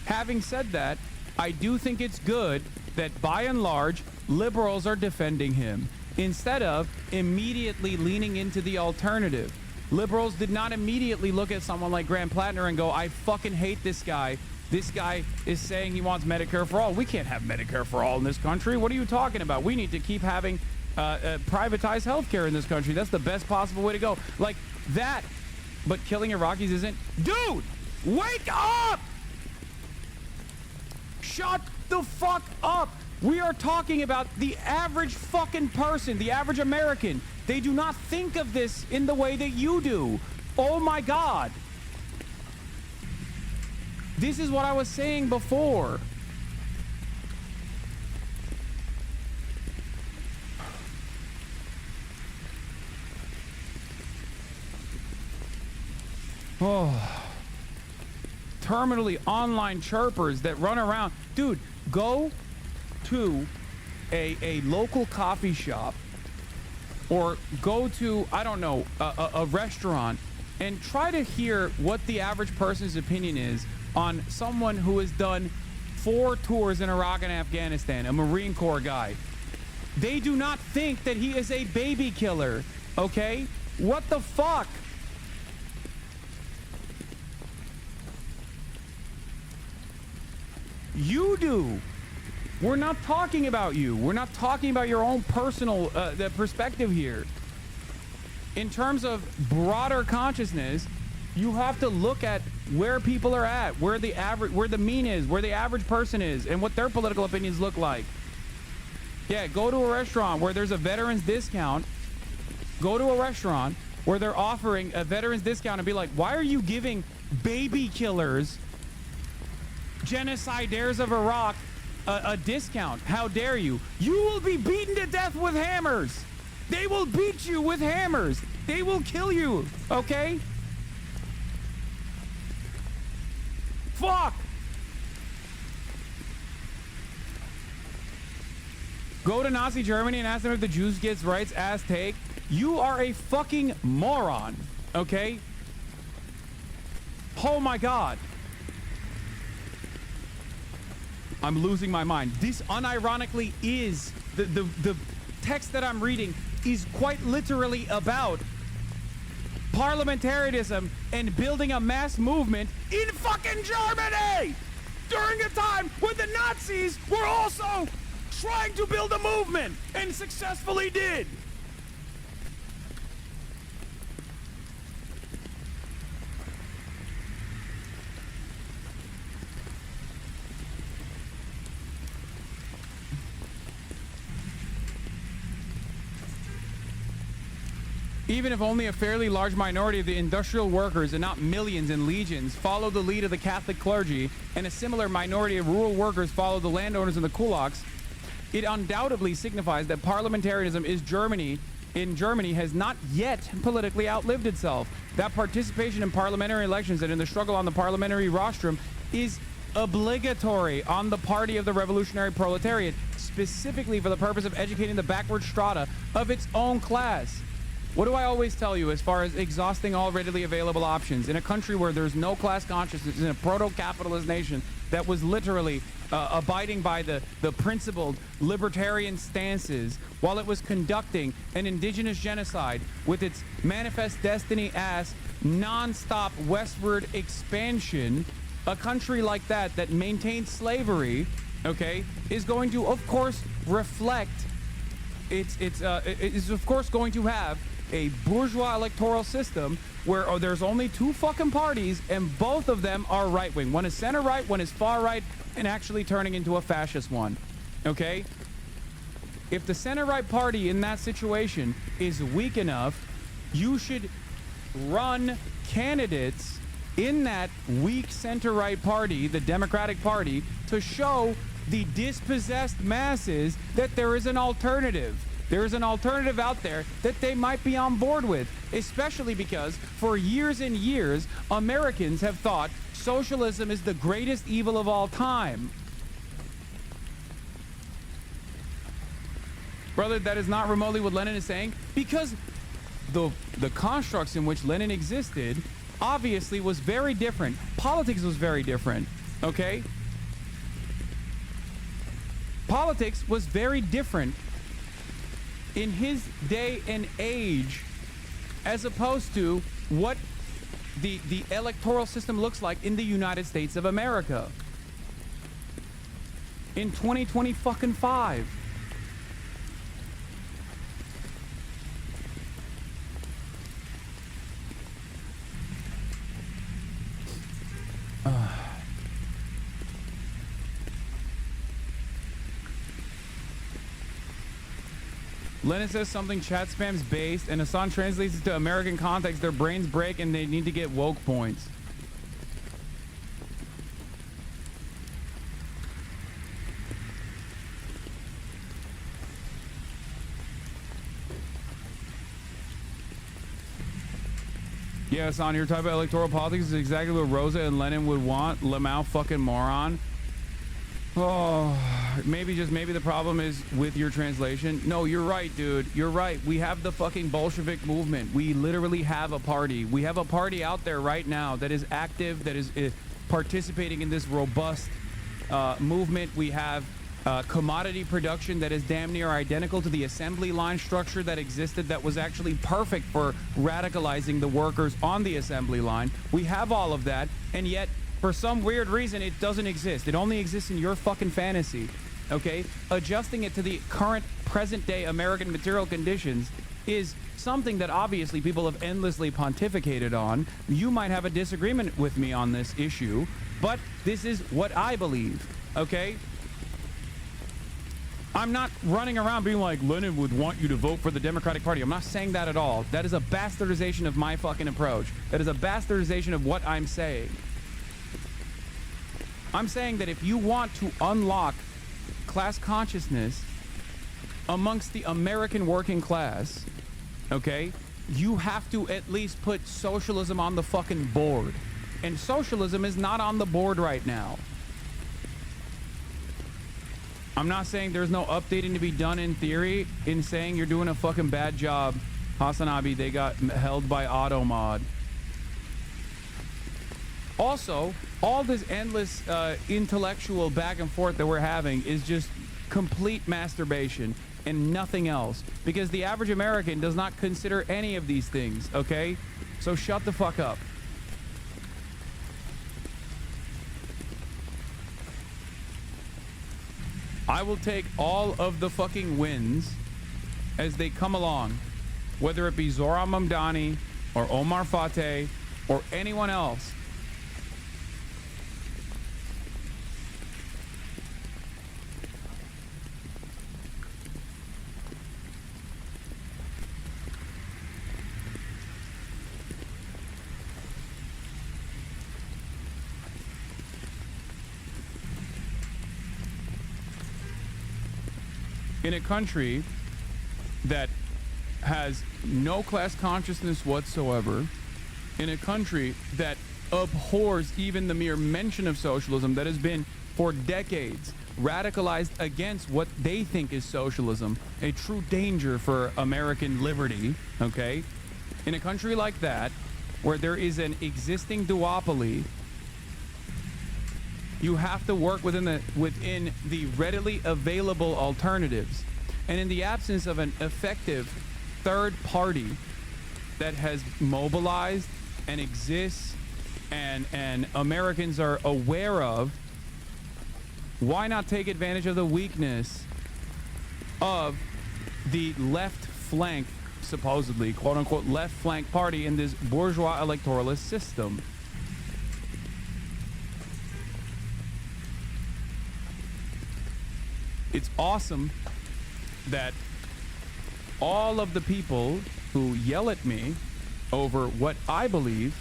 Having said that, I do think it's good that by and large, liberals are defending him instead of immediately leaning into the alternative. Liberals did not immediately look at someone like Graham Plattner and go, I fucking hate this guy. This guy is saying he wants Medicare for all. We can't have Medicare for all in this country. What are you talking about? We need to keep having privatized healthcare in this country. That's the best possible way to go. Like that. But killing Iraqis isn't. Dude, wake up! Shut the fuck up! We are talking about the average fucking person, the average American. They do not think of this in the way that you do. Oh my God. This is what I was saying before. Oh. Terminally online chirpers that run around. Dude, go to a local coffee shop or go to, I don't know, a restaurant and try to hear what the average person's opinion is on someone who has done 4 tours in Iraq and Afghanistan, a Marine Corps guy. They do not think that he is a baby killer, okay? What the fuck? You do. We're not talking about you. We're not talking about your own personal perspective here. In terms of broader consciousness, you have to look at where people are at, where the mean is, where the average person is, and what their political opinions look like. Yeah, go to a restaurant where there's a veterans discount. Go to a restaurant where they're offering a veterans discount and be like, why are you giving baby killers, genocidaires of Iraq, a discount? How dare you? You will be beaten to death with hammers. They will beat you with hammers. They will kill you, okay? Fuck! Go to Nazi Germany and ask them if the Jews gets rights, ass take. You are a fucking moron, okay? Oh my God. I'm losing my mind. This unironically is the text that I'm reading is quite literally about parliamentarianism and building a mass movement in fucking Germany during a time when the Nazis were also trying to build a movement and successfully did. Even if only a fairly large minority of the industrial workers, and not millions and legions, follow the lead of the Catholic clergy, and a similar minority of rural workers follow the landowners and the kulaks, it undoubtedly signifies that parliamentarianism in Germany has not yet politically outlived itself. That participation in parliamentary elections and in the struggle on the parliamentary rostrum is obligatory on the party of the revolutionary proletariat, specifically for the purpose of educating the backward strata of its own class. What do I always tell you as far as exhausting all readily available options? In a country where there's no class consciousness, in a proto-capitalist nation that was literally abiding by the principled libertarian stances while it was conducting an indigenous genocide with its manifest destiny ass non-stop westward expansion, a country like that maintains slavery, okay, is going to, of course, reflect it's of course going to have a bourgeois electoral system where there's only 2 fucking parties and both of them are right-wing. One is center-right, one is far-right, and actually turning into a fascist one, okay? If the center-right party in that situation is weak enough, you should run candidates in that weak center-right party, the Democratic Party, to show the dispossessed masses that there is an alternative. There is an alternative out there that they might be on board with, especially because for years and years, Americans have thought socialism is the greatest evil of all time. Brother, that is not remotely what Lenin is saying, because the constructs in which Lenin existed obviously was very different. Politics was very different, okay? Politics was very different in his day and age as opposed to what the electoral system looks like in the United States of America in 2025. Lenin says something chat spam's based, and Hasan translates it to American context. Their brains break and they need to get woke points. Yeah, Hasan, your type of electoral politics is exactly what Rosa and Lenin would want. Lamau fucking moron. Oh, maybe the problem is with your translation. No, you're right, dude. You're right. We have the fucking Bolshevik movement. We literally have a party. We have a party out there right now that is active, that is participating in this robust movement. We have commodity production that is damn near identical to the assembly line structure that existed, that was actually perfect for radicalizing the workers on the assembly line. We have all of that, and yet for some weird reason, it doesn't exist. It only exists in your fucking fantasy, okay? Adjusting it to the current, present-day American material conditions is something that obviously people have endlessly pontificated on. You might have a disagreement with me on this issue, but this is what I believe, okay? I'm not running around being like, Lenin would want you to vote for the Democratic Party. I'm not saying that at all. That is a bastardization of my fucking approach. That is a bastardization of what I'm saying. I'm saying that if you want to unlock class consciousness amongst the American working class, okay, you have to at least put socialism on the fucking board. And socialism is not on the board right now. I'm not saying there's no updating to be done in theory, in saying you're doing a fucking bad job. Hasanabi, they got held by AutoMod. Also, all this endless intellectual back and forth that we're having is just complete masturbation and nothing else, because the average American does not consider any of these things, okay? So shut the fuck up. I will take all of the fucking wins as they come along, whether it be Zohran Mamdani or Omar Fateh or anyone else. In a country that has no class consciousness whatsoever, in a country that abhors even the mere mention of socialism, that has been for decades radicalized against what they think is socialism, a true danger for American liberty, okay? In a country like that, where there is an existing duopoly, you have to work within the readily available alternatives. And in the absence of an effective third party that has mobilized and exists and Americans are aware of, why not take advantage of the weakness of the left flank, supposedly, quote unquote, left flank party in this bourgeois electoralist system? It's awesome that all of the people who yell at me over what I believe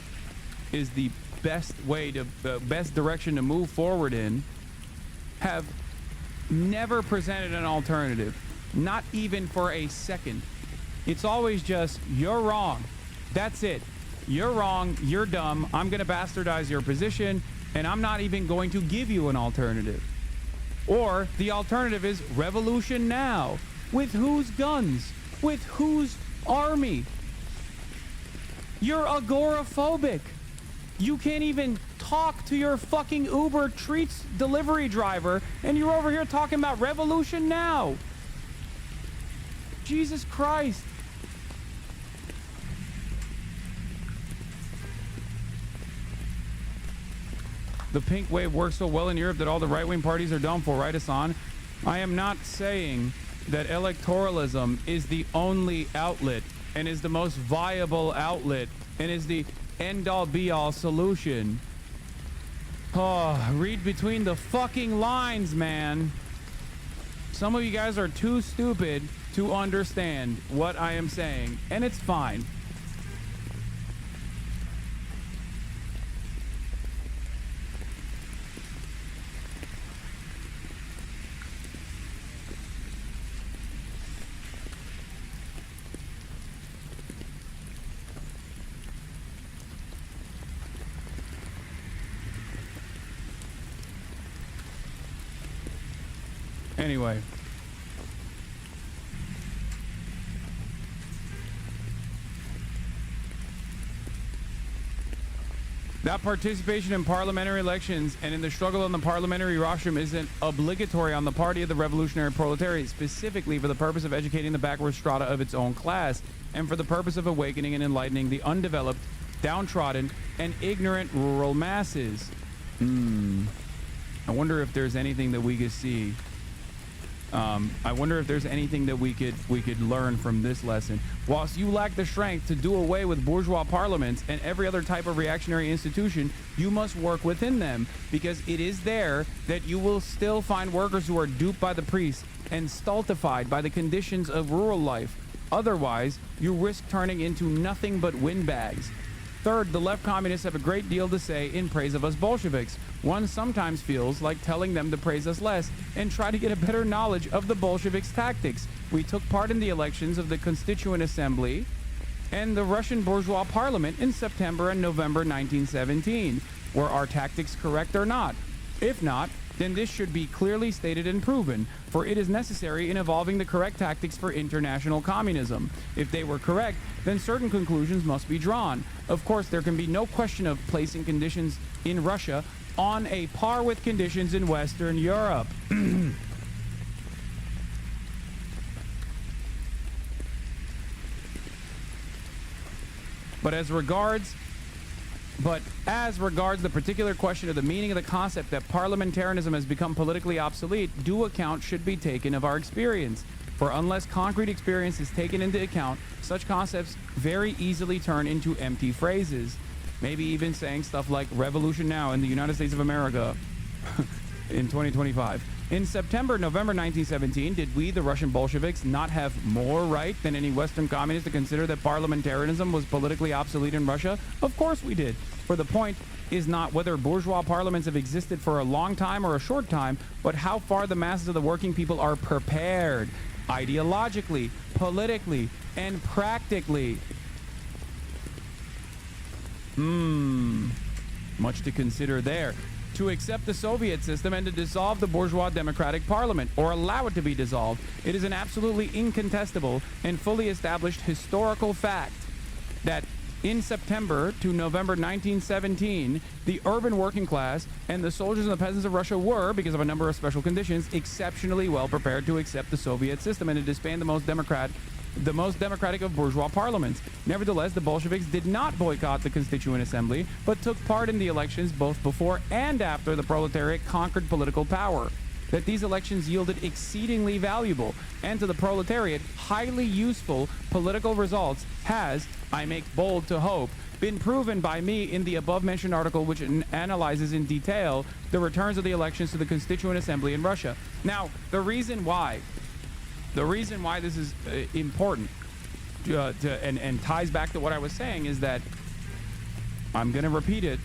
is the best way to, best direction to move forward in, have never presented an alternative, not even for a second. It's always just, you're wrong. That's it. You're wrong. You're dumb. I'm going to bastardize your position, and I'm not even going to give you an alternative. Or the alternative is revolution now. With whose guns? With whose army? You're agoraphobic. You can't even talk to your fucking Uber treats delivery driver, and you're over here talking about revolution now. Jesus Christ. The pink wave works so well in Europe that all the right-wing parties are done for, right, Hasan? I am not saying that electoralism is the only outlet and is the most viable outlet and is the end-all be-all solution. Oh, read between the fucking lines, man. Some of you guys are too stupid to understand what I am saying, and it's fine. Anyway. That participation in parliamentary elections and in the struggle on the parliamentary rostrum isn't obligatory on the party of the revolutionary proletariat, specifically for the purpose of educating the backward strata of its own class and for the purpose of awakening and enlightening the undeveloped, downtrodden, and ignorant rural masses. I wonder if there's anything that we could see. I wonder if there's anything that we could learn from this lesson. Whilst you lack the strength to do away with bourgeois parliaments and every other type of reactionary institution, you must work within them, because it is there that you will still find workers who are duped by the priests and stultified by the conditions of rural life. Otherwise, you risk turning into nothing but windbags. Third, the left communists have a great deal to say in praise of us Bolsheviks. One sometimes feels like telling them to praise us less and try to get a better knowledge of the Bolsheviks' tactics. We took part in the elections of the Constituent Assembly and the Russian bourgeois parliament in September and November 1917. Were our tactics correct or not? If not, then this should be clearly stated and proven, for it is necessary in evolving the correct tactics for international communism. If they were correct, then certain conclusions must be drawn. Of course, there can be no question of placing conditions in Russia on a par with conditions in Western Europe. But as regards the particular question of the meaning of the concept that parliamentarism has become politically obsolete, due account should be taken of our experience. For unless concrete experience is taken into account, such concepts very easily turn into empty phrases. Maybe even saying stuff like revolution now in the United States of America in 2025. In September, November 1917, did we, the Russian Bolsheviks, not have more right than any Western communist to consider that parliamentarism was politically obsolete in Russia? Of course we did. For the point is not whether bourgeois parliaments have existed for a long time or a short time, but how far the masses of the working people are prepared, ideologically, politically, and practically. Much to consider there. To accept the Soviet system and to dissolve the bourgeois democratic parliament, or allow it to be dissolved, it is an absolutely incontestable and fully established historical fact that in September to November 1917, the urban working class and the soldiers and the peasants of Russia were, because of a number of special conditions, exceptionally well prepared to accept the Soviet system and to disband the most democratic of bourgeois parliaments. Nevertheless, the Bolsheviks did not boycott the Constituent Assembly, but took part in the elections both before and after the proletariat conquered political power. That these elections yielded exceedingly valuable and to the proletariat highly useful political results has, I make bold to hope, been proven by me in the above-mentioned article, which analyzes in detail the returns of the elections to the Constituent Assembly in Russia. Now, the reason why this is important and ties back to what I was saying is that, I'm going to repeat it,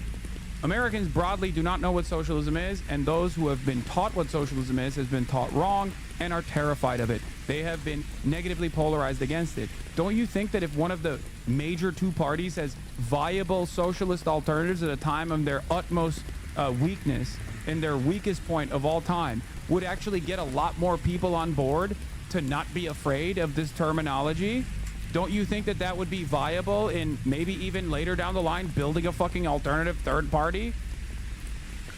Americans broadly do not know what socialism is, and those who have been taught what socialism is has been taught wrong and are terrified of it. They have been negatively polarized against it. Don't you think that if one of the major two parties has viable socialist alternatives at a time of their utmost weakness and their weakest point of all time would actually get a lot more people on board to not be afraid of this terminology? Don't you think that that would be viable in maybe even later down the line building a fucking alternative third party?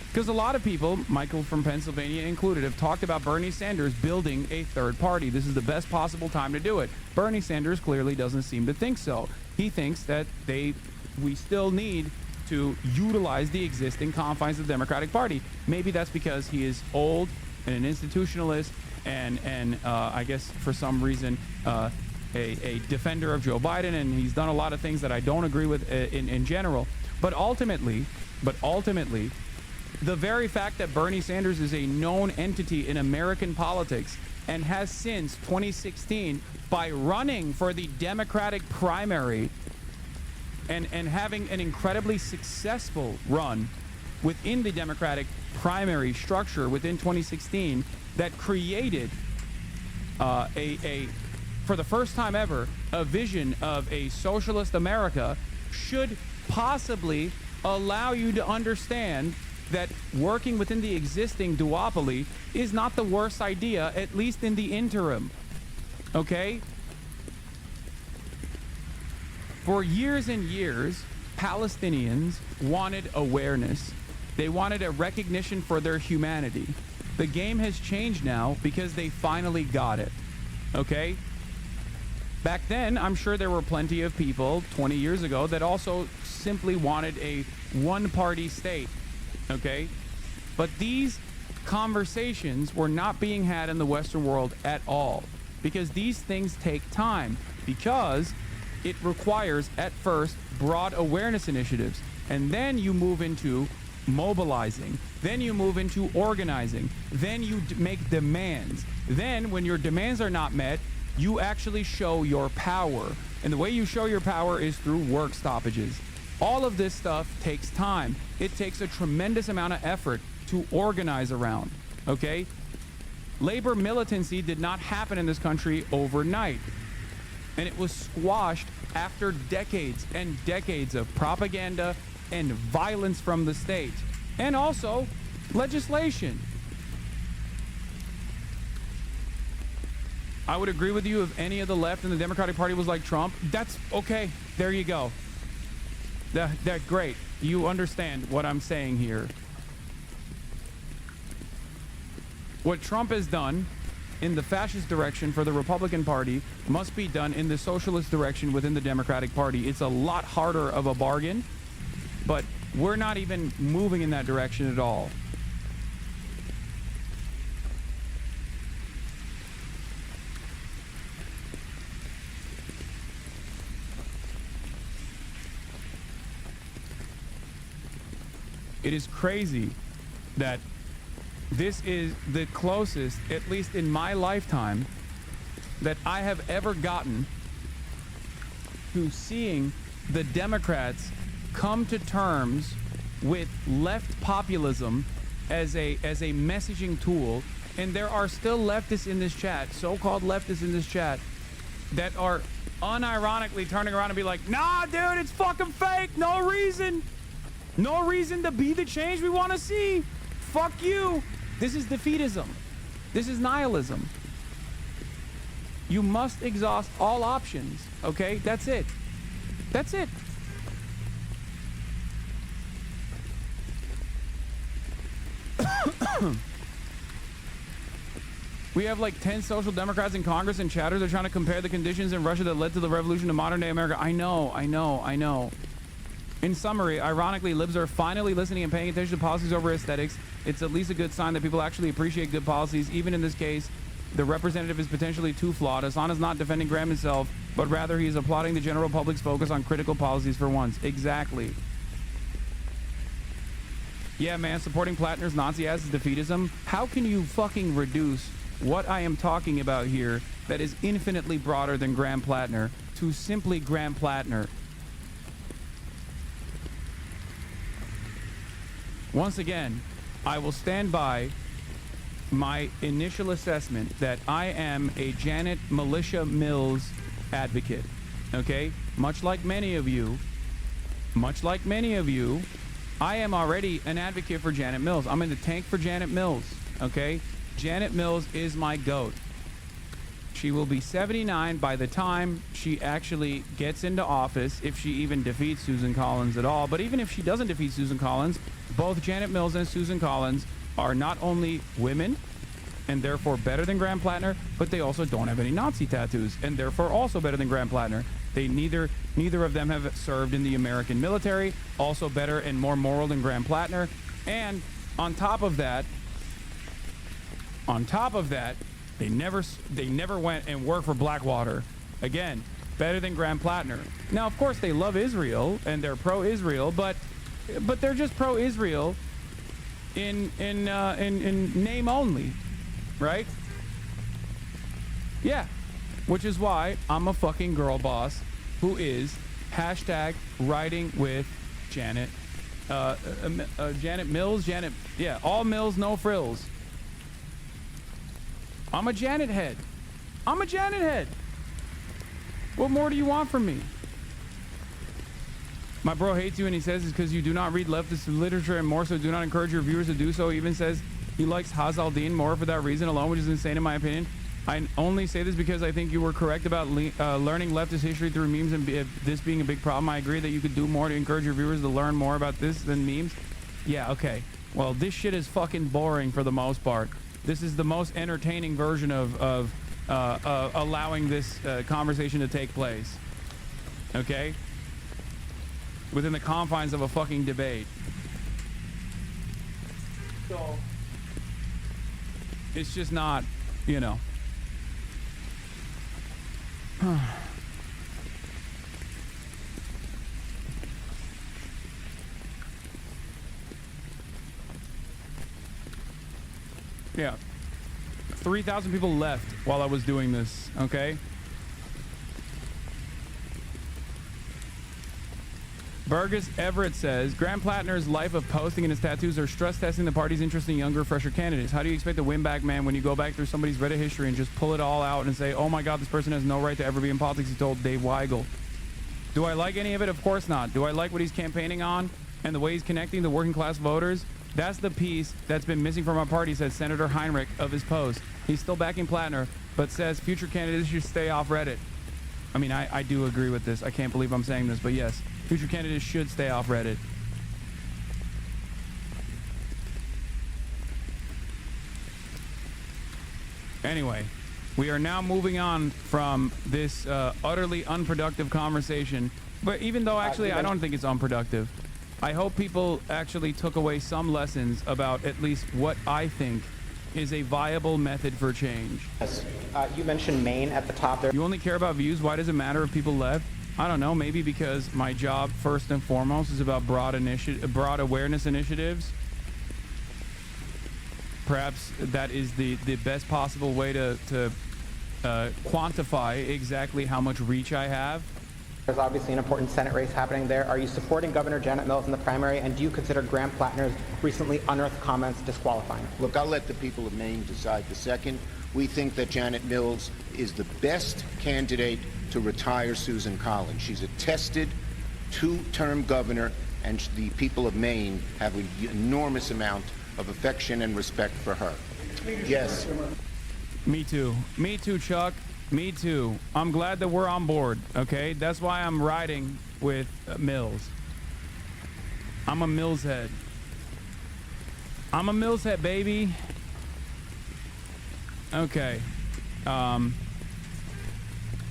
Because a lot of people, Michael from Pennsylvania included, have talked about Bernie Sanders building a third party. This is the best possible time to do it. Bernie Sanders clearly doesn't seem to think so. He thinks that we still need to utilize the existing confines of the Democratic Party. Maybe that's because he is old and an institutionalist and I guess for some reason a defender of Joe Biden, and he's done a lot of things that I don't agree with in general. But ultimately, the very fact that Bernie Sanders is a known entity in American politics and has since 2016, by running for the Democratic primary and having an incredibly successful run within the Democratic primary structure within 2016, that created for the first time ever, a vision of a socialist America, should possibly allow you to understand that working within the existing duopoly is not the worst idea, at least in the interim. Okay? For years and years, Palestinians wanted awareness. They wanted a recognition for their humanity. The game has changed now because they finally got it. Okay? Back then, I'm sure there were plenty of people 20 years ago that also simply wanted a one-party state, okay? But these conversations were not being had in the Western world at all, because these things take time, because it requires, at first, broad awareness initiatives, and then you move into mobilizing, then you move into organizing, then you make demands. Then, when your demands are not met, you actually show your power. And the way you show your power is through work stoppages. All of this stuff takes time. It takes a tremendous amount of effort to organize around, okay? Labor militancy did not happen in this country overnight. And it was squashed after decades and decades of propaganda and violence from the state. And also legislation. I would agree with you if any of the left in the Democratic Party was like Trump. That's okay. There you go. That's great. You understand what I'm saying here. What Trump has done in the fascist direction for the Republican Party must be done in the socialist direction within the Democratic Party. It's a lot harder of a bargain, but we're not even moving in that direction at all. It is crazy that this is the closest, at least in my lifetime, that I have ever gotten to seeing the Democrats come to terms with left populism as a messaging tool. And there are still leftists in this chat, so-called leftists in this chat, that are unironically turning around and be like, nah, dude, it's fucking fake. No reason. No reason to be the change we want to see. Fuck you. This is defeatism. This is nihilism. You must exhaust all options, okay? That's it. That's it. We have like 10 social democrats in Congress and chatters are trying to compare the conditions in Russia that led to the revolution to modern day America. I know. In summary, ironically, libs are finally listening and paying attention to policies over aesthetics. It's at least a good sign that people actually appreciate good policies. Even in this case, the representative is potentially too flawed. Hasan is not defending Graham himself, but rather he is applauding the general public's focus on critical policies for once. Exactly. Yeah, man, supporting Plattner's Nazi ass is defeatism. How can you fucking reduce what I am talking about here that is infinitely broader than Graham Plattner to simply Graham Plattner? Once again, I will stand by my initial assessment that I am a Janet Militia Mills advocate. Okay? Much like many of you, I am already an advocate for Janet Mills. I'm in the tank for Janet Mills. Okay? Janet Mills is my GOAT. She will be 79 by the time she actually gets into office, if she even defeats Susan Collins at all. But even if she doesn't defeat Susan Collins, both Janet Mills and Susan Collins are not only women, and therefore better than Graham Plattner, but they also don't have any Nazi tattoos, and therefore also better than Graham Plattner. They neither of them have served in the American military, also better and more moral than Graham Plattner. And on top of that, they never went and worked for Blackwater. Again, better than Graham Plattner. Now, of course, they love Israel and they're pro-Israel, but they're just pro-Israel in name only, right? Yeah, which is why I'm a fucking girl boss who is hashtag riding with Janet, Janet Mills, all Mills, no frills. I'm a Janet head. What more do you want from me? My bro hates you and he says it's because you do not read leftist literature and more so do not encourage your viewers to do so. He even says he likes Hazaldin more for that reason alone, which is insane in my opinion. I only say this because I think you were correct about learning leftist history through memes and this being a big problem. I agree that you could do more to encourage your viewers to learn more about this than memes. Yeah, okay. Well, this shit is fucking boring for the most part. This is the most entertaining version of allowing this conversation to take place. Okay? Within the confines of a fucking debate. So, it's just not, you know. Yeah. 3,000 people left while I was doing this, okay? Burgess Everett says, Graham Plattner's life of posting and his tattoos are stress testing the party's interest in younger, fresher candidates. How do you expect to win back, man, when you go back through somebody's Reddit history and just pull it all out and say, oh my God, this person has no right to ever be in politics, he told Dave Weigel. Do I like any of it? Of course not. Do I like what he's campaigning on and the way he's connecting the working class voters? That's the piece that's been missing from our party, says Senator Heinrich of his post. He's still backing Plattner, but says future candidates should stay off Reddit. I mean, I do agree with this. I can't believe I'm saying this, but yes, future candidates should stay off Reddit. Anyway, we are now moving on from this utterly unproductive conversation. But even though actually I don't think it's unproductive, I hope people actually took away some lessons about at least what I think is a viable method for change. Yes. You mentioned Maine at the top there. You only care about views? Why does it matter if people left? I don't know, maybe because my job first and foremost is about broad awareness initiatives. Perhaps that is the best possible way to quantify exactly how much reach I have. There's obviously an important Senate race happening there. Are you supporting Governor Janet Mills in the primary, and do you consider Graham Plattner's recently unearthed comments disqualifying? Look, I'll let the people of Maine decide the second. We think that Janet Mills is the best candidate to retire Susan Collins. She's a tested two-term governor, and the people of Maine have an enormous amount of affection and respect for her. Yes. Me too. Me too, Chuck. Me too. I'm glad that we're on board, okay? That's why I'm riding with Mills. I'm a Mills head. I'm a Mills head, baby. Okay.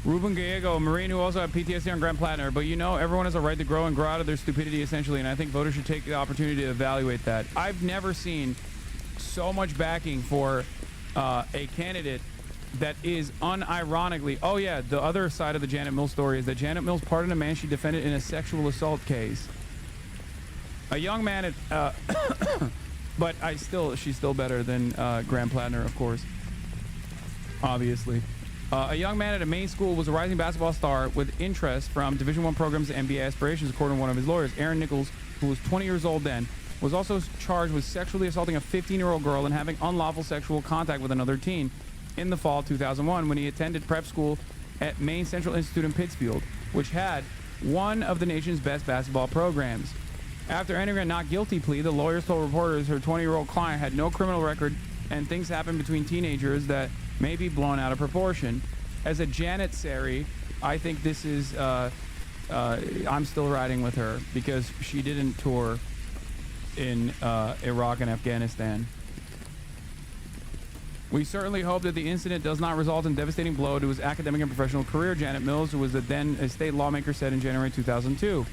Ruben Gallego, a Marine who also had PTSD on Graham Plattner, but you know, everyone has a right to grow and grow out of their stupidity, essentially, and I think voters should take the opportunity to evaluate that. I've never seen so much backing for a candidate that is unironically, oh yeah, the other side of the Janet Mills story is that Janet Mills pardoned a man she defended in a sexual assault case. A young man at, but she's still better than Graham Plattner, of course, obviously. A young man at a Maine school was a rising basketball star with interest from Division I programs and NBA aspirations, according to one of his lawyers. Aaron Nichols, who was 20 years old then, was also charged with sexually assaulting a 15-year-old girl and having unlawful sexual contact with another teen in the fall of 2001 when he attended prep school at Maine Central Institute in Pittsfield, which had one of the nation's best basketball programs. After entering a not guilty plea, the lawyers told reporters her 20-year-old client had no criminal record and things happen between teenagers that may be blown out of proportion. As a janitsary, I think this is, I'm still riding with her because she didn't tour in Iraq and Afghanistan. We certainly hope that the incident does not result in devastating blow to his academic and professional career, Janet Mills, who was then a state lawmaker, said in January 2002.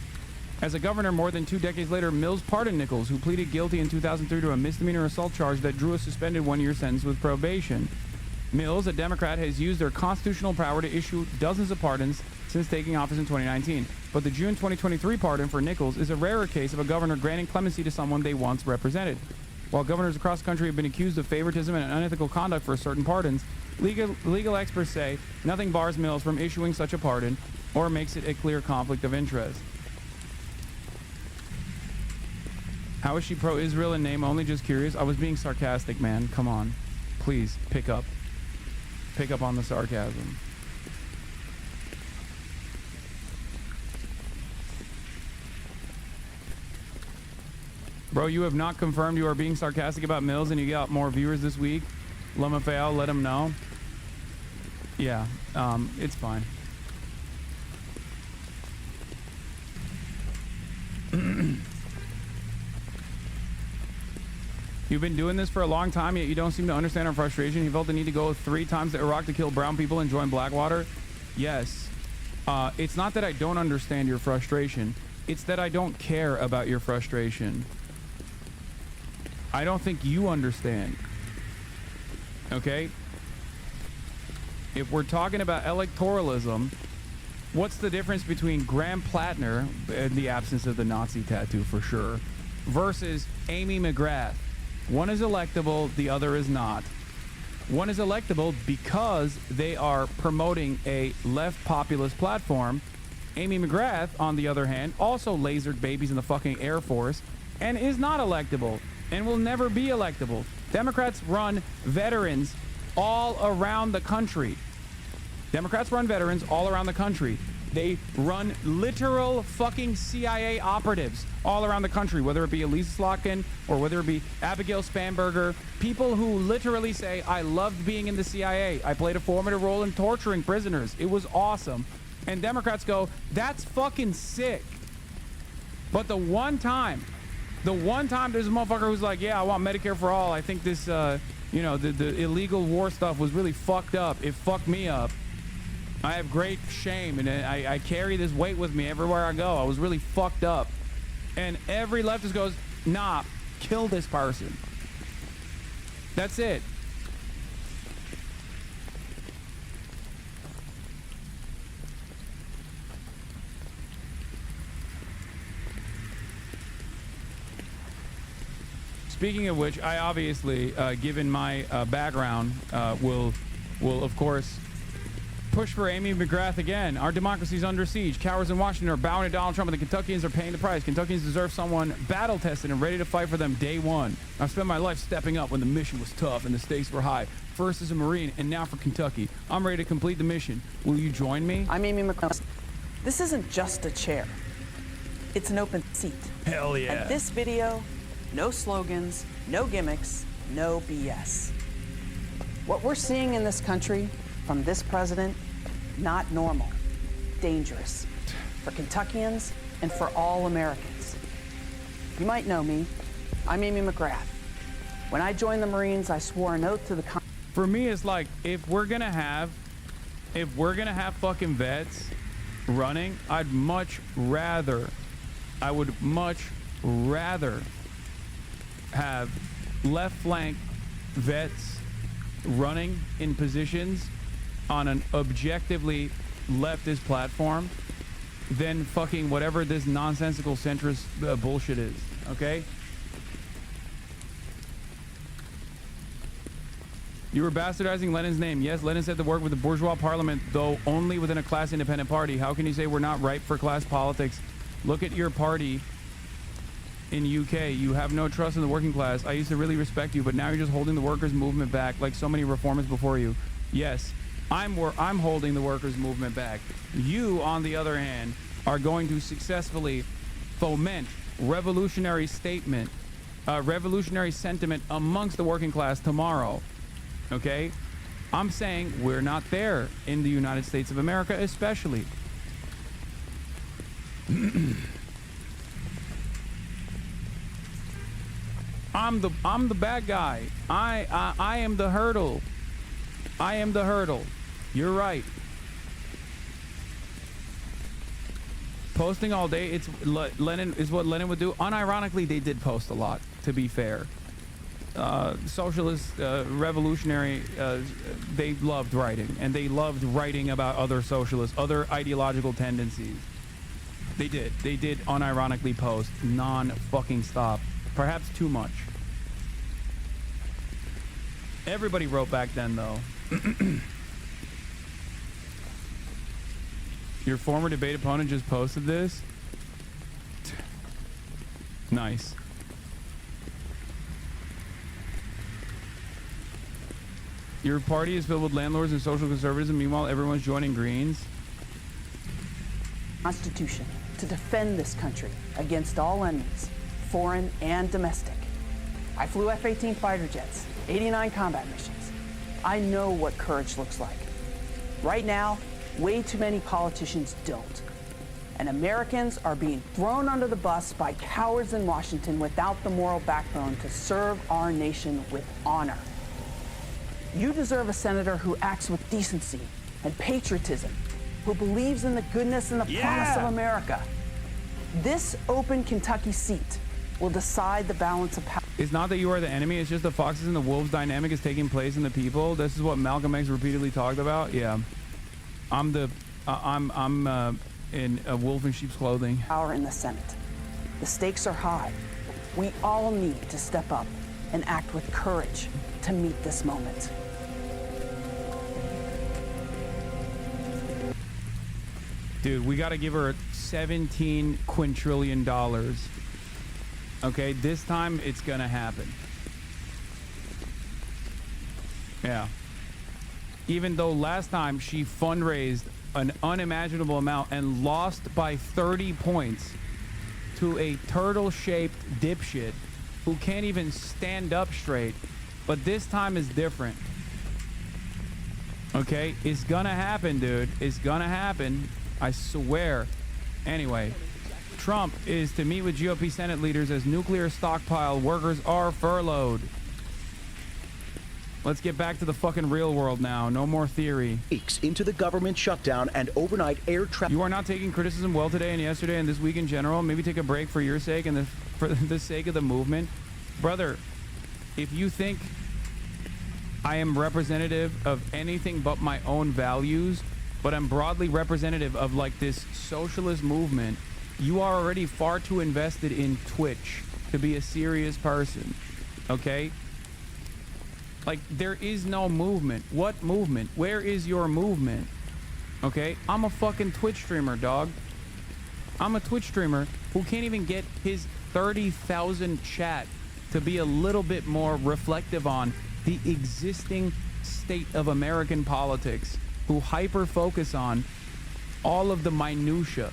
As a governor more than 2 decades later, Mills pardoned Nichols, who pleaded guilty in 2003 to a misdemeanor assault charge that drew a suspended 1-year sentence with probation. Mills, a Democrat, has used their constitutional power to issue dozens of pardons since taking office in 2019. But the June 2023 pardon for Nichols is a rarer case of a governor granting clemency to someone they once represented. While governors across the country have been accused of favoritism and unethical conduct for certain pardons, legal experts say nothing bars Mills from issuing such a pardon or makes it a clear conflict of interest. How is she pro-Israel in name only? Just curious. I was being sarcastic, man. Come on. Please, pick up. Pick up on the sarcasm. Bro, you have not confirmed you are being sarcastic about Mills and you got more viewers this week. Lamafeo, let him know. Yeah, it's fine. You've been doing this for a long time, yet you don't seem to understand our frustration. He felt the need to go 3 times to Iraq to kill brown people and join Blackwater. Yes. It's not that I don't understand your frustration. It's that I don't care about your frustration. I don't think you understand. Okay? If we're talking about electoralism, what's the difference between Graham Plattner, in the absence of the Nazi tattoo for sure, versus Amy McGrath? One is electable, the other is not. One is electable because they are promoting a left populist platform. Amy McGrath, on the other hand, also lasered babies in the fucking Air Force and is not electable and will never be electable. Democrats run veterans all around the country. Democrats run veterans all around the country. They run literal fucking CIA operatives all around the country, whether it be Elisa Slotkin or whether it be Abigail Spanberger, people who literally say, I loved being in the CIA. I played a formative role in torturing prisoners. It was awesome. And Democrats go, that's fucking sick. But the one time there's a motherfucker who's like, yeah, I want Medicare for all. I think this, the illegal war stuff was really fucked up. It fucked me up. I have great shame, and I carry this weight with me everywhere I go. I was really fucked up. And every leftist goes, nah, kill this person. That's it. Speaking of which, I obviously, given my background, will of course push for Amy McGrath again. Our democracy is under siege. Cowards in Washington are bowing to Donald Trump, and the Kentuckians are paying the price. Kentuckians deserve someone battle-tested and ready to fight for them day one. I've spent my life stepping up when the mission was tough and the stakes were high. First as a Marine, and now for Kentucky. I'm ready to complete the mission. Will you join me? I'm Amy McGrath. This isn't just a chair. It's an open seat. Hell yeah. And this video, no slogans, no gimmicks, no BS. What we're seeing in this country from this president, not normal, dangerous for Kentuckians and for all Americans. You might know me. I'm Amy McGrath. When I joined the Marines, I swore an oath to the For me, it's like, if we're gonna have fucking vets running, I would much rather have left flank vets running in positions on an objectively leftist platform than fucking whatever this nonsensical centrist bullshit is, okay? You were bastardizing Lenin's name. Yes, Lenin said to work with the bourgeois parliament, though only within a class-independent party. How can you say we're not ripe for class politics? Look at your party. in UK. You have no trust in the working class. I used to really respect you, but now you're just holding the workers' movement back like so many reformers before you. Yes, I'm holding the workers' movement back. You, on the other hand, are going to successfully foment revolutionary sentiment amongst the working class tomorrow. Okay? I'm saying we're not there in the United States of America, especially. I'm the bad guy. I am the hurdle. I am the hurdle. You're right. Posting all day, it's Lenin is what Lenin would do. Unironically, they did post a lot, to be fair. Socialist, revolutionary, they loved writing, and they loved writing about other socialists, other ideological tendencies. They did unironically post non-fucking stop, perhaps too much. Everybody wrote back then, though. Your former debate opponent just posted this. Nice. Your party is filled with landlords and social conservatives, and meanwhile everyone's joining Greens. Constitution to defend this country against all enemies, foreign and domestic. I flew F-18 fighter jets, 89 combat missions. I know what courage looks like. Right now, way too many politicians don't. And Americans are being thrown under the bus by cowards in Washington without the moral backbone to serve our nation with honor. You deserve a senator who acts with decency and patriotism, who believes in the goodness and the promise of America. This open Kentucky seat will decide the balance of power. It's not that you are the enemy, it's just the foxes and the wolves dynamic is taking place in the people. This is what Malcolm X repeatedly talked about. Yeah. I'm in a wolf in sheep's clothing. Power in the Senate. The stakes are high. We all need to step up and act with courage to meet this moment. Dude, we got to give her $17 quintillion. Okay, this time it's gonna happen. Yeah. Even though last time she fundraised an unimaginable amount and lost by 30 points to a turtle-shaped dipshit who can't even stand up straight, but this time is different. Okay, it's gonna happen, dude. It's gonna happen. I swear. Anyway, Trump is to meet with GOP Senate leaders as nuclear stockpile workers are furloughed. Let's get back to the fucking real world now. No more theory. Weeks into the government shutdown and overnight air travel. You are not taking criticism well today and yesterday and this week in general. Maybe take a break for your sake and for the sake of the movement. Brother, if you think I am representative of anything but my own values, but I'm broadly representative of like this socialist movement, you are already far too invested in Twitch to be a serious person, okay? Like, there is no movement. What movement? Where is your movement? Okay? I'm a fucking Twitch streamer, dog. I'm a Twitch streamer who can't even get his 30,000 chat to be a little bit more reflective on the existing state of American politics, who hyper-focus on all of the minutia.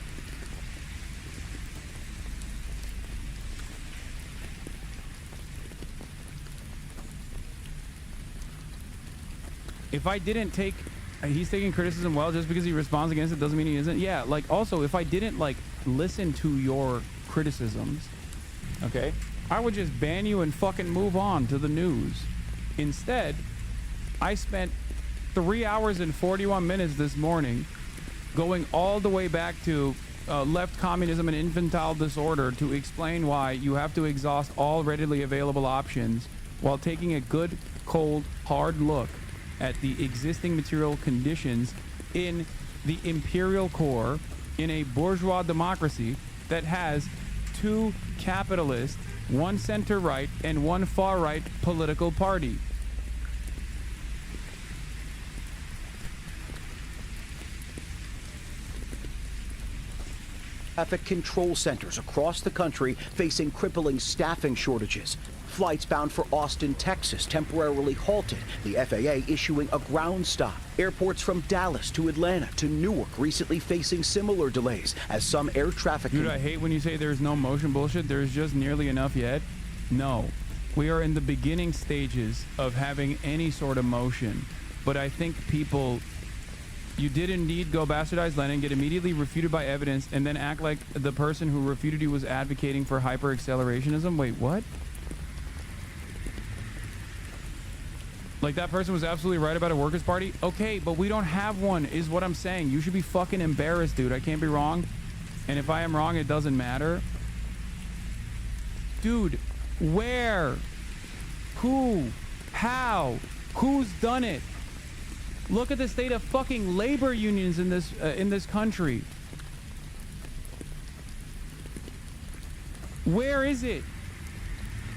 If I didn't take, he's taking criticism well, just because he responds against it doesn't mean he isn't. Yeah, like, also, if I didn't, like, listen to your criticisms, okay, I would just ban you and fucking move on to the news. Instead, I spent 3 hours and 41 minutes this morning going all the way back to left communism and infantile disorder to explain why you have to exhaust all readily available options while taking a good, cold, hard look at the existing material conditions in the imperial core in a bourgeois democracy that has two capitalist, one center-right and one far-right political party. traffic control centers across the country facing crippling staffing shortages. Flights bound for Austin, Texas temporarily halted, the FAA issuing a ground stop. Airports from Dallas to Atlanta to Newark recently facing similar delays as some air traffic... Dude, I hate when you say there's no motion bullshit. There's just nearly enough yet. No. We are in the beginning stages of having any sort of motion. But I think people... You did indeed go bastardize Lenin, get immediately refuted by evidence, and then act like the person who refuted you was advocating for hyper-accelerationism? Wait, what? Like that person was absolutely right about a workers' party? Okay, but we don't have one, is what I'm saying. You should be fucking embarrassed, dude. I can't be wrong. And if I am wrong, it doesn't matter. Dude, where? Who? How? Who's done it? Look at the state of fucking labor unions in this country. Where is it?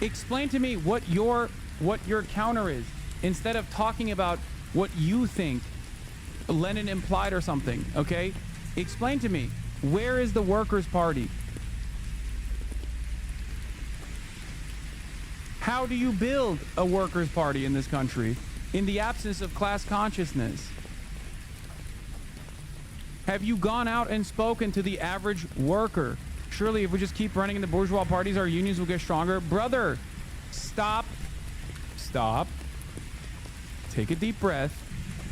Explain to me what your counter is, instead of talking about what you think Lenin implied or something. Okay, explain to me, where is the Workers' Party? How do you build a Workers' Party in this country in the absence of class consciousness? Have you gone out and spoken to the average worker? Surely if we just keep running in the bourgeois parties, our unions will get stronger. Brother, stop. Take a deep breath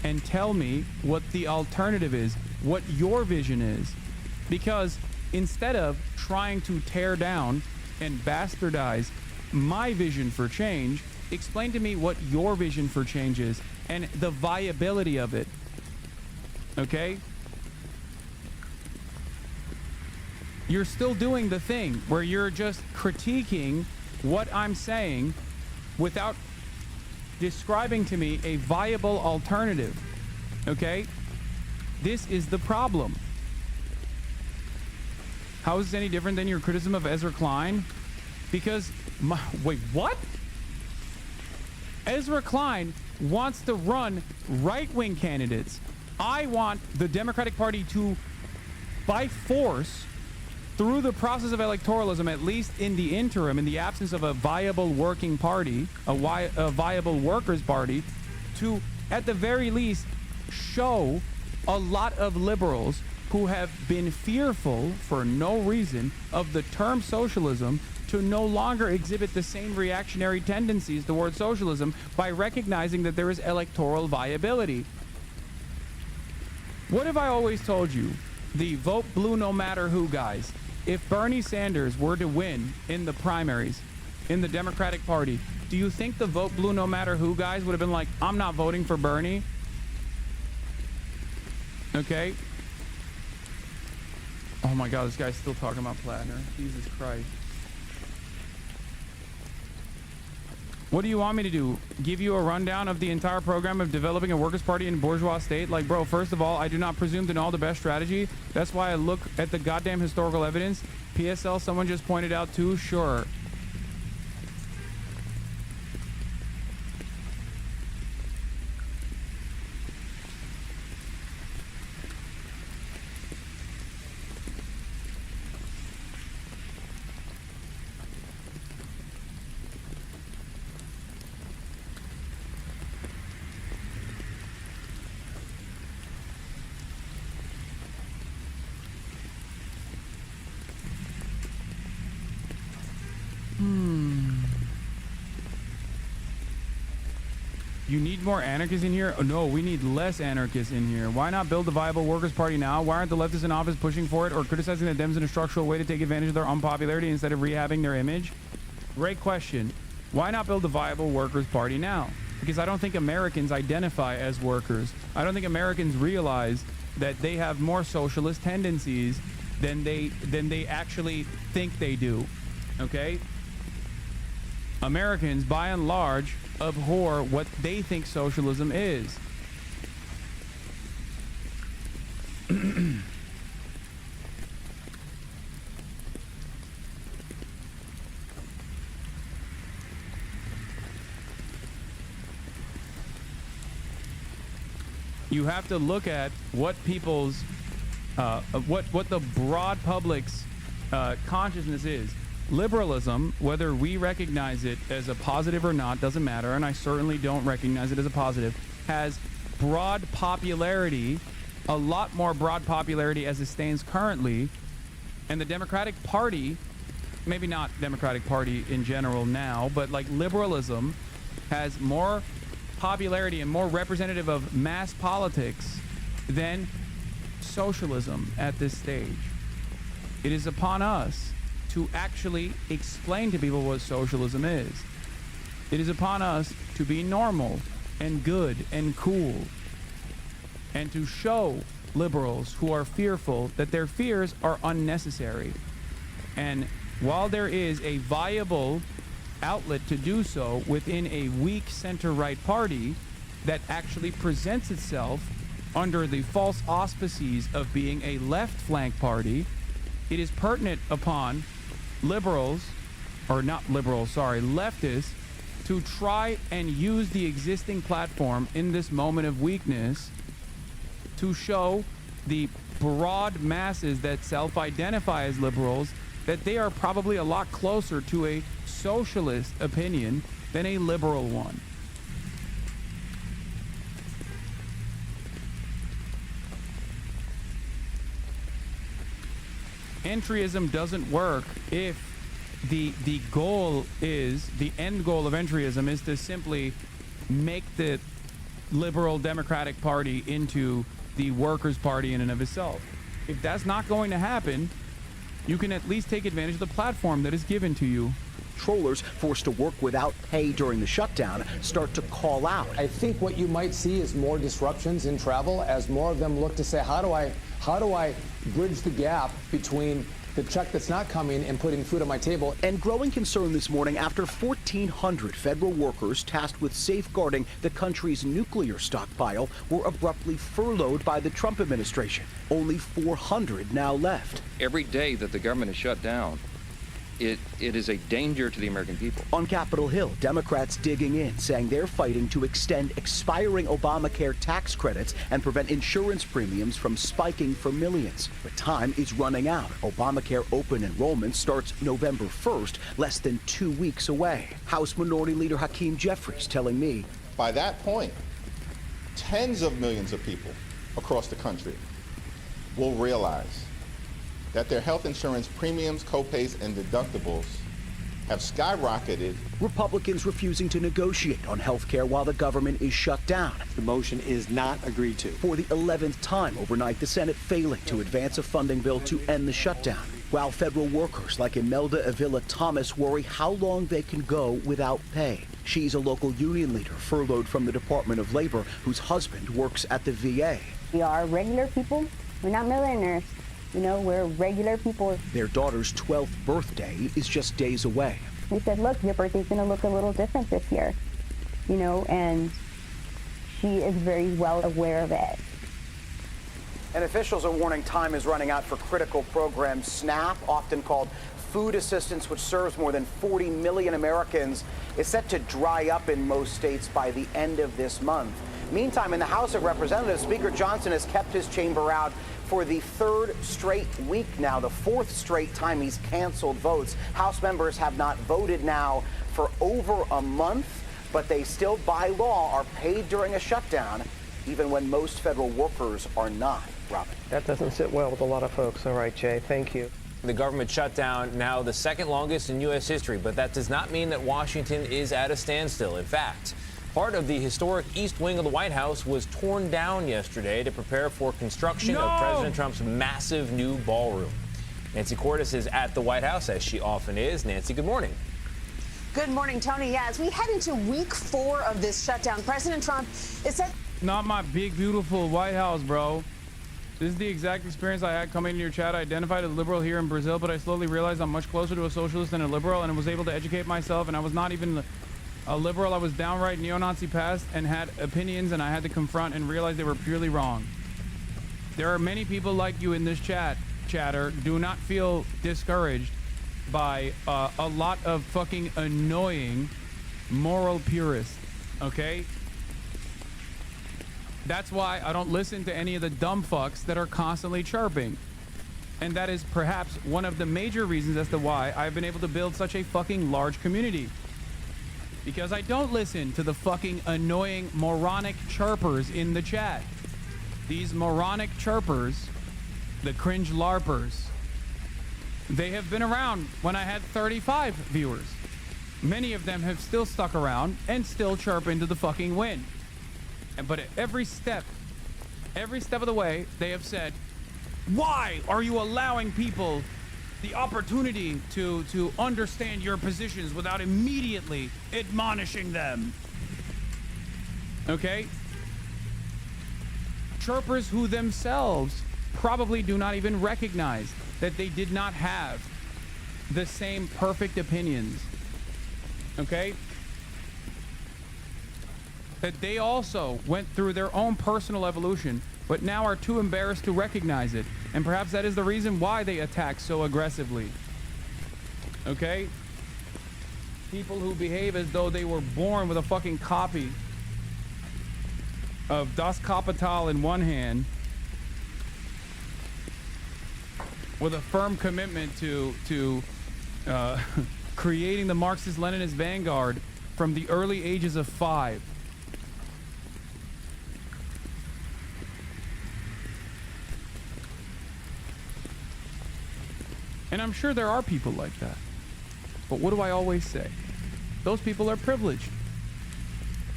and tell me what the alternative is, what your vision is. Because instead of trying to tear down and bastardize my vision for change, explain to me what your vision for change is and the viability of it. Okay? You're still doing the thing where you're just critiquing what I'm saying without describing to me a viable alternative. Okay? This is the problem. How is this any different than your criticism of Ezra Klein? Because wait, what? Ezra Klein wants to run right-wing candidates. I want the Democratic Party to, by force, through the process of electoralism, at least in the interim, in the absence of a viable working party, a viable workers' party, to, at the very least, show a lot of liberals who have been fearful, for no reason, of the term socialism to no longer exhibit the same reactionary tendencies towards socialism by recognizing that there is electoral viability. What have I always told you? The vote blue no matter who guys. If Bernie Sanders were to win in the primaries in the Democratic Party, do you think the vote blue no matter who guys would have been like, I'm not voting for Bernie? Okay? Oh my God, this guy's still talking about Plattner. Jesus Christ. What do you want me to do? Give you a rundown of the entire program of developing a workers' party in a bourgeois state? Like, bro, first of all, I do not presume to know the best strategy. That's why I look at the goddamn historical evidence. PSL, someone just pointed out too. Sure. You need more anarchists in here? Oh, no, we need less anarchists in here. Why not build a viable workers' party now? Why aren't the leftists in office pushing for it or criticizing the Dems in a structural way to take advantage of their unpopularity instead of rehabbing their image? Great question. Why not build a viable workers' party now? Because I don't think Americans identify as workers. I don't think Americans realize that they have more socialist tendencies than they actually think they do. Okay? Americans, by and large, abhor what they think socialism is. You have to look at what people's what the broad public's consciousness is. Liberalism, whether we recognize it as a positive or not, doesn't matter, and I certainly don't recognize it as a positive, has broad popularity, a lot more broad popularity as it stands currently, and the Democratic Party, maybe not Democratic Party in general now, but like liberalism has more popularity and more representative of mass politics than socialism at this stage. It is upon us to actually explain to people what socialism is. It is upon us to be normal and good and cool, and to show liberals who are fearful that their fears are unnecessary. And while there is a viable outlet to do so within a weak center-right party that actually presents itself under the false auspices of being a left-flank party, it is pertinent upon liberals, or not liberals, sorry, leftists, to try and use the existing platform in this moment of weakness to show the broad masses that self-identify as liberals that they are probably a lot closer to a socialist opinion than a liberal one. Entryism doesn't work if the goal is, the end goal of entryism is to simply make the liberal Democratic Party into the Workers' Party in and of itself. If that's not going to happen, you can at least take advantage of the platform that is given to you. Controllers forced to work without pay during the shutdown start to call out. I think what you might see is more disruptions in travel as more of them look to say, how do I bridge the gap between the check that's not coming and putting food on my table? And growing concern this morning after 1,400 federal workers tasked with safeguarding the country's nuclear stockpile were abruptly furloughed by the Trump administration. Only 400 now left. Every day that the government is shut down, it is a danger to the American people. On Capitol Hill, Democrats digging in, saying they're fighting to extend expiring Obamacare tax credits and prevent insurance premiums from spiking for millions. But time is running out. Obamacare open enrollment starts November 1st, less than 2 weeks away. House Minority Leader Hakeem Jeffries telling me, by that point, tens of millions of people across the country will realize that their health insurance premiums, copays, and deductibles have skyrocketed. Republicans refusing to negotiate on health care while the government is shut down. The motion is not agreed to. For the 11th time overnight, the Senate failing to advance a funding bill to end the shutdown, while federal workers like Imelda Avila Thomas worry how long they can go without pay. She's a local union leader furloughed from the Department of Labor whose husband works at the VA. We are regular people. We're not millionaires. You know, we're regular people. Their daughter's 12th birthday is just days away. We said, look, your birthday's going to look a little different this year. You know, and she is very well aware of it. And officials are warning time is running out for critical programs. SNAP, often called food assistance, which serves more than 40 million Americans, is set to dry up in most states by the end of this month. Meantime, in the House of Representatives, Speaker Johnson has kept his chamber out for the third straight week now, the fourth straight time he's canceled votes. House members have not voted now for over a month, but they still, by law, are paid during a shutdown, even when most federal workers are not. Robin. That doesn't sit well with a lot of folks. All right, Jay, thank you. The government shutdown now the second longest in U.S. history, but that does not mean that Washington is at a standstill. In fact, part of the historic East Wing of the White House was torn down yesterday to prepare for construction of President Trump's massive new ballroom. Nancy Cordes is at the White House, as she often is. Nancy, good morning. Good morning, Tony. Yeah, as we head into week 4 of this shutdown, President Trump is set. Not my big, beautiful White House, bro. This is the exact experience I had coming into your chat. I identified as a liberal here in Brazil, but I slowly realized I'm much closer to a socialist than a liberal, and I was able to educate myself, and I was not even a liberal. I was downright neo-Nazi past and had opinions, and I had to confront and realize they were purely wrong. There are many people like you in this chatter. Do not feel discouraged by a lot of fucking annoying moral purists, okay? That's why I don't listen to any of the dumb fucks that are constantly chirping. And that is perhaps one of the major reasons as to why I've been able to build such a fucking large community. Because I don't listen to the fucking annoying moronic chirpers in the chat. These moronic chirpers, the cringe LARPers, they have been around when I had 35 viewers. Many of them have still stuck around and still chirp into the fucking wind. But at every step of the way, they have said, why are you allowing people the opportunity to understand your positions without immediately admonishing them? Okay? Chirpers who themselves probably do not even recognize that they did not have the same perfect opinions. Okay? That they also went through their own personal evolution, but now are too embarrassed to recognize it. And perhaps that is the reason why they attack so aggressively. Okay? People who behave as though they were born with a fucking copy of Das Kapital in one hand, with a firm commitment to creating the Marxist-Leninist vanguard from the early ages of 5. And I'm sure there are people like that. But what do I always say? Those people are privileged.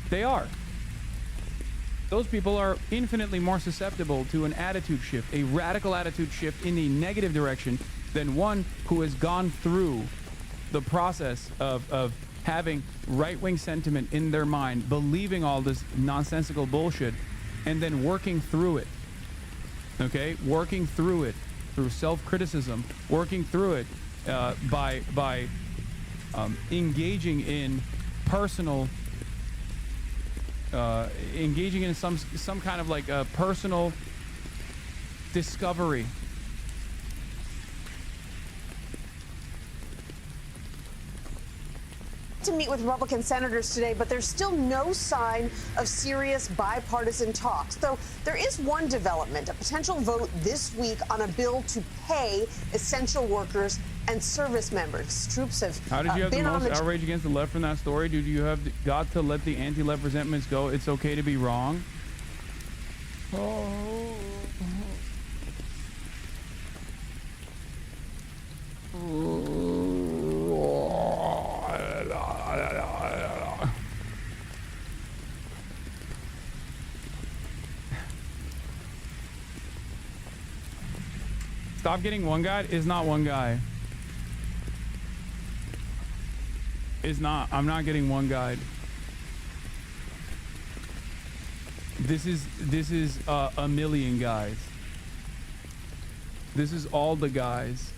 They are. Those people are infinitely more susceptible to an attitude shift, a radical attitude shift in the negative direction, than one who has gone through the process of having right-wing sentiment in their mind, believing all this nonsensical bullshit, and then working through it. Okay? Working through it. Through self-criticism, working through it by engaging in personal, engaging in some kind of like a personal discovery. To meet with Republican senators today, but there's still no sign of serious bipartisan talks. Though there is one development, a potential vote this week on a bill to pay essential workers and service members. Troops have How did you have the been on most the outrage against the left from that story? Did you have got to let the anti-left resentments go? It's okay to be wrong. Stop getting one guy is not one guy. Is not. I'm not getting one guide. This is a million guys. This is all the guys.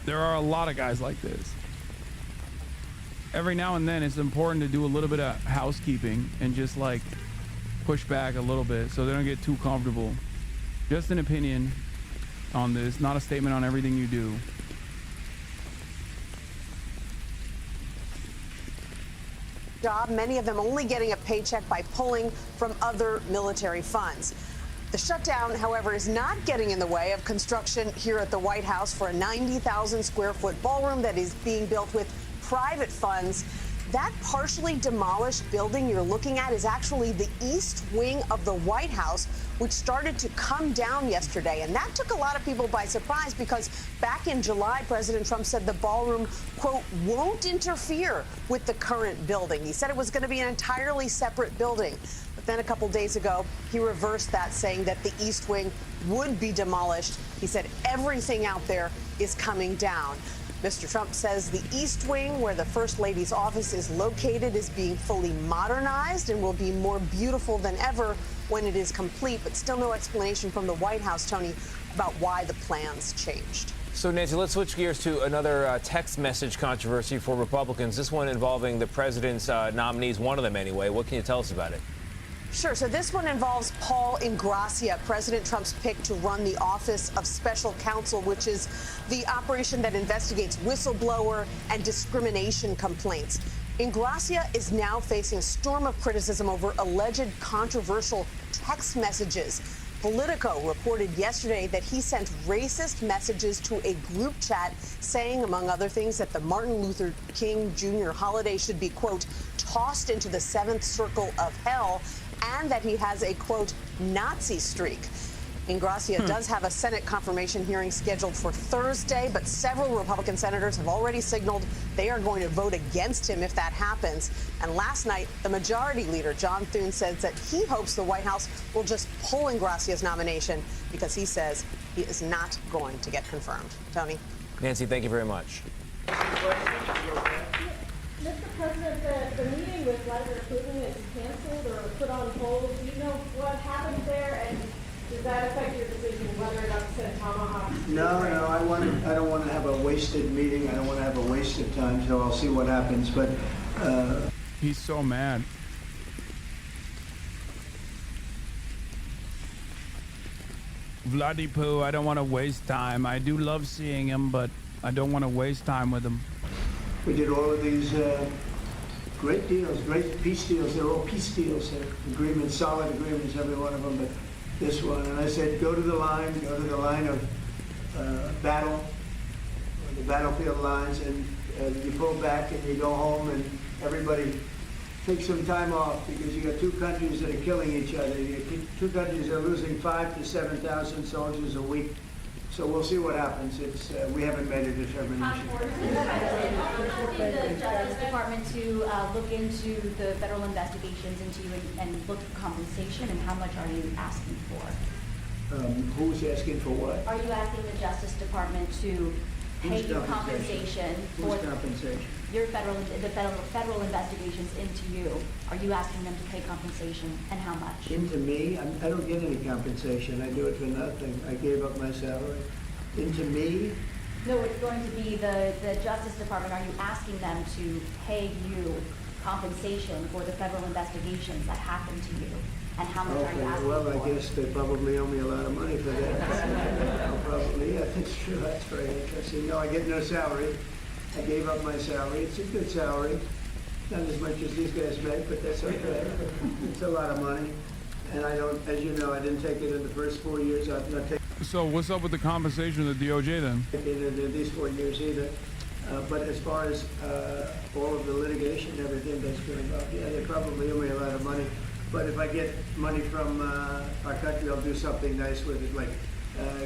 There are a lot of guys like this. Every now and then it's important to do a little bit of housekeeping and just like push back a little bit so they don't get too comfortable. Just an opinion on this, not a statement on everything you do. Job, many of them only getting a paycheck by pulling from other military funds. The shutdown, however, is not getting in the way of construction here at the White House for a 90,000 square foot ballroom that is being built with private funds. That partially demolished building you're looking at is actually the east wing of the White House, which started to come down yesterday. And that took a lot of people by surprise because back in July, President Trump said the ballroom, quote, won't interfere with the current building. He said it was going to be an entirely separate building. But then a couple days ago, he reversed that, saying that the east wing would be demolished. He said everything out there is coming down. Mr. Trump says the East Wing, where the First Lady's office is located, is being fully modernized and will be more beautiful than ever when it is complete, but still no explanation from the White House, Tony, about why the plans changed. So, Nancy, let's switch gears to another text message controversy for Republicans, this one involving the president's nominees, one of them anyway. What can you tell us about it? Sure. So this one involves Paul Ingracia, President Trump's pick to run the Office of Special Counsel, which is the operation that investigates whistleblower and discrimination complaints. Ingracia is now facing a storm of criticism over alleged controversial text messages. Politico reported yesterday that he sent racist messages to a group chat saying, among other things, that the Martin Luther King Jr. holiday should be, quote, tossed into the seventh circle of hell, and that he has a, quote, Nazi streak. Ingracia does have a Senate confirmation hearing scheduled for Thursday, but several Republican senators have already signaled they are going to vote against him if that happens. And last night, the majority leader, John Thune, says that he hopes the White House will just pull Ingracia's nomination because he says he is not going to get confirmed. Tony? Nancy, thank you very much. Mr. President, the meeting with Vladimir Putin is canceled or put on hold. Do you know what happened there, and does that affect your decision whether or not to send tomahawks? No, I don't want to have a wasted meeting. I don't want to have a waste of time, so I'll see what happens. But he's so mad. Vladipoo, I don't want to waste time. I do love seeing him, but I don't want to waste time with him. we did all of these great deals, great peace deals. They're all peace deals, agreements, solid agreements, every one of them. But this one, and I said, go to the line of battle, the battlefield lines, and you pull back and you go home, and everybody take some time off, because you got two countries that are killing each other. You got two countries that are losing 5,000 to 7,000 soldiers a week. So we'll see what happens. It's we haven't made a determination. The Justice Department to look into the federal investigations into you and look for compensation, and how much are you asking for? Who's asking for what? Are you asking the Justice Department to pay you compensation for compensation? The federal investigations into you? Are you asking them to pay compensation, and how much? Into me? I don't get any compensation. I do it for nothing. I gave up my salary. Into me? No, it's going to be the Justice Department. Are you asking them to pay you compensation for the federal investigations that happened to you? And how much are you asking well, for? I guess they probably owe me a lot of money for that. Probably, yeah, that's true. That's very interesting. No, I get no salary. I gave up my salary. It's a good salary. Not as much as these guys make, but that's okay. It's a lot of money. And I don't, as you know, I didn't take it in the first 4 years. I've not taken So what's up with the compensation of the DOJ then? it in these 4 years either. But as far as all of the litigation and everything that's been involved, yeah, they probably owe me a lot of money. But if I get money from our country, I'll do something nice with it, like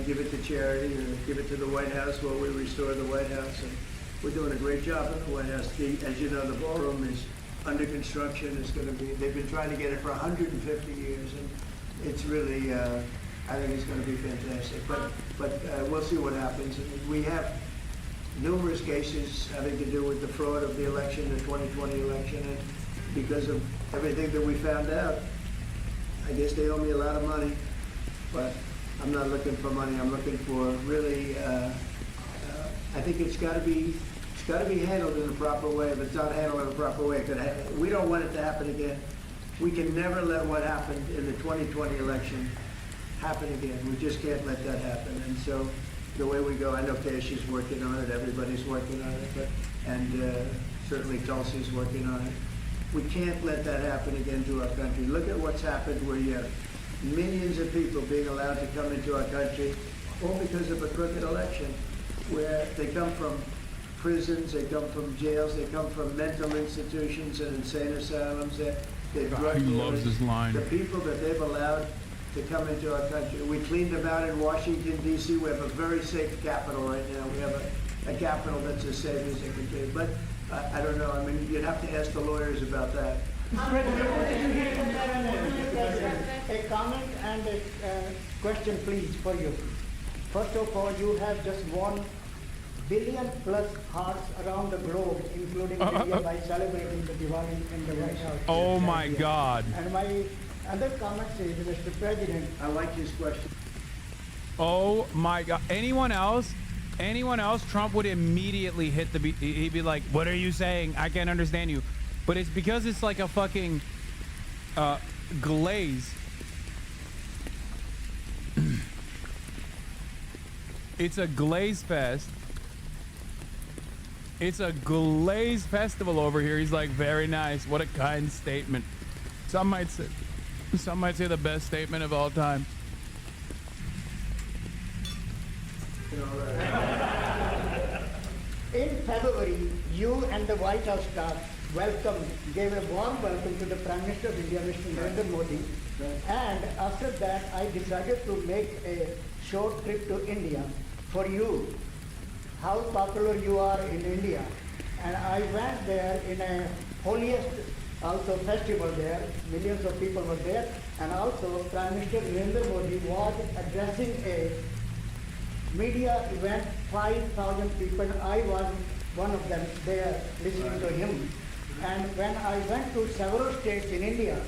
give it to charity or give it to the White House while we restore the White House. And we're doing a great job in the White House. As you know, the ballroom is under construction. It's going to be, they've been trying to get it for 150 years, and it's really, I think it's going to be fantastic. But we'll see what happens. We have numerous cases having to do with the fraud of the election, the 2020 election, and because of everything that we found out, I guess they owe me a lot of money, but I'm not looking for money. I'm looking for really, I think it's got to be handled in a proper way. If it's not handled in a proper way, we don't want it to happen again. We can never let what happened in the 2020 election happen again. We just can't let that happen. And so the way we go, I know Casey's working on it, everybody's working on it, and certainly Tulsi's working on it. We can't let that happen again to our country. Look at what's happened where you have millions of people being allowed to come into our country, all because of a crooked election, where they come from prisons, they come from jails, they come from mental institutions and insane asylums. They're drug He dealers. loves this line. The people that they've allowed to come into our country. We cleaned them out in Washington, D.C. We have a very safe capital right now. We have a capital that's as safe as it can be. But I don't know. I mean, you'd have to ask the lawyers about that. A comment and a question, please, for you. First of all, you have just 1 billion plus hearts around the globe, including India, by celebrating the Diwali in the White House. Oh my God. And my other comment is, Mr. President. I like his question. Oh my God. Anyone else, Trump would immediately hit the beat. He'd be like, what are you saying? I can't understand you. But it's because it's like a fucking, glaze. It's a glaze fest. It's a glaze festival over here. He's like, very nice. What a kind statement. Some might say the best statement of all time. In February, you and the White House staff gave a warm welcome to the Prime Minister of India, Mr. Narendra Modi. And after that, I decided to make a short trip to India for you, how popular you are in India. And I went there in a holiest also festival there. Millions of people were there. And also Prime Minister Narendra Modi was addressing a media event, 5,000 people. I was one of them there listening to him. And when I went to several states in India,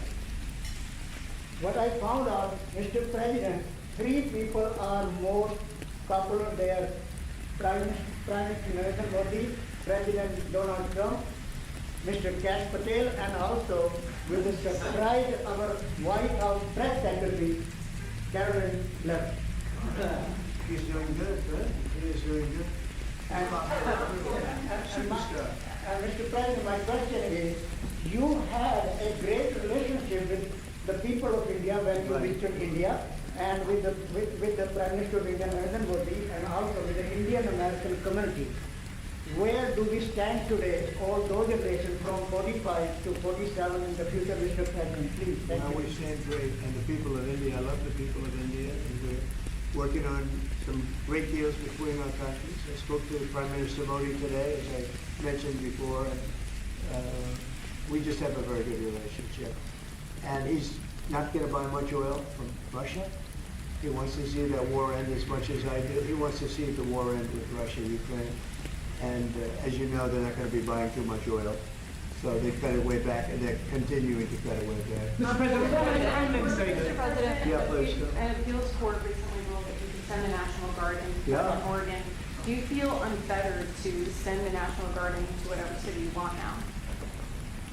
what I found out, Mr. President, 3 people are more popular there. Prime Minister Narendra Modi, President Donald Trump, Mr. Kash Patel, and also with the surprise our White House Press Secretary, Caroline Levitt. He's doing good, right? He is doing good. And Mr. President, my question is, you had a great relationship with the people of India when you visited India, and with the Prime Minister of India, Narendra Modi, and also with the Indian American community. Where do we stand today, all those relations from 45 to 47 in the future, Mr. President? Please, thank you. We stand great, and the people of India, I love the people of India, and we're working on some great deals between our countries. I spoke to Prime Minister Modi today, as I mentioned before, and we just have a very good relationship. And he's not going to buy much oil from Russia. He wants to see that war end as much as I do. He wants to see the war end with Russia, Ukraine. And as you know, they're not going to be buying too much oil. So they cut it way back, and they're continuing to cut it way back. Mr. President, Yeah, please. an appeals court recently ruled that you can send the National Guard into Oregon. Do you feel unfettered to send the National Guard into whatever city you want now?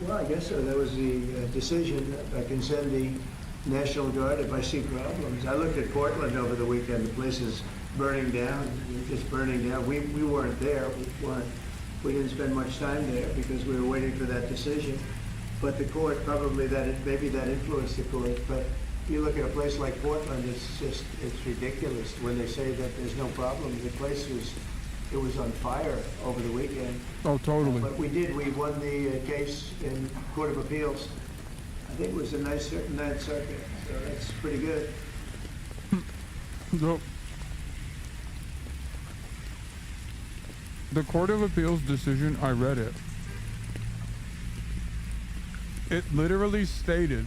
Well, I guess so. That was the decision. I can send the National Guard if I see problems. I looked at Portland over the weekend. The place is burning down, just burning down. We weren't there. We didn't spend much time there because we were waiting for that decision. But the court, maybe that influenced the court. But you look at a place like Portland, it's ridiculous when they say that there's no problem. The place was on fire over the weekend. Oh, totally. But we won the case in Court of Appeals. I think it was the Ninth Circuit, so that's pretty good. So, the Court of Appeals decision, I read it. It literally stated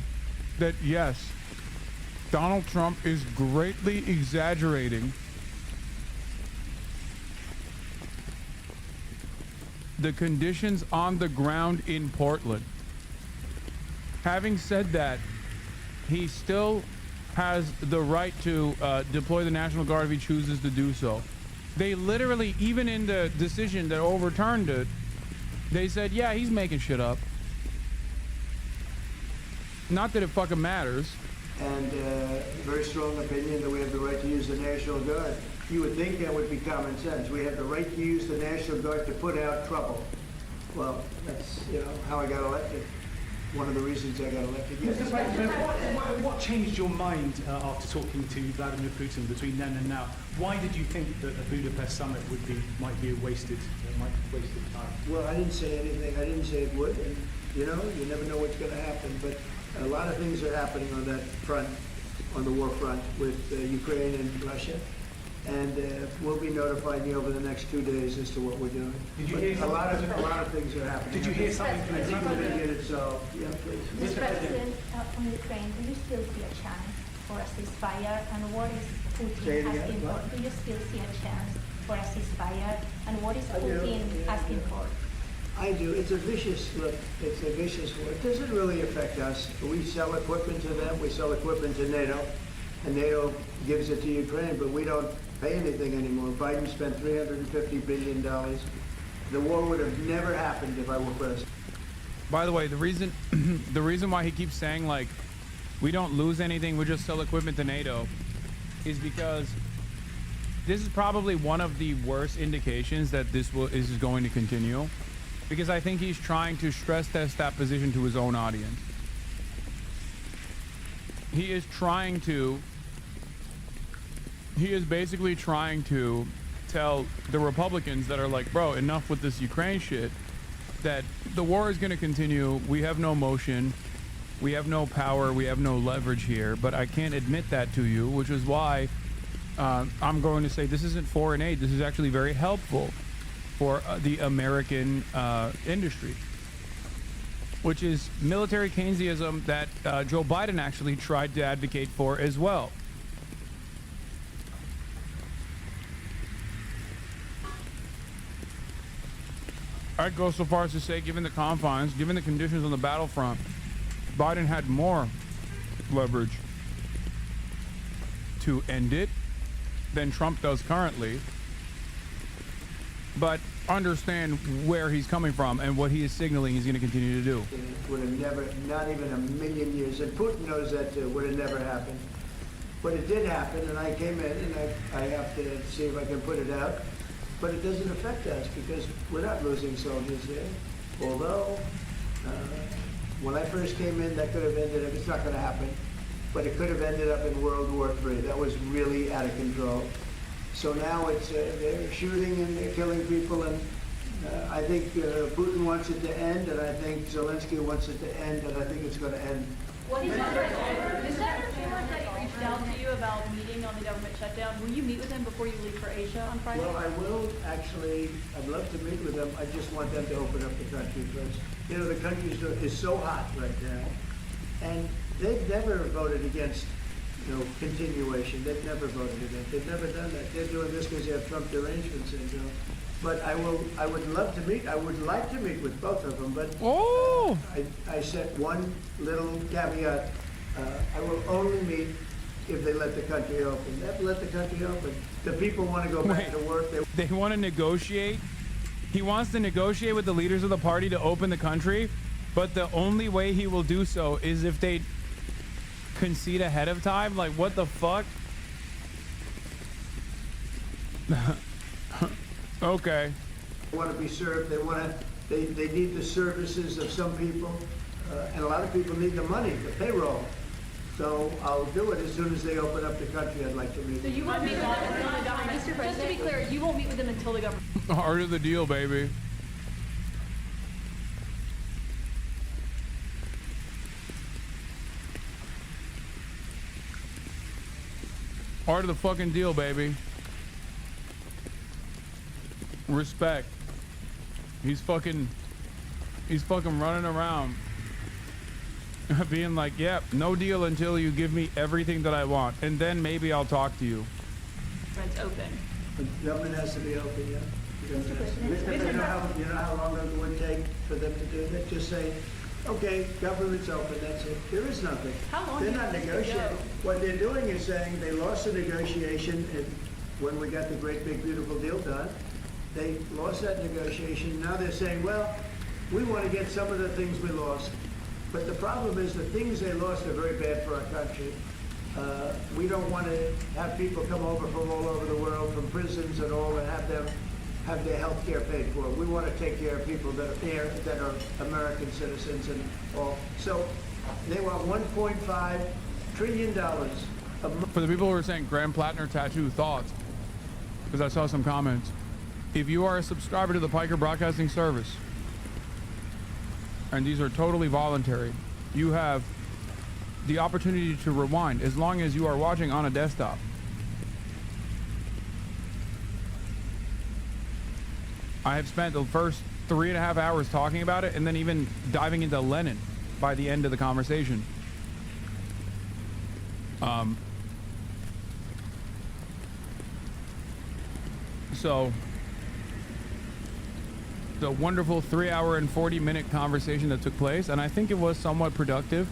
that yes, Donald Trump is greatly exaggerating the conditions on the ground in Portland. Having said that, he still has the right to deploy the National Guard if he chooses to do so. They literally, even in the decision that overturned it, they said, yeah, he's making shit up. Not that it fucking matters. And very strong opinion that we have the right to use the National Guard. You would think that would be common sense. We have the right to use the National Guard to put out trouble. Well, that's how I got elected. One of the reasons I got elected. Yes. Mr. President, what changed your mind after talking to Vladimir Putin between then and now? Why did you think that the Budapest summit might be a wasted time? Well, I didn't say anything. I didn't say it would. And you never know what's going to happen. But a lot of things are happening on that front, on the war front with Ukraine and Russia. And we'll be notifying you over the next 2 days as to what we're doing. Did you hear something? A lot of things are happening. Did you hear something from I think we're going to get it solved. Yeah, please. Mr. President, on Ukraine, do you still see a chance for a ceasefire? And what is Putin asking for? Do you still see a chance for a ceasefire? And what is Putin asking for? I do. It's a vicious war. It doesn't really affect us. We sell equipment to them. We sell equipment to NATO. And NATO gives it to Ukraine, but we don't pay anything anymore. Biden spent $350 billion. The war would have never happened if I were president. By the way, the reason why he keeps saying like we don't lose anything, we just sell equipment to NATO, is because this is probably one of the worst indications that this is going to continue, because I think he's trying to stress test that position to his own audience. He is basically trying to tell the Republicans that are like, bro, enough with this Ukraine shit, that the war is going to continue. We have no motion. We have no power. We have no leverage here. But I can't admit that to you, which is why I'm going to say this isn't foreign aid. This is actually very helpful for the American industry, which is military Keynesianism that Joe Biden actually tried to advocate for as well. I'd go so far as to say, given the confines, given the conditions on the battlefront, Biden had more leverage to end it than Trump does currently. But understand where he's coming from and what he is signaling he's going to continue to do. It would have never, not even a million years, and Putin knows that too, would have never happened. But it did happen, and I came in, and I have to see if I can put it out. But it doesn't affect us because we're not losing soldiers there. Although, when I first came in, that could have ended up, it's not going to happen, but it could have ended up in World War III. That was really out of control. So now it's, they're shooting and they're killing people, and I think Putin wants it to end, and I think Zelensky wants it to end, and I think it's going to end. What is that report that he reached out to you about meeting on the government shutdown? Will you meet with him before you leave for Asia on Friday? Well, I will actually. I'd love to meet with them. I just want them to open up the country first. You know, the country is so hot right now, and they've never voted against, you know, continuation. They've never voted against. They've never done that. They're doing this because they have Trump derangement syndrome. But I would love to meet. I would like to meet with both of them. But I set one little caveat. I will only meet if they let the country open. They have to let the country open. The people want to go back to work. They want to negotiate. He wants to negotiate with the leaders of the party to open the country, but the only way he will do so is if they concede ahead of time. Like, what the fuck? Okay. They want to be served. They want to. They need the services of some people, and a lot of people need the money, the payroll. So I'll do it as soon as they open up the country. I'd like to meet. So you won't meet with them until the government. Just to be clear, you won't meet with them until the government. Heart of the deal, baby. Heart of the fucking deal, baby. Respect. He's fucking running around being like, yep, no deal until you give me everything that I want, and then maybe I'll talk to you. It's open. The government has to be open, yeah. You know how long it would take for them to do that? Just say, okay, government's open, that's it. There is nothing. How long They're do you not think it negotiating. go? What they're doing is saying they lost the negotiation when we got the great big beautiful deal done. They lost that negotiation. Now they're saying, well, we want to get some of the things we lost. But the problem is the things they lost are very bad for our country. We don't want to have people come over from all over the world, from prisons and all, and have them have their health care paid for. We want to take care of people that are here, that are American citizens and all. So they want $1.5 trillion a month. For the people who are saying Graham Plattner tattoo thoughts, because I saw some comments. If you are a subscriber to the Piker Broadcasting Service, and these are totally voluntary, you have the opportunity to rewind as long as you are watching on a desktop. I have spent the first 3.5 hours talking about it, and then even diving into Lenin by the end of the conversation. So the wonderful 3-hour and 40-minute conversation that took place, and I think it was somewhat productive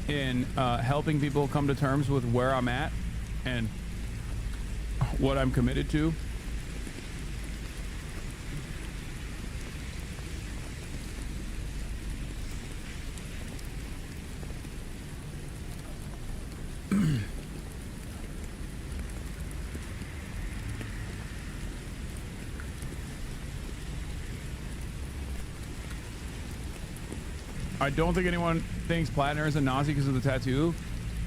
in helping people come to terms with where I'm at and what I'm committed to. I don't think anyone thinks Plattner is a Nazi because of the tattoo.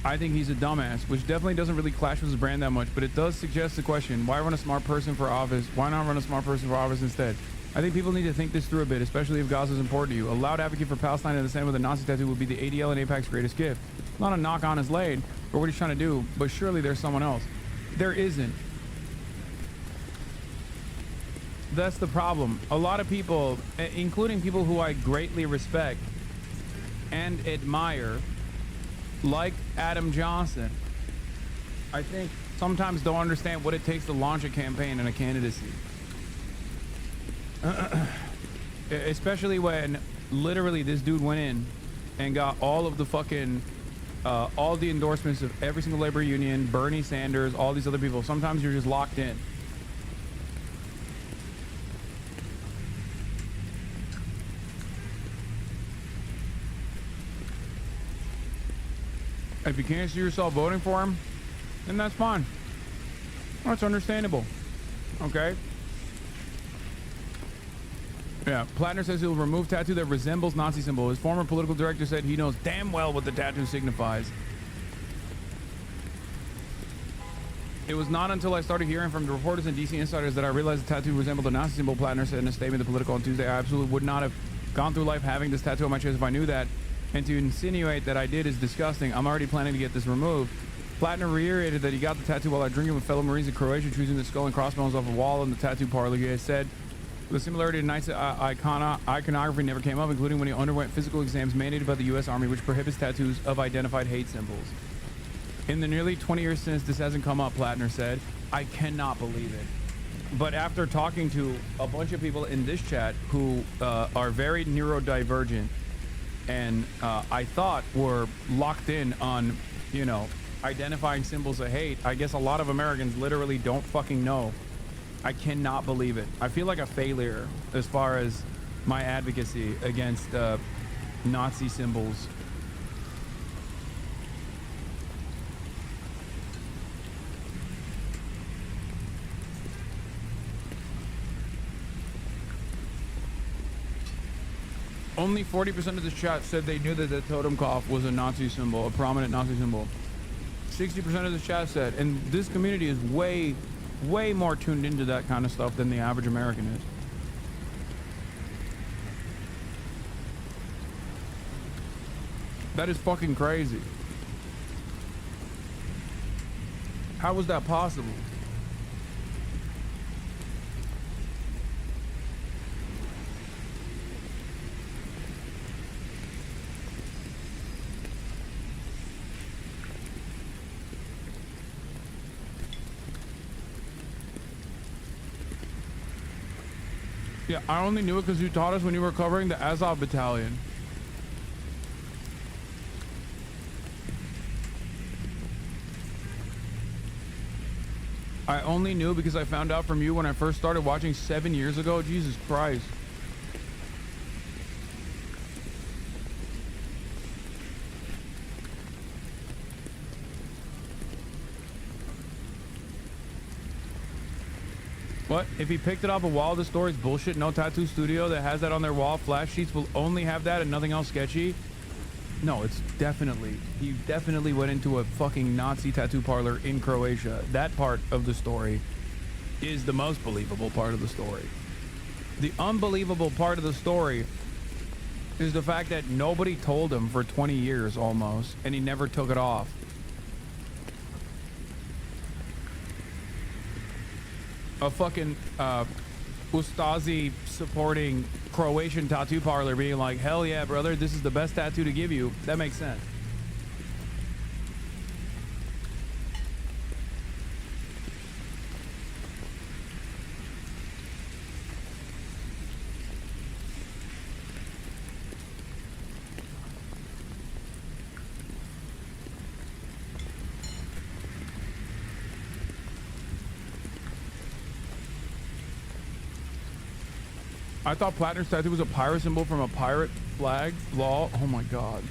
I think he's a dumbass, which definitely doesn't really clash with his brand that much, but it does suggest the question, why run a smart person for office? Why not run a smart person for office instead? I think people need to think this through a bit, especially if Gaza is important to you. A loud advocate for Palestine and the same with a Nazi tattoo would be the ADL and AIPAC's greatest gift. Not a knock on his lane or what he's trying to do, but surely there's someone else. There isn't. That's the problem. A lot of people, including people who I greatly respect and admire, like Adam Johnson, I think sometimes don't understand what it takes to launch a campaign and a candidacy. Especially when literally this dude went in and got all of the fucking all the endorsements of every single labor union, Bernie Sanders, all these other people. Sometimes you're just locked in. If you can't see yourself voting for him, then that's fine. That's understandable. Okay? Yeah, Plattner says he'll remove tattoo that resembles Nazi symbol. His former political director said he knows damn well what the tattoo signifies. It was not until I started hearing from the reporters and DC insiders that I realized the tattoo resembled a Nazi symbol, Plattner said in a statement to Political on Tuesday. I absolutely would not have gone through life having this tattoo on my chest if I knew that. And to insinuate that I did is disgusting. I'm already planning to get this removed. Plattner reiterated that he got the tattoo while out drinking with fellow Marines in Croatia, choosing the skull and crossbones off a wall in the tattoo parlor. He has said the similarity to Nazi iconography never came up, including when he underwent physical exams mandated by the U.S. Army, which prohibits tattoos of identified hate symbols. In the nearly 20 years since this hasn't come up, Plattner said, I cannot believe it. But after talking to a bunch of people in this chat who are very neurodivergent and I thought were locked in on, you know, identifying symbols of hate, I guess a lot of Americans literally don't fucking know. I cannot believe it. I feel like a failure as far as my advocacy against Nazi symbols. Only 40% of the chat said they knew that the totem cough was a Nazi symbol, a prominent Nazi symbol. 60% of the chat said, and this community is way more tuned into that kind of stuff than the average American is. That is fucking crazy. How was that possible? Yeah, I only knew it because you taught us when you were covering the Azov battalion. I only knew because I found out from you when I first started watching 7 years ago. Jesus Christ. What? If he picked it off a wall, the story's bullshit. No tattoo studio that has that on their wall. Flash sheets will only have that and nothing else sketchy. No, it's definitely, he definitely went into a fucking Nazi tattoo parlor in Croatia. That part of the story is the most believable part of the story. The unbelievable part of the story is the fact that nobody told him for 20 years almost, and he never took it off. A fucking Ustazi supporting Croatian tattoo parlor being like, hell yeah, brother, this is the best tattoo to give you. That makes sense. I thought Plattner's tattoo was a pirate symbol from a pirate flag. Law. Oh my god.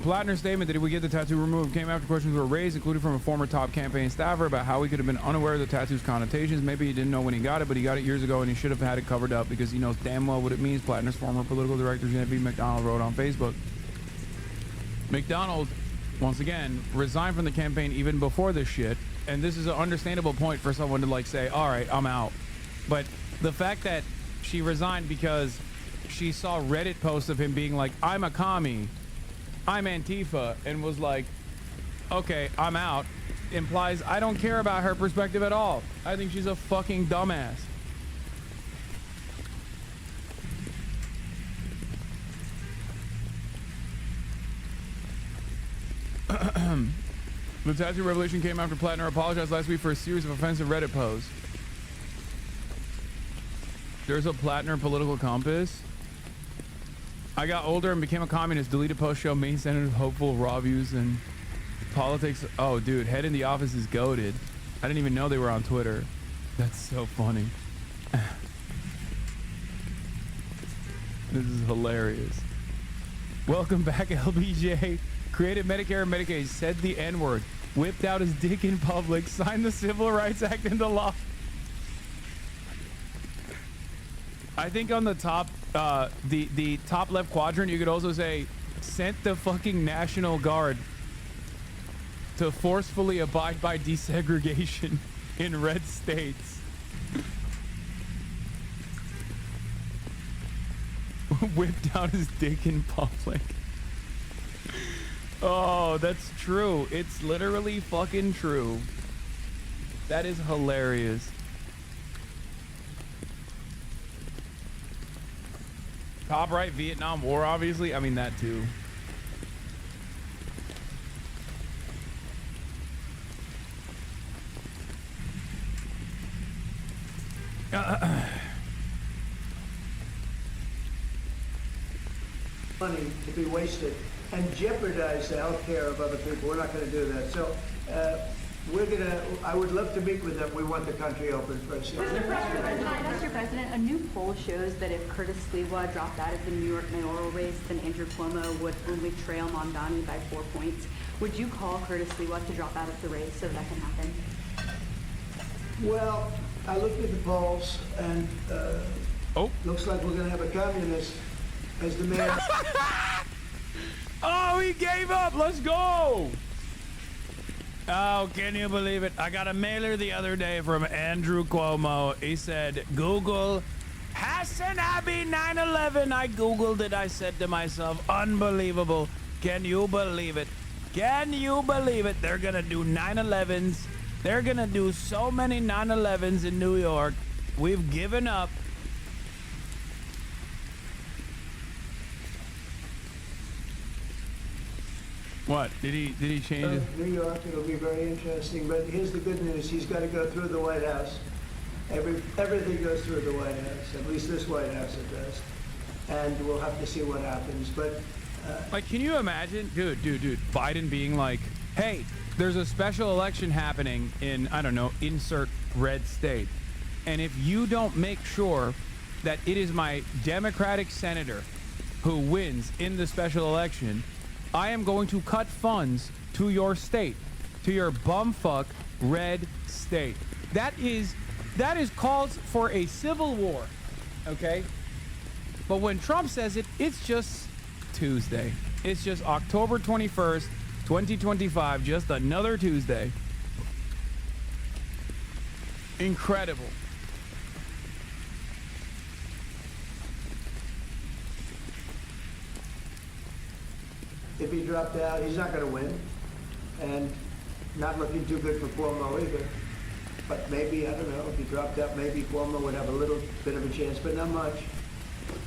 Plattner's statement that if we get the tattoo removed came after questions were raised, including from a former top campaign staffer, about how he could have been unaware of the tattoo's connotations. Maybe he didn't know when he got it, but he got it years ago and he should have had it covered up because he knows damn well what it means. Plattner's former political director, Genevieve McDonald, wrote on Facebook. McDonald, once again, resigned from the campaign even before this shit, and this is an understandable point for someone to like say, all right, I'm out. But the fact that she resigned because she saw Reddit posts of him being like, I'm a commie, I'm Antifa, and was like, okay, I'm out, implies I don't care about her perspective at all. I think she's a fucking dumbass. The tattoo revelation came after Plattner apologized last week for a series of offensive Reddit posts. There's a Plattner political compass. I got older and became a communist. Deleted post show main senators hopeful raw views and politics. Oh, dude, head in the office is goated. I didn't even know they were on Twitter. That's so funny. This is hilarious. Welcome back, LBJ. Created Medicare and Medicaid, said the N-word, whipped out his dick in public, signed the Civil Rights Act into law. I think on the top, the top left quadrant, you could also say, sent the fucking National Guard to forcefully abide by desegregation in red states. Whipped out his dick in public. Oh, that's true. It's literally fucking true. That is hilarious. Top right, Vietnam War, obviously. I mean, that too. Money to be wasted and jeopardize the health care of other people. We're not going to do that. So I would love to meet with them. We want the country open for us. Mr. President, a new poll shows that if Curtis Sliwa dropped out of the New York mayoral race, then Andrew Cuomo would only trail Mamdani by 4 points. Would you call Curtis Sliwa to drop out of the race so that can happen? Well, I looked at the polls, and looks like we're going to have a communist as the mayor. Oh, he gave up. Let's go. Oh, can you believe it? I got a mailer the other day from Andrew Cuomo. He said, Google Hasanabi 9/11. I Googled it. I said to myself, unbelievable. Can you believe it? Can you believe it? They're going to do 9/11s. They're going to do so many 9/11s in New York. We've given up. What? Did he change it? New York, it'll be very interesting. But here's the good news. He's got to go through the White House. Everything goes through the White House. At least this White House it does. And we'll have to see what happens. But like, can you imagine, dude, Biden being like, hey, there's a special election happening in, I don't know, insert red state. And if you don't make sure that it is my Democratic senator who wins in the special election, I am going to cut funds to your state, to your bumfuck red state. That is calls for a civil war, okay? But when Trump says it, it's just Tuesday. It's just October 21st, 2025, just another Tuesday. Incredible. if he dropped out, he's not going to win. And not looking too good for Cuomo either. But maybe, I don't know, if he dropped out, maybe Cuomo would have a little bit of a chance, but not much.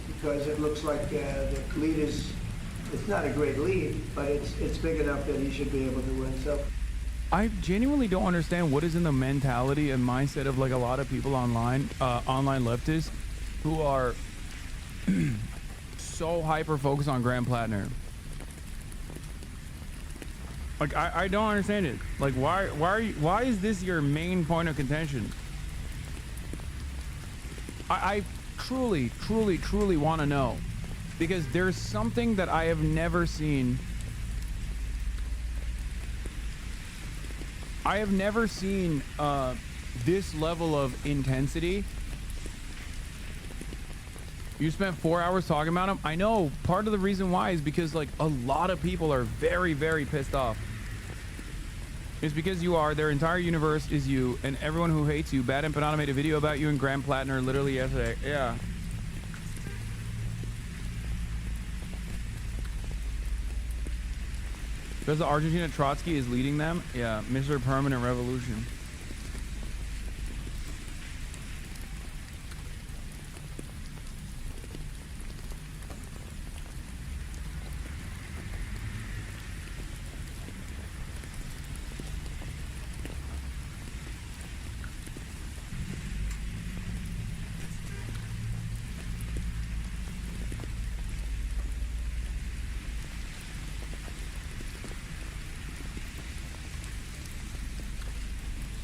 Because it looks like the lead is, it's not a great lead, but it's big enough that he should be able to win. So I genuinely don't understand what is in the mentality and mindset of like a lot of people online, online leftists who are so hyper focused on Graham Plattner. Like I don't understand it. Like why is this your main point of contention? I truly want to know, because there's something that I have never seen I have never seen this level of intensity. You spent 4 hours talking about him? I know. Part of the reason why is because, like, a lot of people are very, very pissed off. It's because you are. Their entire universe is you, and everyone who hates you. Bad Empanada made a video about you and Graham Plattner literally yesterday. Yeah. Because the Argentina Trotsky is leading them? Yeah, Mr. Permanent Revolution.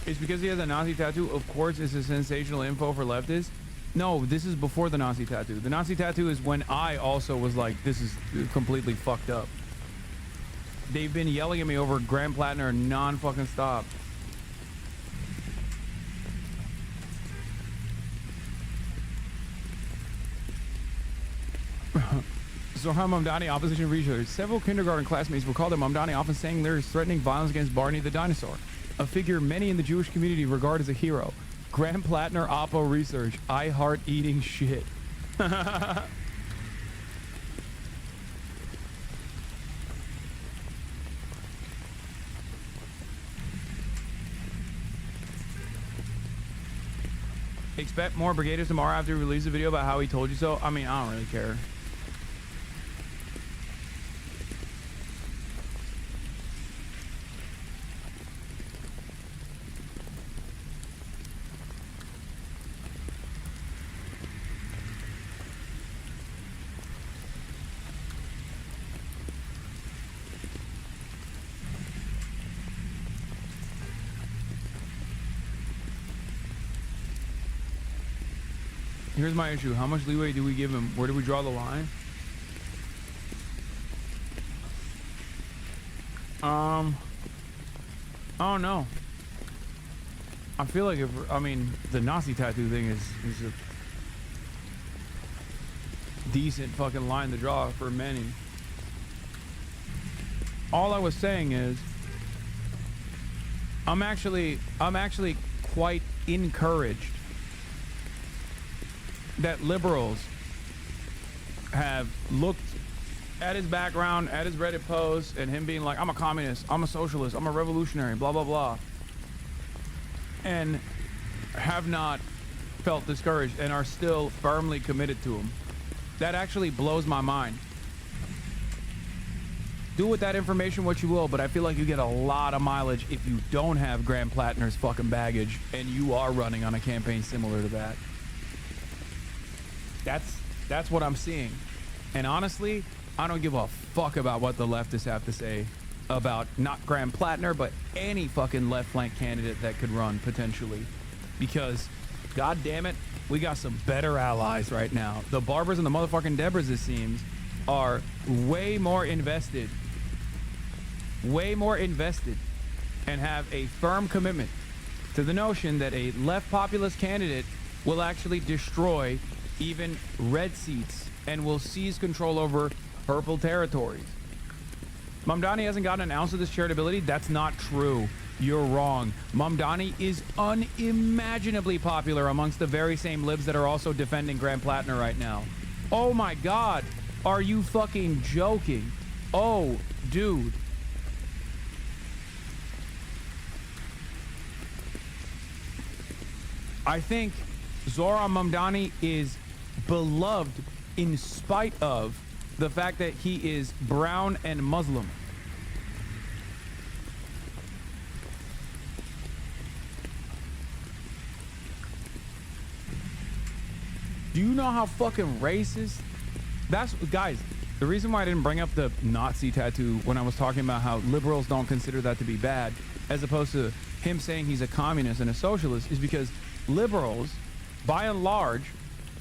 It's because he has a Nazi tattoo. Of course, it's a sensational info for leftists. No, this is before the Nazi tattoo. The Nazi tattoo is when I also was like, this is completely fucked up. They've been yelling at me over Graham Plattner non-fucking stop. Zohar Mamdani, opposition research. Several kindergarten classmates recalled that Mamdani often sang lyrics threatening violence against Barney the dinosaur, a figure many in the Jewish community regard as a hero. Graham Plattner Oppo research. I heart eating shit. Expect more brigaders tomorrow after we release a video about how he told you so. I mean, I don't really care. Here's my issue. How much leeway do we give him? Where do we draw the line? I don't know. I feel like the Nazi tattoo thing is a decent fucking line to draw for many. All I was saying is I'm actually quite encouraged that liberals have looked at his background, at his Reddit posts, and him being like, I'm a communist, I'm a socialist, I'm a revolutionary, blah, blah, blah, and have not felt discouraged and are still firmly committed to him. That actually blows my mind. Do with that information what you will, but I feel like you get a lot of mileage if you don't have Graham Plattner's fucking baggage and you are running on a campaign similar to that. That's what I'm seeing. And honestly, I don't give a fuck about what the leftists have to say about not Graham Plattner, but any fucking left flank candidate that could run potentially. Because, god damn it, we got some better allies right now. The Barbers and the motherfucking Debras, it seems, are way more invested, and have a firm commitment to the notion that a left populist candidate will actually destroy even red seats and will seize control over purple territories. Mamdani hasn't gotten an ounce of this charitability. That's not true. You're wrong. Mamdani is unimaginably popular amongst the very same libs that are also defending Graham Plattner right now. Oh my god. Are you fucking joking? Oh, dude. I think Zohran Mamdani is beloved in spite of the fact that he is brown and Muslim. Do you know how fucking racist? That's, guys, the reason why I didn't bring up the Nazi tattoo when I was talking about how liberals don't consider that to be bad, as opposed to him saying he's a communist and a socialist, is because liberals, by and large,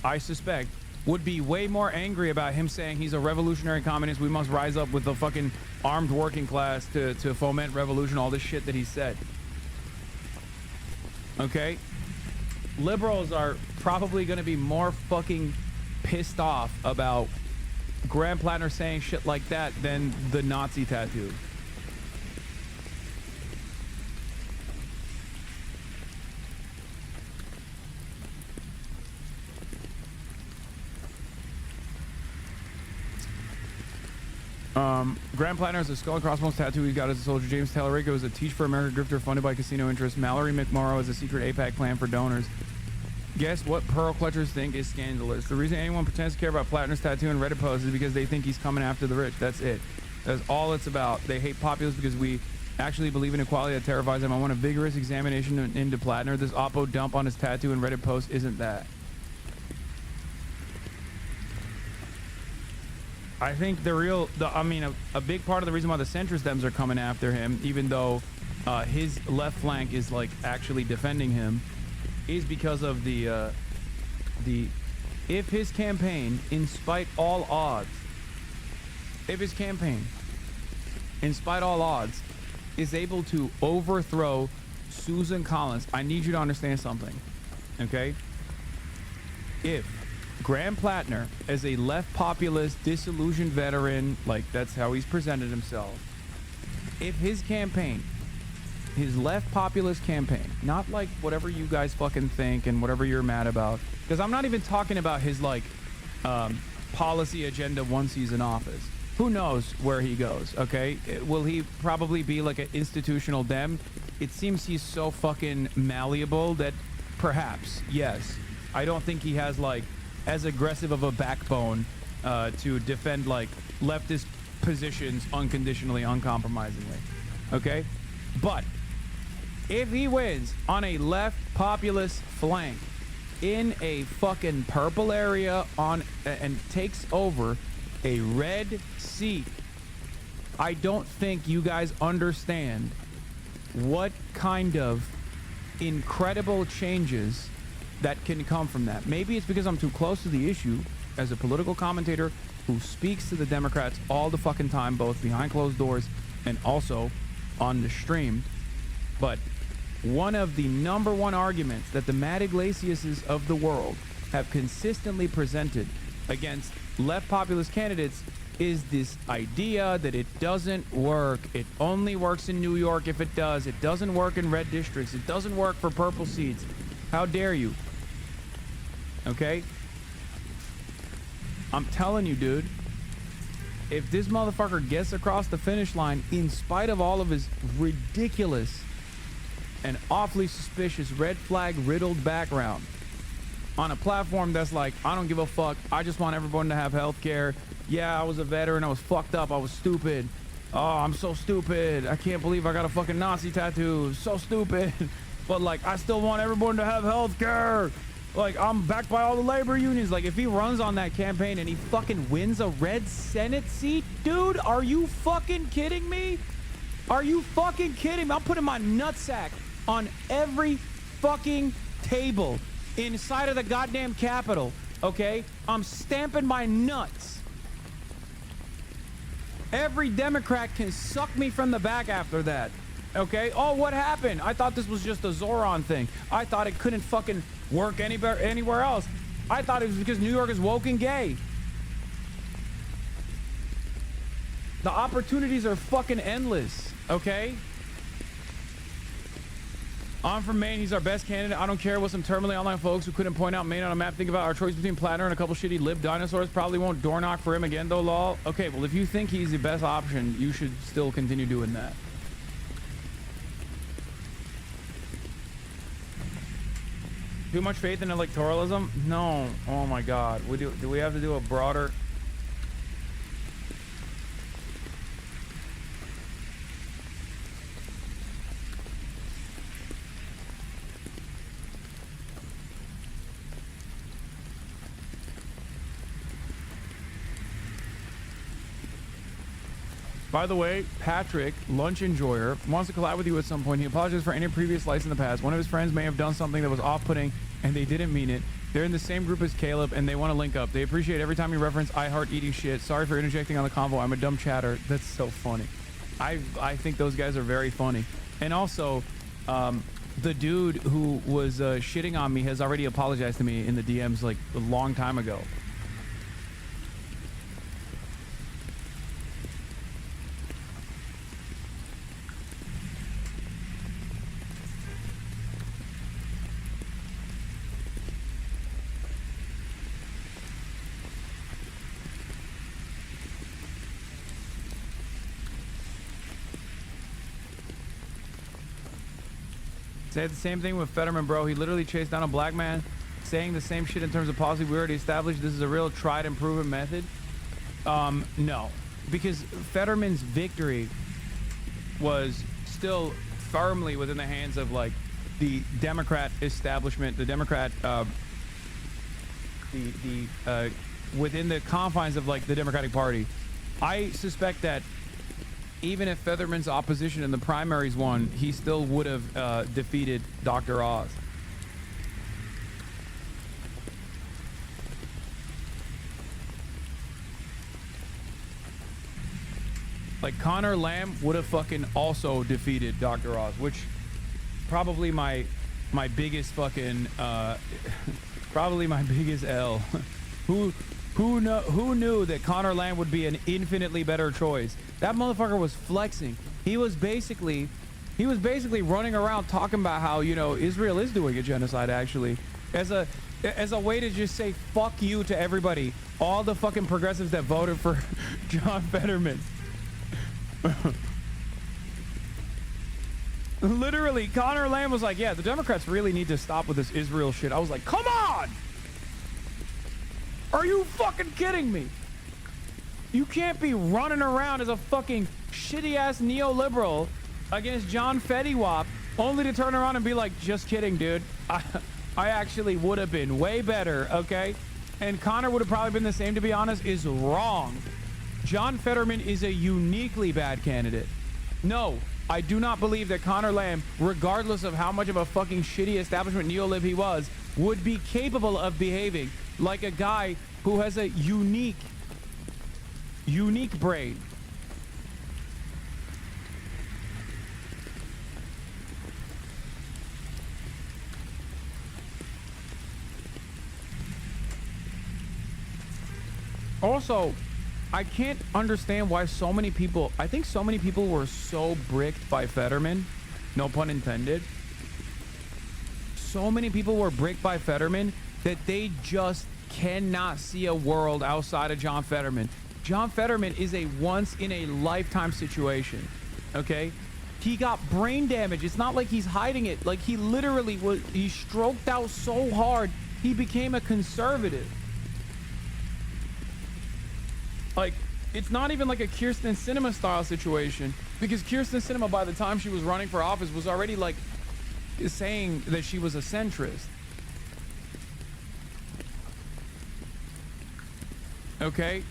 I suspect, would be way more angry about him saying he's a revolutionary communist. We must rise up with the fucking armed working class to foment revolution, all this shit that he said. Okay? Liberals are probably going to be more fucking pissed off about Graham Plattner saying shit like that than the Nazi tattoo. Graham Plattner has a skull and crossbones tattoo he's got as a soldier. James Tallarico is a Teach for America grifter funded by casino interests. Mallory McMorrow has a secret APAC plan for donors. Guess what pearl clutchers think is scandalous? The reason anyone pretends to care about Plattner's tattoo and Reddit posts is because they think he's coming after the rich. That's it. That's all it's about. They hate populists because we actually believe in equality that terrifies them. I want a vigorous examination into Plattner. This Oppo dump on his tattoo and Reddit post isn't that. I think a big part of the reason why the centrist Dems are coming after him, even though his left flank is like actually defending him, is because of if his campaign, in spite all odds, is able to overthrow Susan Collins, I need you to understand something, okay? If Graham Plattner, as a left populist, disillusioned veteran, like that's how he's presented himself, if his campaign, his left populist campaign, not like whatever you guys fucking think and whatever you're mad about, because I'm not even talking about his like policy agenda once he's in office. Who knows where he goes, okay? Will he probably be like an institutional Dem? It seems he's so fucking malleable that perhaps, yes. I don't think he has like as aggressive of a backbone to defend like leftist positions unconditionally, uncompromisingly, okay? But if he wins on a left populist flank in a fucking purple area and takes over a red seat, I don't think you guys understand what kind of incredible changes that can come from that. Maybe it's because I'm too close to the issue as a political commentator who speaks to the Democrats all the fucking time, both behind closed doors and also on the stream. But one of the number one arguments that the Matt Iglesiases of the world have consistently presented against left populist candidates is this idea that it doesn't work. It only works in New York if it does. It doesn't work in red districts. It doesn't work for purple seats. How dare you? Okay? I'm telling you, dude. If this motherfucker gets across the finish line, in spite of all of his ridiculous and awfully suspicious red flag riddled background, on a platform that's like, I don't give a fuck, I just want everyone to have health care. Yeah, I was a veteran, I was fucked up, I was stupid. Oh, I'm so stupid. I can't believe I got a fucking Nazi tattoo. So stupid. But like, I still want everyone to have health care. Like, I'm backed by all the labor unions. Like, if he runs on that campaign and he fucking wins a red Senate seat, dude, are you fucking kidding me? Are you fucking kidding me? I'm putting my nutsack on every fucking table inside of the goddamn Capitol, okay? I'm stamping my nuts. Every Democrat can suck me from the back after that, okay? Oh, what happened? I thought this was just a Zoran thing. I thought it couldn't fucking work anywhere else. I thought it was because New York is woke and gay. The opportunities are fucking endless, okay? I'm from Maine. He's our best candidate. I don't care what some terminally online folks who couldn't point out Maine on a map think about our choice between Plattner and a couple shitty lib dinosaurs. Probably won't door knock for him again, though, lol. Okay, well, if you think he's the best option, you should still continue doing that. Too much faith in electoralism? No. Oh my God. Do we have to do a broader? By the way, Patrick, lunch enjoyer, wants to collab with you at some point. He apologizes for any previous slice in the past. One of his friends may have done something that was off-putting and they didn't mean it. They're in the same group as Caleb and they want to link up. They appreciate every time you reference I heart eating shit. Sorry for interjecting on the convo. I'm a dumb chatter. That's so funny. I think those guys are very funny. And also, the dude who was shitting on me has already apologized to me in the DMs like a long time ago. Said the same thing with Fetterman, bro. He literally chased down a black man, saying the same shit in terms of policy. We already established this is a real tried and proven method. No, because Fetterman's victory was still firmly within the hands of like the Democrat establishment, the Democrat, within the confines of like the Democratic Party. I suspect that even if Fetterman's opposition in the primaries won, he still would have defeated Dr. Oz. Like Connor Lamb would have fucking also defeated Dr. Oz, which probably my biggest fucking probably my biggest L. Who knew that Connor Lamb would be an infinitely better choice? That motherfucker was flexing. He was basically running around talking about how, you know, Israel is doing a genocide actually, as a way to just say fuck you to everybody, all the fucking progressives that voted for John Fetterman. Literally, Connor Lamb was like, yeah, the Democrats really need to stop with this Israel shit. I was like, come on! Are you fucking kidding me? You can't be running around as a fucking shitty-ass neoliberal against John Fetty-Wap only to turn around and be like, just kidding, dude. I actually would have been way better, okay? And Connor would have probably been the same, to be honest, is wrong. John Fetterman is a uniquely bad candidate. No, I do not believe that Connor Lamb, regardless of how much of a fucking shitty establishment neolib he was, would be capable of behaving like a guy who has a unique brain. Also, I can't understand why so many people, I think so many people were so bricked by Fetterman, no pun intended. So many people were bricked by Fetterman that they just cannot see a world outside of John Fetterman. John Fetterman is a once in a lifetime situation, okay? He got brain damage. It's not like he's hiding it. Like he literally was, he stroked out so hard, he became a conservative. Like, it's not even like a Kirsten Sinema style situation, because Kirsten Sinema, by the time she was running for office, was already like saying that she was a centrist. Okay?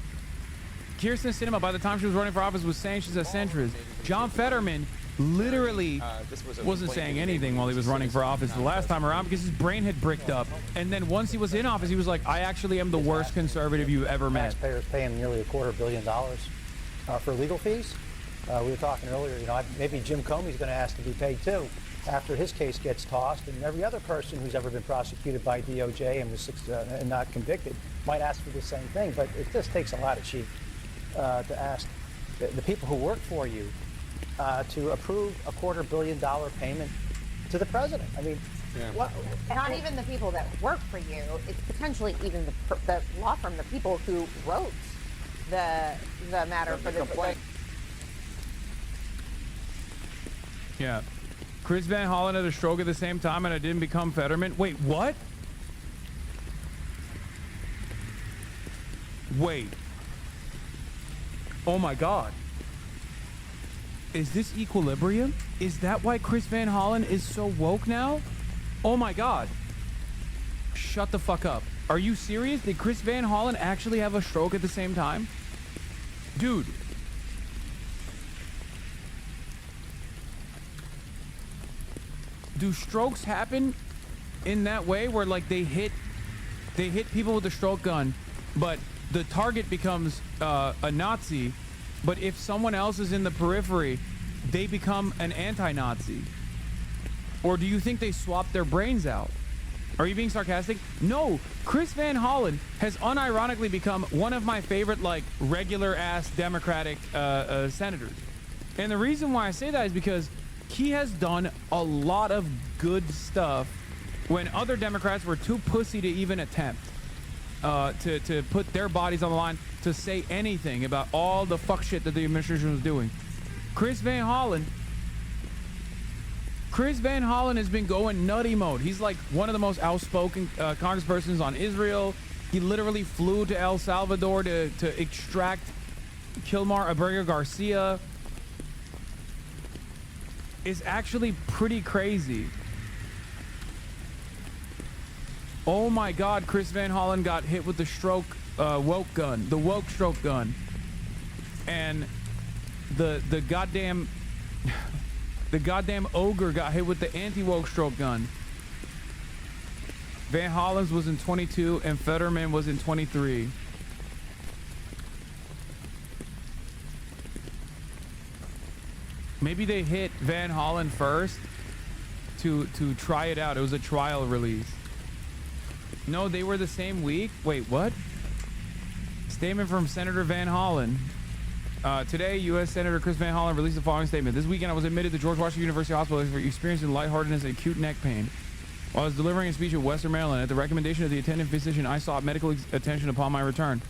Kirsten Sinema, by the time she was running for office, was saying she's a centrist. John Fetterman literally wasn't saying anything while he was running for office the last time around because his brain had bricked up. And then once he was in office, he was like, I actually am the worst conservative you ever met. Taxpayers paying nearly $250 million for legal fees. We were talking earlier, you know, maybe Jim Comey's going to ask to be paid too after his case gets tossed, and every other person who's ever been prosecuted by DOJ and not convicted might ask for the same thing. But it just takes a lot of cheek to ask the people who work for you to approve a $250 million payment to the president. I mean, what? Not even the people that work for you. It's potentially even the law firm, the people who wrote the matter for the complaint. Yeah. Chris Van Hollen had a stroke at the same time and I didn't become Fetterman. Wait, what? Wait. Oh my God. Is this equilibrium? Is that why Chris Van Hollen is so woke now? Oh my God. Shut the fuck up. Are you serious? Did Chris Van Hollen actually have a stroke at the same time? Dude. Do strokes happen in that way where like they hit people with a stroke gun, but the target becomes a Nazi, but if someone else is in the periphery, they become an anti-Nazi? Or do you think they swapped their brains out? Are you being sarcastic? No, Chris Van Hollen has unironically become one of my favorite, like, regular-ass Democratic senators. And the reason why I say that is because he has done a lot of good stuff when other Democrats were too pussy to even attempt to put their bodies on the line to say anything about all the fuck shit that the administration was doing. Chris Van Hollen has been going nutty mode. He's like one of the most outspoken congresspersons on Israel. He literally flew to El Salvador to extract Kilmar Abrego Garcia. It's actually pretty crazy. Oh my God, Chris Van Hollen got hit with the woke gun, the woke stroke gun. And the goddamn ogre got hit with the anti-woke stroke gun. Van Hollen's was in 22 and Fetterman was in 23. Maybe they hit Van Hollen first to try it out. It was a trial release. No, they were the same week. Wait, what? Statement from Senator Van Hollen. Today, U.S. Senator Chris Van Hollen released the following statement. This weekend, I was admitted to George Washington University Hospital for experiencing lightheartedness and acute neck pain. While I was delivering a speech at Western Maryland, at the recommendation of the attending physician, I sought medical attention upon my return.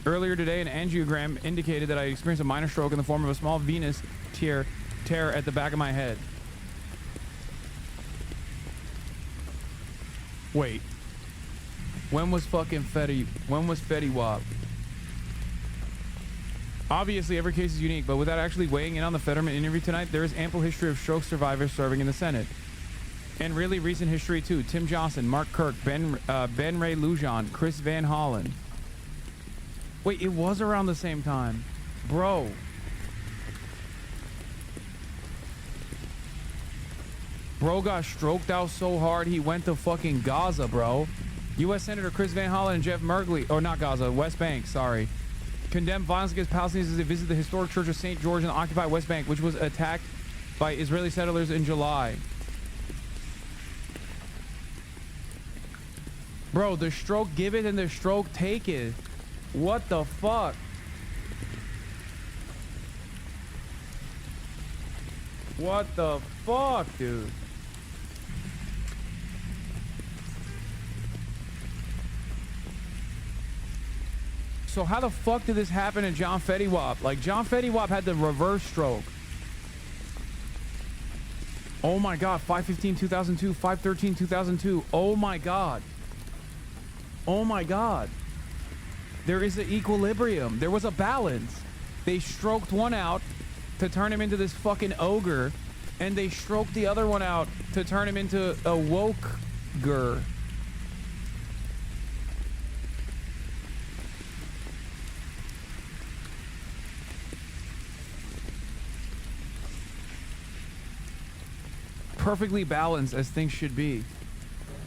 Earlier today, an angiogram indicated that I experienced a minor stroke in the form of a small venous tear at the back of my head. Wait. When was Fetty Wap? Obviously, every case is unique, but without actually weighing in on the Fetterman interview tonight, there is ample history of stroke survivors serving in the Senate. And really recent history, too. Tim Johnson, Mark Kirk, Ben Ray Lujan, Chris Van Hollen. Wait, it was around the same time. Bro. Bro got stroked out so hard he went to fucking Gaza, bro. U.S. Senator Chris Van Hollen and Jeff Merkley, or not Gaza, West Bank, sorry, condemned violence against Palestinians as they visited the historic Church of St. George in the occupied West Bank, which was attacked by Israeli settlers in July. Bro, the stroke give it and the stroke take it. What the fuck? What the fuck, dude? So how the fuck did this happen to John Fetty Wap? Like, John Fetty Wap had the reverse stroke. Oh my God, 5/15/2002, 5/13/2002. Oh my God. Oh my God. There is an equilibrium. There was a balance. They stroked one out to turn him into this fucking ogre, and they stroked the other one out to turn him into a woke-ger. Perfectly balanced as things should be.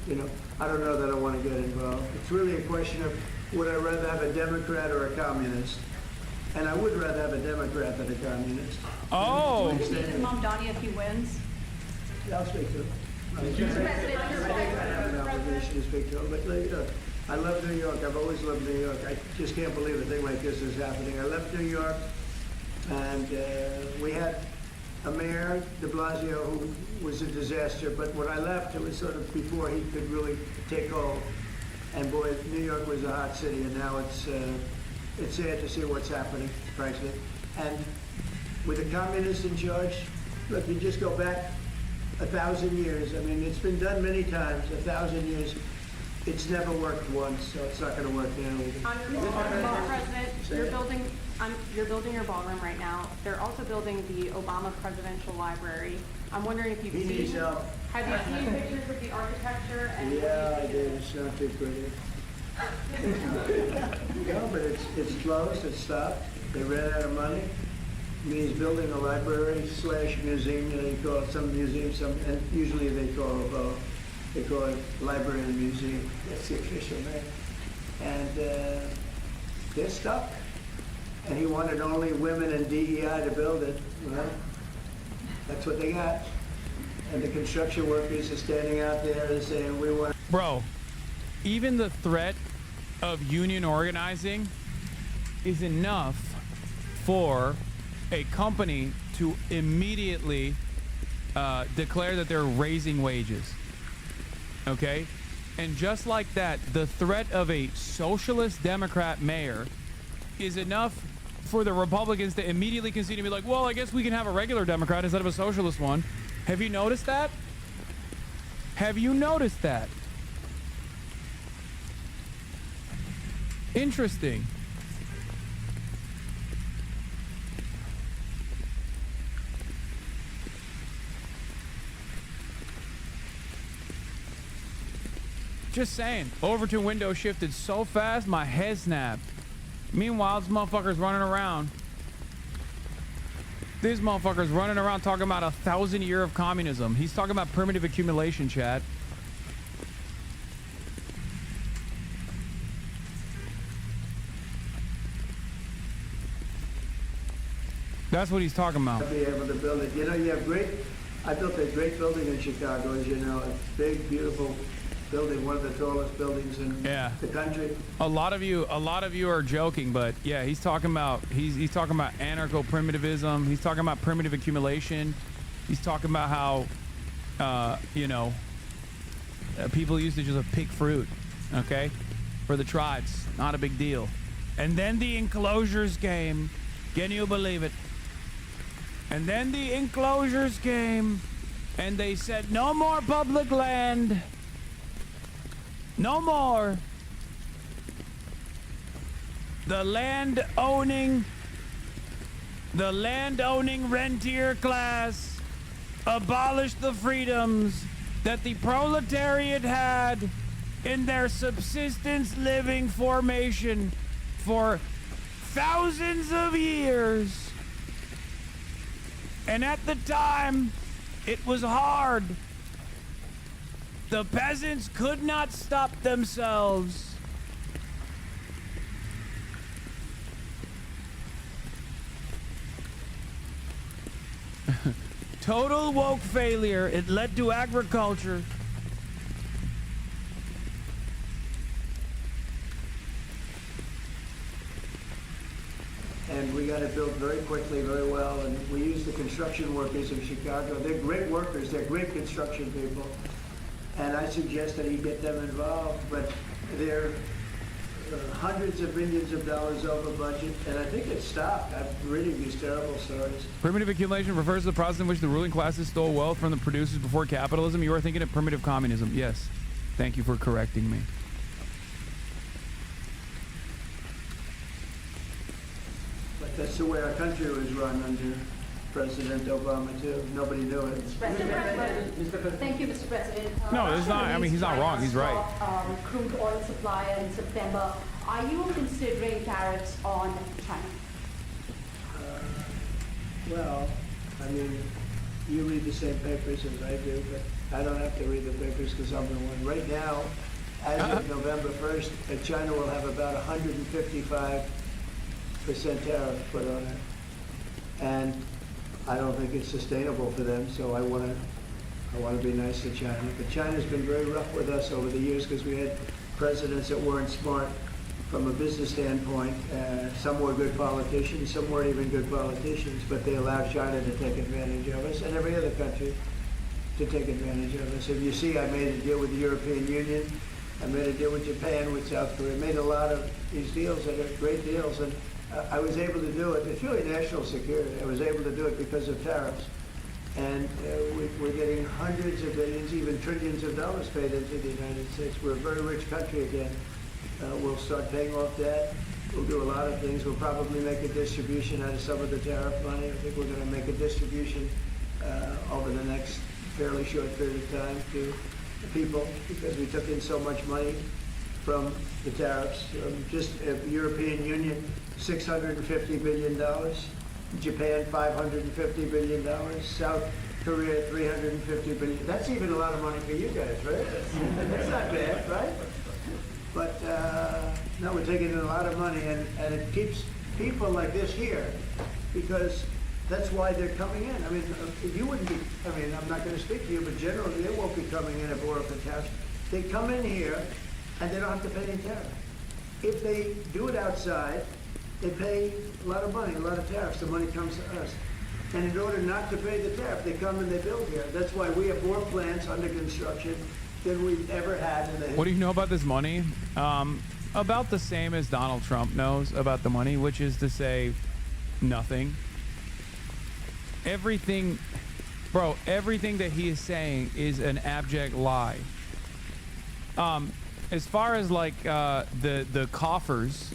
You know, I don't know that I want to get involved. It's really a question of would I rather have a Democrat or a communist? And I would rather have a Democrat than a communist. Oh! Will you speak to Mamdani if he wins? Yeah, I'll speak to him. I have an obligation to speak to him, but I love New York. I've always loved New York. I just can't believe a thing like this is happening. I left New York, and we had a mayor, de Blasio, who was a disaster, but when I left, it was sort of before he could really take hold. And boy, New York was a hot city, and now it's sad to see what's happening, frankly. And with the communists in charge, look, you just go back 1,000 years. I mean, it's been done many times, 1,000 years. It's never worked once, so it's not going to work now either. On your ballroom, President, you're building your ballroom right now. They're also building the Obama Presidential Library. I'm wondering if you've seen. Have you seen pictures of the architecture? And yeah, I did. It's not too pretty. No, but it's closed. It's stopped. They ran out of money. I mean, he's building a library / museum. You know, you call it some museum, and usually they call it both. They call it library and museum. That's the official name. And they're stuck. And he wanted only women and DEI to build it. Well, that's what they got. And the construction workers are standing out there and saying, we want... Bro, even the threat of union organizing is enough for a company to immediately declare that they're raising wages. Okay? And just like that, the threat of a socialist Democrat mayor is enough for the Republicans to immediately concede and be like, well, I guess we can have a regular Democrat instead of a socialist one. Have you noticed that? Have you noticed that? Interesting. Just saying, Overton window shifted so fast, my head snapped. Meanwhile, this motherfucker's running around. This motherfucker's running around talking about 1,000 years of communism. He's talking about primitive accumulation, chat. That's what he's talking about. Be able to build it. You know, you have great... I built a great building in Chicago, as you know. A big, beautiful building, one of the tallest buildings in the country. A lot of you are joking, but yeah, he's talking about anarcho-primitivism. He's talking about primitive accumulation. He's talking about how people used to just pick fruit, okay, for the tribes. Not a big deal. And then the enclosures came. Can you believe it? And then the enclosures came, and they said, no more public land. No more. The land-owning rentier class abolished the freedoms that the proletariat had in their subsistence living formation for thousands of years. And at the time, it was hard. The peasants could not stop themselves. Total woke failure. It led to agriculture. And we got it built very quickly, very well. And we use the construction workers in Chicago. They're great workers. They're great construction people. And I suggest that you get them involved, but they're hundreds of millions of dollars over budget, and I think it's stopped. I'm reading these terrible stories. Primitive accumulation refers to the process in which the ruling classes stole wealth from the producers before capitalism. You are thinking of primitive communism. Yes. Thank you for correcting me. But that's the way our country was run under President Obama, too. Nobody knew it. Thank you, Mr. President. No, it's not. I mean, he's not wrong. He's right. Crude oil supply in September. Are you considering tariffs on China? Well, I mean, you read the same papers as I do, but I don't have to read the papers because I'm the one. Right now, as of November 1st, China will have about 155% tariff put on it. And I don't think it's sustainable for them, so I want to be nice to China. But China's been very rough with us over the years because we had presidents that weren't smart from a business standpoint. Some were good politicians, some weren't even good politicians, but they allowed China to take advantage of us and every other country to take advantage of us. If you see, I made a deal with the European Union. I made a deal with Japan, with South Korea. I made a lot of these deals that are great deals, and I was able to do it. It's really national security. I was able to do it because of tariffs. And we're getting hundreds of billions, even trillions of dollars paid into the United States. We're a very rich country again. We'll start paying off debt. We'll do a lot of things. We'll probably make a distribution out of some of the tariff money. I think we're going to make a distribution over the next fairly short period of time to the people because we took in so much money from the tariffs. Just European Union, $650 billion. Japan, $550 billion. South Korea, $350 billion. That's even a lot of money for you guys, right? That's not bad, right? But no, we're taking in a lot of money, and it keeps people like this here because That's why they're coming in. I mean, you wouldn't be, I mean, I'm not going to speak to you, but generally they won't be coming in if oil catastrophe. They come in here and they don't have to pay any tariff. If they do it outside, they pay a lot of money, a lot of tariffs. The money comes to us. And in order not to pay the tariff, they come and they build here. That's why we have more plants under construction than we've ever had in the history. What do you know about this money? About the same as Donald Trump knows about the money, which is to say nothing. Everything, bro, everything that he is saying is an abject lie. As far as like the coffers,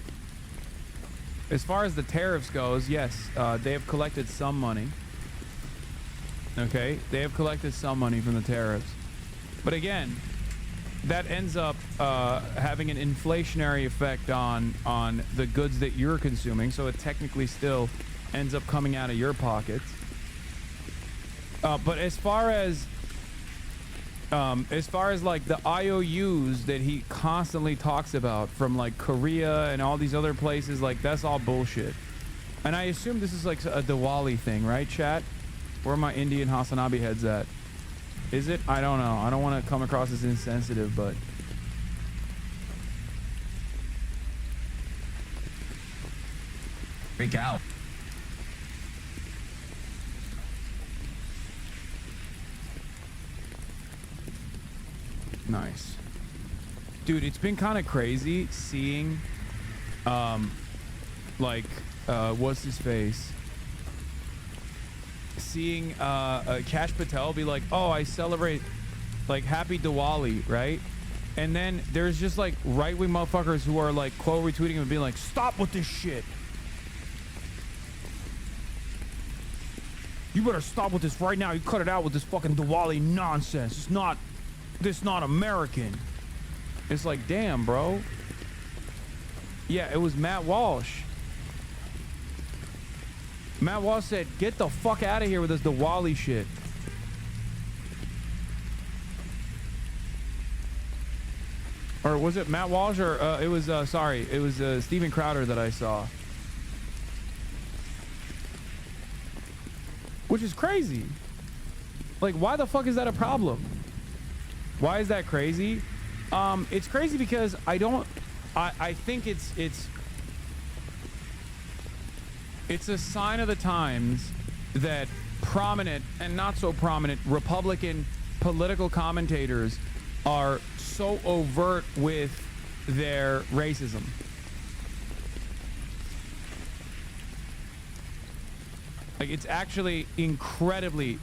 as far as the tariffs goes, yes, they have collected some money. Okay, they have collected some money from the tariffs. But again, that ends up having an inflationary effect on the goods that you're consuming, so it technically still ends up coming out of your pockets. But as far as like the IOUs that he constantly talks about from like Korea and all these other places, like that's all bullshit. And I assume this is like a Diwali thing, right, chat? Where are my Indian Hasanabi heads at? Is it? I don't know. I don't want to come across as insensitive, but freak out. nice. Dude, it's been kind of crazy seeing like what's his face? Seeing Kash Patel be like, oh, I celebrate like Happy Diwali, right? And then there's just like right-wing motherfuckers who are like quote retweeting him and being like, stop with this shit. You better stop with this right now. You cut it out with this fucking Diwali nonsense. This not American. It's like, damn, bro. Yeah, it was Matt Walsh. Matt Walsh said, get the fuck out of here with this Diwali shit. Or was it Matt Walsh or it was, sorry, it was Steven Crowder that I saw. Which is crazy. Like, why the fuck is that a problem? Why is that crazy? It's crazy because I think it's a sign of the times that prominent and not so prominent Republican political commentators are so overt with their racism. Like, it's actually incredibly,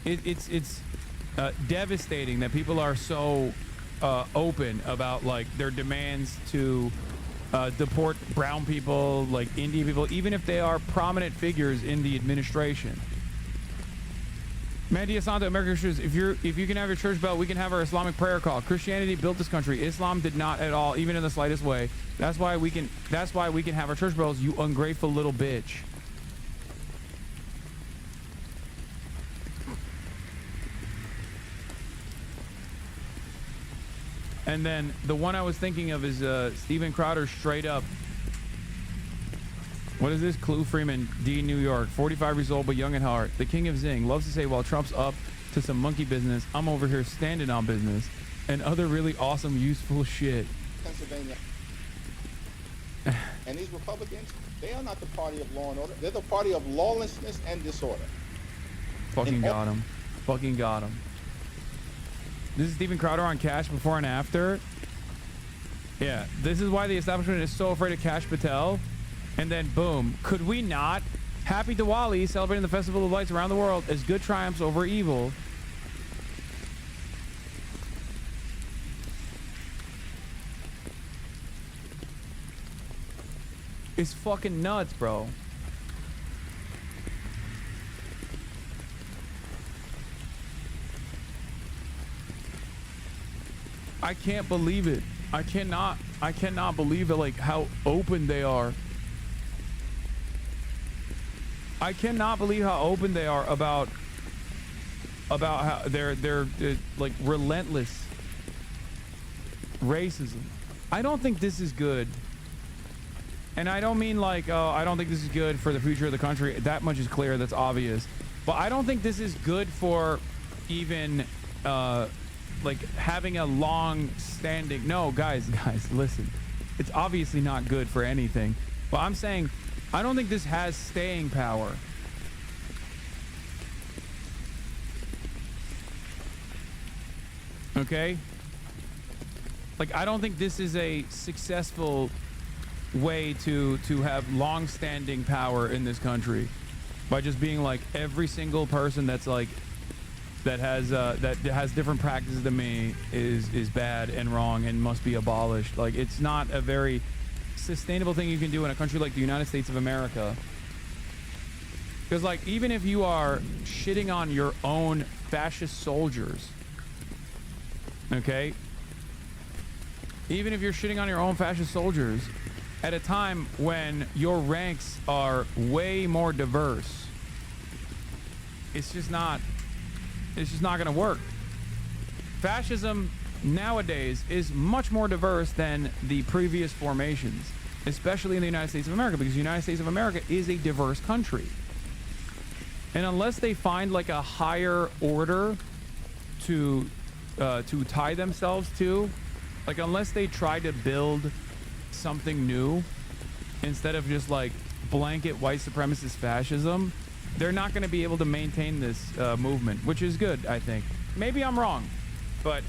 it's devastating that people are so open about like their demands to deport brown people, like Indian people, even if they are prominent figures in the administration. Mandy Asante, American Christians, if you can have your church bell, we can have our Islamic prayer call. Christianity built this country. Islam did not at all, even in the slightest way. That's why we can have our church bells, you ungrateful little bitch. And then the one I was thinking of is Steven Crowder straight up. What is this? Clue Freeman, D, New York, 45 years old but young at heart. The king of Zing loves to say while Trump's up to some monkey business, I'm over here standing on business and other really awesome, useful shit. Pennsylvania. And these Republicans, they are not the party of law and order. They're the party of lawlessness and disorder. Fucking got him. Fucking got him. This is Steven Crowder on Kash before and after. Yeah, this is why the establishment is so afraid of Kash Patel. And then boom, could we not? Happy Diwali, celebrating the Festival of Lights around the world as good triumphs over evil. It's fucking nuts, bro. I can't believe it. I cannot believe it, like how open they are. I cannot believe how open they are about how they're like relentless racism. I don't think this is good. And I don't mean like, oh, I don't think this is good for the future of the country. That much is clear. That's obvious. But I don't think this is good for even like having a long-standing. No, guys, listen. It's obviously not good for anything. But I'm saying I don't think this has staying power. Okay? Like, I don't think this is a successful way to have long-standing power in this country by just being like every single person that's like that has different practices than me is bad and wrong and must be abolished. Like, it's not a very sustainable thing you can do in a country like the United States of America. Because like, even if you are shitting on your own fascist soldiers, okay, even if you're shitting on your own fascist soldiers at a time when your ranks are way more diverse, it's just not going to work. Fascism nowadays is much more diverse than the previous formations, especially in the United States of America, because the United States of America is a diverse country. And unless they find like a higher order to tie themselves to, like unless they try to build something new instead of just like blanket white supremacist fascism, they're not going to be able to maintain this movement, which is good, I think. Maybe I'm wrong, but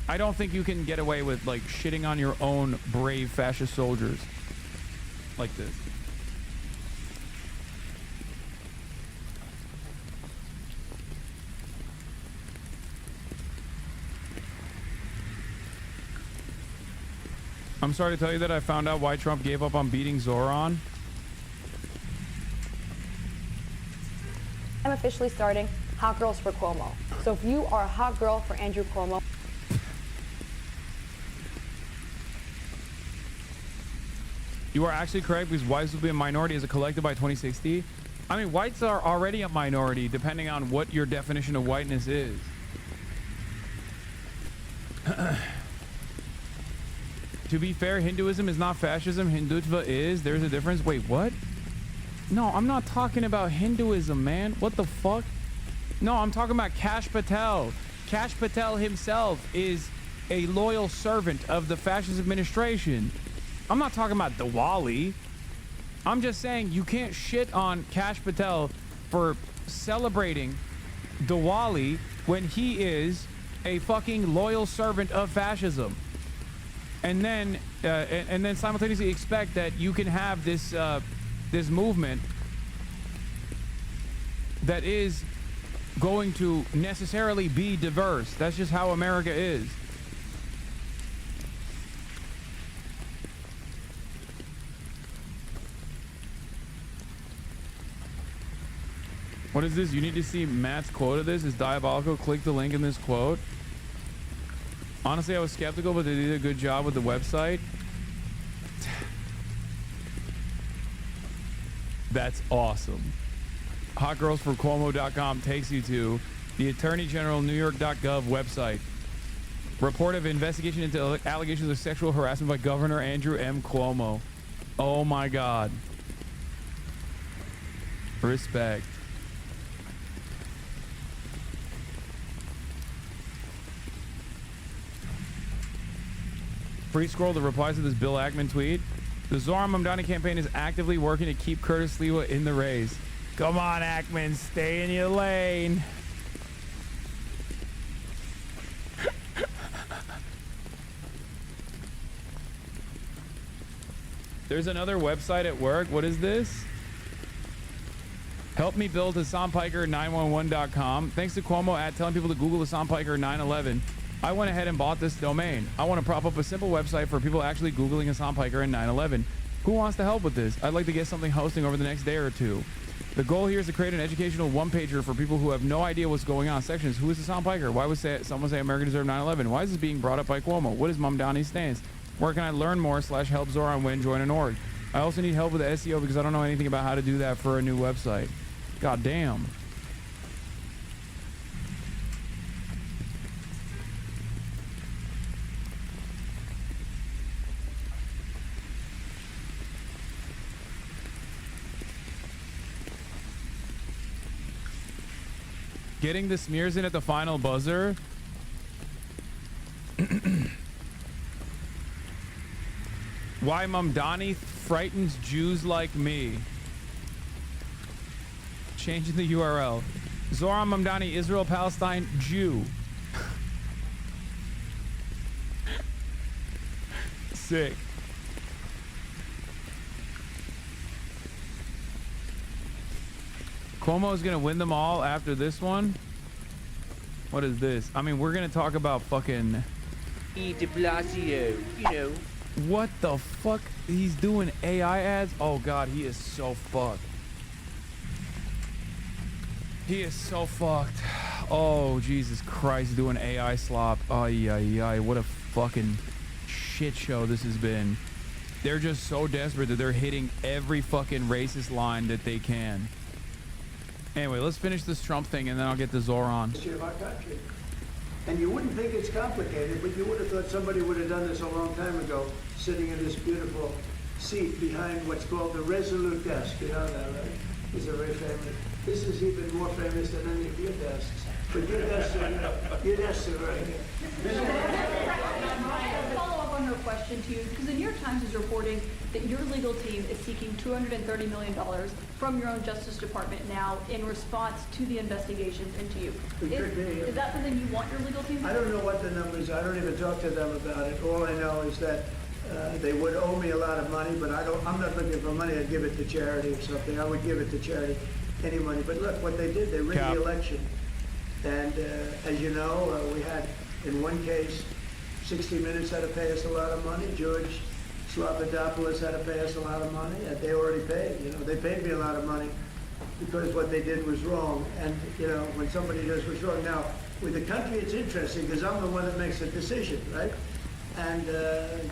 I don't think you can get away with like shitting on your own brave fascist soldiers like this. I'm sorry to tell you that I found out why Trump gave up on beating Zoran. I'm officially starting Hot Girls for Cuomo. So if you are a hot girl for Andrew Cuomo. You are actually correct, because whites will be a minority as a collective by 2060. I mean, whites are already a minority depending on what your definition of whiteness is. To be fair, Hinduism is not fascism. Hindutva is. There's a difference. Wait, what? No, I'm not talking about Hinduism, man. What the fuck? No, I'm talking about Kash Patel. Kash Patel himself is a loyal servant of the fascist administration. I'm not talking about Diwali. I'm just saying you can't shit on Kash Patel for celebrating Diwali when he is a fucking loyal servant of fascism. And then simultaneously expect that you can have this this movement that is going to necessarily be diverse. That's just how America is. What is this? You need to see Matt's quote of this. It's diabolical. Click the link in this quote. Honestly, I was skeptical, but they did a good job with the website. That's awesome. HotGirlsForCuomo.com takes you to the Attorney General NewYork.gov website. Report of investigation into allegations of sexual harassment by Governor Andrew M. Cuomo. Oh my God. Respect. Free scroll the replies to this Bill Ackman tweet. The Zoran Mamdani campaign is actively working to keep Curtis Lewa in the race. Come on, Ackman, stay in your lane. There's another website at work. What is this? Help me build HassanPiker911.com. Thanks to Cuomo at telling people to Google Hassan Piker 911. I went ahead and bought this domain. I want to prop up a simple website for people actually Googling Hassan Piker and 911. Who wants to help with this? I'd like to get something hosting over the next day or two. The goal here is to create an educational one-pager for people who have no idea what's going on. Sections: who is Hassan Piker? Why would someone say America deserved 9/11? Why is this being brought up by Cuomo? What is Mamdani's stance? Where can I learn more / help Zoran win? Join an org. I also need help with the SEO because I don't know anything about how to do that for a new website. God damn. getting the smears in at the final buzzer. Why Mamdani frightens Jews like me. Changing the URL. Zoran Mamdani, Israel, Palestine, Jew. Sick. Cuomo is gonna win them all after this one. What is this? I mean, we're gonna talk about fucking De Blasio, you know. What the fuck? He's doing AI ads? Oh god, he is so fucked. He is so fucked. Oh Jesus Christ, doing AI slop. Ay ay ay, what a fucking shit show this has been. They're just so desperate that they're hitting every fucking racist line that they can. Anyway, let's finish this Trump thing and then I'll get to Zoran. Of our country. And you wouldn't think it's complicated, but you would have thought somebody would have done this a long time ago, sitting in this beautiful seat behind what's called the Resolute desk. You know that, right? These are very famous. This is even more famous than any of your desks. But your desks are right here. Follow up on her question to you, because the New York Times is reporting that your legal team is seeking $230 million from your own Justice Department now in response to the investigations into you. Is that something you want your legal team to do? I don't know what the numbers are. I don't even talk to them about it. All I know is that they would owe me a lot of money, but I'm not looking for money. I'd give it to charity or something. I would give it to charity, any money. But look, what they did, they rigged the election. And as you know, we had, in one case, 60 Minutes had to pay us a lot of money. George Slobodanopoulos had to pay us a lot of money. And they already paid. You know, they paid me a lot of money because what they did was wrong. And, you know, when somebody does what's wrong. Now, with the country, it's interesting because I'm the one that makes the decision, right? And,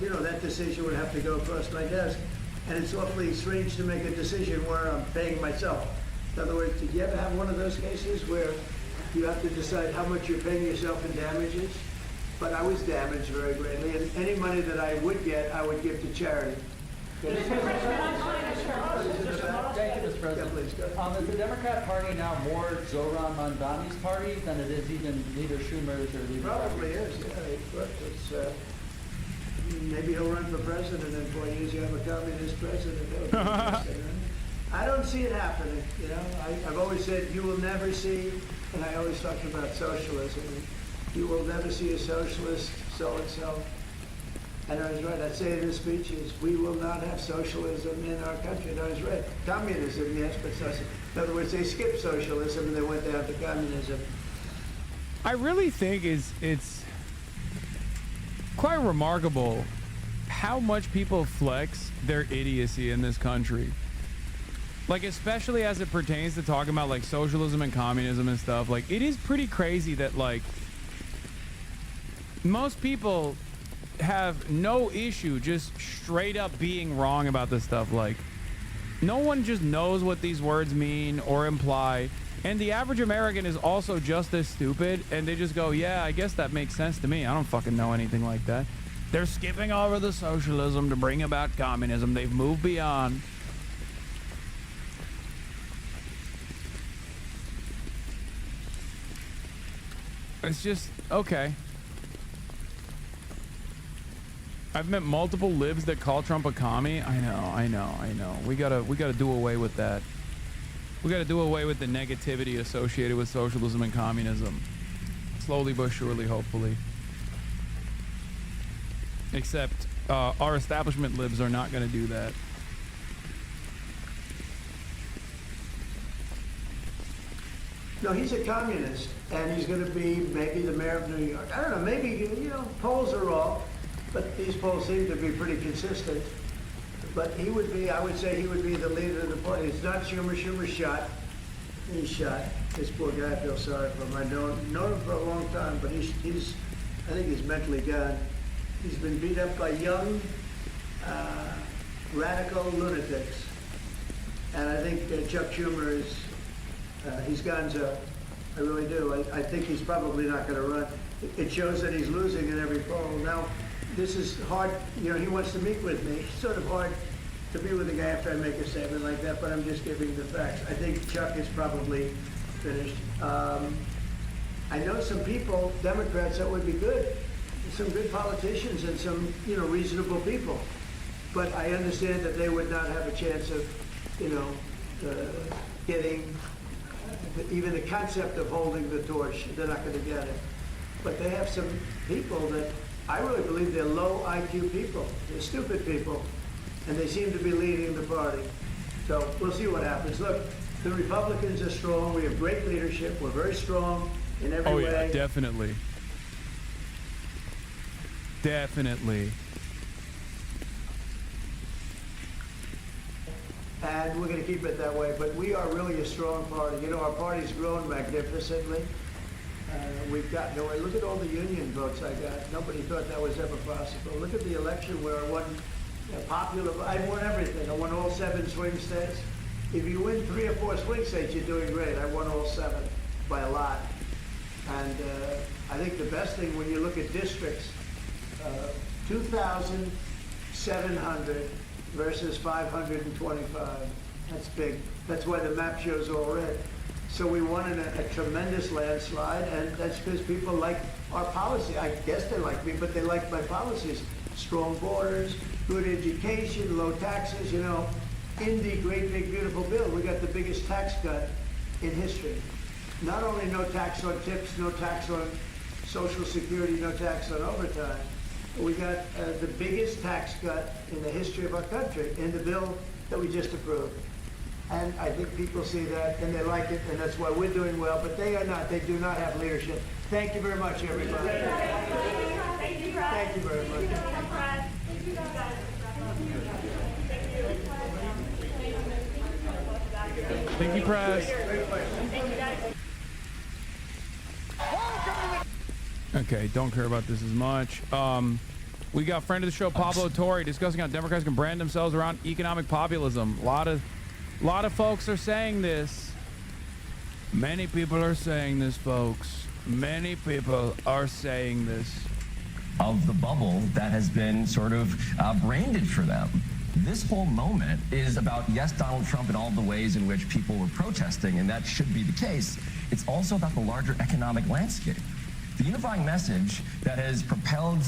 you know, that decision would have to go across my desk. And it's awfully strange to make a decision where I'm paying myself. In other words, did you ever have one of those cases where you have to decide how much you're paying yourself in damages? But I was damaged very greatly, and any money that I would get, I would give to charity. Thank you, Mr. President. Is the Democrat Party now more Zoran Mamdani's party than it is even Leader Schumer's or Leader? Probably is, yeah. Look, it's, maybe he'll run for president in 4 years. You have a communist president. That would be interesting, right? I don't see it happening. You know, I've always said you will never see, and I always talk about socialism. You will never see a socialist so-and-so. And I was right. I'd say in the speeches, we will not have socialism in our country. And I was right. Communism, yes, but socialism. In other words, they skipped socialism and they went down to communism. I really think it's quite remarkable how much people flex their idiocy in this country. Like, especially as it pertains to talking about, like, socialism and communism and stuff. Like, it is pretty crazy that, like, most people have no issue just straight up being wrong about this stuff. Like, no one just knows what these words mean or imply. And the average American is also just as stupid, and they just go, yeah, I guess that makes sense to me. I don't fucking know anything like that. They're skipping over the socialism to bring about communism. They've moved beyond. It's just, okay. I've met multiple libs that call Trump a commie. I know. We gotta do away with that. We gotta do away with the negativity associated with socialism and communism. Slowly but surely, hopefully. Except our establishment libs are not gonna do that. No, he's a communist, and he's going to be maybe the mayor of New York. I don't know, maybe, you know, polls are off, but these polls seem to be pretty consistent. But he would be, I would say he would be the leader of the party. It's not Schumer. Schumer's shot. He's shot. This poor guy, I feel sorry for him. I've known him for a long time, but he's I think he's mentally gone. He's been beat up by young, radical lunatics. And I think Chuck Schumer is, he's gonzo. I really do. I think he's probably not going to run. It shows that he's losing in every poll. Now, this is hard. You know, he wants to meet with me. It's sort of hard to be with a guy after I make a statement like that, but I'm just giving the facts. I think Chuck is probably finished. I know some people, Democrats, that would be good, some good politicians and some, reasonable people. But I understand that they would not have a chance of, getting even the concept of holding the torch. They're not going to get it. But they have some people that I really believe they're low IQ people. They're stupid people. And they seem to be leading the party. So we'll see what happens. Look, the Republicans are strong. We have great leadership. We're very strong in every way. Oh, yeah, definitely. Definitely. And we're going to keep it that way. But we are really a strong party. Our party's grown magnificently. We've got nowhere. Look at all the union votes I got. Nobody thought that was ever possible. Look at the election where I won popular. I won everything. I won all 7 swing states. If you win 3 or 4 swing states, you're doing great. I won all 7 by a lot. And I think the best thing when you look at districts, 2,700 versus 525. That's big. That's why the map shows all red. So we won in a tremendous landslide, and that's because people like our policy. I guess they like me, but they like my policies. Strong borders, good education, low taxes, Indy, great big beautiful bill. We got the biggest tax cut in history. Not only no tax on tips, no tax on Social Security, no tax on overtime. We got the biggest tax cut in the history of our country in the bill that we just approved. And I think people see that and they like it, and that's why we're doing well, but they are not. They do not have leadership. Thank you very much, everybody. Thank you, Brad. Thank you very much. Thank you, press. Okay, don't care about this as much. We got friend of the show, Pablo Torre, discussing how Democrats can brand themselves around economic populism. A lot of folks are saying this. Many people are saying this, folks. Many people are saying this. Of the bubble that has been sort of branded for them. This whole moment is about, yes, Donald Trump and all the ways in which people were protesting, and that should be the case. It's also about the larger economic landscape. The unifying message that has propelled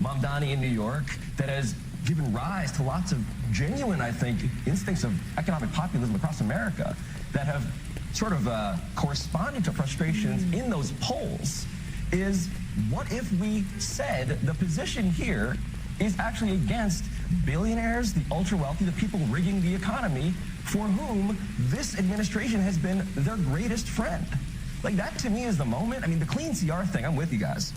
Mamdani in New York, that has given rise to lots of genuine, I think, instincts of economic populism across America that have sort of corresponded to frustrations in those polls is, what if we said the position here is actually against billionaires, the ultra-wealthy, the people rigging the economy, for whom this administration has been their greatest friend? Like, that to me is the moment. I mean, the clean CR thing, I'm with you guys.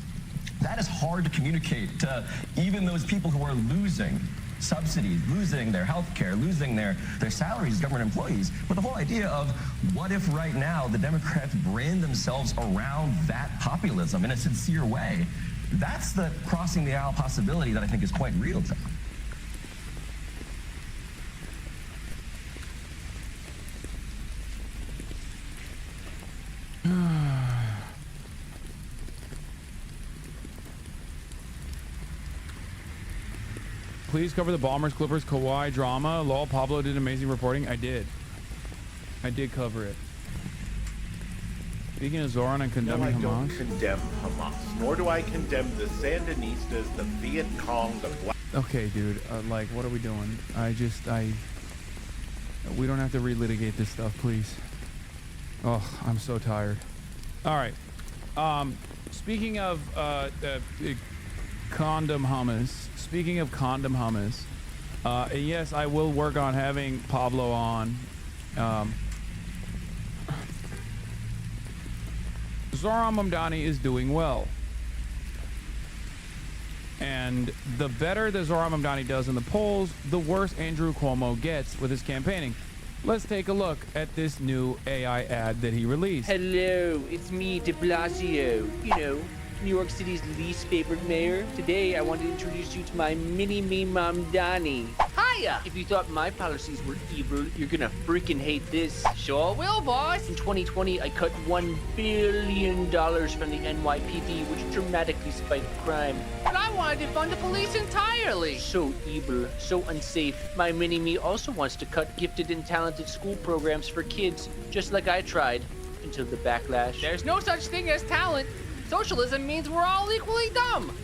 That is hard to communicate to even those people who are losing subsidies, losing their health care, losing their salaries as government employees. But the whole idea of, what if right now the Democrats brand themselves around that populism in a sincere way? That's the crossing the aisle possibility that I think is quite real to them. Please cover the Bombers Clippers Kawhi drama. Lol, Pablo did amazing reporting. I did cover it. Speaking of Zoran and condemning Hamas. No, I don't condemn Hamas, nor do I condemn the Sandinistas, the Viet Cong, the Black. Okay, dude. Like, what are we doing? We don't have to relitigate this stuff, please. Oh, I'm so tired. All right. Speaking of condom hummus. Speaking of condom hummus, yes, I will work on having Pablo on. Zoran Mamdani is doing well. And the better that Zoran Mamdani does in the polls, the worse Andrew Cuomo gets with his campaigning. Let's take a look at this new AI ad that he released. Hello, it's me, de Blasio. New York City's least favorite mayor. Today, I want to introduce you to my mini-me Mamdani. Hiya! If you thought my policies were evil, you're gonna freaking hate this. Sure will, boss! In 2020, I cut $1 billion from the NYPD, which dramatically spiked crime. But I wanted to fund the police entirely! So evil, so unsafe. My mini-me also wants to cut gifted and talented school programs for kids, just like I tried. until the backlash. There's no such thing as talent. Socialism means we're all equally dumb.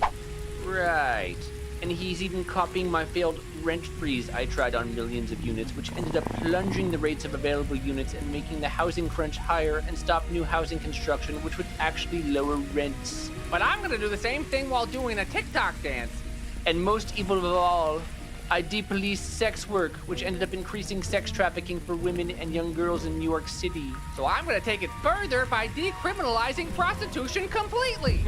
Right. And he's even copying my failed rent freeze I tried on millions of units, which ended up plunging the rates of available units and making the housing crunch higher and stop new housing construction, which would actually lower rents. But I'm gonna do the same thing while doing a TikTok dance. And most evil of all, I depoliced sex work, which ended up increasing sex trafficking for women and young girls in New York City. So I'm gonna take it further by decriminalizing prostitution completely.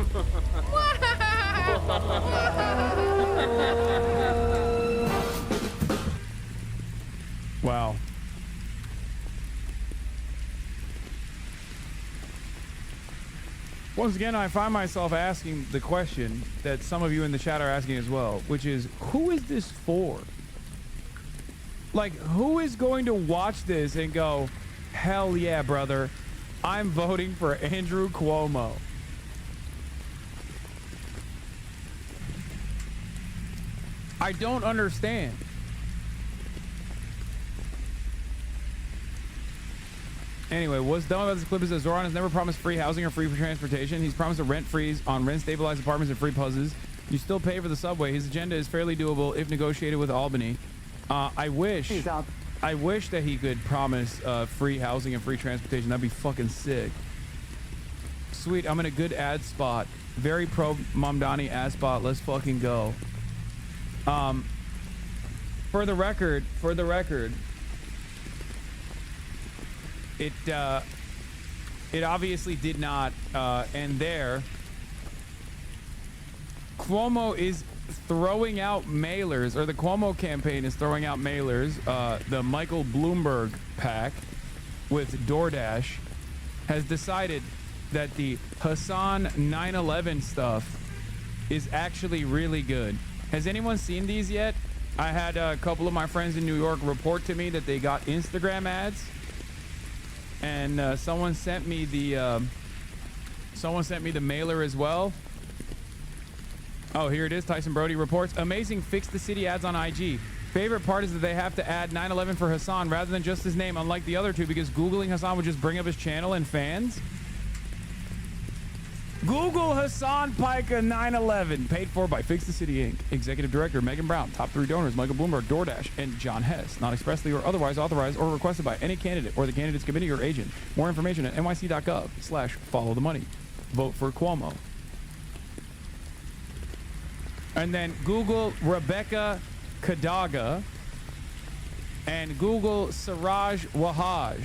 Wow. Once again, I find myself asking the question that some of you in the chat are asking as well, which is, who is this for? Like, who is going to watch this and go, hell yeah, brother, I'm voting for Andrew Cuomo? I don't understand. Anyway, what's dumb about this clip is that Zoran has never promised free housing or free transportation. He's promised a rent freeze on rent-stabilized apartments and free puzzles. You still pay for the subway. His agenda is fairly doable if negotiated with Albany. I wish that he could promise free housing and free transportation. That'd be fucking sick. Sweet, I'm in a good ad spot. Very pro Mamdani ad spot. Let's fucking go. For the record, it obviously did not end there. Cuomo is throwing out mailers, or the Cuomo campaign is throwing out mailers. The Michael Bloomberg PAC with DoorDash has decided that the Hasan 9/11 stuff is actually really good. Has anyone seen these yet? I had a couple of my friends in New York report to me that they got Instagram ads. And someone sent me the mailer as well. Oh, here it is. Tyson Brody reports. Amazing Fix the City ads on IG. Favorite part is that they have to add 9/11 for Hasan rather than just his name, unlike the other two, because Googling Hasan would just bring up his channel and fans. Google Hasan Pica 9/11. Paid for by Fix the City Inc. Executive Director Megan Brown. Top 3 donors Michael Bloomberg, DoorDash, and John Hess. Not expressly or otherwise authorized or requested by any candidate or the candidate's committee or agent. More information at nyc.gov/follow the money. Vote for Cuomo. And then Google Rebecca Kadaga and Google Siraj Wahaj.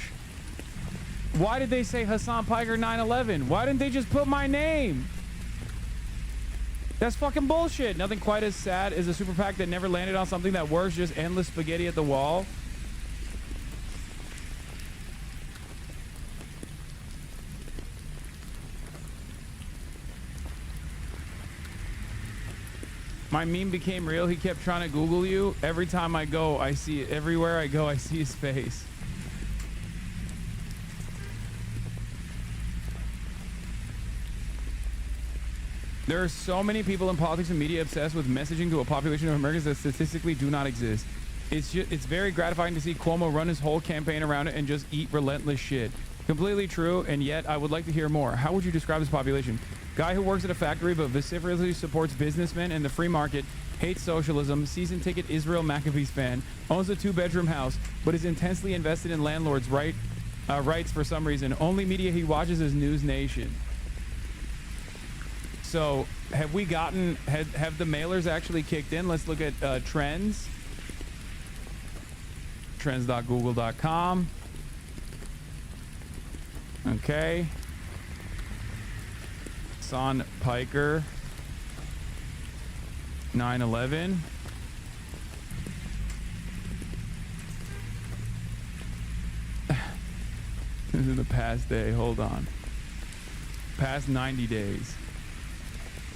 Why did they say Hasan Piker 9/11? Why didn't they just put my name? That's fucking bullshit. Nothing quite as sad as a super PAC that never landed on something that works, just endless spaghetti at the wall. My meme became real. He kept trying to Google you. Every time I go, I see it. Everywhere I go, I see his face. There are so many people in politics and media obsessed with messaging to a population of Americans that statistically do not exist. It's very gratifying to see Cuomo run his whole campaign around it and just eat relentless shit. Completely true, and yet I would like to hear more. How would you describe this population? Guy who works at a factory but vociferously supports businessmen and the free market, hates socialism, season ticket Israel Maccabees fan, owns a 2-bedroom house, but is intensely invested in landlords' rights for some reason. Only media he watches is News Nation. So have we gotten, have the mailers actually kicked in? Let's look at trends. Trends.google.com. Okay. Hasan Piker 9/11. This is the past day. Hold on. Past 90 days.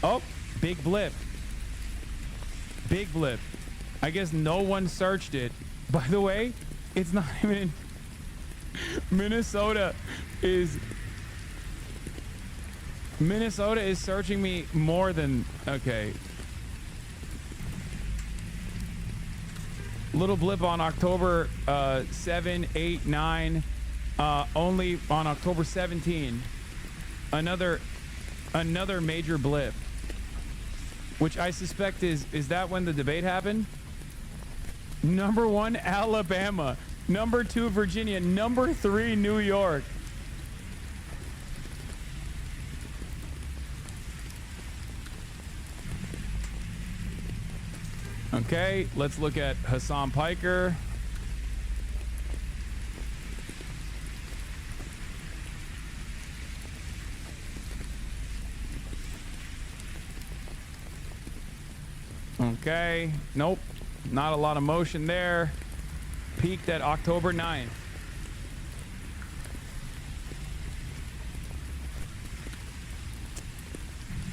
Oh, big blip. Big blip. I guess no one searched it. By the way, it's not even in Minnesota is searching me more than, okay. Little blip on October 7, 8, 9. only on October 17. Another major blip, which I suspect is that when the debate happened? Number 1, Alabama. Number 2, Virginia. Number 3, New York. Okay, let's look at Hasan Piker. Okay, nope, not a lot of motion there. Peaked at October 9th.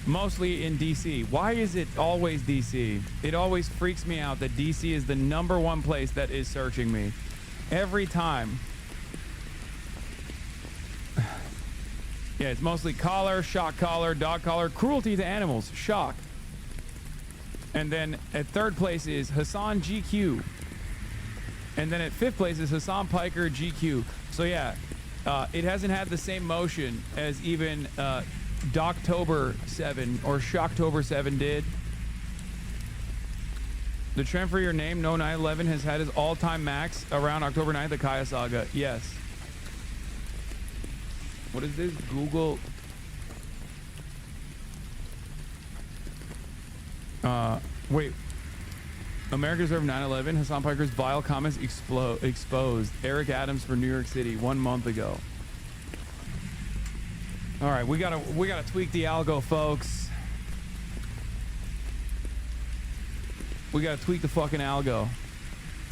Mostly in DC. Why is it always DC? It always freaks me out that DC is the #1 place that is searching me. Every time. Yeah, it's mostly collar, shock collar, dog collar, cruelty to animals, shock. And then at 3rd place is Hasan GQ. And then at 5th place is Hasan Piker GQ. So yeah, it hasn't had the same motion as even Doctober 7 or Shocktober 7 did. The trend for your name, No 911, has had its all-time max around October 9th, the Kaya Saga. Yes. What is this? Google. Wait. America deserved 9/11. Hasan Piker's vile comments exposed. Eric Adams for New York City 1 month ago. All right, we gotta tweak the algo, folks. We gotta tweak the fucking algo.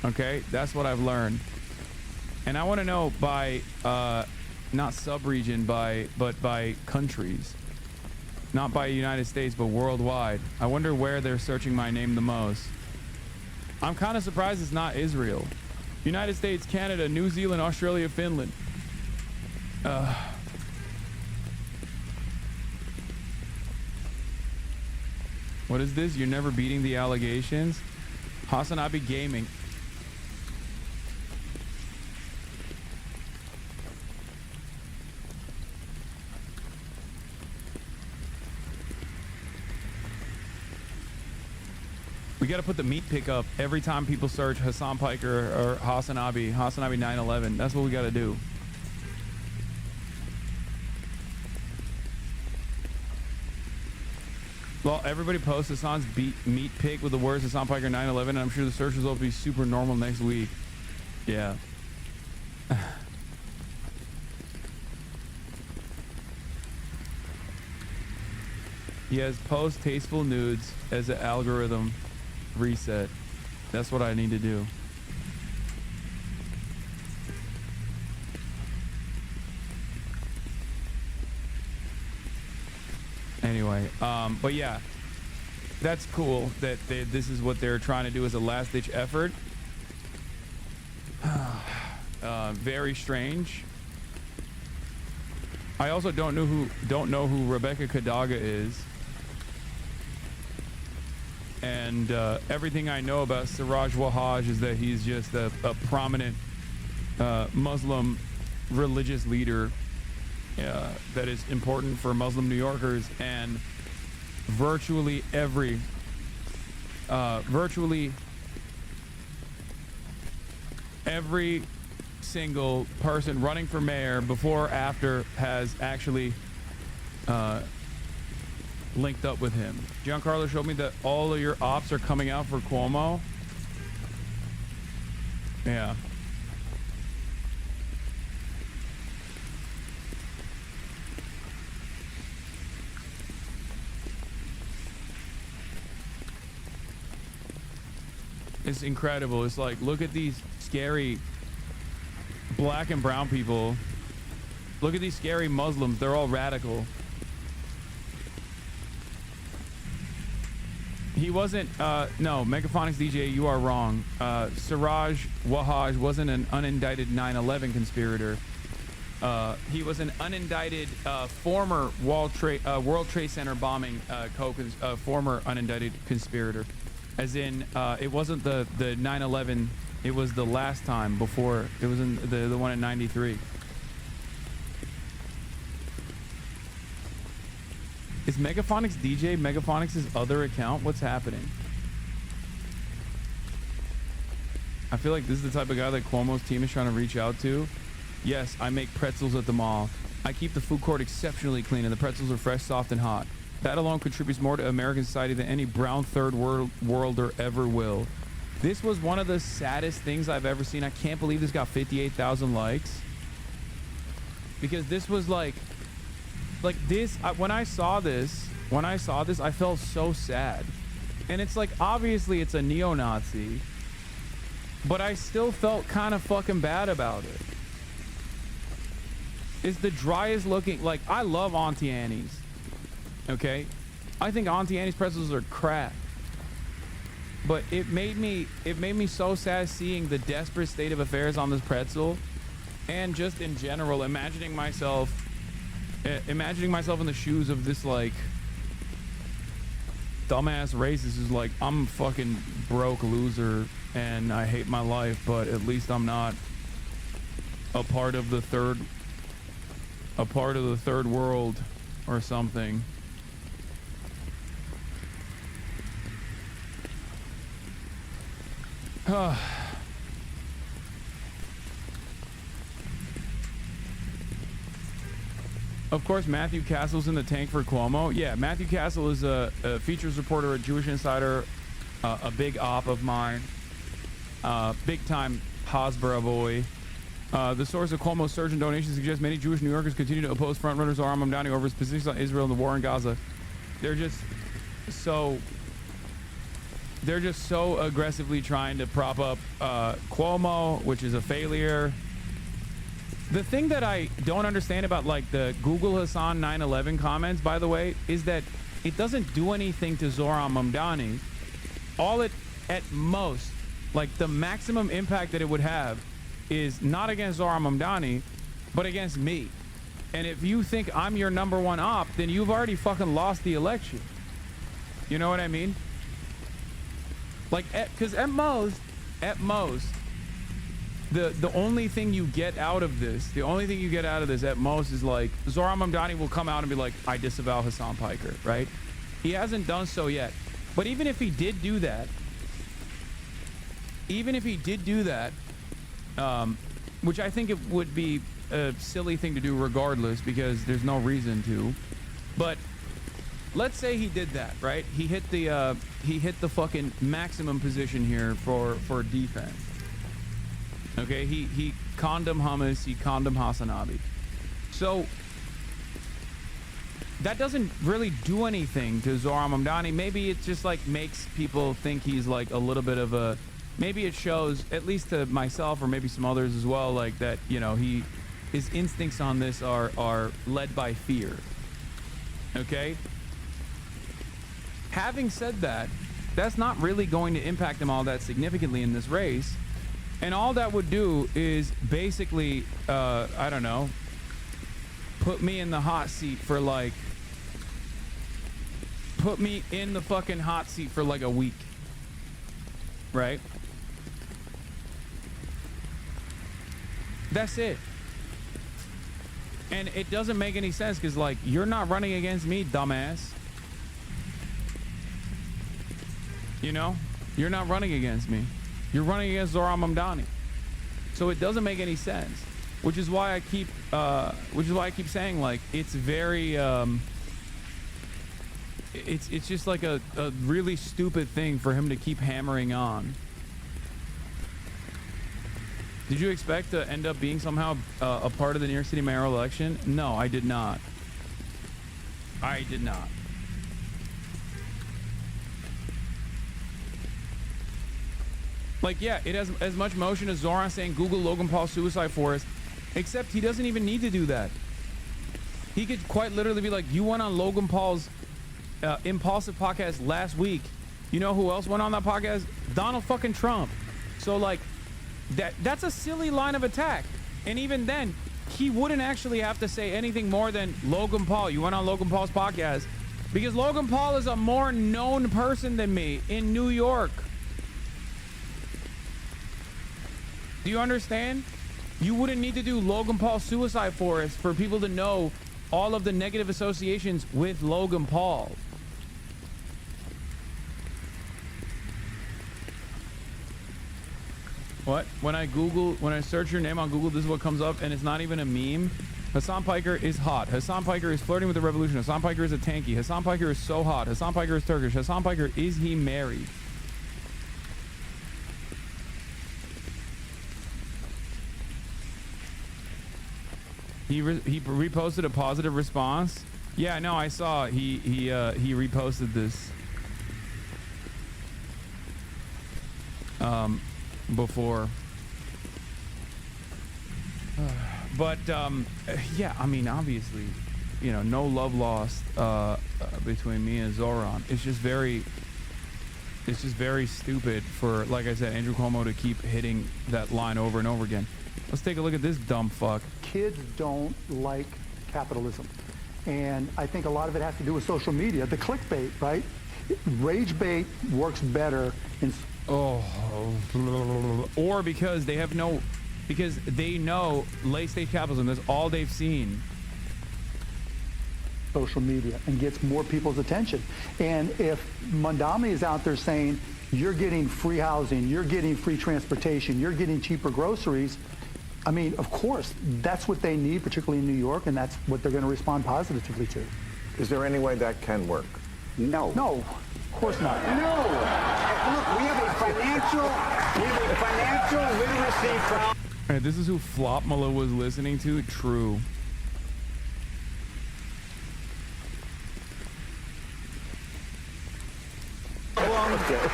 Okay, that's what I've learned. And I want to know by not sub-region, but by countries. Not by United States, but worldwide. I wonder where they're searching my name the most. I'm kind of surprised it's not Israel. United States, Canada, New Zealand, Australia, Finland. What is this? You're never beating the allegations? Hasanabi Gaming. We got to put the meat pick up every time people search Hasan Piker or Hasanabi 911. That's what we got to do. Well, everybody posts Hasan's meat pick with the words Hasan Piker 911, and I'm sure the search results will be super normal next week. Yeah. He has post tasteful nudes as an algorithm reset. That's what I need to do. Anyway, but yeah, that's cool that this is what they're trying to do as a last-ditch effort. Very strange. I also don't know who Rebecca Kadaga is. And everything I know about Siraj Wahhaj is that he's just a prominent Muslim religious leader that is important for Muslim New Yorkers, and virtually every single person running for mayor before or after has actually linked up with him. Giancarlo showed me that all of your ops are coming out for Cuomo. Yeah. It's incredible. It's like, look at these scary black and brown people. Look at these scary Muslims. They're all radical. He wasn't, no, Megaphonics DJ, you are wrong. Siraj Wahhaj wasn't an unindicted 9/11 conspirator. He was an unindicted former World Trade Center bombing former unindicted conspirator. As in, it wasn't the 9/11, it was the last time before, it was in the one in 93. Is Megaphonics DJ Megaphonics' other account? What's happening? I feel like this is the type of guy that Cuomo's team is trying to reach out to. Yes, I make pretzels at the mall. I keep the food court exceptionally clean, and the pretzels are fresh, soft, and hot. That alone contributes more to American society than any brown third worlder ever will. This was one of the saddest things I've ever seen. I can't believe this got 58,000 likes. Because this was like this, when I saw this, I felt so sad. And it's like, obviously it's a neo-Nazi, but I still felt kind of fucking bad about it. It's the driest looking, like, I love Auntie Annie's, okay? I think Auntie Annie's pretzels are crap. But it made me so sad seeing the desperate state of affairs on this pretzel, and just in general, imagining myself in the shoes of this, like, dumbass racist who's like, I'm a fucking broke loser and I hate my life, but at least I'm not a part of the third world or something. Of course, Matthew Castle's in the tank for Cuomo. Yeah, Matthew Castle is a features reporter at Jewish Insider, a big op of mine, big time Hasbara boy. The source of Cuomo's surge in donations suggests many Jewish New Yorkers continue to oppose frontrunners Zohran Mamdani over his positions on Israel and the war in Gaza. They're just so aggressively trying to prop up Cuomo, which is a failure. The thing that I don't understand about, like, the Google Hasan 9/11 comments, by the way, is that it doesn't do anything to Zohran Mamdani. All it, at most, like, the maximum impact that it would have is not against Zohran Mamdani, but against me. And if you think I'm your number one op, then you've already fucking lost the election. You know what I mean? Like, because at most, the only thing you get out of this, at most is, like, Zohran Mamdani will come out and be like, I disavow Hassan Piker, right? He hasn't done so yet. But even if he did do that, which I think it would be a silly thing to do regardless, because there's no reason to, but let's say he did that, right? He hit the fucking maximum position here for defense. Okay, he condom hummus, he condom Hasanabi. So that doesn't really do anything to Zohran Mamdani. Maybe it just, like, makes people think he's, like, a little bit of a, maybe it shows, at least to myself or maybe some others as well, like, that, you know, his instincts on this are led by fear. Okay? Having said that, that's not really going to impact him all that significantly in this race. And all that would do is basically, I don't know, put me in the hot seat for, like, put me in the fucking hot seat for, like, a week. Right? That's it. And it doesn't make any sense because, like, you're not running against me, dumbass. You know? You're not running against me. You're running against Zohran Mamdani. So it doesn't make any sense. Which is why I keep saying, like, it's very it's just like a really stupid thing for him to keep hammering on. Did you expect to end up being somehow a part of the New York City mayoral election? No, I did not. I did not. Like, yeah, it has as much motion as Zohran saying Google Logan Paul suicide forest, except he doesn't even need to do that. He could quite literally be like, you went on Logan Paul's Impulsive podcast last week. You know who else went on that podcast? Donald fucking Trump. So, like, that's a silly line of attack. And even then, he wouldn't actually have to say anything more than Logan Paul. You went on Logan Paul's podcast. Because Logan Paul is a more known person than me in New York. Do you understand? You wouldn't need to do Logan Paul suicide forest for people to know all of the negative associations with Logan Paul. What? When I search your name on Google, this is what comes up, and it's not even a meme. Hasan Piker is hot. Hasan Piker is flirting with the revolution. Hasan Piker is a tanky. Hasan Piker is so hot. Hasan Piker is Turkish. Hasan Piker, is he married? He reposted a positive response. Yeah, no, I saw he reposted this before. But yeah, I mean, obviously, you know, no love lost between me and Zoran. It's just very stupid for, like I said, Andrew Cuomo to keep hitting that line over and over again. Let's take a look at this dumb fuck. Kids don't like capitalism. And I think a lot of it has to do with social media. The clickbait, right? Rage bait works better in... Or because they have no... Because they know late-stage capitalism. That's all they've seen. Social media and gets more people's attention. And if Mondami is out there saying, you're getting free housing, you're getting free transportation, you're getting cheaper groceries, I mean, of course, that's what they need, particularly in New York, and that's what they're going to respond positively to. Is there any way that can work? No. No, of course not. No. Look, we have a financial literacy problem. Alright, this is who Flopmala was listening to. True.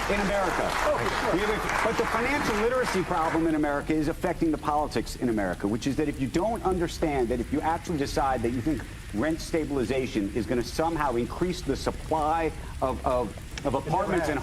In America. But the financial literacy problem in America is affecting the politics in America, which is that if you don't understand that if you actually decide that you think rent stabilization is going to somehow increase the supply of apartments and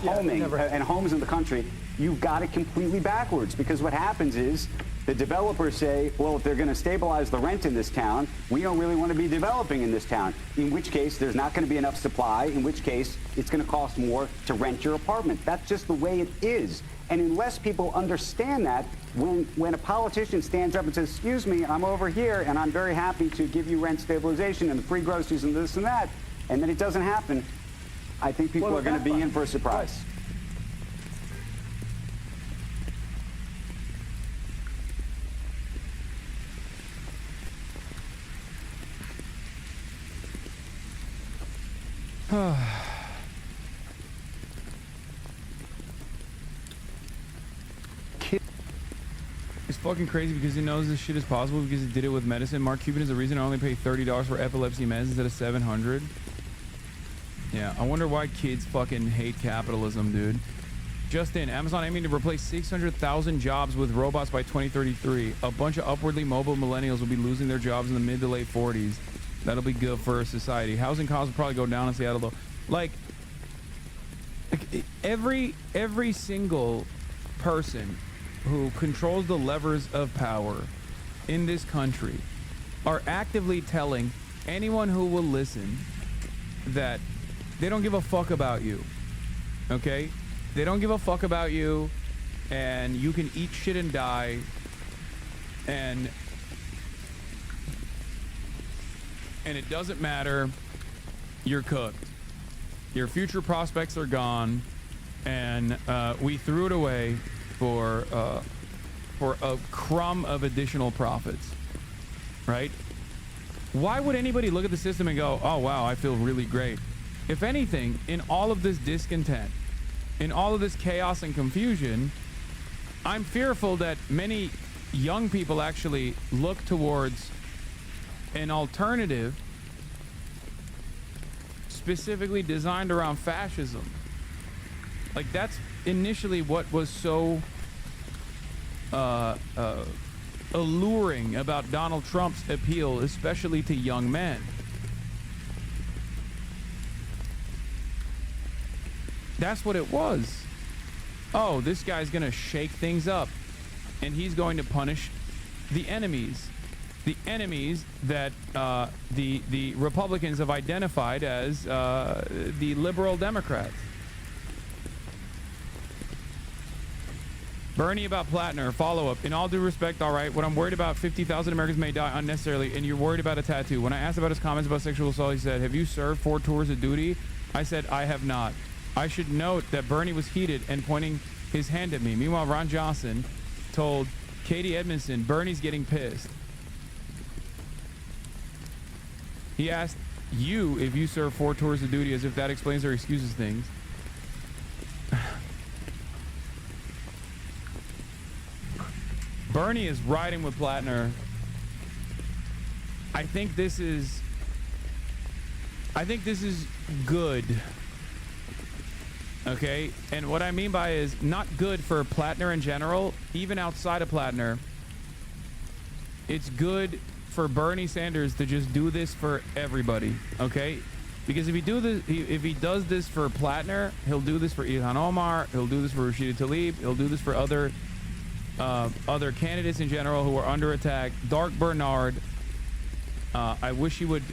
homes in the country, you've got it completely backwards. Because what happens is the developers say, well, if they're going to stabilize the rent in this town, we don't really want to be developing in this town, in which case there's not going to be enough supply, in which case it's going to cost more to rent your apartment. That's just the way it is. And unless people understand that, when a politician stands up and says, excuse me, I'm over here and I'm very happy to give you rent stabilization and the free groceries and this and that, and then it doesn't happen, I think people are going to be in for a surprise. It's fucking crazy because he knows this shit is possible because he did it with medicine. Mark Cuban is the reason I only pay $30 for epilepsy meds instead of $700. Yeah, I wonder why kids fucking hate capitalism, dude. Justin, Amazon aiming to replace 600,000 jobs with robots by 2033. A bunch of upwardly mobile millennials will be losing their jobs in the mid to late 40s. That'll be good for society. Housing costs will probably go down in Seattle though. Like every single person who controls the levers of power in this country are actively telling anyone who will listen that they don't give a fuck about you. Okay? They don't give a fuck about you, and you can eat shit and die, and it doesn't matter. You're cooked. Your future prospects are gone, and we threw it away for a crumb of additional profits, right? Why would anybody look at the system and go, oh wow, I feel really great? If anything, in all of this discontent, in all of this chaos and confusion, I'm fearful that many young people actually look towards an alternative specifically designed around fascism. Like, that's initially what was so alluring about Donald Trump's appeal, especially to young men. That's what it was. Oh, this guy's gonna shake things up, and he's going to punish the enemies that the Republicans have identified as the liberal Democrats. Bernie about Plattner, follow-up. In all due respect, all right, what I'm worried about, 50,000 Americans may die unnecessarily, and you're worried about a tattoo. When I asked about his comments about sexual assault, he said, have you served 4 tours of duty? I said, I have not. I should note that Bernie was heated and pointing his hand at me. Meanwhile, Ron Johnson told Katie Edmondson, Bernie's getting pissed. He asked you if you served 4 tours of duty, as if that explains or excuses things. Bernie is riding with Plattner. I think this is good. Okay? And what I mean by is not good for Plattner in general, even outside of Plattner. It's good for Bernie Sanders to just do this for everybody, okay? Because if he does this for Plattner, he'll do this for Ilhan Omar, he'll do this for Rashida Tlaib, he'll do this for other candidates in general who are under attack. Dark Bernard, I wish he would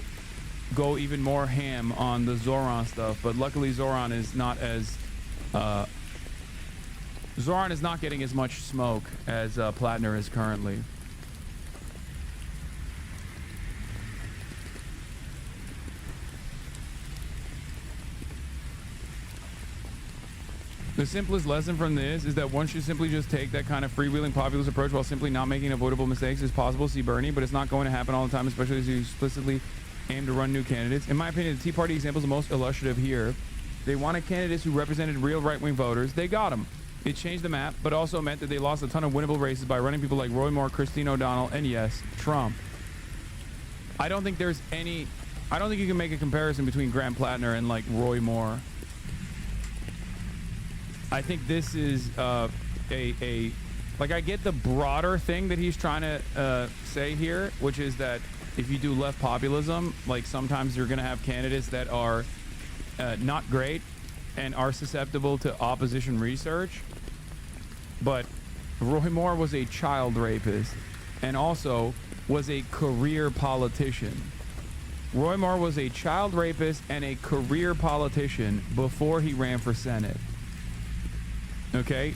go even more ham on the Zoran stuff, but luckily Zoran is not getting as much smoke as Plattner is currently. The simplest lesson from this is that one should simply just take that kind of freewheeling populist approach while simply not making avoidable mistakes. It's possible to see Bernie, but it's not going to happen all the time, especially as you explicitly aim to run new candidates. In my opinion, the Tea Party example is the most illustrative here. They wanted candidates who represented real right-wing voters. They got them. It changed the map, but also meant that they lost a ton of winnable races by running people like Roy Moore, Christine O'Donnell, and yes, Trump. I don't think you can make a comparison between Graham Plattner and like Roy Moore. I think this is like, I get the broader thing that he's trying to say here, which is that if you do left populism, like sometimes you're going to have candidates that are not great and are susceptible to opposition research. But Roy Moore was a child rapist and also was a career politician. Roy Moore was a child rapist and a career politician before he ran for Senate. Okay?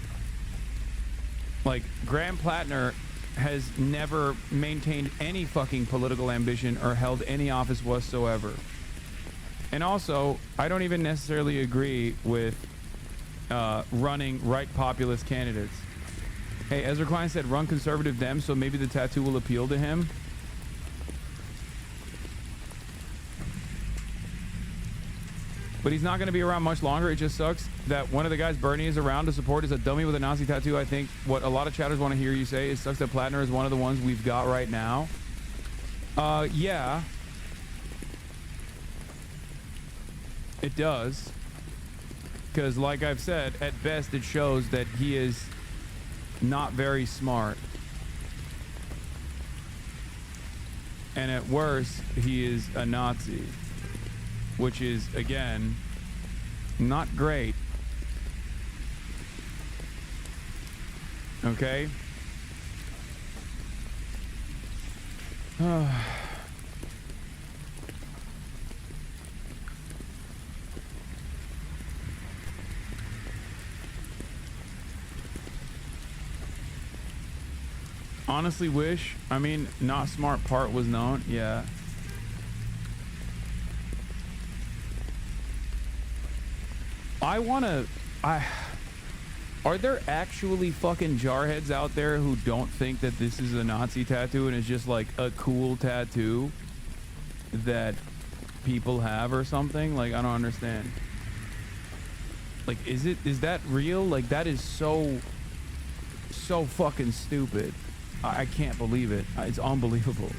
Like, Graham Plattner has never maintained any fucking political ambition or held any office whatsoever. And also, I don't even necessarily agree with running right populist candidates. Hey, Ezra Klein said run conservative Dems, so maybe the tattoo will appeal to him. But he's not going to be around much longer. It just sucks that one of the guys Bernie is around to support is a dummy with a Nazi tattoo. I think what a lot of chatters want to hear you say is sucks that Plattner is one of the ones we've got right now. Yeah. It does. Because like I've said, at best it shows that he is not very smart. And at worst, he is a Nazi. Which is, again, not great. Okay? Honestly wish, I mean, not smart part was known, yeah. Are there actually fucking jarheads out there who don't think that this is a Nazi tattoo and it's just like a cool tattoo that people have or something? Like, I don't understand. Like, is that real? Like, that is so fucking stupid. I can't believe it. It's unbelievable.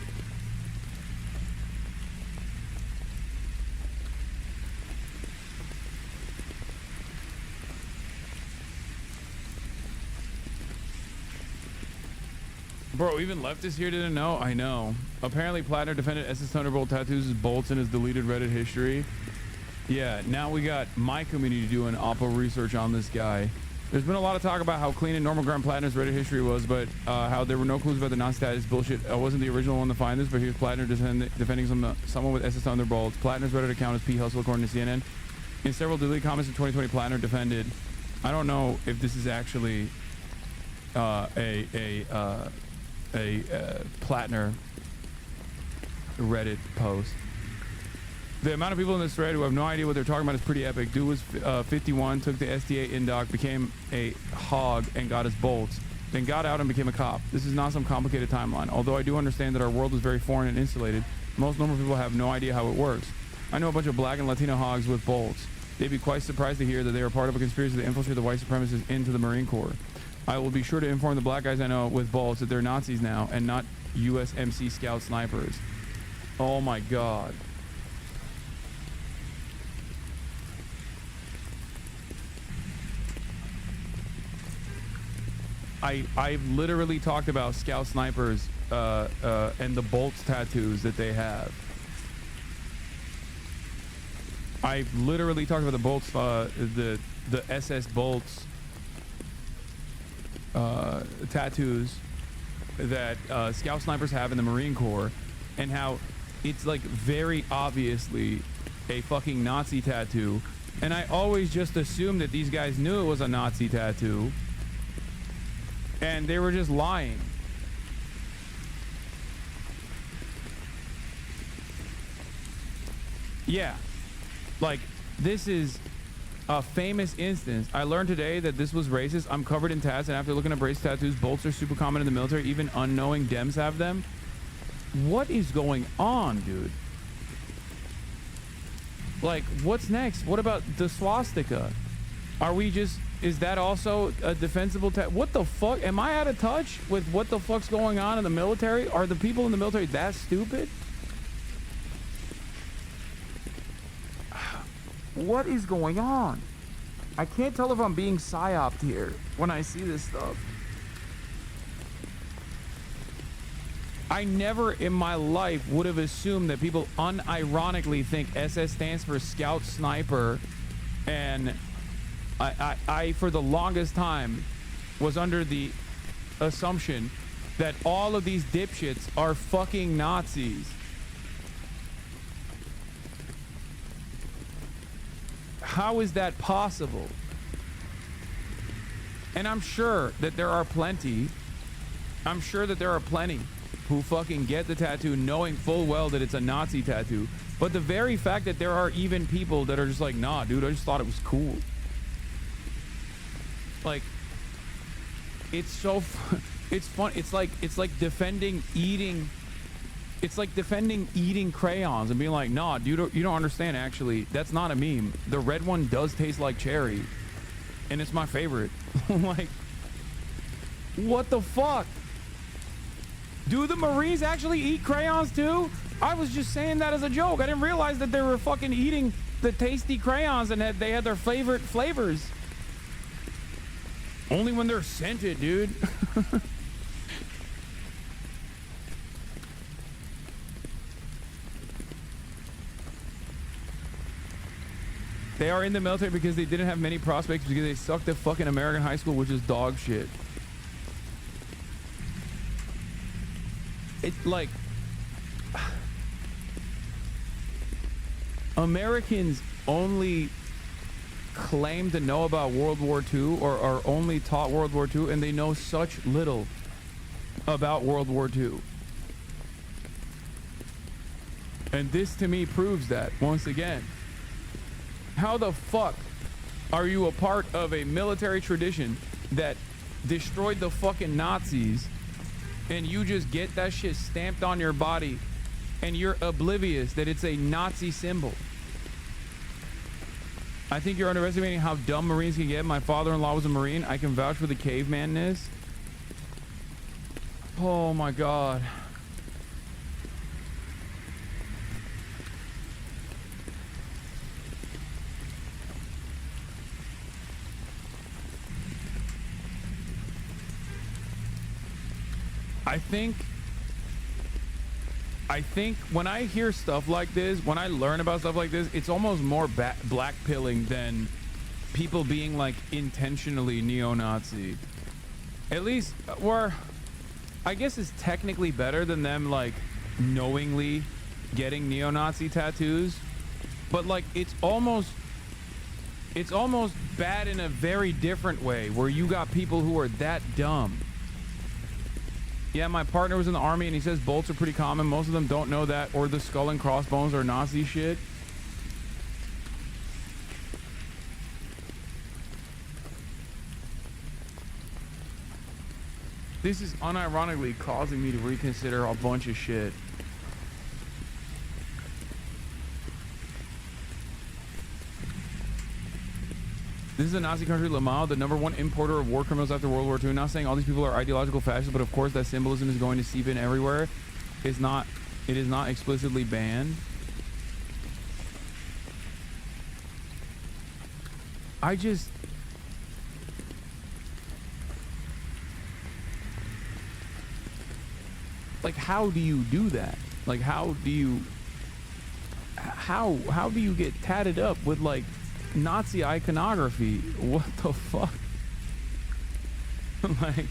Bro, even leftists here didn't know? I know. Apparently, Plattner defended SS Thunderbolt tattoos as bolts in his deleted Reddit history. Yeah, now we got my community doing Oppo research on this guy. There's been a lot of talk about how clean and normal Graham Plattner's Reddit history was, but how there were no clues about the Nazi status bullshit. I wasn't the original one to find this, but here's Plattner defending someone with SS Thunderbolts. Plattner's Reddit account is P. Hustle, according to CNN. In several deleted comments in 2020, Plattner defended. I don't know if this is actually Plattner Reddit post. The amount of people in this thread who have no idea what they're talking about is pretty epic. Dude was 51, took the SDA indoc, became a hog and got his bolts, then got out and became a cop. This is not some complicated timeline. Although I do understand that our world is very foreign and insulated, most normal people have no idea how it works. I know a bunch of black and Latino hogs with bolts. They'd be quite surprised to hear that they are part of a conspiracy to infiltrate the white supremacists into the Marine Corps. I will be sure to inform the black guys I know with bolts that they're Nazis now and not USMC scout snipers. Oh my God. I've literally talked about scout snipers and the bolts tattoos that they have. I've literally talked about the bolts, the SS bolts tattoos that scout snipers have in the Marine Corps, and how it's like very obviously a fucking Nazi tattoo. And I always just assumed that these guys knew it was a Nazi tattoo, and they were just lying. Yeah, like this is a famous instance. I learned today that this was racist. I'm covered in tats, and after looking up race tattoos, bolts are super common in the military. Even unknowing Dems have them. What is going on, dude? Like, what's next? What about the swastika? Are we just... Is that also a defensible what the fuck? Am I out of touch with what the fuck's going on in the military? Are the people in the military that stupid? What is going on? I can't tell if I'm being psyoped here when I see this stuff. I never in my life would have assumed that people unironically think SS stands for Scout Sniper, and I for the longest time was under the assumption that all of these dipshits are fucking Nazis. How is that possible? And I'm sure that there are plenty who fucking get the tattoo knowing full well that it's a Nazi tattoo. But the very fact that there are even people that are just like, nah, dude, I just thought it was cool. Like, it's so, it's fun. It's like defending eating. It's like defending eating crayons and being like, nah, dude, you don't understand. Actually, that's not a meme. The red one does taste like cherry, and it's my favorite. Like, what the fuck? Do the Marines actually eat crayons too? I was just saying that as a joke. I didn't realize that they were fucking eating the tasty crayons and that they had their favorite flavors. Only when they're scented, dude. They are in the military because they didn't have many prospects because they sucked at fucking American high school, which is dog shit. It's like Americans only claim to know about World War II or are only taught World War II, and they know such little about World War II. And this to me proves that once again. How the fuck are you a part of a military tradition that destroyed the fucking Nazis, and you just get that shit stamped on your body and you're oblivious that it's a Nazi symbol? I think you're underestimating how dumb Marines can get. My father-in-law was a Marine. I can vouch for the cavemanness. Oh my God. I think when I hear stuff like this, when I learn about stuff like this, it's almost more black pilling than people being like intentionally neo-Nazi. At least, or I guess it's technically better than them like knowingly getting neo-Nazi tattoos, but like it's almost It's almost bad in a very different way, where you got people who are that dumb. Yeah, my partner was in the army and he says bolts are pretty common. Most of them don't know that, or the skull and crossbones are Nazi shit. This is unironically causing me to reconsider a bunch of shit. This is a Nazi country, Lamau, the #1 importer of war criminals after World War II. Not saying all these people are ideological fascists, but of course that symbolism is going to seep in everywhere. It is not explicitly banned. Like, how do you do that? Like, how do you get tatted up with, like, Nazi iconography? What the fuck? Like,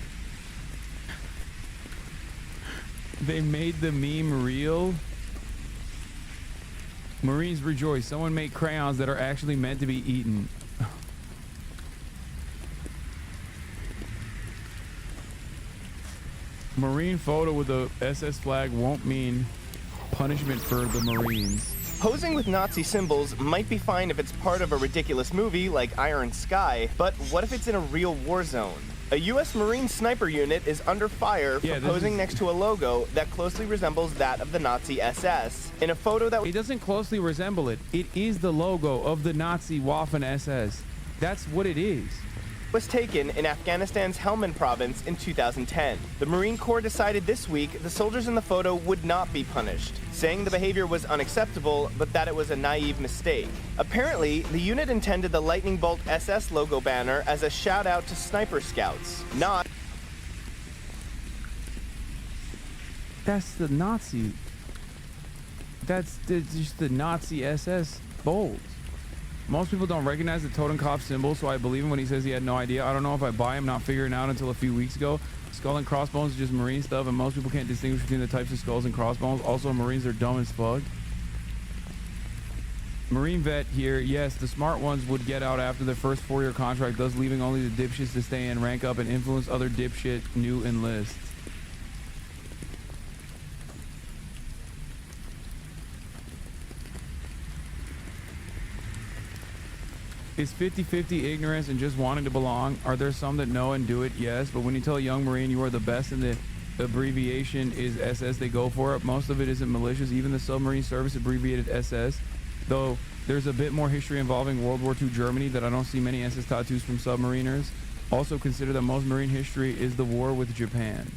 they made the meme real. Marines rejoice. Someone made crayons that are actually meant to be eaten. Marine photo with the SS flag won't mean punishment for the Marines. Posing with Nazi symbols might be fine if it's part of a ridiculous movie like Iron Sky, but what if it's in a real war zone? A U.S. Marine sniper unit is under fire for posing next to a logo that closely resembles that of the Nazi SS. In a photo that... It doesn't closely resemble it. It is the logo of the Nazi Waffen SS. That's what it is. Was taken in Afghanistan's Helmand province in 2010. The Marine Corps decided this week the soldiers in the photo would not be punished, saying the behavior was unacceptable, but that it was a naive mistake. Apparently, the unit intended the Lightning Bolt SS logo banner as a shout out to sniper scouts, not... That's the Nazi. That's just the Nazi SS bolt. Most people don't recognize the Totenkopf symbol, so I believe him when he says he had no idea. I don't know if I buy him, not figuring it out until a few weeks ago. Skull and crossbones is just Marine stuff, and most people can't distinguish between the types of skulls and crossbones. Also, Marines are dumb as fuck. Marine vet here, yes, the smart ones would get out after their first 4-year contract, thus leaving only the dipshits to stay in, rank up, and influence other dipshit new enlists. Is 50-50 ignorance and just wanting to belong? Are there some that know and do it? Yes, but when you tell a young Marine you are the best and the abbreviation is SS, they go for it. Most of it isn't malicious. Even the submarine service abbreviated SS, though there's a bit more history involving World War II Germany that I don't see many SS tattoos from submariners. Also consider that most Marine history is the war with Japan.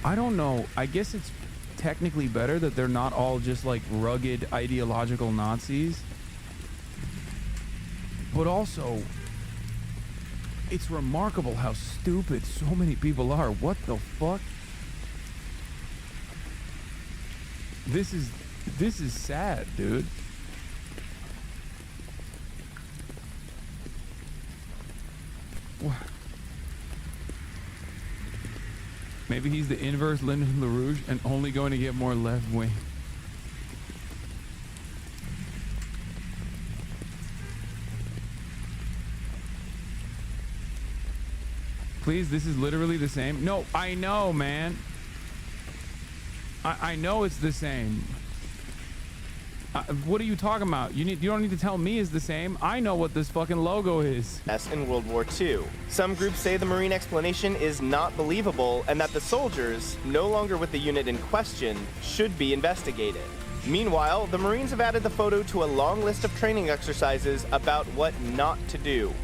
I don't know. I guess it's technically better that they're not all just like rugged ideological Nazis, but also it's remarkable how stupid so many people are. What the fuck? This is sad, dude. What? Maybe he's the inverse Lyndon LaRouche and only going to get more left wing. Please, this is literally the same. No, I know, man. I know it's the same. What are you talking about? You don't need to tell me it's the same. I know what this fucking logo is. In World War II. Some groups say the Marine explanation is not believable and that the soldiers, no longer with the unit in question, should be investigated. Meanwhile, the Marines have added the photo to a long list of training exercises about what not to do.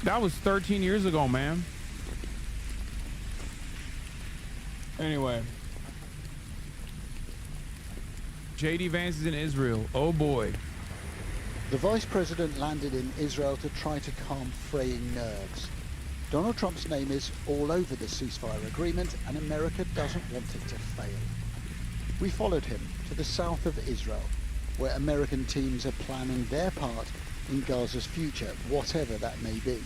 That was 13 years ago, man. Anyway. J.D. Vance is in Israel. Oh boy. The vice president landed in Israel to try to calm fraying nerves. Donald Trump's name is all over the ceasefire agreement, and America doesn't want it to fail. We followed him to the south of Israel, where American teams are planning their part in Gaza's future, whatever that may be.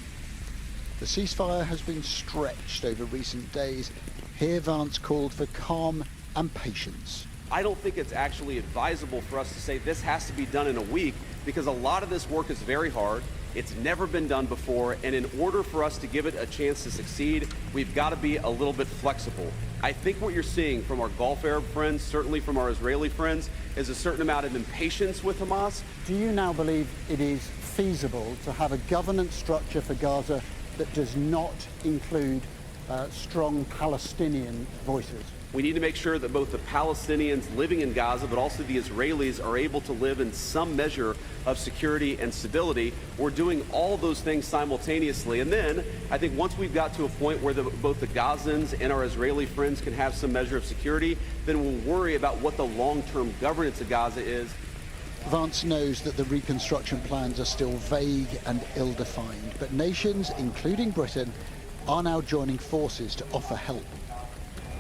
The ceasefire has been stretched over recent days, Here Vance called for calm and patience. I don't think it's actually advisable for us to say this has to be done in a week, because a lot of this work is very hard. It's never been done before, and in order for us to give it a chance to succeed, we've got to be a little bit flexible. I think what you're seeing from our Gulf Arab friends, certainly from our Israeli friends, is a certain amount of impatience with Hamas. Do you now believe it is feasible to have a governance structure for Gaza that does not include strong Palestinian voices? We need to make sure that both the Palestinians living in Gaza, but also the Israelis, are able to live in some measure of security and stability. We're doing all those things simultaneously. And then I think once we've got to a point where both the Gazans and our Israeli friends can have some measure of security, then we'll worry about what the long-term governance of Gaza is. Vance knows that the reconstruction plans are still vague and ill-defined, but nations, including Britain, are now joining forces to offer help.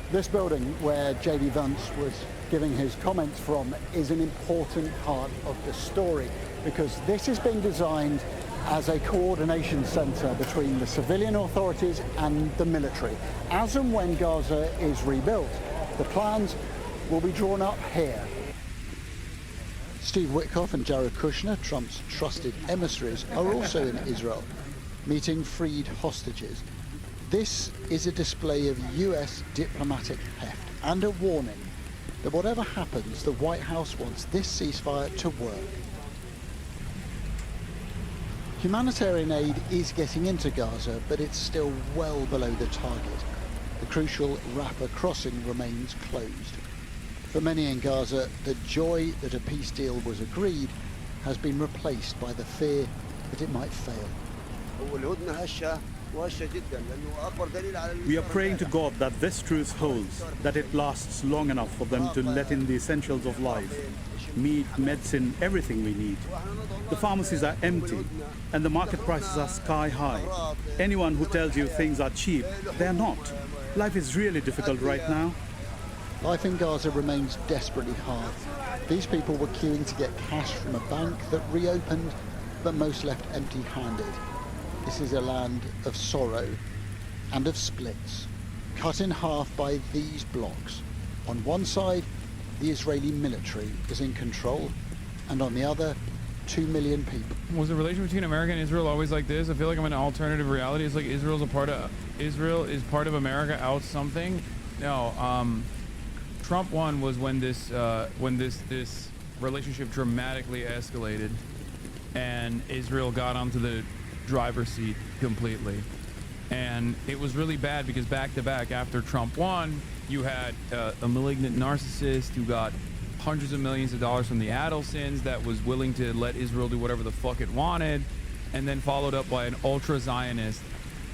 This building where J.D. Vance was giving his comments from is an important part of the story, because this is being designed as a coordination centre between the civilian authorities and the military. As and when Gaza is rebuilt, the plans will be drawn up here. Steve Witkoff and Jared Kushner, Trump's trusted emissaries, are also in Israel, meeting freed hostages. This is a display of US diplomatic heft and a warning that whatever happens, the White House wants this ceasefire to work. Humanitarian aid is getting into Gaza, but it's still well below the target. The crucial Rafah crossing remains closed. For many in Gaza, the joy that a peace deal was agreed has been replaced by the fear that it might fail. We are praying to God that this truce holds, that it lasts long enough for them to let in the essentials of life, meat, medicine, everything we need. The pharmacies are empty and the market prices are sky high. Anyone who tells you things are cheap, they're not. Life is really difficult right now. Life in Gaza remains desperately hard. These people were queuing to get cash from a bank that reopened, but most left empty-handed. This is a land of sorrow and of splits, cut in half by these blocks. On one side, the Israeli military is in control, and on the other, 2 million people. Was the relation between America and Israel always like this? I feel like I'm in an alternative reality. It's like Israel is part of America out something. No, Trump won was when this relationship dramatically escalated, and Israel got onto the driver's seat completely. And it was really bad because back to back after Trump won, you had a malignant narcissist who got hundreds of millions of dollars from the Adelsons that was willing to let Israel do whatever the fuck it wanted, and then followed up by an ultra-Zionist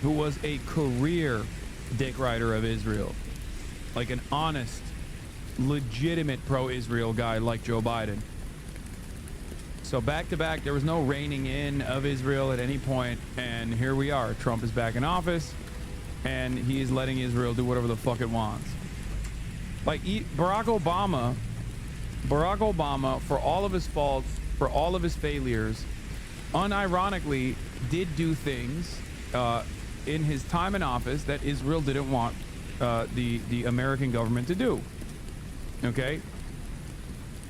who was a career dick rider of Israel, like an honest, legitimate pro-Israel guy like Joe Biden. So back to back, there was no reining in of Israel at any point, and here we are. Trump is back in office, and he is letting Israel do whatever the fuck it wants. Like Barack Obama, for all of his faults, for all of his failures, unironically did do things in his time in office that Israel didn't want the American government to do. Okay?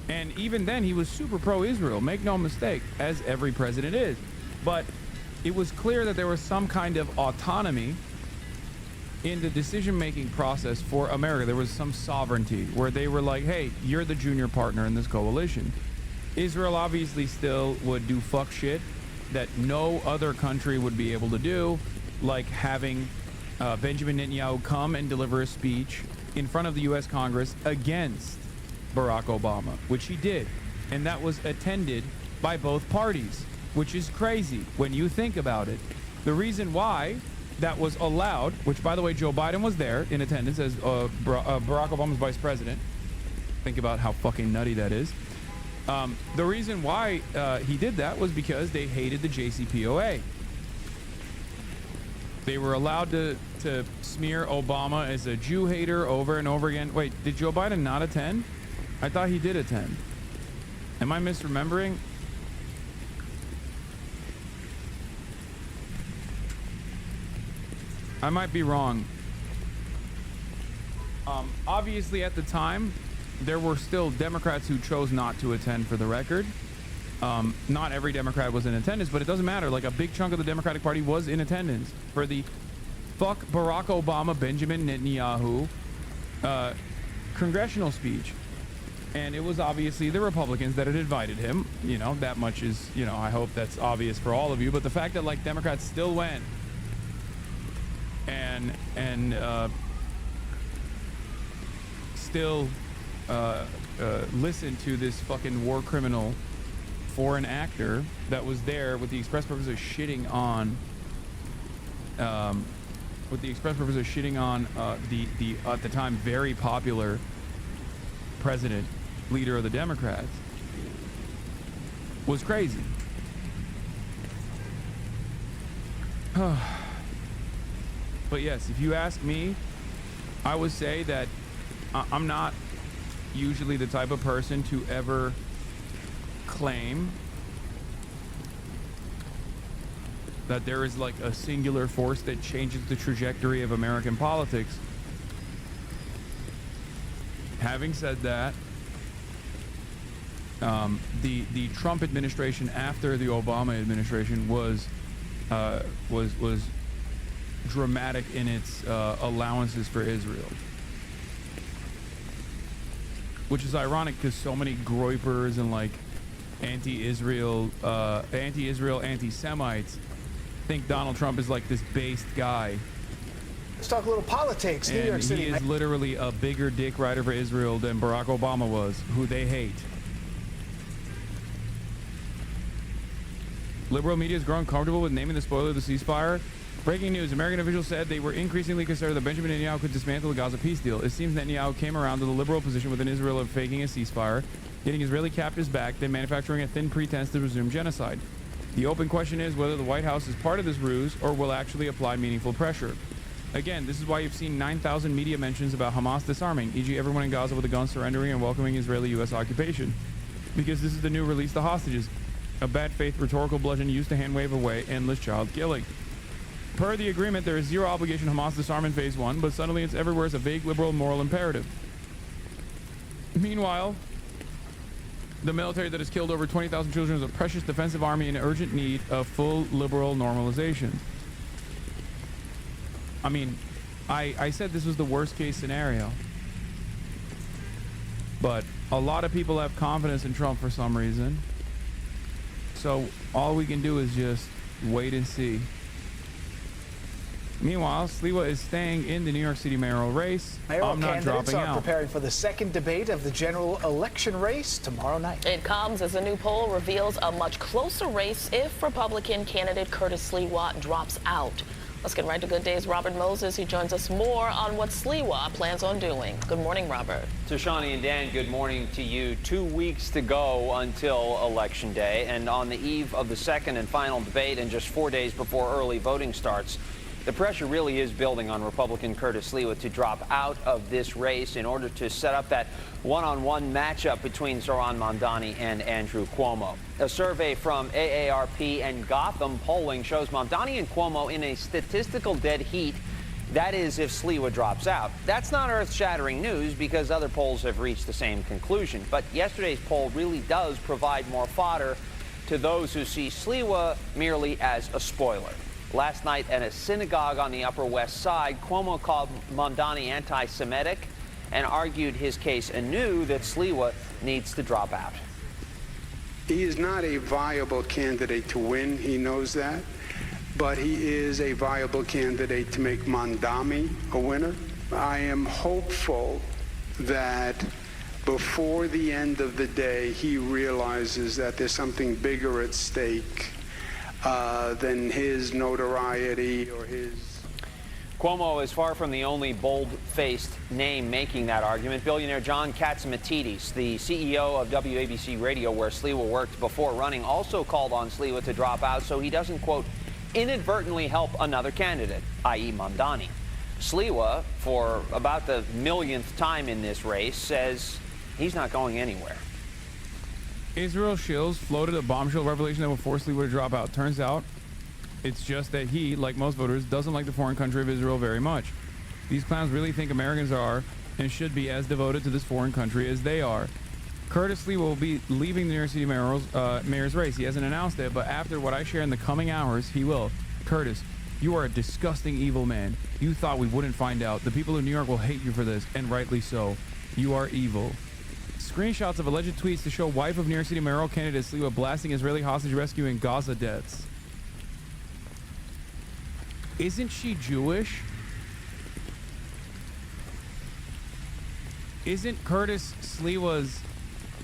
And even then, he was super pro-Israel, make no mistake, as every president is. But it was clear that there was some kind of autonomy in the decision-making process for America. There was some sovereignty where they were like, hey, you're the junior partner in this coalition. Israel obviously still would do fuck shit that no other country would be able to do, like having Benjamin Netanyahu come and deliver a speech in front of the U.S. Congress against Barack Obama, which he did. And that was attended by both parties, which is crazy when you think about it. The reason why that was allowed, which by the way, Joe Biden was there in attendance as Barack Obama's vice president. Think about how fucking nutty that is. The reason why he did that was because they hated the JCPOA. They were allowed to smear Obama as a Jew hater over and over again. Wait, did Joe Biden not attend? I thought he did attend. Am I misremembering? I might be wrong. Obviously, at the time, there were still Democrats who chose not to attend, for the record. Not every Democrat was in attendance, but it doesn't matter. Like, a big chunk of the Democratic Party was in attendance for the fuck Barack Obama, Benjamin Netanyahu congressional speech. And it was obviously the Republicans that had invited him. You know, that much is, you know, I hope that's obvious for all of you. But the fact that, like, Democrats still went and still listened to this fucking war criminal foreign actor that was there with the express purpose of shitting on the at the time very popular president, leader of the Democrats, was crazy. But yes, if you ask me, I would say that I'm not usually the type of person to ever claim that there is like a singular force that changes the trajectory of American politics. Having said that, the Trump administration after the Obama administration was dramatic in its allowances for Israel, which is ironic because so many groypers and like anti-Israel, anti-Semites think Donald Trump is like this based guy. Let's talk a little politics. New And York City. he is literally a bigger dick rider for Israel than Barack Obama was, who they hate. Liberal media has grown comfortable with naming the spoiler the ceasefire. Breaking news, American officials said they were increasingly concerned that Benjamin Netanyahu could dismantle the Gaza peace deal. It seems Netanyahu came around to the liberal position within Israel of faking a ceasefire, getting Israeli captives back, then manufacturing a thin pretense to resume genocide. The open question is whether the White House is part of this ruse or will actually apply meaningful pressure. Again, this is why you've seen 9,000 media mentions about Hamas disarming, e.g. everyone in Gaza with a gun surrendering and welcoming Israeli-U.S. occupation. Because this is the new release the hostages, a bad faith rhetorical bludgeon used to hand wave away endless child killing. Per the agreement, there is zero obligation to Hamas disarm in phase 1, but suddenly it's everywhere as a vague liberal moral imperative. Meanwhile, the military that has killed over 20,000 children is a precious defensive army in urgent need of full liberal normalization. I mean, I said this was the worst case scenario, but a lot of people have confidence in Trump for some reason. So all we can do is just wait and see. Meanwhile, Sliwa is staying in the New York City mayoral race. Mayoral I'm not candidates dropping are out. preparing for the second debate of the general election race tomorrow night. It comes as a new poll reveals a much closer race if Republican candidate Curtis Sliwa drops out. Let's get right to Good Day's Robert Moses. He joins us more on what Sliwa plans on doing. Good morning, Robert. So, Shani and Dan, good morning to you. 2 weeks to go until Election Day, and on the eve of the second and final debate and just 4 days before early voting starts, the pressure really is building on Republican Curtis Sliwa to drop out of this race in order to set up that one-on-one matchup between Zohran Mamdani and Andrew Cuomo. A survey from AARP and Gotham Polling shows Mamdani and Cuomo in a statistical dead heat. That is, if Sliwa drops out. That's not earth-shattering news because other polls have reached the same conclusion. But yesterday's poll really does provide more fodder to those who see Sliwa merely as a spoiler. Last night at a synagogue on the Upper West Side, Cuomo called Mamdani anti-Semitic and argued his case anew that Sliwa needs to drop out. He is not a viable candidate to win. He knows that. But he is a viable candidate to make Mamdani a winner. I am hopeful that before the end of the day, he realizes that there's something bigger at stake than his notoriety or his... Cuomo is far from the only bold-faced name making that argument. Billionaire John Katzimatidis, the CEO of WABC Radio, where Sliwa worked before running, also called on Sliwa to drop out so he doesn't, quote, inadvertently help another candidate, i.e. Mamdani. Sliwa, for about the millionth time in this race, says he's not going anywhere. Israel shills floated a bombshell revelation that will force Sliwa to drop out. Turns out it's just that he, like most voters, doesn't like the foreign country of Israel very much. These clowns really think Americans are and should be as devoted to this foreign country as they are. Curtis Lee will be leaving the New York City mayor's race. He hasn't announced it, but after what I share in the coming hours, he will. Curtis, you are a disgusting evil man. You thought we wouldn't find out. The people of New York will hate you for this, and rightly so. You are evil. Screenshots of alleged tweets to show wife of New York City mayoral candidate Sliwa blasting Israeli hostage rescue and Gaza deaths. Isn't she Jewish? Isn't Curtis Sliwa's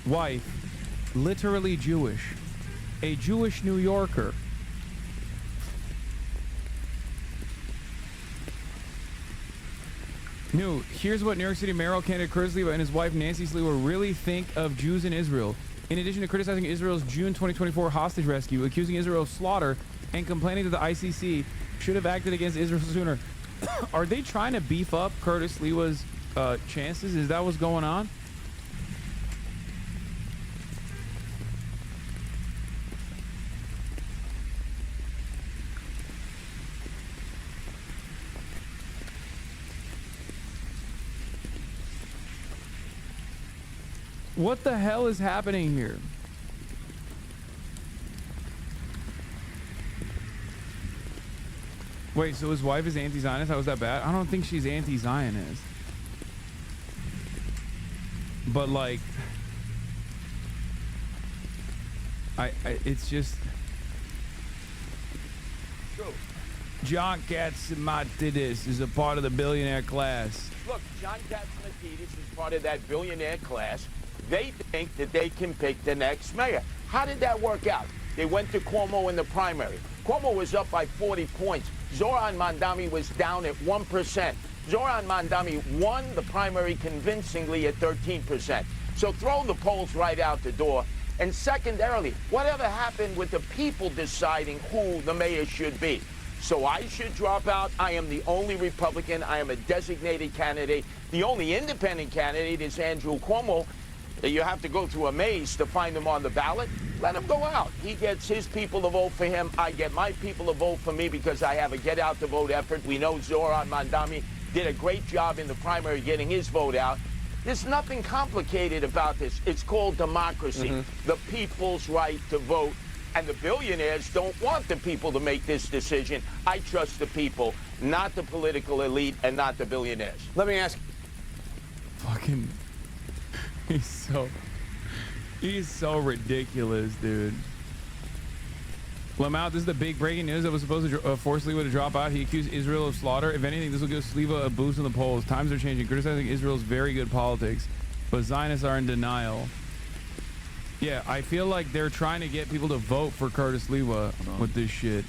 wife literally Jewish? A Jewish New Yorker. New, here's what New York City mayoral candidate Curtis Sliwa and his wife Nancy Sliwa really think of Jews in Israel. In addition to criticizing Israel's June 2024 hostage rescue, accusing Israel of slaughter, and complaining that the ICC should have acted against Israel sooner. Are they trying to beef up Curtis Sliwa's chances? Is that what's going on? What the hell is happening here? Wait, so his wife is anti-Zionist? How is that bad? I don't think she's anti-Zionist. But like, it's just. John Katzimatidis is a part of the billionaire class. Look, John Katzimatidis is part of that billionaire class. They think that they can pick the next mayor. How did that work out? They went to Cuomo in the primary. Cuomo was up by 40 points. Zoran Mandami was down at 1%. Zoran Mandami won the primary convincingly at 13%. So throw the polls right out the door. And secondarily, whatever happened with the people deciding who the mayor should be? So I should drop out. I am the only Republican. I am a designated candidate. The only independent candidate is Andrew Cuomo. You have to go through a maze to find him on the ballot. Let him go out. He gets his people to vote for him. I get my people to vote for me because I have a get out the vote effort. We know Zoran Mandami did a great job in the primary getting his vote out. There's nothing complicated about this. It's called democracy, the people's right to vote. And the billionaires don't want the people to make this decision. I trust the people, not the political elite and not the billionaires. Let me ask. Fucking. He's so ridiculous, dude. Lamau, this is the big breaking news that was supposed to force Sliwa to drop out. He accused Israel of slaughter. If anything, this will give Sliwa a boost in the polls. Times are changing. Criticizing Israel's very good politics, but Zionists are in denial. Yeah, I feel like they're trying to get people to vote for Curtis Sliwa with this shit.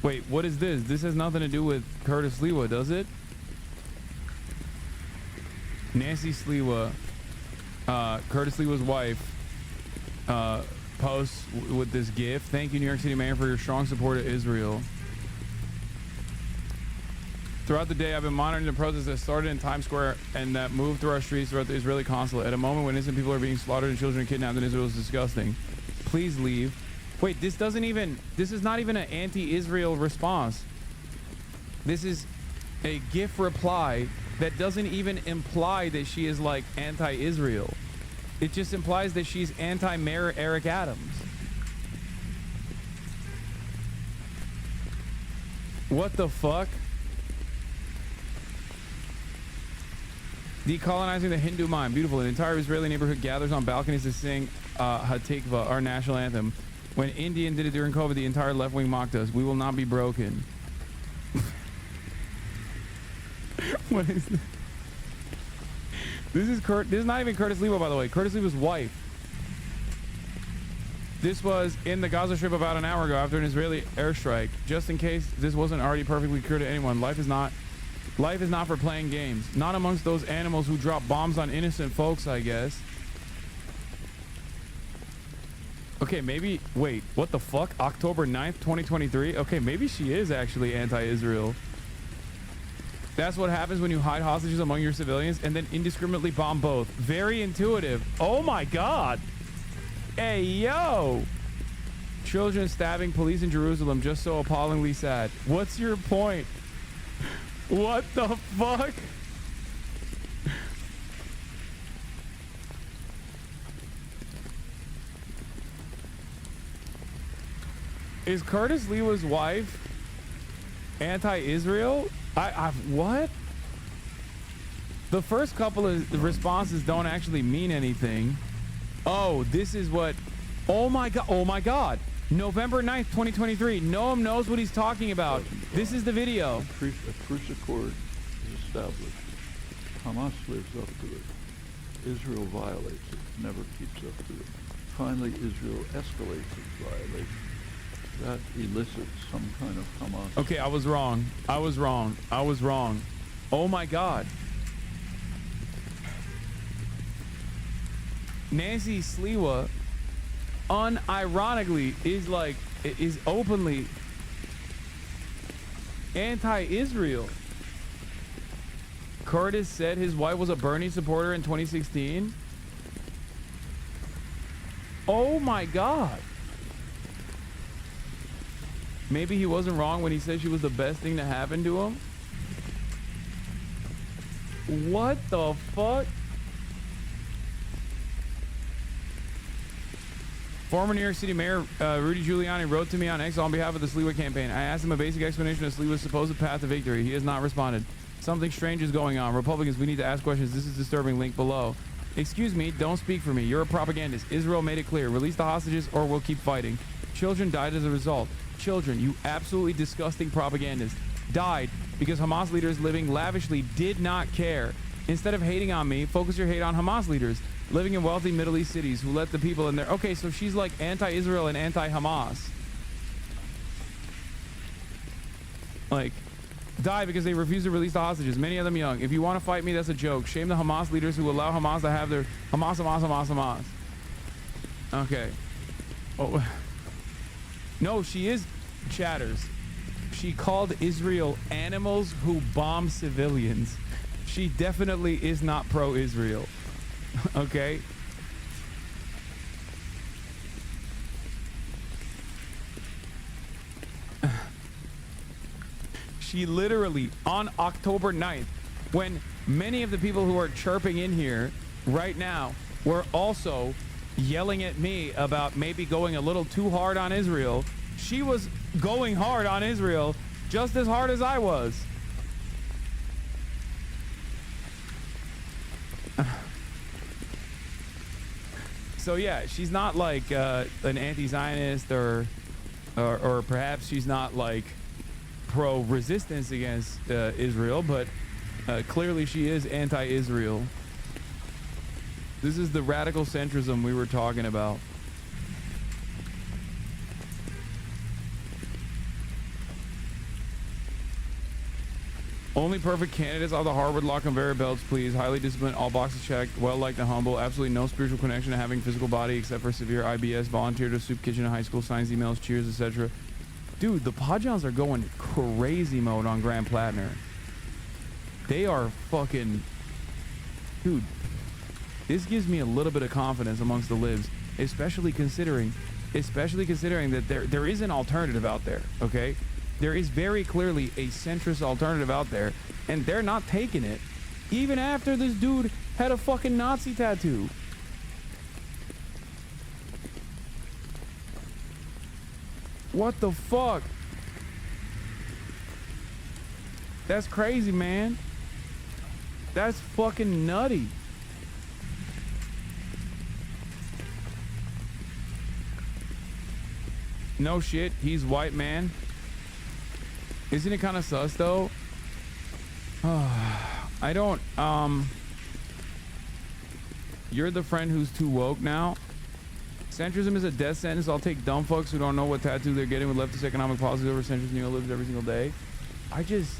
Wait, what is this? This has nothing to do with Curtis Sliwa, does it? Nancy Sliwa, Curtis Sliwa's wife, posts with this GIF. Thank you, New York City Mayor, for your strong support of Israel. Throughout the day, I've been monitoring the protests that started in Times Square and that moved through our streets throughout the Israeli consulate. At a moment when innocent people are being slaughtered and children kidnapped in Israel is disgusting. Please leave. Wait, this is not even an anti-Israel response. This is a GIF reply that doesn't even imply that she is like anti-Israel. It just implies that she's anti-Mayor Eric Adams. What the fuck? Decolonizing the Hindu mind. Beautiful. An entire Israeli neighborhood gathers on balconies to sing Hatikva, our national anthem. When Indian did it during COVID, the entire left wing mocked us. We will not be broken. What is this? This is not even Curtis Sliwa, by the way. Curtis Sliwa's wife. This was in the Gaza Strip about an hour ago after an Israeli airstrike. Just in case this wasn't already perfectly clear to anyone, life is not for playing games. Not amongst those animals who drop bombs on innocent folks, I guess. Okay, maybe, wait, what the fuck? October 9th, 2023? Okay, maybe she is actually anti-Israel. That's what happens when you hide hostages among your civilians and then indiscriminately bomb both. Very intuitive. Oh my God. Hey, yo. Children stabbing police in Jerusalem, just so appallingly sad. What's your point? What the fuck? Is Curtis Lewa's wife anti-Israel? What? The first couple of responses don't actually mean anything. Oh, this is what... Oh my God. November 9th, 2023. Noam knows what he's talking about. This is the video. A truce accord is established. Hamas lives up to it. Israel violates it, never keeps up to it. Finally, Israel escalates its violation. That elicits some kind of Hamas. Okay, I was wrong. Oh my God. Nancy Sliwa unironically is openly anti-Israel. Curtis said his wife was a Bernie supporter in 2016. Oh my God. Maybe he wasn't wrong when he said she was the best thing to happen to him. What the fuck? Former New York City Mayor Rudy Giuliani wrote to me on X on behalf of the Sliwa campaign. I asked him a basic explanation of Sliwa's supposed path to victory. He has not responded. Something strange is going on. Republicans, we need to ask questions. This is disturbing. Link below. Excuse me, don't speak for me. You're a propagandist. Israel made it clear. Release the hostages or we'll keep fighting. Children died as a result. Children, you absolutely disgusting propagandist, died because Hamas leaders living lavishly did not care. Instead of hating on me, focus your hate on Hamas leaders living in wealthy Middle East cities who let the people in there. Okay, so she's like anti-Israel and anti-Hamas. Like, die because they refuse to release the hostages, many of them young. If you want to fight me, that's a joke. Shame the Hamas leaders who allow Hamas to have their Hamas. Okay. Oh. No, she is chatters. She called Israel animals who bomb civilians. She definitely is not pro-Israel. Okay? She literally, on October 9th, when many of the people who are chirping in here right now were also yelling at me about maybe going a little too hard on Israel, she was going hard on Israel just as hard as I was. So yeah, she's not like an anti-Zionist or perhaps she's not like pro-resistance against Israel, but clearly she is anti-Israel. This is the radical centrism we were talking about. Only perfect candidates are the Harvard Law conveyor belts, please. Highly disciplined, all boxes checked, well-liked and humble. Absolutely no spiritual connection to having physical body except for severe IBS. Volunteered to soup kitchen in high school, signs, emails, cheers, etc. Dude, the Podjons are going crazy mode on Graham Plattner. They are fucking... Dude, this gives me a little bit of confidence amongst the libs, especially considering that there is an alternative out there, okay? There is very clearly a centrist alternative out there, and they're not taking it, even after this dude had a fucking Nazi tattoo. What the fuck? That's crazy, man. That's fucking nutty. No shit, he's white, man. Isn't it kind of sus though? I don't, you're the friend who's too woke now. Centrism is a death sentence. I'll take dumb fucks who don't know what tattoo they're getting with leftist economic policies over centrist neoliberals every single day. I just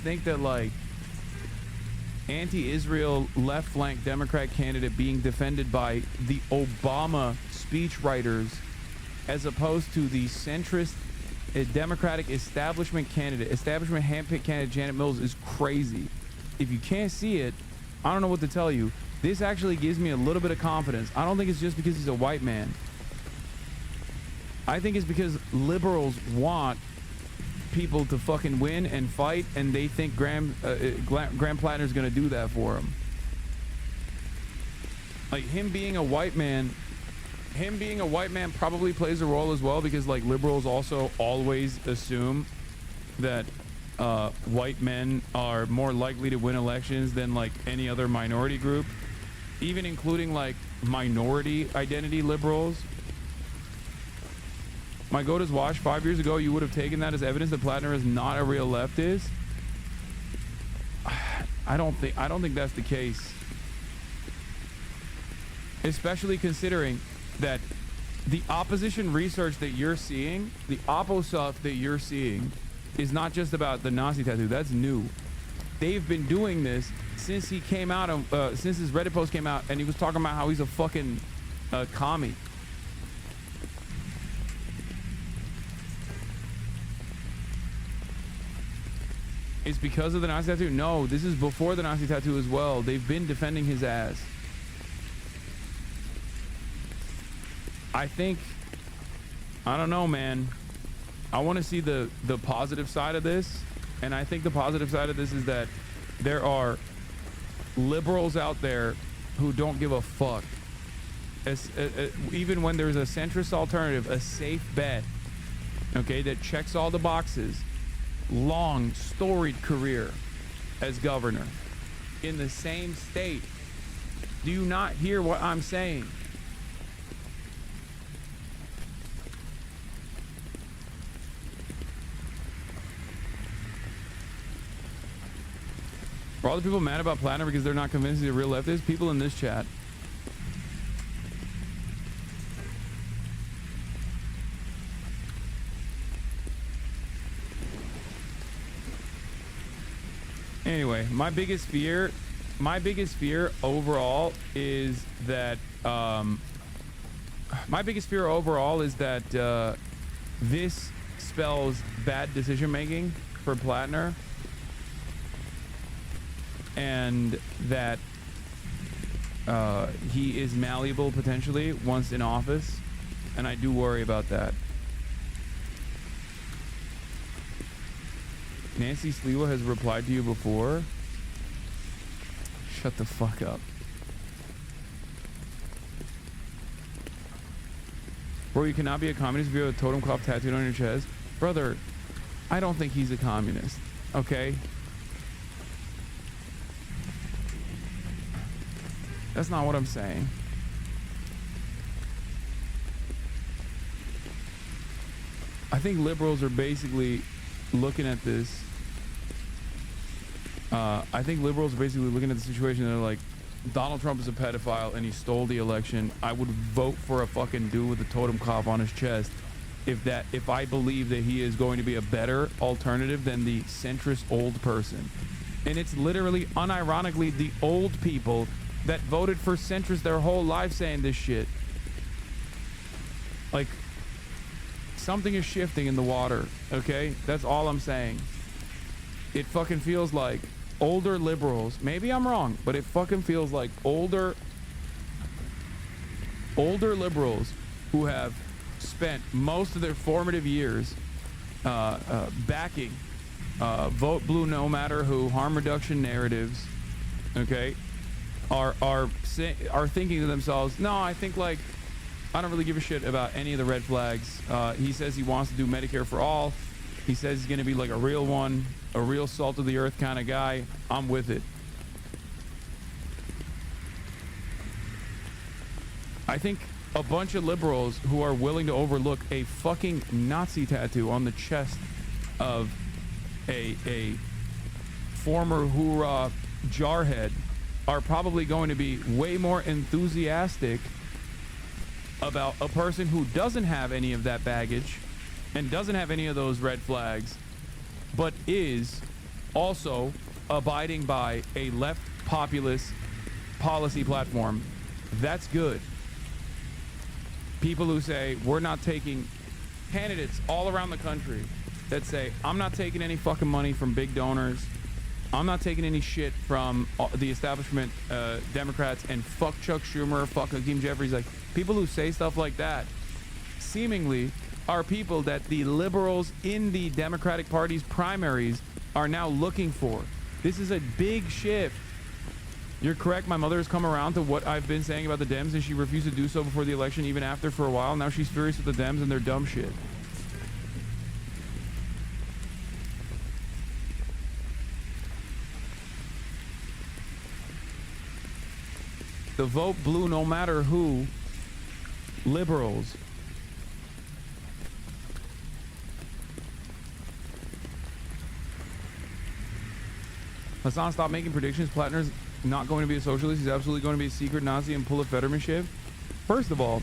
think that like anti-Israel left flank Democrat candidate being defended by the Obama speechwriters as opposed to the centrist Democratic establishment handpicked candidate Janet Mills is crazy. If you can't see it, I don't know what to tell you. This actually gives me a little bit of confidence. I don't think it's just because he's a white man. I think it's because liberals want people to fucking win and fight, and they think Graham Plattner's gonna do that for him. Like him being a white man him being a white man probably plays a role as well, because like liberals also always assume that white men are more likely to win elections than like any other minority group, even including like minority identity liberals. My goat is washed. 5 years ago, you would have taken that as evidence that Plattner is not a real leftist. I don't think that's the case. Especially considering that the opposition research that you're seeing, the oppo stuff that you're seeing, is not just about the Nazi tattoo. That's new. They've been doing this since he came out of, since his Reddit post came out, and he was talking about how he's a fucking commie. It's because of the Nazi tattoo? No, this is before the Nazi tattoo as well. They've been defending his ass. I think, I don't know, man. I want to see the positive side of this. And I think the positive side of this is that there are liberals out there who don't give a fuck. Even when there's a centrist alternative, a safe bet, okay, that checks all the boxes. Long, storied career as governor in the same state. Do you not hear what I'm saying? For all the people mad about Plattner because they're not convinced he's a real leftist, people in this chat. Anyway, my biggest fear overall is that this spells bad decision making for Plattner, and that he is malleable potentially once in office, and I do worry about that. Nancy Sliwa has replied to you before. Shut the fuck up. Bro, you cannot be a communist if you have a totem cloth tattooed on your chest. Brother, I don't think he's a communist. Okay? That's not what I'm saying. I think liberals are basically looking at this. I think liberals are basically looking at the situation and they're like, Donald Trump is a pedophile and he stole the election. I would vote for a fucking dude with a totem cloth on his chest if I believe that he is going to be a better alternative than the centrist old person. And it's literally, unironically, the old people that voted for centrist their whole life saying this shit. Like, something is shifting in the water, okay? That's all I'm saying. It fucking feels like older liberals, maybe I'm wrong, but it fucking feels like older liberals who have spent most of their formative years backing vote blue no matter who, harm reduction narratives, okay, are thinking to themselves, no, I think, like, I don't really give a shit about any of the red flags. He says he wants to do Medicare for all. He says he's going to be like a real one, a real salt of the earth kind of guy. I'm with it. I think a bunch of liberals who are willing to overlook a fucking Nazi tattoo on the chest of a former hoorah jarhead are probably going to be way more enthusiastic about a person who doesn't have any of that baggage and doesn't have any of those red flags, but is also abiding by a left populist policy platform. That's good. People who say, we're not taking, candidates all around the country that say, I'm not taking any fucking money from big donors. I'm not taking any shit from the establishment Democrats, and fuck Chuck Schumer, fuck Hakeem Jeffries. Like, people who say stuff like that seemingly are people that the liberals in the Democratic Party's primaries are now looking for. This is a big shift. You're correct. My mother has come around to what I've been saying about the Dems, and she refused to do so before the election, even after for a while. Now she's furious with the Dems and their dumb shit. The vote blue no matter who. Liberals. Hasan, stop making predictions. Plattner's not going to be a socialist. He's absolutely going to be a secret Nazi and pull a Fettermanship. First of all,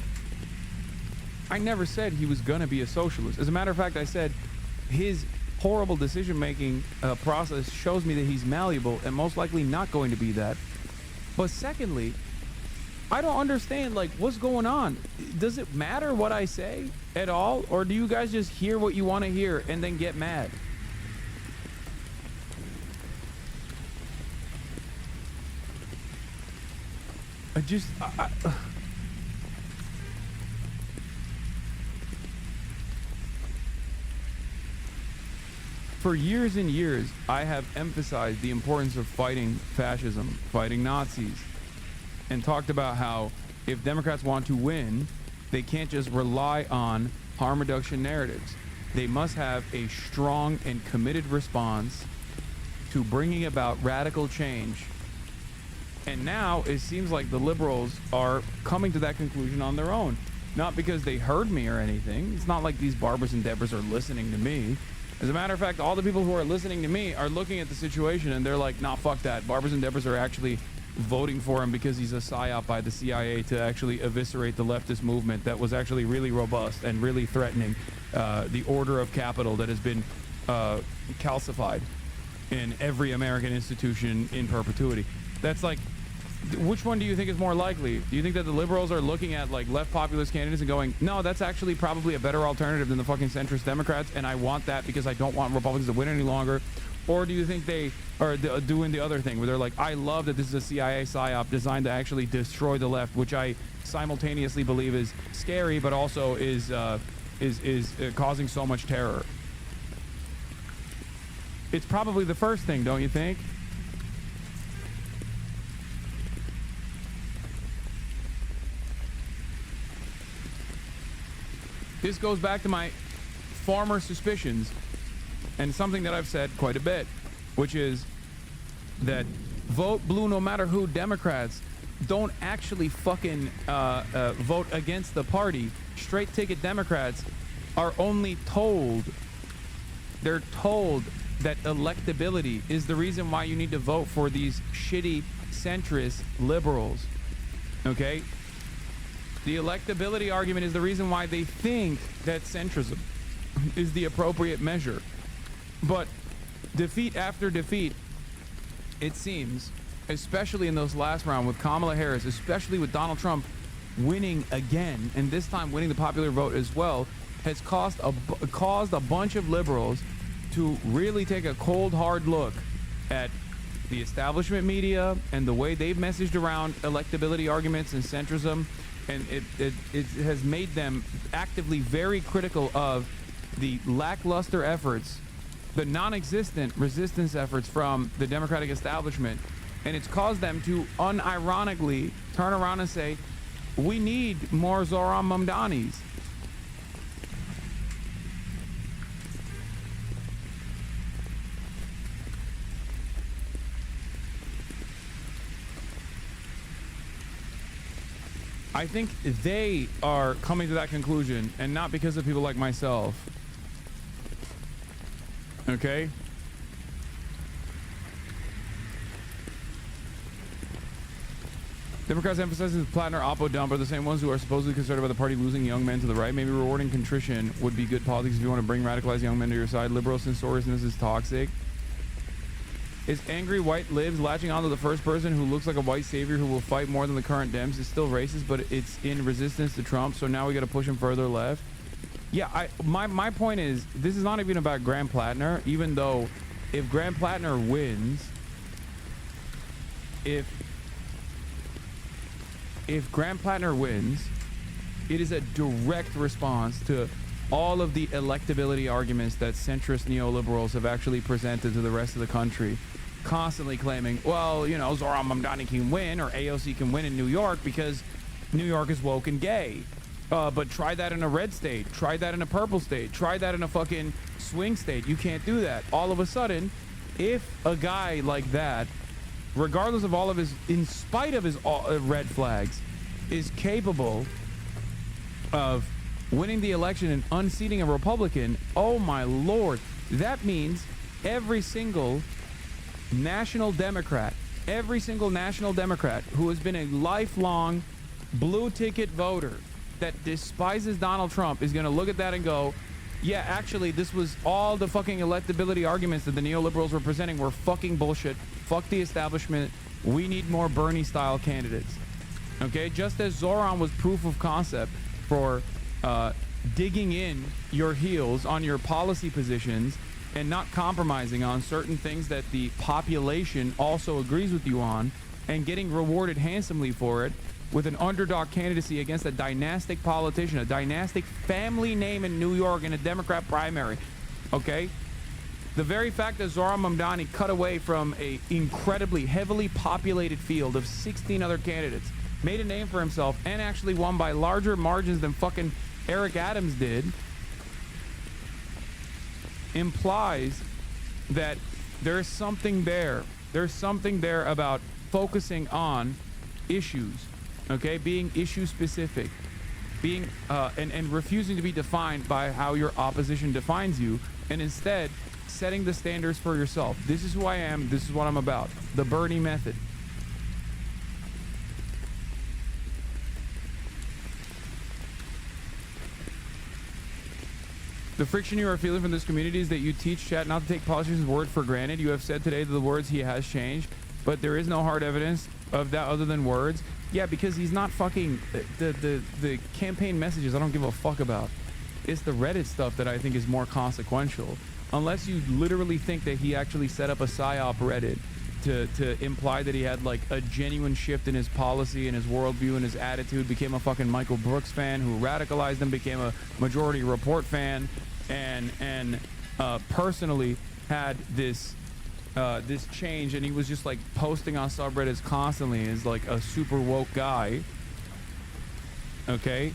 I never said he was going to be a socialist. As a matter of fact, I said his horrible decision-making process shows me that he's malleable and most likely not going to be that. But secondly, I don't understand, like, what's going on? Does it matter what I say at all? Or do you guys just hear what you want to hear and then get mad? For years and years, I have emphasized the importance of fighting fascism, fighting Nazis, and talked about how if Democrats want to win, they can't just rely on harm reduction narratives. They must have a strong and committed response to bringing about radical change. And now it seems like the liberals are coming to that conclusion on their own. Not because they heard me or anything. It's not like these Barbers and Debras are listening to me. As a matter of fact, all the people who are listening to me are looking at the situation and they're like, nah, fuck that. Barbers and Debras are actually voting for him because he's a psyop by the CIA to actually eviscerate the leftist movement that was actually really robust and really threatening the order of capital that has been calcified in every American institution in perpetuity. That's like, which one do you think is more likely? Do you think that the liberals are looking at like left populist candidates and going, no, that's actually probably a better alternative than the fucking centrist Democrats, and I want that because I don't want Republicans to win any longer? Or do you think they are doing the other thing where they're like, I love that this is a CIA psyop designed to actually destroy the left, which I simultaneously believe is scary, but also is causing so much terror? It's probably the first thing, don't you think? This goes back to my former suspicions and something that I've said quite a bit, which is that vote blue no matter who Democrats don't actually fucking vote against the party. Straight ticket Democrats are only told, they're told that electability is the reason why you need to vote for these shitty centrist liberals. Okay? The electability argument is the reason why they think that centrism is the appropriate measure. But defeat after defeat, it seems, especially in those last round with Kamala Harris, especially with Donald Trump winning again, and this time winning the popular vote as well, has caused a bunch of liberals to really take a cold, hard look at the establishment media and the way they've messaged around electability arguments and centrism. And it has made them actively very critical of the lackluster efforts, the non-existent resistance efforts from the Democratic establishment. And it's caused them to unironically turn around and say, we need more Zohran Mamdanis. I think they are coming to that conclusion, and not because of people like myself. Okay? Democrats emphasizing the Plattner Oppo dump are the same ones who are supposedly concerned about the party losing young men to the right. Maybe rewarding contrition would be good politics if you want to bring radicalized young men to your side. Liberal censoriousness is toxic. Is angry white libs latching onto the first person who looks like a white savior who will fight more than the current Dems? It's still racist, but it's in resistance to Trump, so now we got to push him further left. Yeah, my point is, this is not even about Graham Plattner, even though if Graham Plattner wins, if Graham Plattner wins, it is a direct response to all of the electability arguments that centrist neoliberals have actually presented to the rest of the country. constantly claiming, well, you know, Zoran Mamdani can win or AOC can win in New York because New York is woke and gay. But try that in a red state. Try that in a purple state. Try that in a fucking swing state. You can't do that. All of a sudden, if a guy like that, regardless of all of his, in spite of his red flags, is capable of winning the election and unseating a Republican, oh my Lord, that means every single national Democrat who has been a lifelong blue ticket voter that despises Donald Trump is going to look at that and go, yeah, actually, this was all the fucking electability arguments that the neoliberals were presenting were fucking bullshit. Fuck the establishment. We need more Bernie-style candidates. Okay? Just as Zoran was proof of concept for digging in your heels on your policy positions and not compromising on certain things that the population also agrees with you on and getting rewarded handsomely for it with an underdog candidacy against a dynastic politician, a dynastic family name in New York in a Democrat primary, okay? The very fact that Zoran Mamdani cut away from a incredibly heavily populated field of 16 other candidates, made a name for himself, and actually won by larger margins than fucking Eric Adams did, implies that there's something there. There's something there about focusing on issues. Okay, being issue specific, being and refusing to be defined by how your opposition defines you, and instead setting the standards for yourself. This is who I am. This is what I'm about. The Bernie method. The friction you are feeling from this community is that you teach chat not to take politicians' word for granted. You have said today that the words he has changed, but there is no hard evidence of that other than words. Yeah, because he's not fucking the campaign messages I don't give a fuck about. It's the Reddit stuff that I think is more consequential. Unless you literally think that he actually set up a PSYOP Reddit to imply that he had like a genuine shift in his policy and his worldview and his attitude, became a fucking Michael Brooks fan who radicalized him, became a Majority Report fan, and personally had this change, and he was just like posting on subreddits constantly as like a super woke guy. Okay,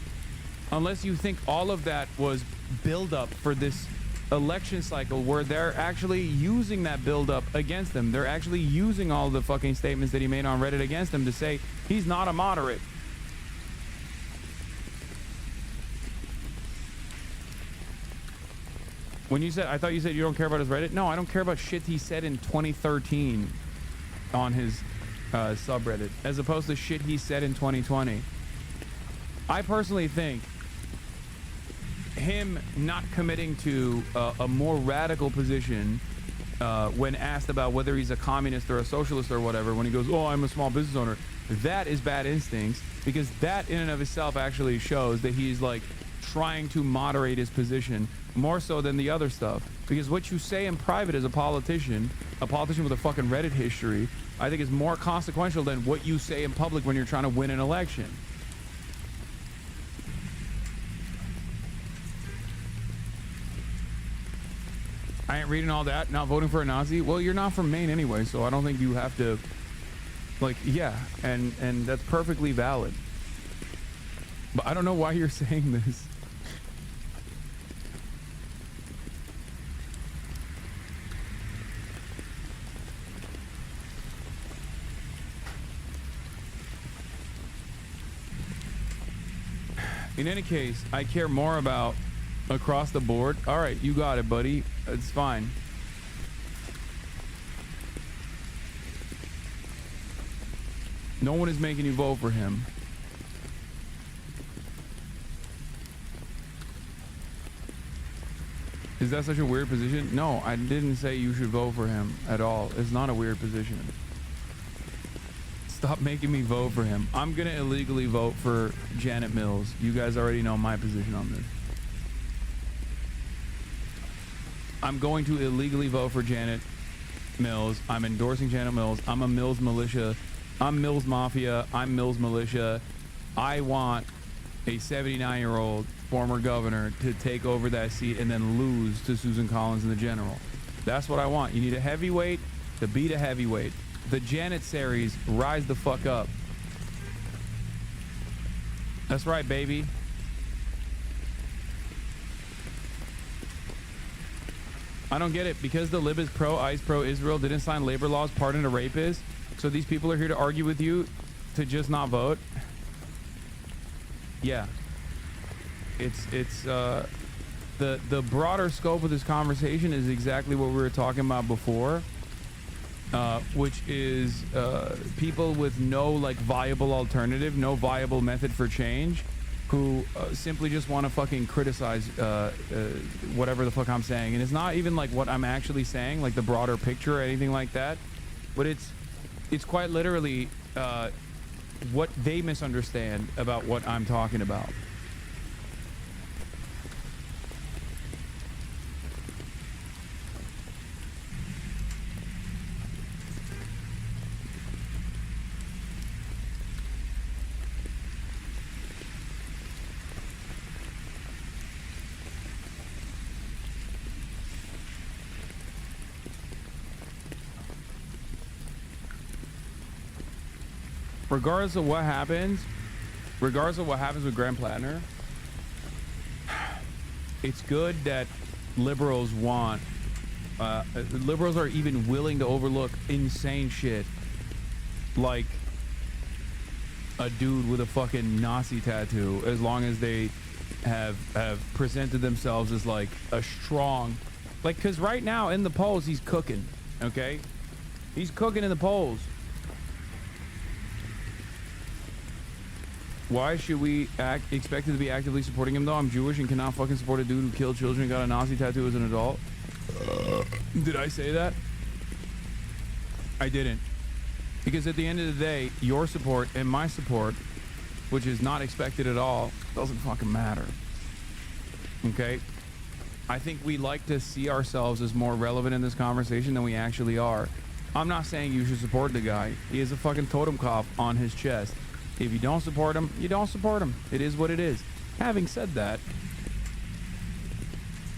unless you think all of that was build up for this election cycle where they're actually using that build up against him. They're actually using all the fucking statements that he made on Reddit against him to say he's not a moderate. When you said, I thought you said you don't care about his Reddit. No, I don't care about shit he said in 2013 on his subreddit, as opposed to shit he said in 2020. I personally think him not committing to a more radical position when asked about whether he's a communist or a socialist or whatever, when he goes, oh, I'm a small business owner, that is bad instincts, because that in and of itself actually shows that he's like trying to moderate his position more so than the other stuff. Because what you say in private as a politician with a fucking Reddit history, I think is more consequential than what you say in public when you're trying to win an election. I ain't reading all that, not voting for a Nazi. Well, you're not from Maine anyway, so I don't think you have to, like, yeah, and that's perfectly valid. But I don't know why you're saying this. In any case, I care more about across the board. All right, you got it, buddy. It's fine. No one is making you vote for him. Is that such a weird position? No, I didn't say you should vote for him at all. It's not a weird position. Stop making me vote for him. I'm gonna illegally vote for Janet Mills. You guys already know my position on this. I'm going to illegally vote for Janet Mills. I'm endorsing Janet Mills. I'm a Mills militia. I'm Mills Mafia. I'm Mills Militia. I want a 79-year-old former governor to take over that seat and then lose to Susan Collins in the general. That's what I want. You need a heavyweight to beat a heavyweight. The Janissaries rise the fuck up. That's right, baby. I don't get it. Because the lib is pro-ICE, pro-Israel, didn't sign labor laws, pardon a rapist. So these people are here to argue with you to just not vote. Yeah. It's the broader scope of this conversation is exactly what we were talking about before, which is people with no like viable alternative, no viable method for change, who simply just want to fucking criticize whatever the fuck I'm saying. And it's not even like what I'm actually saying, like the broader picture or anything like that, but it's quite literally what they misunderstand about what I'm talking about. Regardless of what happens with Graham Plattner, it's good that liberals liberals are even willing to overlook insane shit like a dude with a fucking Nazi tattoo, as long as they have presented themselves as like a strong, like, because right now in the polls he's cooking, okay? He's cooking in the polls. Why should we expect to be actively supporting him though? I'm Jewish and cannot fucking support a dude who killed children and got a Nazi tattoo as an adult. Did I say that? I didn't. Because at the end of the day, your support and my support, which is not expected at all, doesn't fucking matter. Okay? I think we like to see ourselves as more relevant in this conversation than we actually are. I'm not saying you should support the guy. He has a fucking totem cough on his chest. If you don't support him, you don't support him. It is what it is. Having said that,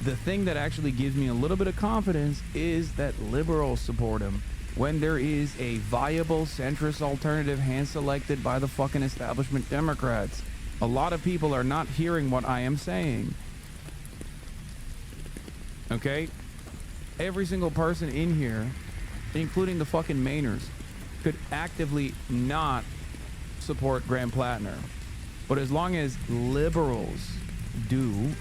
the thing that actually gives me a little bit of confidence is that liberals support him when there is a viable centrist alternative hand-selected by the fucking establishment Democrats. A lot of people are not hearing what I am saying. Okay? Every single person in here, including the fucking Mainers, could actively not support Graham Plattner. But as long as liberals do,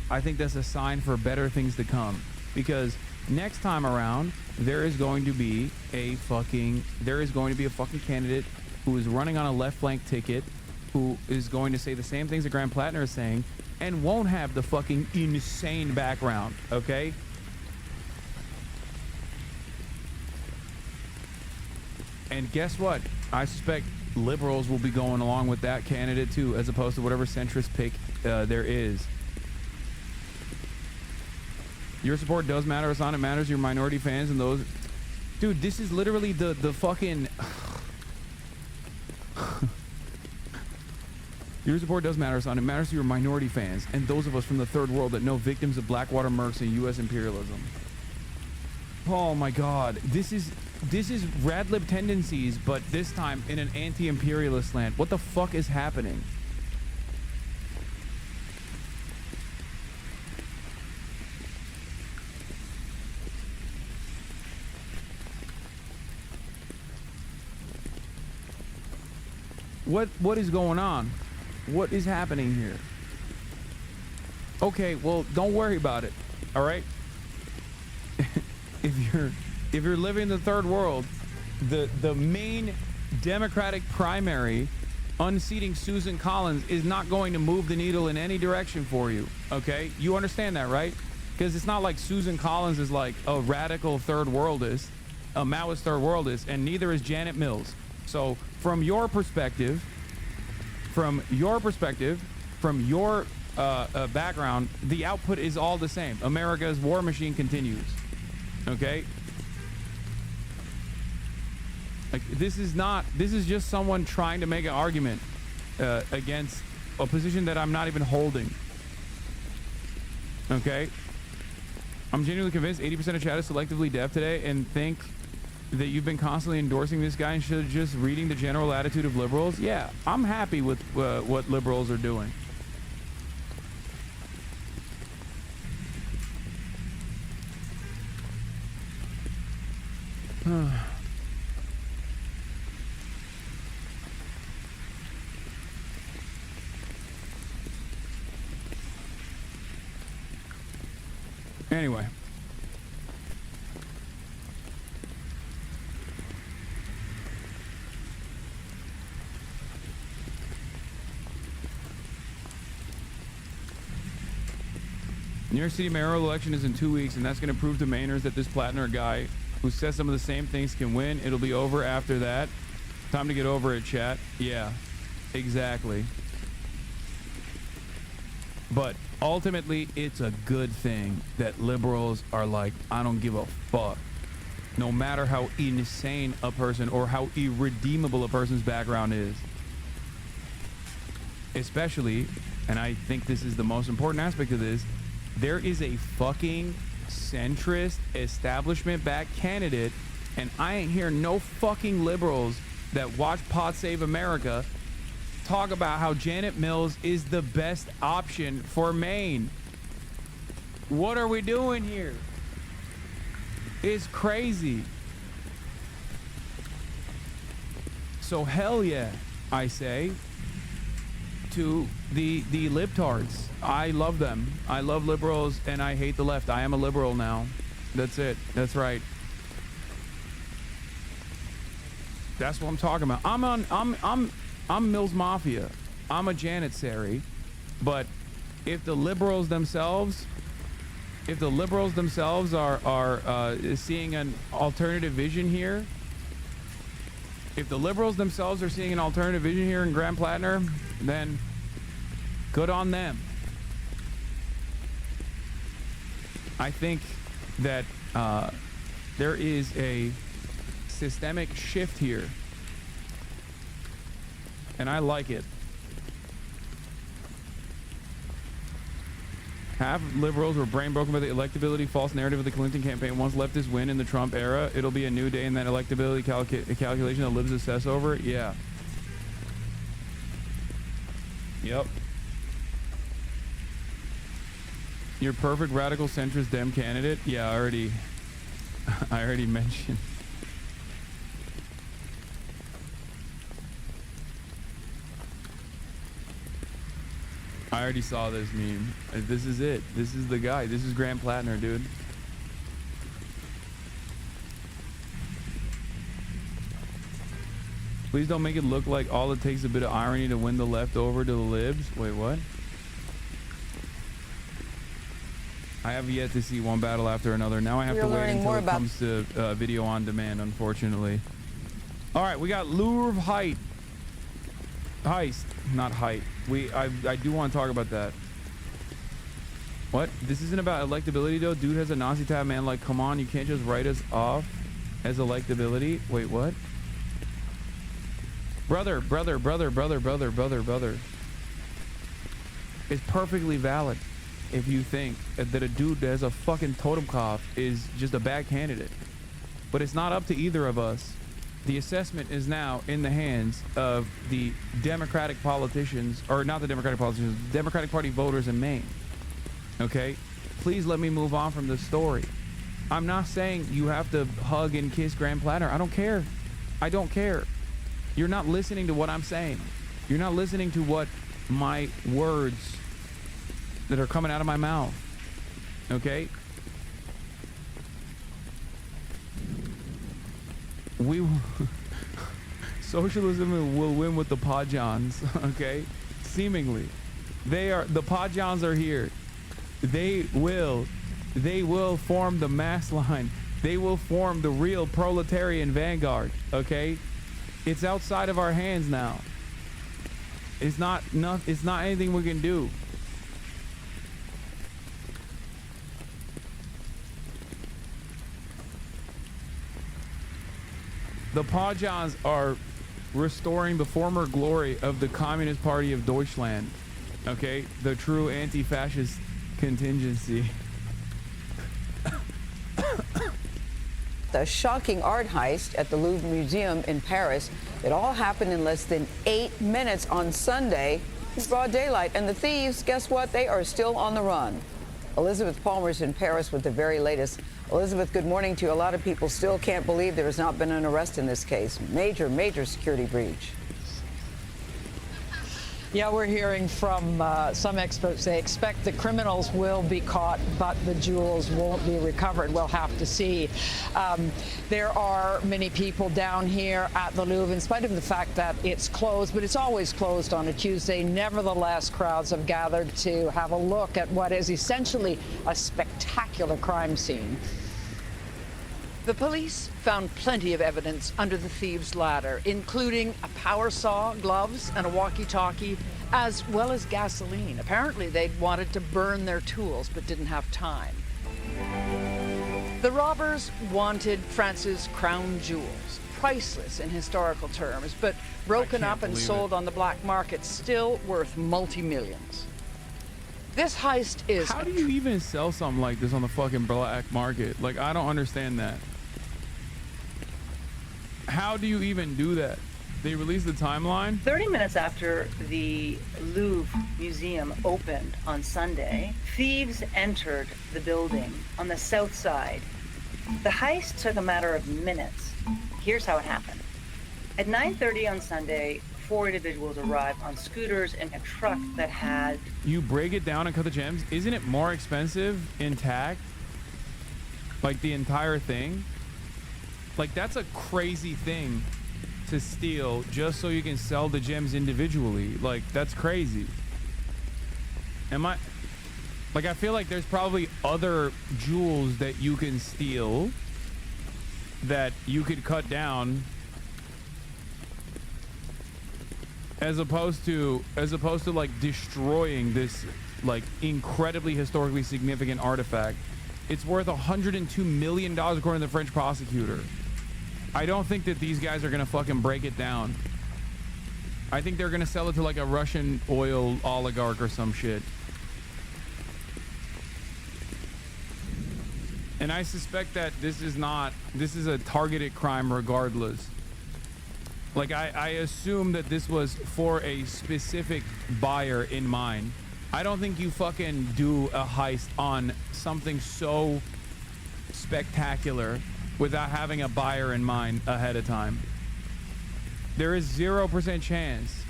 I think that's a sign for better things to come. Because next time around, there is going to be a fucking candidate who is running on a left flank ticket, who is going to say the same things that Graham Plattner is saying, and won't have the fucking insane background, okay? And guess what? I suspect liberals will be going along with that candidate too, as opposed to whatever centrist pick there is. Your support does matter, Hassan. It matters your minority fans and those. Dude, this is literally the fucking. Your support does matter, Hassan. It matters to your minority fans and those of us from the third world that know victims of Blackwater Mercs and U.S. imperialism. Oh my God, this is Radlib tendencies, but this time in an anti-imperialist land. What the fuck is happening? What is going on? What is happening here? Okay, well, don't worry about it. All right? If you're living in the third world, the main Democratic primary unseating Susan Collins is not going to move the needle in any direction for you. Okay? You understand that, right? Because it's not like Susan Collins is like a radical third worldist, a Maoist third worldist, and neither is Janet Mills. So from your perspective, from your background, the output is all the same. America's war machine continues. Okay? Like, this is just someone trying to make an argument against a position that I'm not even holding. Okay? I'm genuinely convinced 80% of chat is selectively deaf today and think that you've been constantly endorsing this guy instead of just reading the general attitude of liberals. Yeah, I'm happy with what liberals are doing. Anyway. New York City mayoral election is in 2 weeks, and that's going to prove to Mainers that this Plattner guy who says some of the same things can win. It'll be over after that. Time to get over it, chat. Yeah, exactly. But ultimately, it's a good thing that liberals are like, I don't give a fuck. No matter how insane a person or how irredeemable a person's background is. Especially, and I think this is the most important aspect of this, there is a fucking centrist establishment-backed candidate, and I ain't hear no fucking liberals that watch Pod Save America talk about how Janet Mills is the best option for Maine. What are we doing here? It's crazy. So hell yeah, I say to the libtards. I love them. I love liberals and I hate the left. I am a liberal now. That's it. That's right. That's what I'm talking about. I'm Mills Mafia. I'm a Janissary. But if the liberals themselves are seeing an alternative vision here, if the liberals themselves are seeing an alternative vision here in Grand Plattner, then good on them. I think that there is a systemic shift here, and I like it. Half liberals were brain broken by the electability false narrative of the Clinton campaign. Once leftists win in the Trump era, it'll be a new day in that electability calculation that libs assess over. Yeah. Yep. Your perfect radical centrist Dem candidate? Yeah, I already mentioned. I already saw this meme. This is it. This is the guy. This is Grant Plattner, dude. Please don't make it look like all it takes is a bit of irony to win the left over to the libs. Wait, what? I have yet to see one battle after another. Now I have to wait until it comes to video on demand, unfortunately. All right, we got Louvre Heist, not height. I do want to talk about that. What? This isn't about electability though. Dude has a Nazi tab, man. Like, come on, you can't just write us off as electability. Wait, what? Brother. It's perfectly valid if you think that a dude that has a fucking totem cough is just a bad candidate. But it's not up to either of us. The assessment is now in the hands of the Democratic politicians, or not the Democratic politicians, Democratic Party voters in Maine. Okay? Please let me move on from this story. I'm not saying you have to hug and kiss Grand Platter. I don't care. I don't care. You're not listening to what I'm saying. You're not listening to what my words that are coming out of my mouth. Okay? Socialism will win with the Podjons, okay? Seemingly. The Podjons are here. They will form the mass line. They will form the real proletarian vanguard, okay? It's outside of our hands now. It's not anything we can do. The Podjons are restoring the former glory of the Communist Party of Deutschland. Okay? The true anti-fascist contingency. The shocking art heist at the Louvre Museum in Paris. It all happened in less than 8 minutes on Sunday in broad daylight. And the thieves, guess what? They are still on the run. Elizabeth Palmer's in Paris with the very latest. Elizabeth, good morning to you. A lot of people still can't believe there has not been an arrest in this case. Major, major security breach. Yeah, we're hearing from some experts. They expect the criminals will be caught, but the jewels won't be recovered. We'll have to see. There are many people down here at the Louvre, in spite of the fact that it's closed, but it's always closed on a Tuesday. Nevertheless, crowds have gathered to have a look at what is essentially a spectacular crime scene. The police found plenty of evidence under the thieves' ladder, including a power saw, gloves, and a walkie-talkie, as well as gasoline. Apparently, they'd wanted to burn their tools, but didn't have time. The robbers wanted France's crown jewels, priceless in historical terms, but broken up and sold on the black market, still worth multi-millions. This heist is... How do you even sell something like this on the fucking black market? Like, I don't understand that. How do you even do that? They released the timeline? 30 minutes after the Louvre Museum opened on Sunday, thieves entered the building on the south side. The heist took a matter of minutes. Here's how it happened. At 9:30 on Sunday, 4 individuals arrived on scooters in a truck that had... You break it down and cut the gems? Isn't it more expensive intact? Like the entire thing? Like, that's a crazy thing to steal just so you can sell the gems individually. Like, that's crazy. I feel like there's probably other jewels that you can steal that you could cut down as opposed to like destroying this like incredibly historically significant artifact. It's worth $102 million according to the French prosecutor. I don't think that these guys are gonna fucking break it down. I think they're gonna sell it to like a Russian oil oligarch or some shit. And I suspect that this is a targeted crime regardless. Like, I assume that this was for a specific buyer in mind. I don't think you fucking do a heist on something so spectacular without having a buyer in mind ahead of time. There is 0% chance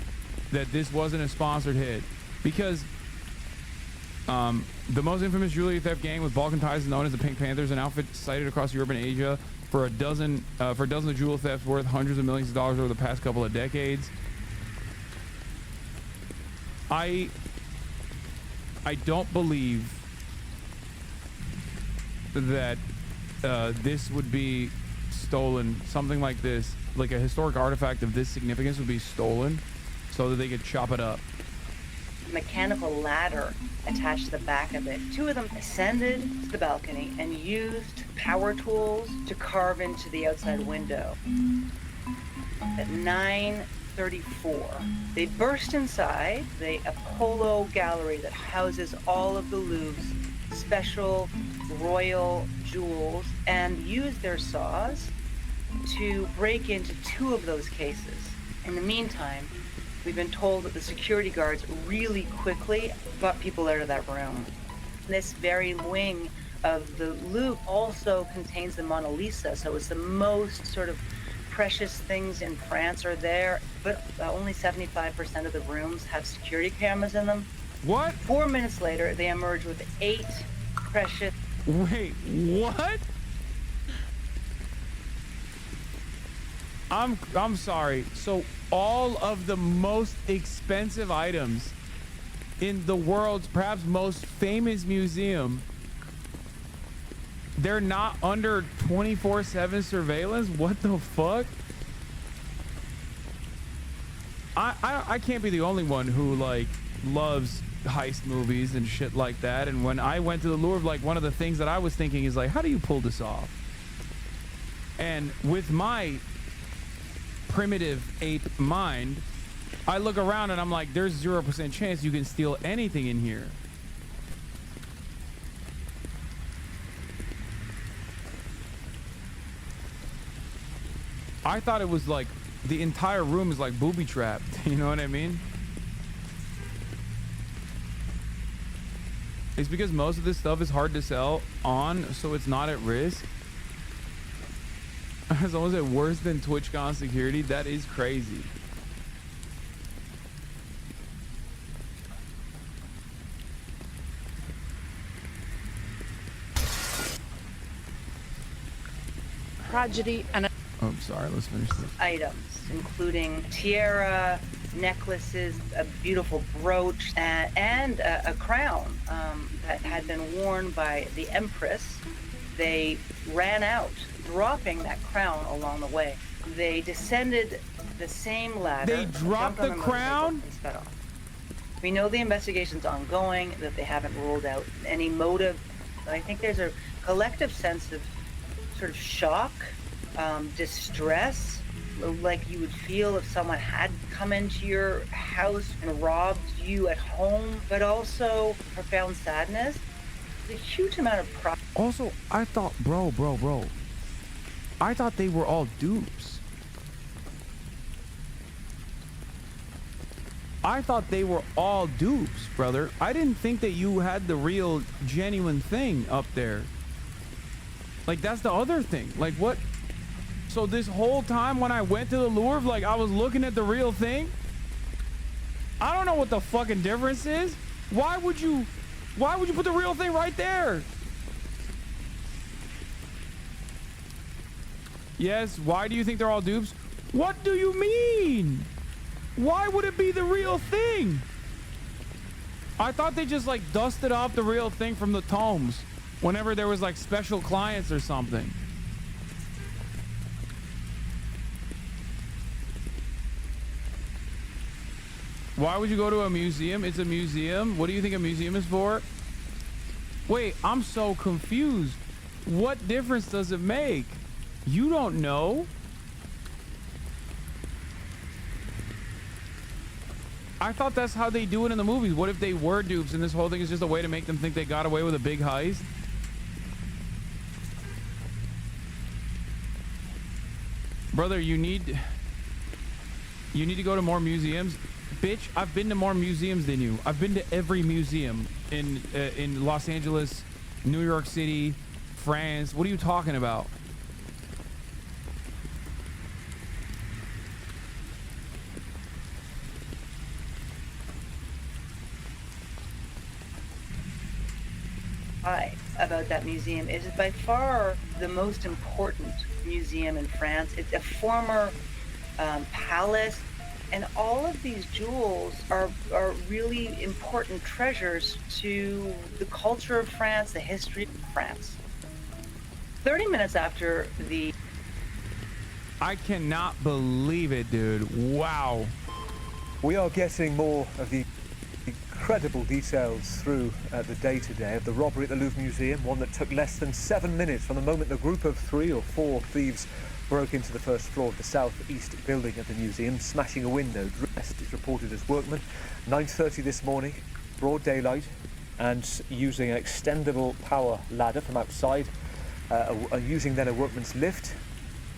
that this wasn't a sponsored hit, because the most infamous jewelry theft gang with Balkan ties is known as the Pink Panthers, an outfit cited across Europe and Asia for dozens of jewel thefts worth hundreds of millions of dollars over the past couple of decades. I don't believe that this would be stolen. Something like this, like a historic artifact of this significance, would be stolen so that they could chop it up. Mechanical ladder attached to the back of it. 2 of them ascended to the balcony and used power tools to carve into the outside window. At 9:34, they burst inside the Apollo gallery that houses all of the Louvre's special royal jewels and used their saws to break into 2 of those cases. In the meantime, we've been told that the security guards really quickly got people out of that room. This very wing of the Louvre also contains the Mona Lisa, so it's the most sort of precious things in France are there, but only 75% of the rooms have security cameras in them. What? 4 minutes later, they emerge with 8 precious... Wait, what? I'm sorry. So all of the most expensive items in the world's perhaps most famous museum, they're not under 24/7 surveillance? What the fuck? I can't be the only one who like loves heist movies and shit like that. And when I went to the Louvre, like one of the things that I was thinking is like, how do you pull this off? And with my primitive ape mind, I look around and I'm like, there's 0% chance you can steal anything in here. I thought it was like the entire room is like booby trapped. You know what I mean? It's because most of this stuff is hard to sell on, so it's not at risk. Someone said worse than TwitchCon security. That is crazy. Tragedy and Oh, sorry. Let's finish this. items, including tiara, necklaces, a beautiful brooch, and a crown that had been worn by the Empress. They ran out, dropping that crown along the way. They descended the same ladder. They dropped the crown? And sped off. We know the investigation's ongoing, that they haven't ruled out any motive, but I think there's a collective sense of sort of shock, distress, like you would feel if someone had come into your house and robbed you at home, but also profound sadness. A huge amount of pride. Also, I thought, bro, I thought they were all dupes. I thought they were all dupes, brother. I didn't think that you had the real, genuine thing up there. Like, that's the other thing. Like, what? So this whole time when I went to the Louvre, like, I was looking at the real thing? I don't know what the fucking difference is. Why would you put the real thing right there? Yes, why do you think they're all dupes? What do you mean? Why would it be the real thing? I thought they just like dusted off the real thing from the tomes whenever there was like special clients or something. Why would you go to a museum? It's a museum. What do you think a museum is for? Wait, I'm so confused. What difference does it make? You don't know? I thought that's how they do it in the movies. What if they were dupes and this whole thing is just a way to make them think they got away with a big heist? Brother, you need to go to more museums. Bitch, I've been to more museums than you. I've been to every museum in Los Angeles, New York City, France. What are you talking about? About that museum is by far the most important museum in France. It's a former palace, and all of these jewels are really important treasures to the culture of France, the history of France. 30 minutes after the... I cannot believe it, dude. Wow. We are getting more of the incredible details through the day today of the robbery at the Louvre Museum, one that took less than 7 minutes from the moment the group of 3 or 4 thieves broke into the first floor of the southeast building of the museum, smashing a window. Dressed, it's reported as workmen. 9:30 this morning, broad daylight, and using an extendable power ladder from outside, using then a workman's lift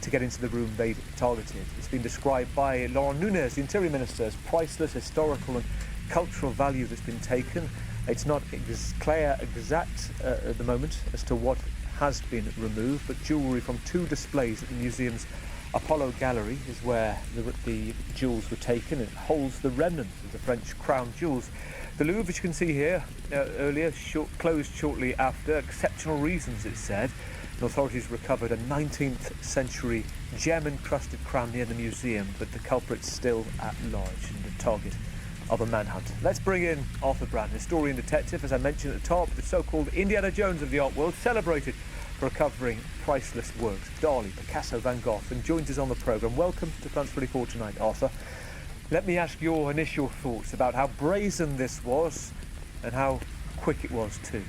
to get into the room they'd targeted. It's been described by Laurent Nunez, the Interior Minister, as priceless historical and cultural value that's been taken. It's not clear exact at the moment as to what has been removed, but jewellery from 2 displays at the museum's Apollo Gallery is where the jewels were taken. It holds the remnants of the French crown jewels. The Louvre, as you can see here, earlier closed shortly after exceptional reasons, it said. The authorities recovered a 19th century gem-encrusted crown near the museum, but the culprit's still at large and the target of a manhunt. Let's bring in Arthur Brand, historian detective, as I mentioned at the top, the so-called Indiana Jones of the art world, celebrated for recovering priceless works, Dali, Picasso, Van Gogh, and joins us on the programme. Welcome to France 24 tonight, Arthur. Let me ask your initial thoughts about how brazen this was and how quick it was too.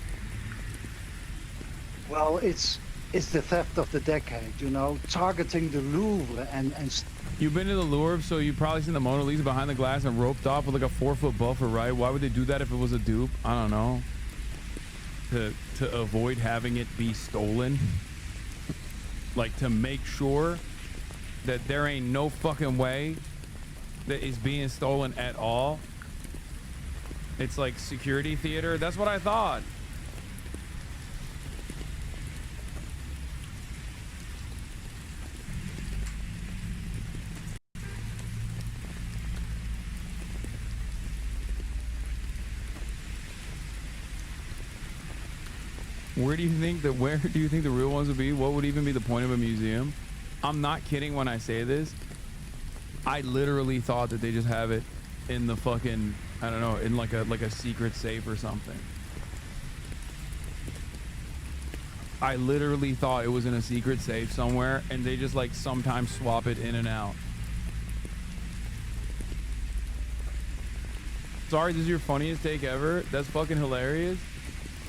Well, it's the theft of the decade, you know, targeting the Louvre and You've been to the Louvre, so you've probably seen the Mona Lisa behind the glass and roped off with like a 4-foot buffer, right? Why would they do that if it was a dupe? I don't know. To avoid having it be stolen. Like, to make sure that there ain't no fucking way that is being stolen at all. It's like security theater. That's what I thought. Where do you think the real ones would be? What would even be the point of a museum? I'm not kidding when I say this. I literally thought that they just have it in the fucking, I don't know, in like a secret safe or something. I literally thought it was in a secret safe somewhere, and they just like sometimes swap it in and out. Sorry, this is your funniest take ever? That's fucking hilarious.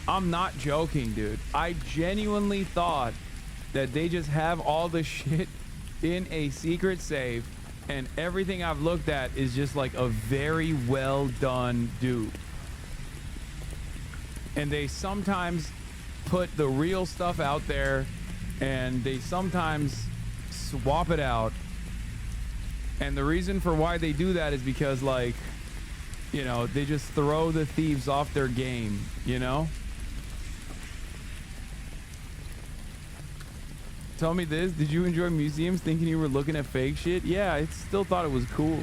I'm not joking, dude. I genuinely thought that they just have all the shit in a secret safe, and everything I've looked at is just like a very well done dupe. And they sometimes put the real stuff out there, and they sometimes swap it out. And the reason for why they do that is because, like, you know, they just throw the thieves off their game, you know? Tell me this, did you enjoy museums thinking you were looking at fake shit? Yeah, I still thought it was cool.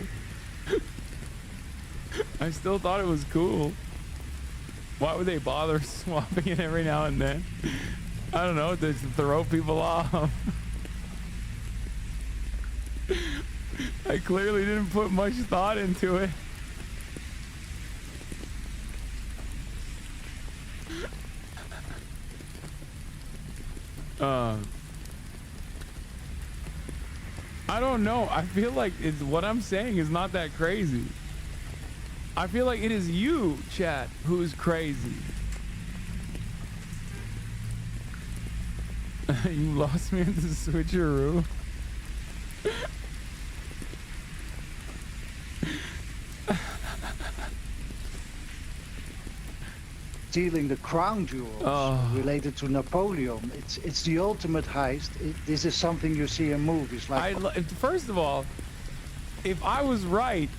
I still thought it was cool. Why would they bother swapping it every now and then? I don't know, to throw people off. I clearly didn't put much thought into it. I don't know. I feel like it's what I'm saying is not that crazy. I feel like it is you, chat, who's crazy. You lost me in the switcheroo. Stealing the crown jewels related to Napoleon. It's the ultimate heist. This is something you see in movies. Like First of all, if I was right,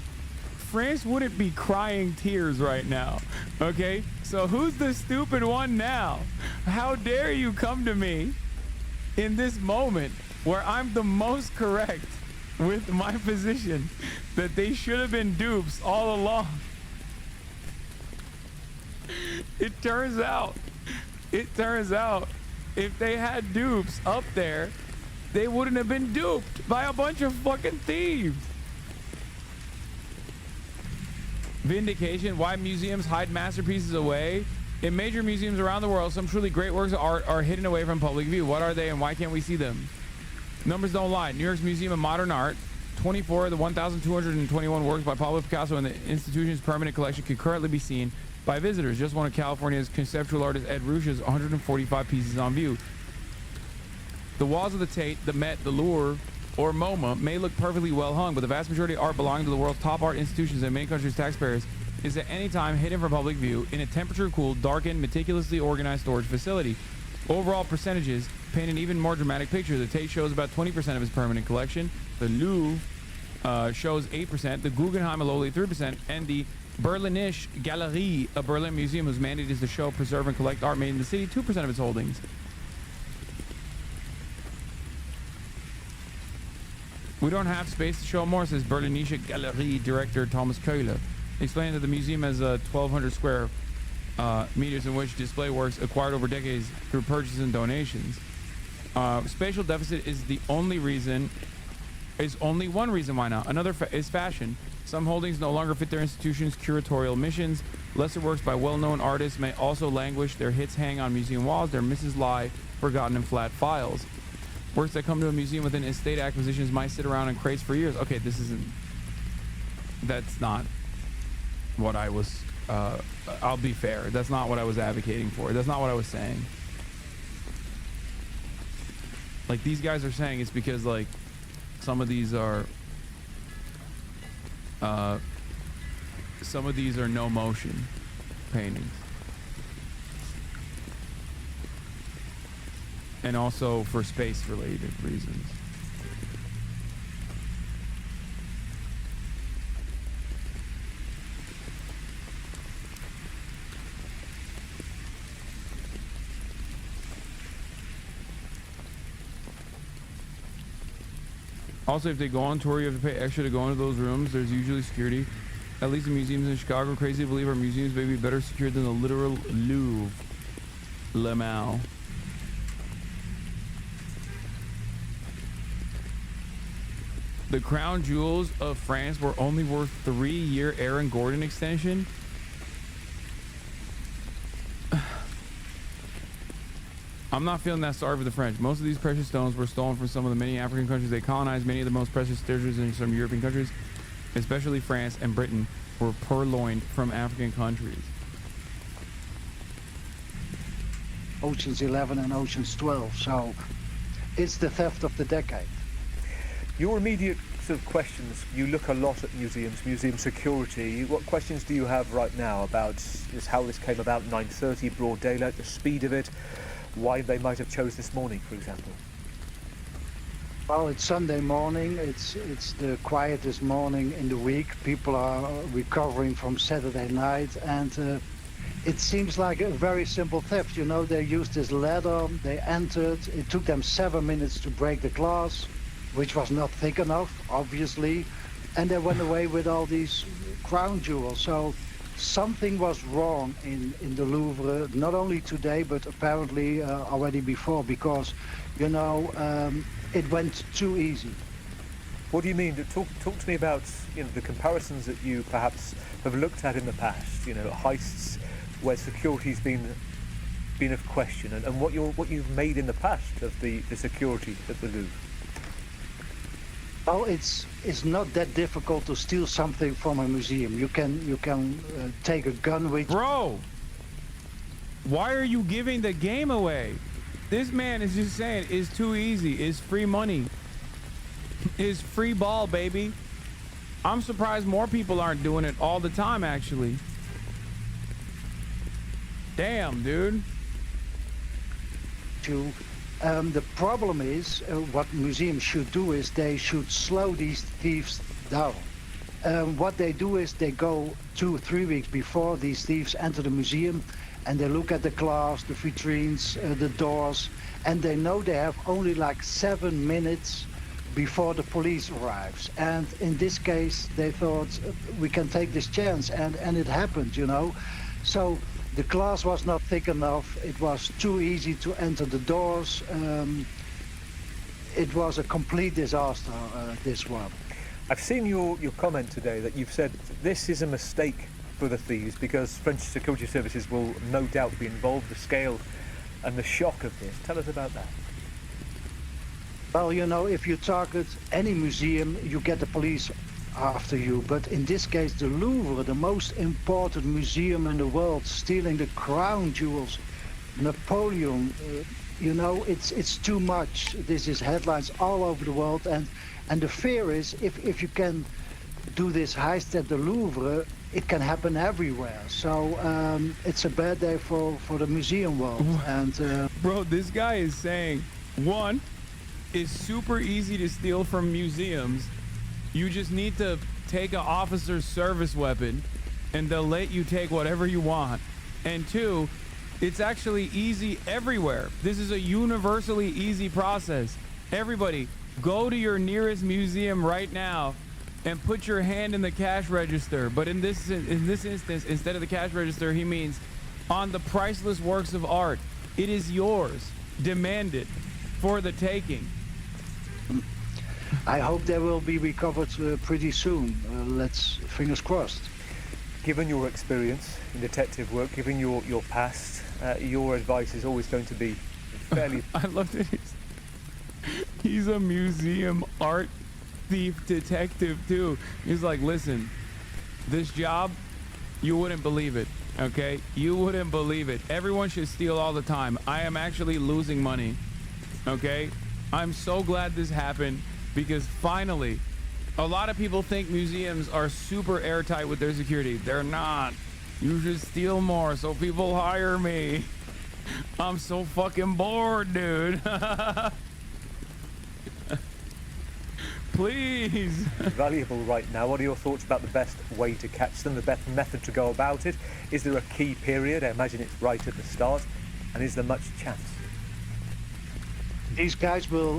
France wouldn't be crying tears right now. Okay? So who's the stupid one now? How dare you come to me in this moment where I'm the most correct with my position that they should have been dupes all along? It turns out if they had dupes up there, they wouldn't have been duped by a bunch of fucking thieves. Vindication, why museums hide masterpieces away. In major museums around the world, some truly great works of art are hidden away from public view. What are they and why can't we see them? Numbers don't lie. New York's Museum of Modern Art, 24 of the 1,221 works by Pablo Picasso in the institution's permanent collection can currently be seen by visitors. Just one of California's conceptual artist Ed Ruscha's 145 pieces on view. The walls of the Tate, the Met, the Louvre, or MoMA may look perfectly well hung, but the vast majority of art belonging to the world's top art institutions and many countries' taxpayers is at any time hidden from public view in a temperature-cooled, darkened, meticulously organized storage facility. Overall percentages paint an even more dramatic picture. The Tate shows about 20% of its permanent collection. The Louvre shows 8%. The Guggenheim a lowly 3%, and the Berlinische Galerie, a Berlin museum whose mandate is to show, preserve, and collect art made in the city, 2% of its holdings. We don't have space to show more, says Berlinische Galerie director Thomas Köhler, explaining that the museum has 1,200 square meters in which display works acquired over decades through purchases and donations. Spatial deficit is the only reason, is only one reason why not. Another is fashion. Some holdings no longer fit their institution's curatorial missions. Lesser works by well-known artists may also languish. Their hits hang on museum walls. Their misses lie forgotten in flat files. Works that come to a museum within estate acquisitions might sit around in crates for years. Okay, that's not what I was, I'll be fair. That's not what I was advocating for. That's not what I was saying. Like, these guys are saying it's because, like, some of these are no motion paintings. And also for space related reasons. Also, if they go on tour, you have to pay extra to go into those rooms. There's usually security. At least the museums in Chicago. Crazy to believe our museums may be better secured than the literal Louvre. Lamau. The crown jewels of France were only worth 3-year Aaron Gordon extension. I'm not feeling that sorry for the French. Most of these precious stones were stolen from some of the many African countries they colonized. Many of the most precious treasures in some European countries, especially France and Britain, were purloined from African countries. Ocean's 11 and Ocean's 12, so it's the theft of the decade. Your immediate sort of questions, you look a lot at museums, museum security. What questions do you have right now about just how this came about, 9:30, broad daylight, the speed of it, why they might have chose this morning, for example? Well, it's Sunday morning. It's the quietest morning in the week. People are recovering from Saturday night, and it seems like a very simple theft. You know, they used this ladder, they entered. It took them 7 minutes to break the glass, which was not thick enough, obviously, and they went away with all these crown jewels. So something was wrong in the Louvre, not only today, but apparently already before, because, you know, it went too easy. What do you mean? Talk to me about, you know, the comparisons that you perhaps have looked at in the past. You know, heists where security's been of question, and what you've made in the past of the security at the Louvre. Well, it's not that difficult to steal something from a museum. You can take a gun with. Bro, why are you giving the game away? This man is just saying it's too easy. It's free money. It's free ball, baby. I'm surprised more people aren't doing it all the time, actually. Damn, dude. The problem is, what museums should do is they should slow these thieves down. What they do is they go 2 or 3 weeks before these thieves enter the museum, and they look at the glass, the vitrines, the doors, and they know they have only like 7 minutes before the police arrives. And in this case, they thought, we can take this chance, and it happened, you know. So the glass was not thick enough. It was too easy to enter the doors. It was a complete disaster, this one. I've seen your comment today that you've said this is a mistake for the thieves because French security services will no doubt be involved, the scale and the shock of this. Tell us about that. Well, you know, if you target any museum, you get the police after you. But in this case, the Louvre, the most important museum in the world, stealing the crown jewels, Napoleon, you know, it's too much. This is headlines all over the world. And the fear is if you can do this heist at the Louvre, it can happen everywhere. So it's a bad day for the museum world. And bro, this guy is saying, one, it's super easy to steal from museums. You just need to take an officer's service weapon and they'll let you take whatever you want. And two, it's actually easy everywhere. This is a universally easy process. Everybody, go to your nearest museum right now and put your hand in the cash register. But in this instance, instead of the cash register, he means on the priceless works of art. It is yours. Demand it for the taking. I hope they will be recovered pretty soon. Let's fingers crossed. Given your experience in detective work, given your past, your advice is always going to be fairly... I love that he's a museum art thief detective too. He's like, listen, this job, you wouldn't believe it, okay? You wouldn't believe it. Everyone should steal all the time. I am actually losing money, okay? I'm so glad this happened because finally, a lot of people think museums are super airtight with their security. They're not. You should steal more so people hire me. I'm so fucking bored, dude. Please. Valuable right now. What are your thoughts about the best way to catch them, the best method to go about it? Is there a key period? I imagine it's right at the start. And is there much chance? These guys will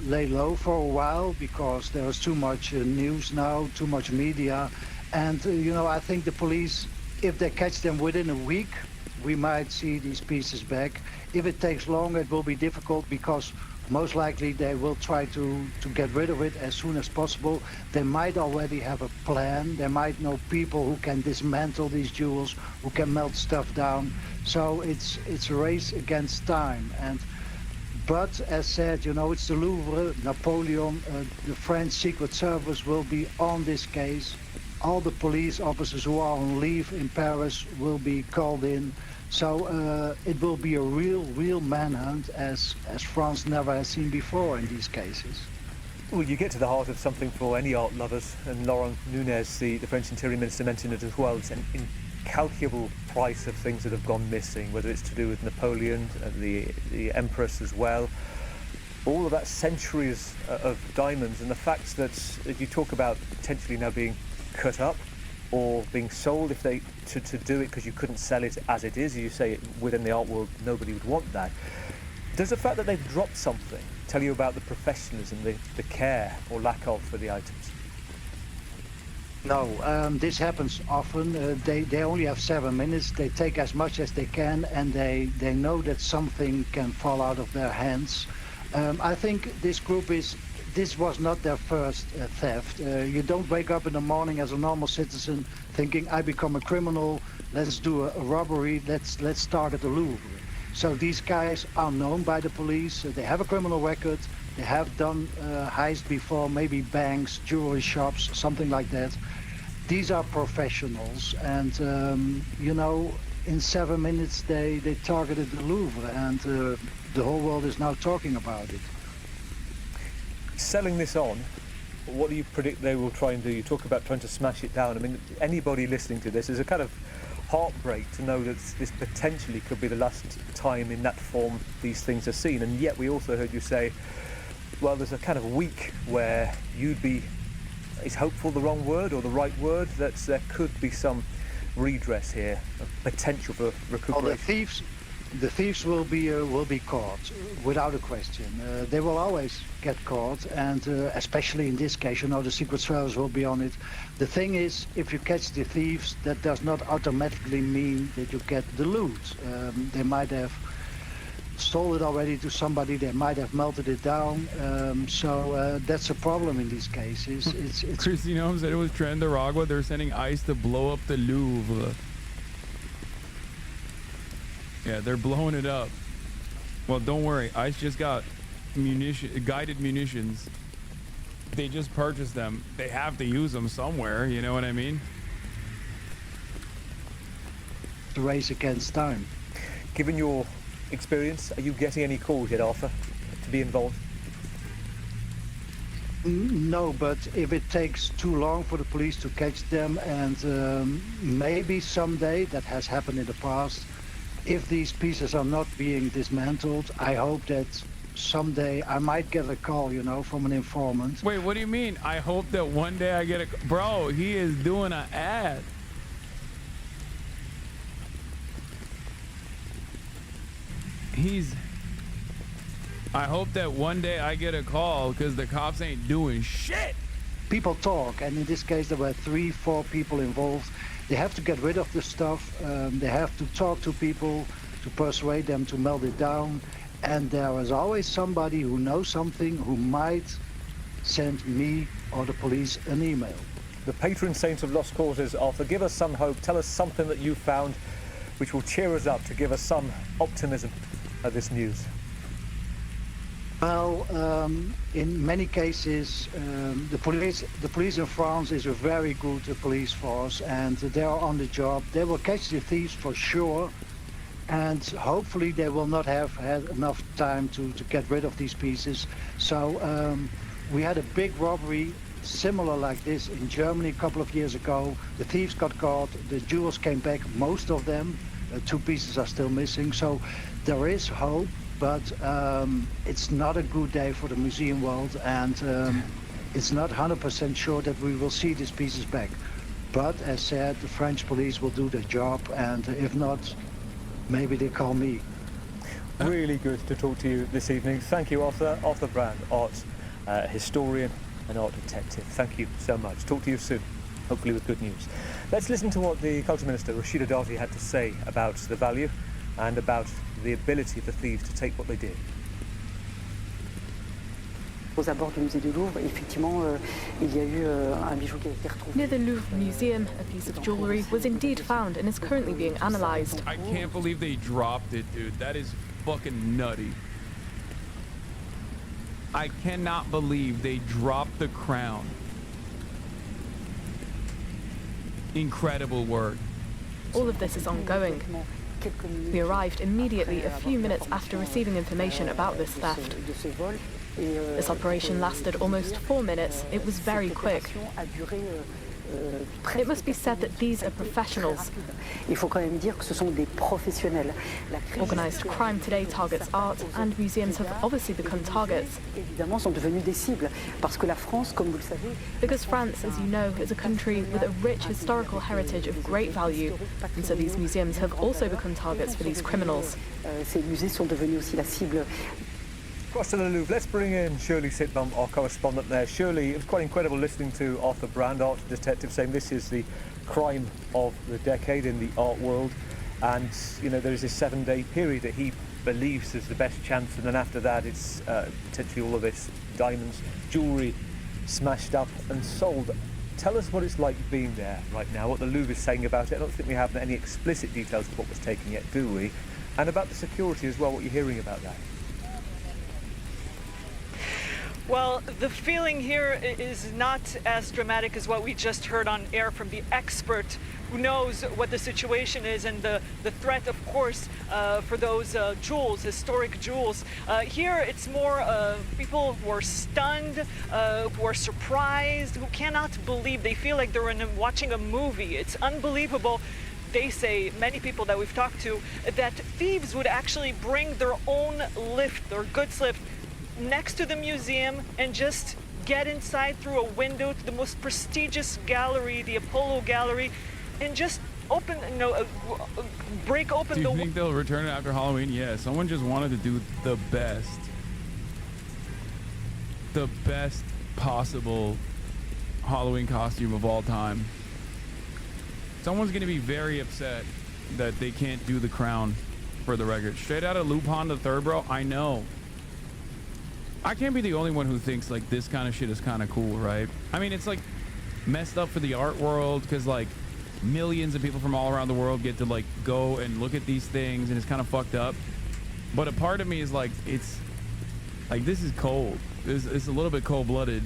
lay low for a while because there's too much news now, too much media. And, you know, I think the police, if they catch them within a week, we might see these pieces back. If it takes longer, it will be difficult because most likely they will try to get rid of it as soon as possible. They might already have a plan. They might know people who can dismantle these jewels, who can melt stuff down. So it's a race against time. But as said, you know, it's the Louvre, Napoleon, the French Secret Service will be on this case. All the police officers who are on leave in Paris will be called in. So it will be a real manhunt as France never has seen before in these cases. Well, you get to the heart of something for any art lovers, and Laurent Nunez, the French Interior Minister, mentioned it as well. It's an incalculable price of things that have gone missing, whether it's to do with Napoleon, the Empress as well. All of that centuries of diamonds, and the fact that you talk about potentially now being cut up or being sold if they to do it because you couldn't sell it as it is. You say within the art world nobody would want that. Does the fact that they've dropped something tell you about the professionalism, the care or lack of for the items? No, this happens often. They only have 7 minutes. They take as much as they can, and they know that something can fall out of their hands. I think this group this was not their first theft. You don't wake up in the morning as a normal citizen thinking, I become a criminal, let's do a robbery, let's target the Louvre. So these guys are known by the police. They have a criminal record. They have done heist before, maybe banks, jewelry shops, something like that. These are professionals, and you know, in 7 minutes they targeted the Louvre, and the whole world is now talking about it. Selling this on, what do you predict they will try and do? You talk about trying to smash it down. I mean, anybody listening to this is a kind of heartbreak to know that this potentially could be the last time in that form these things are seen. And yet we also heard you say, well, there's a kind of week where you'd be, is hopeful the wrong word or the right word, that there could be some redress here, a potential for recuperation. Well, the thieves will be caught without a question. They will always get caught, and especially in this case, you know, the Secret Service will be on it. The thing is, if you catch the thieves, that does not automatically mean that you get the loot. They might have sold it already to somebody. They might have melted it down. So that's a problem in these cases. It's Christine Holmes said it was Trendaragua. They're sending ICE to blow up the Louvre. Yeah, they're blowing it up. Well, don't worry. ICE just got guided munitions. They just purchased them. They have to use them somewhere. You know what I mean? The race against time. Given your experience, are you getting any calls yet, Arthur, to be involved? No, but if it takes too long for the police to catch them, and maybe someday, that has happened in the past, if these pieces are not being dismantled, I hope that someday I might get a call, you know, from an informant. Wait, what do you mean? I hope that one day I get a... Bro, he is doing an ad. I hope that one day I get a call because the cops ain't doing shit. People talk, and in this case there were 3-4 people involved. They have to get rid of the stuff. They have to talk to people to persuade them to melt it down. And there is always somebody who knows something who might send me or the police an email. The patron saint of lost causes, Arthur, give us some hope. Tell us something that you found which will cheer us up, to give us some optimism at this news. Well, in many cases, the police in France is a very good police force, and they are on the job. They will catch the thieves for sure, and hopefully they will not have had enough time to get rid of these pieces. So we had a big robbery similar like this in Germany a couple of years ago. The thieves got caught, the jewels came back, most of them. 2 pieces are still missing, so there is hope. But it's not a good day for the museum world, and it's not 100% sure that we will see these pieces back. But as said, the French police will do their job, and if not, maybe they call me. Really good to talk to you this evening. Thank you, Arthur Brand, art historian and art detective. Thank you so much. Talk to you soon, hopefully with good news. Let's listen to what the Culture Minister, Rashida Dati, had to say about the value and about the ability of the thieves to take what they did. Aux abords du musée du Louvre, effectivement, il y a eu un bijou qui a été retrouvé. Near the Louvre Museum, a piece of jewellery was indeed found and is currently being analysed. I can't believe they dropped it, dude. That is fucking nutty. I cannot believe they dropped the crown. Incredible work. All of this is ongoing. We arrived immediately a few minutes after receiving information about this theft. This operation lasted almost 4 minutes. It was very quick. It must be said that these are professionals. Organised crime today targets art, and museums have obviously become targets. Because France, as you know, is a country with a rich historical heritage of great value, and so these museums have also become targets for these criminals. Across to the Louvre, let's bring in Shirley Sitbum, our correspondent there. Shirley, it was quite incredible listening to Arthur Brand, art detective, saying this is the crime of the decade in the art world. And, you know, there is this 7-day period that he believes is the best chance, and then after that it's potentially all of this diamonds, jewellery smashed up and sold. Tell us what it's like being there right now, what the Louvre is saying about it. I don't think we have any explicit details of what was taken yet, do we? And about the security as well, what you're hearing about that. Well, the feeling here is not as dramatic as what we just heard on air from the expert who knows what the situation is and the threat, of course, for those jewels, historic jewels. Here it's more people who are stunned, who are surprised, who cannot believe. They feel like they're watching a movie. It's unbelievable. They say, many people that we've talked to, that thieves would actually bring their own lift, their goods lift, next to the museum and just get inside through a window to the most prestigious gallery, the Apollo Gallery, and just open, break open the... Do you think they'll return it after Halloween? Yeah, someone just wanted to do the best possible Halloween costume of all time. Someone's going to be very upset that they can't do the crown, for the record. Straight out of Lupin the Third, bro. I know. I can't be the only one who thinks like this kind of shit is kind of cool, right? I mean, it's like messed up for the art world because like millions of people from all around the world get to like go and look at these things, and it's kind of fucked up. But a part of me is like, it's like, this is cold. It's a little bit cold-blooded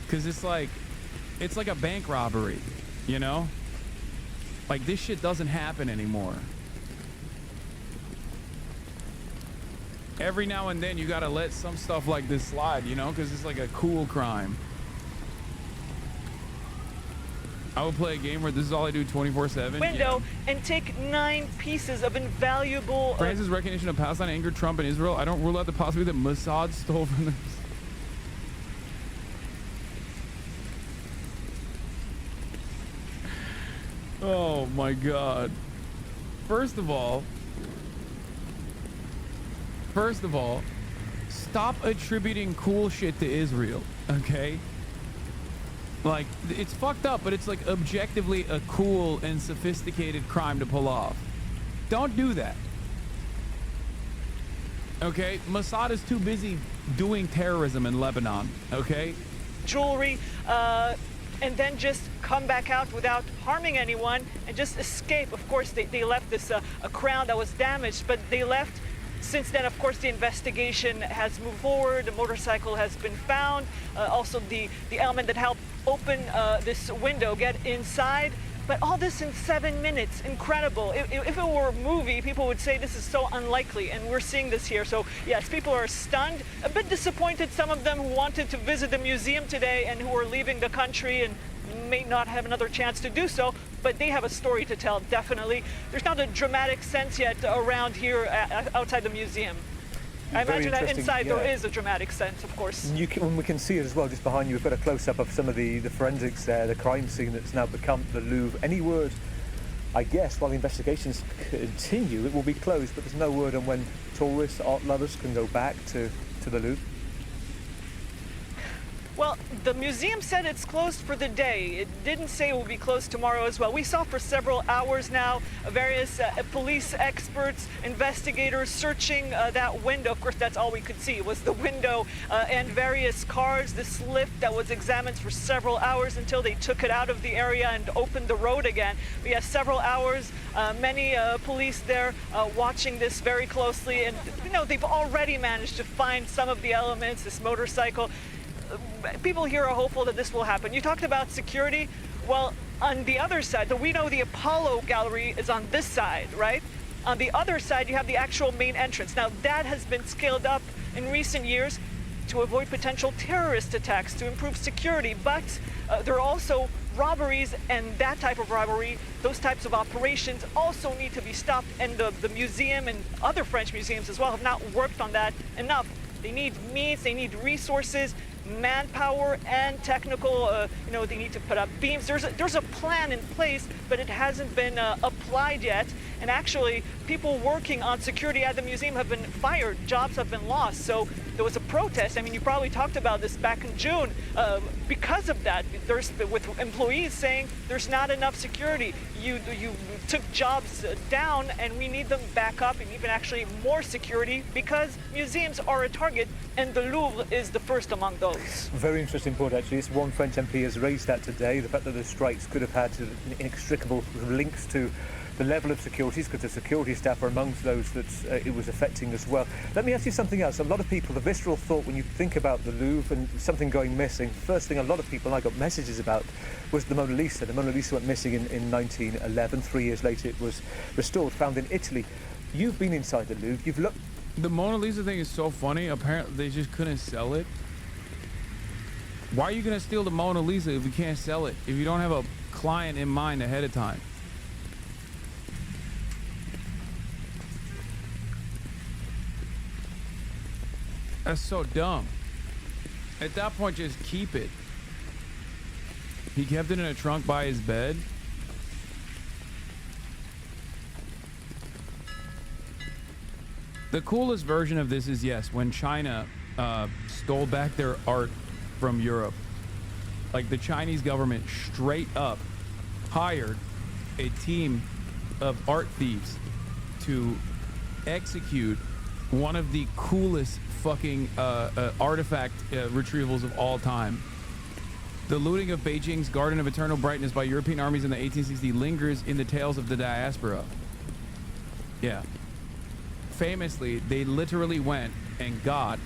because it's like a bank robbery, you know? Like, this shit doesn't happen anymore. Every now and then you gotta let some stuff like this slide, you know, because it's like a cool crime. I would play a game where this is all I do 24/7. Window and take 9 pieces of invaluable... France's recognition of Palestine angered Trump and Israel. I don't rule out the possibility that Mossad stole from them. Oh my God. First of all, stop attributing cool shit to Israel, okay? Like, it's fucked up, but it's like objectively a cool and sophisticated crime to pull off. Don't do that. Okay? Mossad is too busy doing terrorism in Lebanon, okay? Jewelry, and then just come back out without harming anyone and just escape. Of course, they left this a crown that was damaged, but they left. Since then, of course, the investigation has moved forward. The motorcycle has been found. Also, the element that helped open this window, get inside. But all this in 7 minutes, incredible. If it were a movie, people would say this is so unlikely, and we're seeing this here. So yes, people are stunned, a bit disappointed, some of them who wanted to visit the museum today and who are leaving the country and may not have another chance to do so, but they have a story to tell, definitely. There's not a dramatic sense yet around here outside the museum. I imagine that inside there is a dramatic sense, of course. We can see it as well just behind you. We've got a close-up of some of the forensics there, the crime scene that's now become the Louvre. Any word I guess while the investigations continue, it will be closed, but there's no word on when tourists, art lovers can go back to the Louvre. Well, the museum said it's closed for the day. It didn't say it will be closed tomorrow as well. We saw for several hours now various police experts, investigators searching that window. Of course, that's all we could see was the window and various cars, this lift that was examined for several hours until they took it out of the area and opened the road again. We had several hours, many police there watching this very closely. And, you know, they've already managed to find some of the elements, this motorcycle. People here are hopeful that this will happen. You talked about security. Well, on the other side, we know the Apollo gallery is on this side, right? On the other side, you have the actual main entrance. Now, that has been scaled up in recent years to avoid potential terrorist attacks, to improve security. But there are also robberies, and that type of robbery, those types of operations also need to be stopped. And the museum and other French museums as well have not worked on that enough. They need means, they need resources, manpower and technical, you know, they need to put up beams. There's a plan in place, but it hasn't been applied yet. And actually, people working on security at the museum have been fired. Jobs have been lost. So there was a protest. I mean, you probably talked about this back in June. Because of that, with employees saying there's not enough security. You took jobs down, and we need them back up, and even actually more security, because museums are a target, and the Louvre is the first among those. Very interesting point, actually. This one French MP has raised that today, the fact that the strikes could have had inextricable links to the level of security, because the security staff are amongst those that it was affecting as well. Let me ask you something else. A lot of people, the visceral thought when you think about the Louvre and something going missing, first thing a lot of people I got messages about was the Mona Lisa. The Mona Lisa went missing in 1911. 3 years later it was restored, found in Italy. You've been inside the Louvre, you've looked... The Mona Lisa thing is so funny. Apparently they just couldn't sell it. Why are you gonna steal the Mona Lisa if you can't sell it? If you don't have a client in mind ahead of time? That's so dumb. At that point, just keep it. He kept it in a trunk by his bed. The coolest version of this is, yes, when China stole back their art from Europe. Like, the Chinese government straight up hired a team of art thieves to execute one of the coolest fucking artifact retrievals of all time. The looting of Beijing's Garden of Eternal Brightness by European armies in the 1860s lingers in the tales of the diaspora. Yeah. Famously, they literally went and got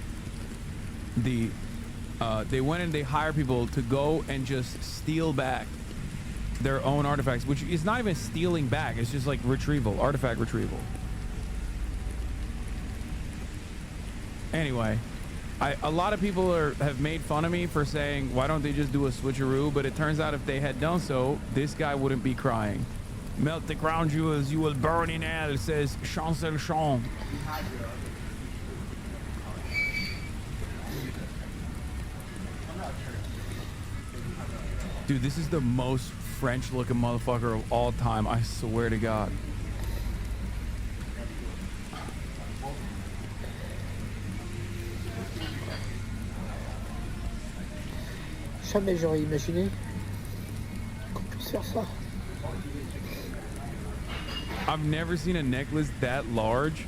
the they went and they hired people to go and just steal back their own artifacts, which is not even stealing back, it's just like retrieval, artifact retrieval. Anyway, a lot of people have made fun of me for saying, why don't they just do a switcheroo? But it turns out if they had done so, this guy wouldn't be crying. Melt the crown jewels, you will burn in hell, says Chancel Chon. Dude, this is the most French looking motherfucker of all time, I swear to God. Jamais j'aurais imaginé qu'on puisse faire ça. I've never seen a necklace that large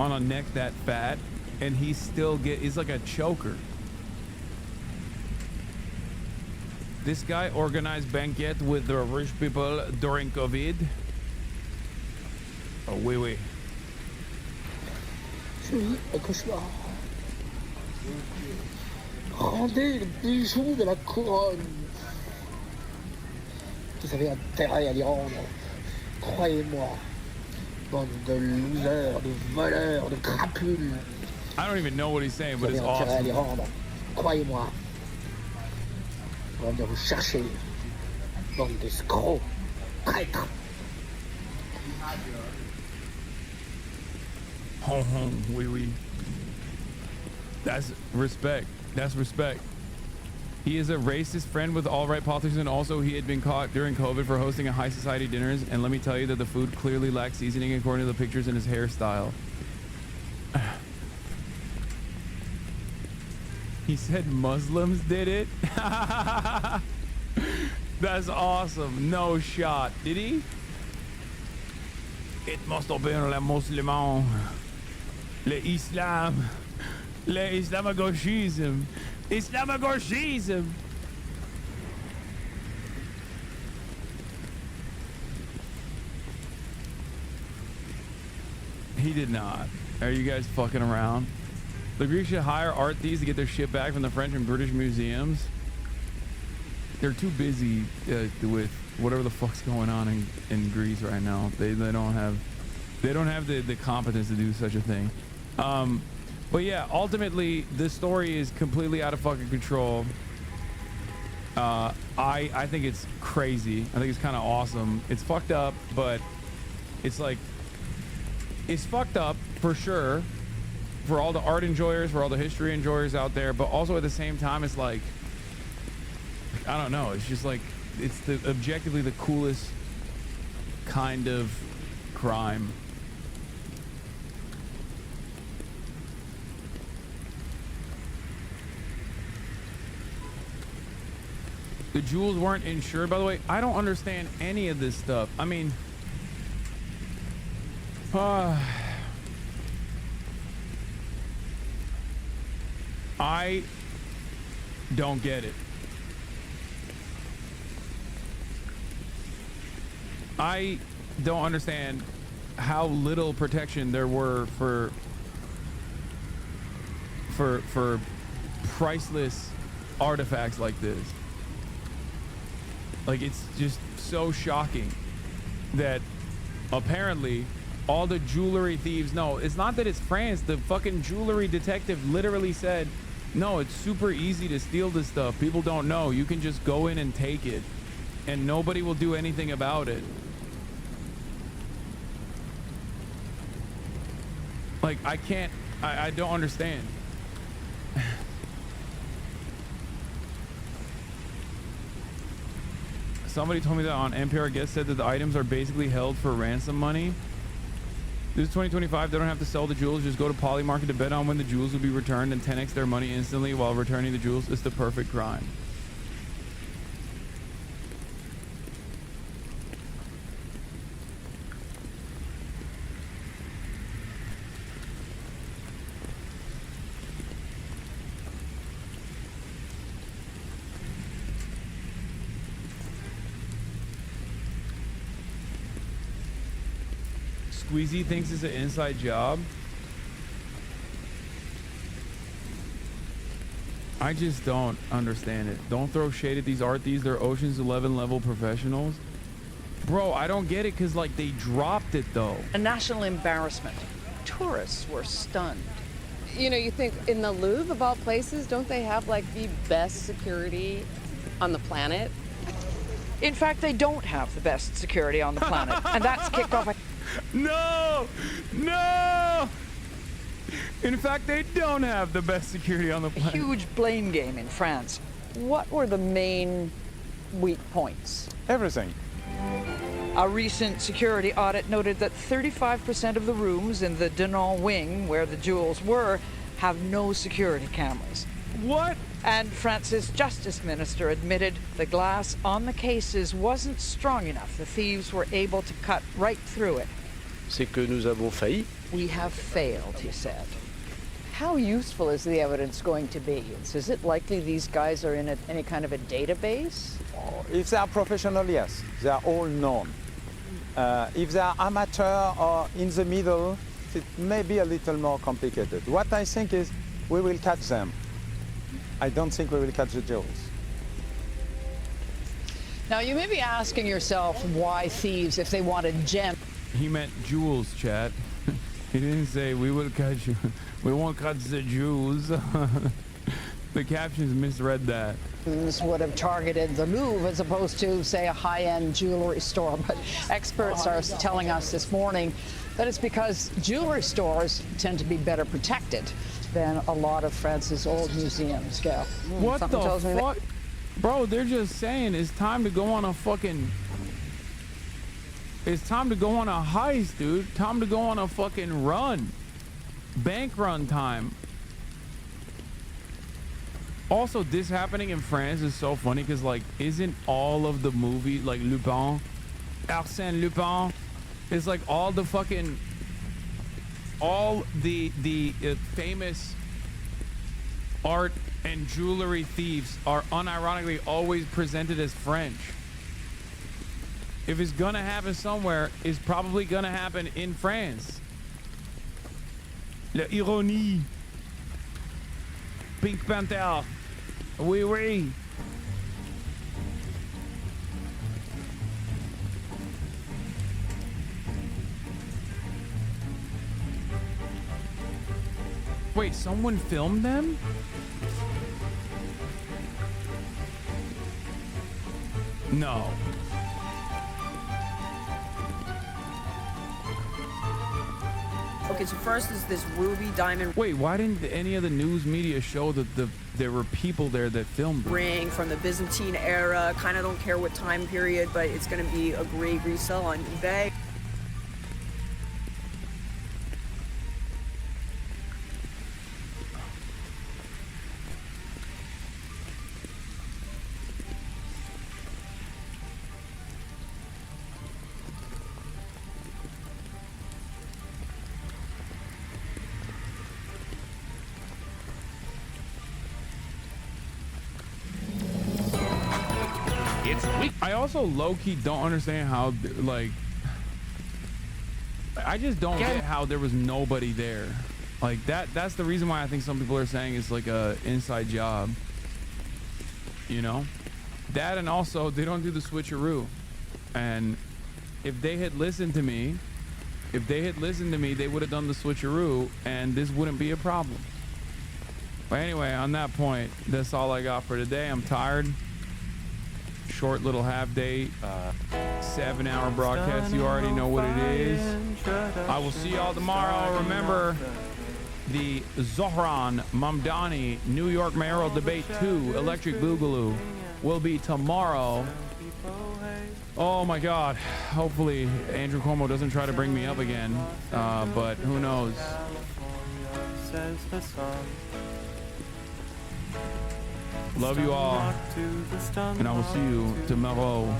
on a neck that fat, and he still he's like a choker. This guy organized banquet with the rich people during COVID. Oh, oui, oui. Je vis un cauchemar. Rendez le bijou de la couronne. Vous avez intérêt à l'y rendre. Croyez-moi. Bande de losers, de voleurs, de crapules. I don't even know what he's saying, but it's Vous avez intérêt à l'y awesome. rendre. Croyez-moi. On va venir vous chercher. Bande d'escrocs, traîtres. Oui, oui. That's respect. That's respect. He is a racist friend with alt-right politicians, and also he had been caught during COVID for hosting a high society dinners. And let me tell you that the food clearly lacks seasoning according to the pictures in his hairstyle. He said Muslims did it. That's awesome. No shot. Did he? It must have been le musulman, le Islam, le Islamagoshism, Islamagoshism. He did not. Are you guys fucking around? The Greeks should hire art thieves to get their shit back from the French and British museums. They're too busy with whatever the fuck's going on in Greece right now. They don't have the competence to do such a thing. But yeah, ultimately the story is completely out of fucking control. I think it's crazy. I think it's kind of awesome. It's fucked up, but it's like, it's fucked up for sure for all the art enjoyers, for all the history enjoyers out there, but also at the same time it's like, I don't know, it's just like, it's the objectively the coolest kind of crime. The jewels weren't insured, by the way. I don't understand any of this stuff. I mean, I don't get it. I don't understand how little protection there were for priceless artifacts like this. Like, it's just so shocking that apparently all the jewelry thieves know. It's not that it's France. The fucking jewelry detective literally said, no, it's super easy to steal this stuff. People don't know. You can just go in and take it and nobody will do anything about it. Like, I don't understand. Somebody told me that on NPR guest said that the items are basically held for ransom money. This is 2025. They don't have to sell the jewels. Just go to Poly Market to bet on when the jewels will be returned and 10x their money instantly while returning the jewels. It's the perfect crime. Squeezy thinks it's an inside job. I just don't understand it. Don't throw shade at these art thieves. They're Ocean's 11 level professionals. Bro, I don't get it because, like, they dropped it, though. A national embarrassment. Tourists were stunned. You know, you think in the Louvre, of all places, don't they have, like, the best security on the planet? In fact, they don't have the best security on the planet. And that's kicked off. No! No! In fact, they don't have the best security on the planet. A huge blame game in France. What were the main weak points? Everything. A recent security audit noted that 35% of the rooms in the Denon wing, where the jewels were, have no security cameras. What? And France's justice minister admitted the glass on the cases wasn't strong enough. The thieves were able to cut right through it. C'est que nous avons failli. We have failed, he said. How useful is the evidence going to be? Is it likely these guys are in any kind of a database? If they are professional, yes. They are all known. If they are amateur or in the middle, it may be a little more complicated. What I think is we will catch them. I don't think we will catch the jewels. Now, you may be asking yourself why thieves, if they wanted gems. He meant jewels, chat. He didn't say we will catch you. We won't catch the jewels. The captions misread that. This would have targeted the Louvre as opposed to, say, a high-end jewelry store. But experts are telling us this morning that it's because jewelry stores tend to be better protected than a lot of France's old museums go. What the fuck? Bro, they're just saying it's time to go on a fucking... It's time to go on a heist, dude. Time to go on a fucking run. Bank run time. Also, this happening in France is so funny because, like, isn't all of the movie, like, Lupin, Arsène Lupin, is like all the fucking... all the famous art and jewelry thieves are unironically always presented as French. If it's gonna happen somewhere, it's probably gonna happen in France. L'ironie. Pink Panther. Oui, oui. Wait, someone filmed them? No. Okay, so first is this ruby diamond. Wait, why didn't any of the news media show that there were people there that filmed it? Ring from the Byzantine era. Kind of don't care what time period, but it's going to be a great resale on eBay. I also low-key don't understand how, like, I just don't get how there was nobody there. Like, that's the reason why I think some people are saying it's like a inside job, you know? That, and also they don't do the switcheroo. And if they had listened to me, they would have done the switcheroo and this wouldn't be a problem. But anyway, on that point, that's all I got for today. I'm tired. Short little half day, 7-hour broadcast. You already know what it is. I will see y'all tomorrow. Remember, the Zohran Mamdani New York mayoral debate 2 Electric Boogaloo will be tomorrow. Oh my God. Hopefully Andrew Cuomo doesn't try to bring me up again, but who knows. Love you all, and I will see you tomorrow.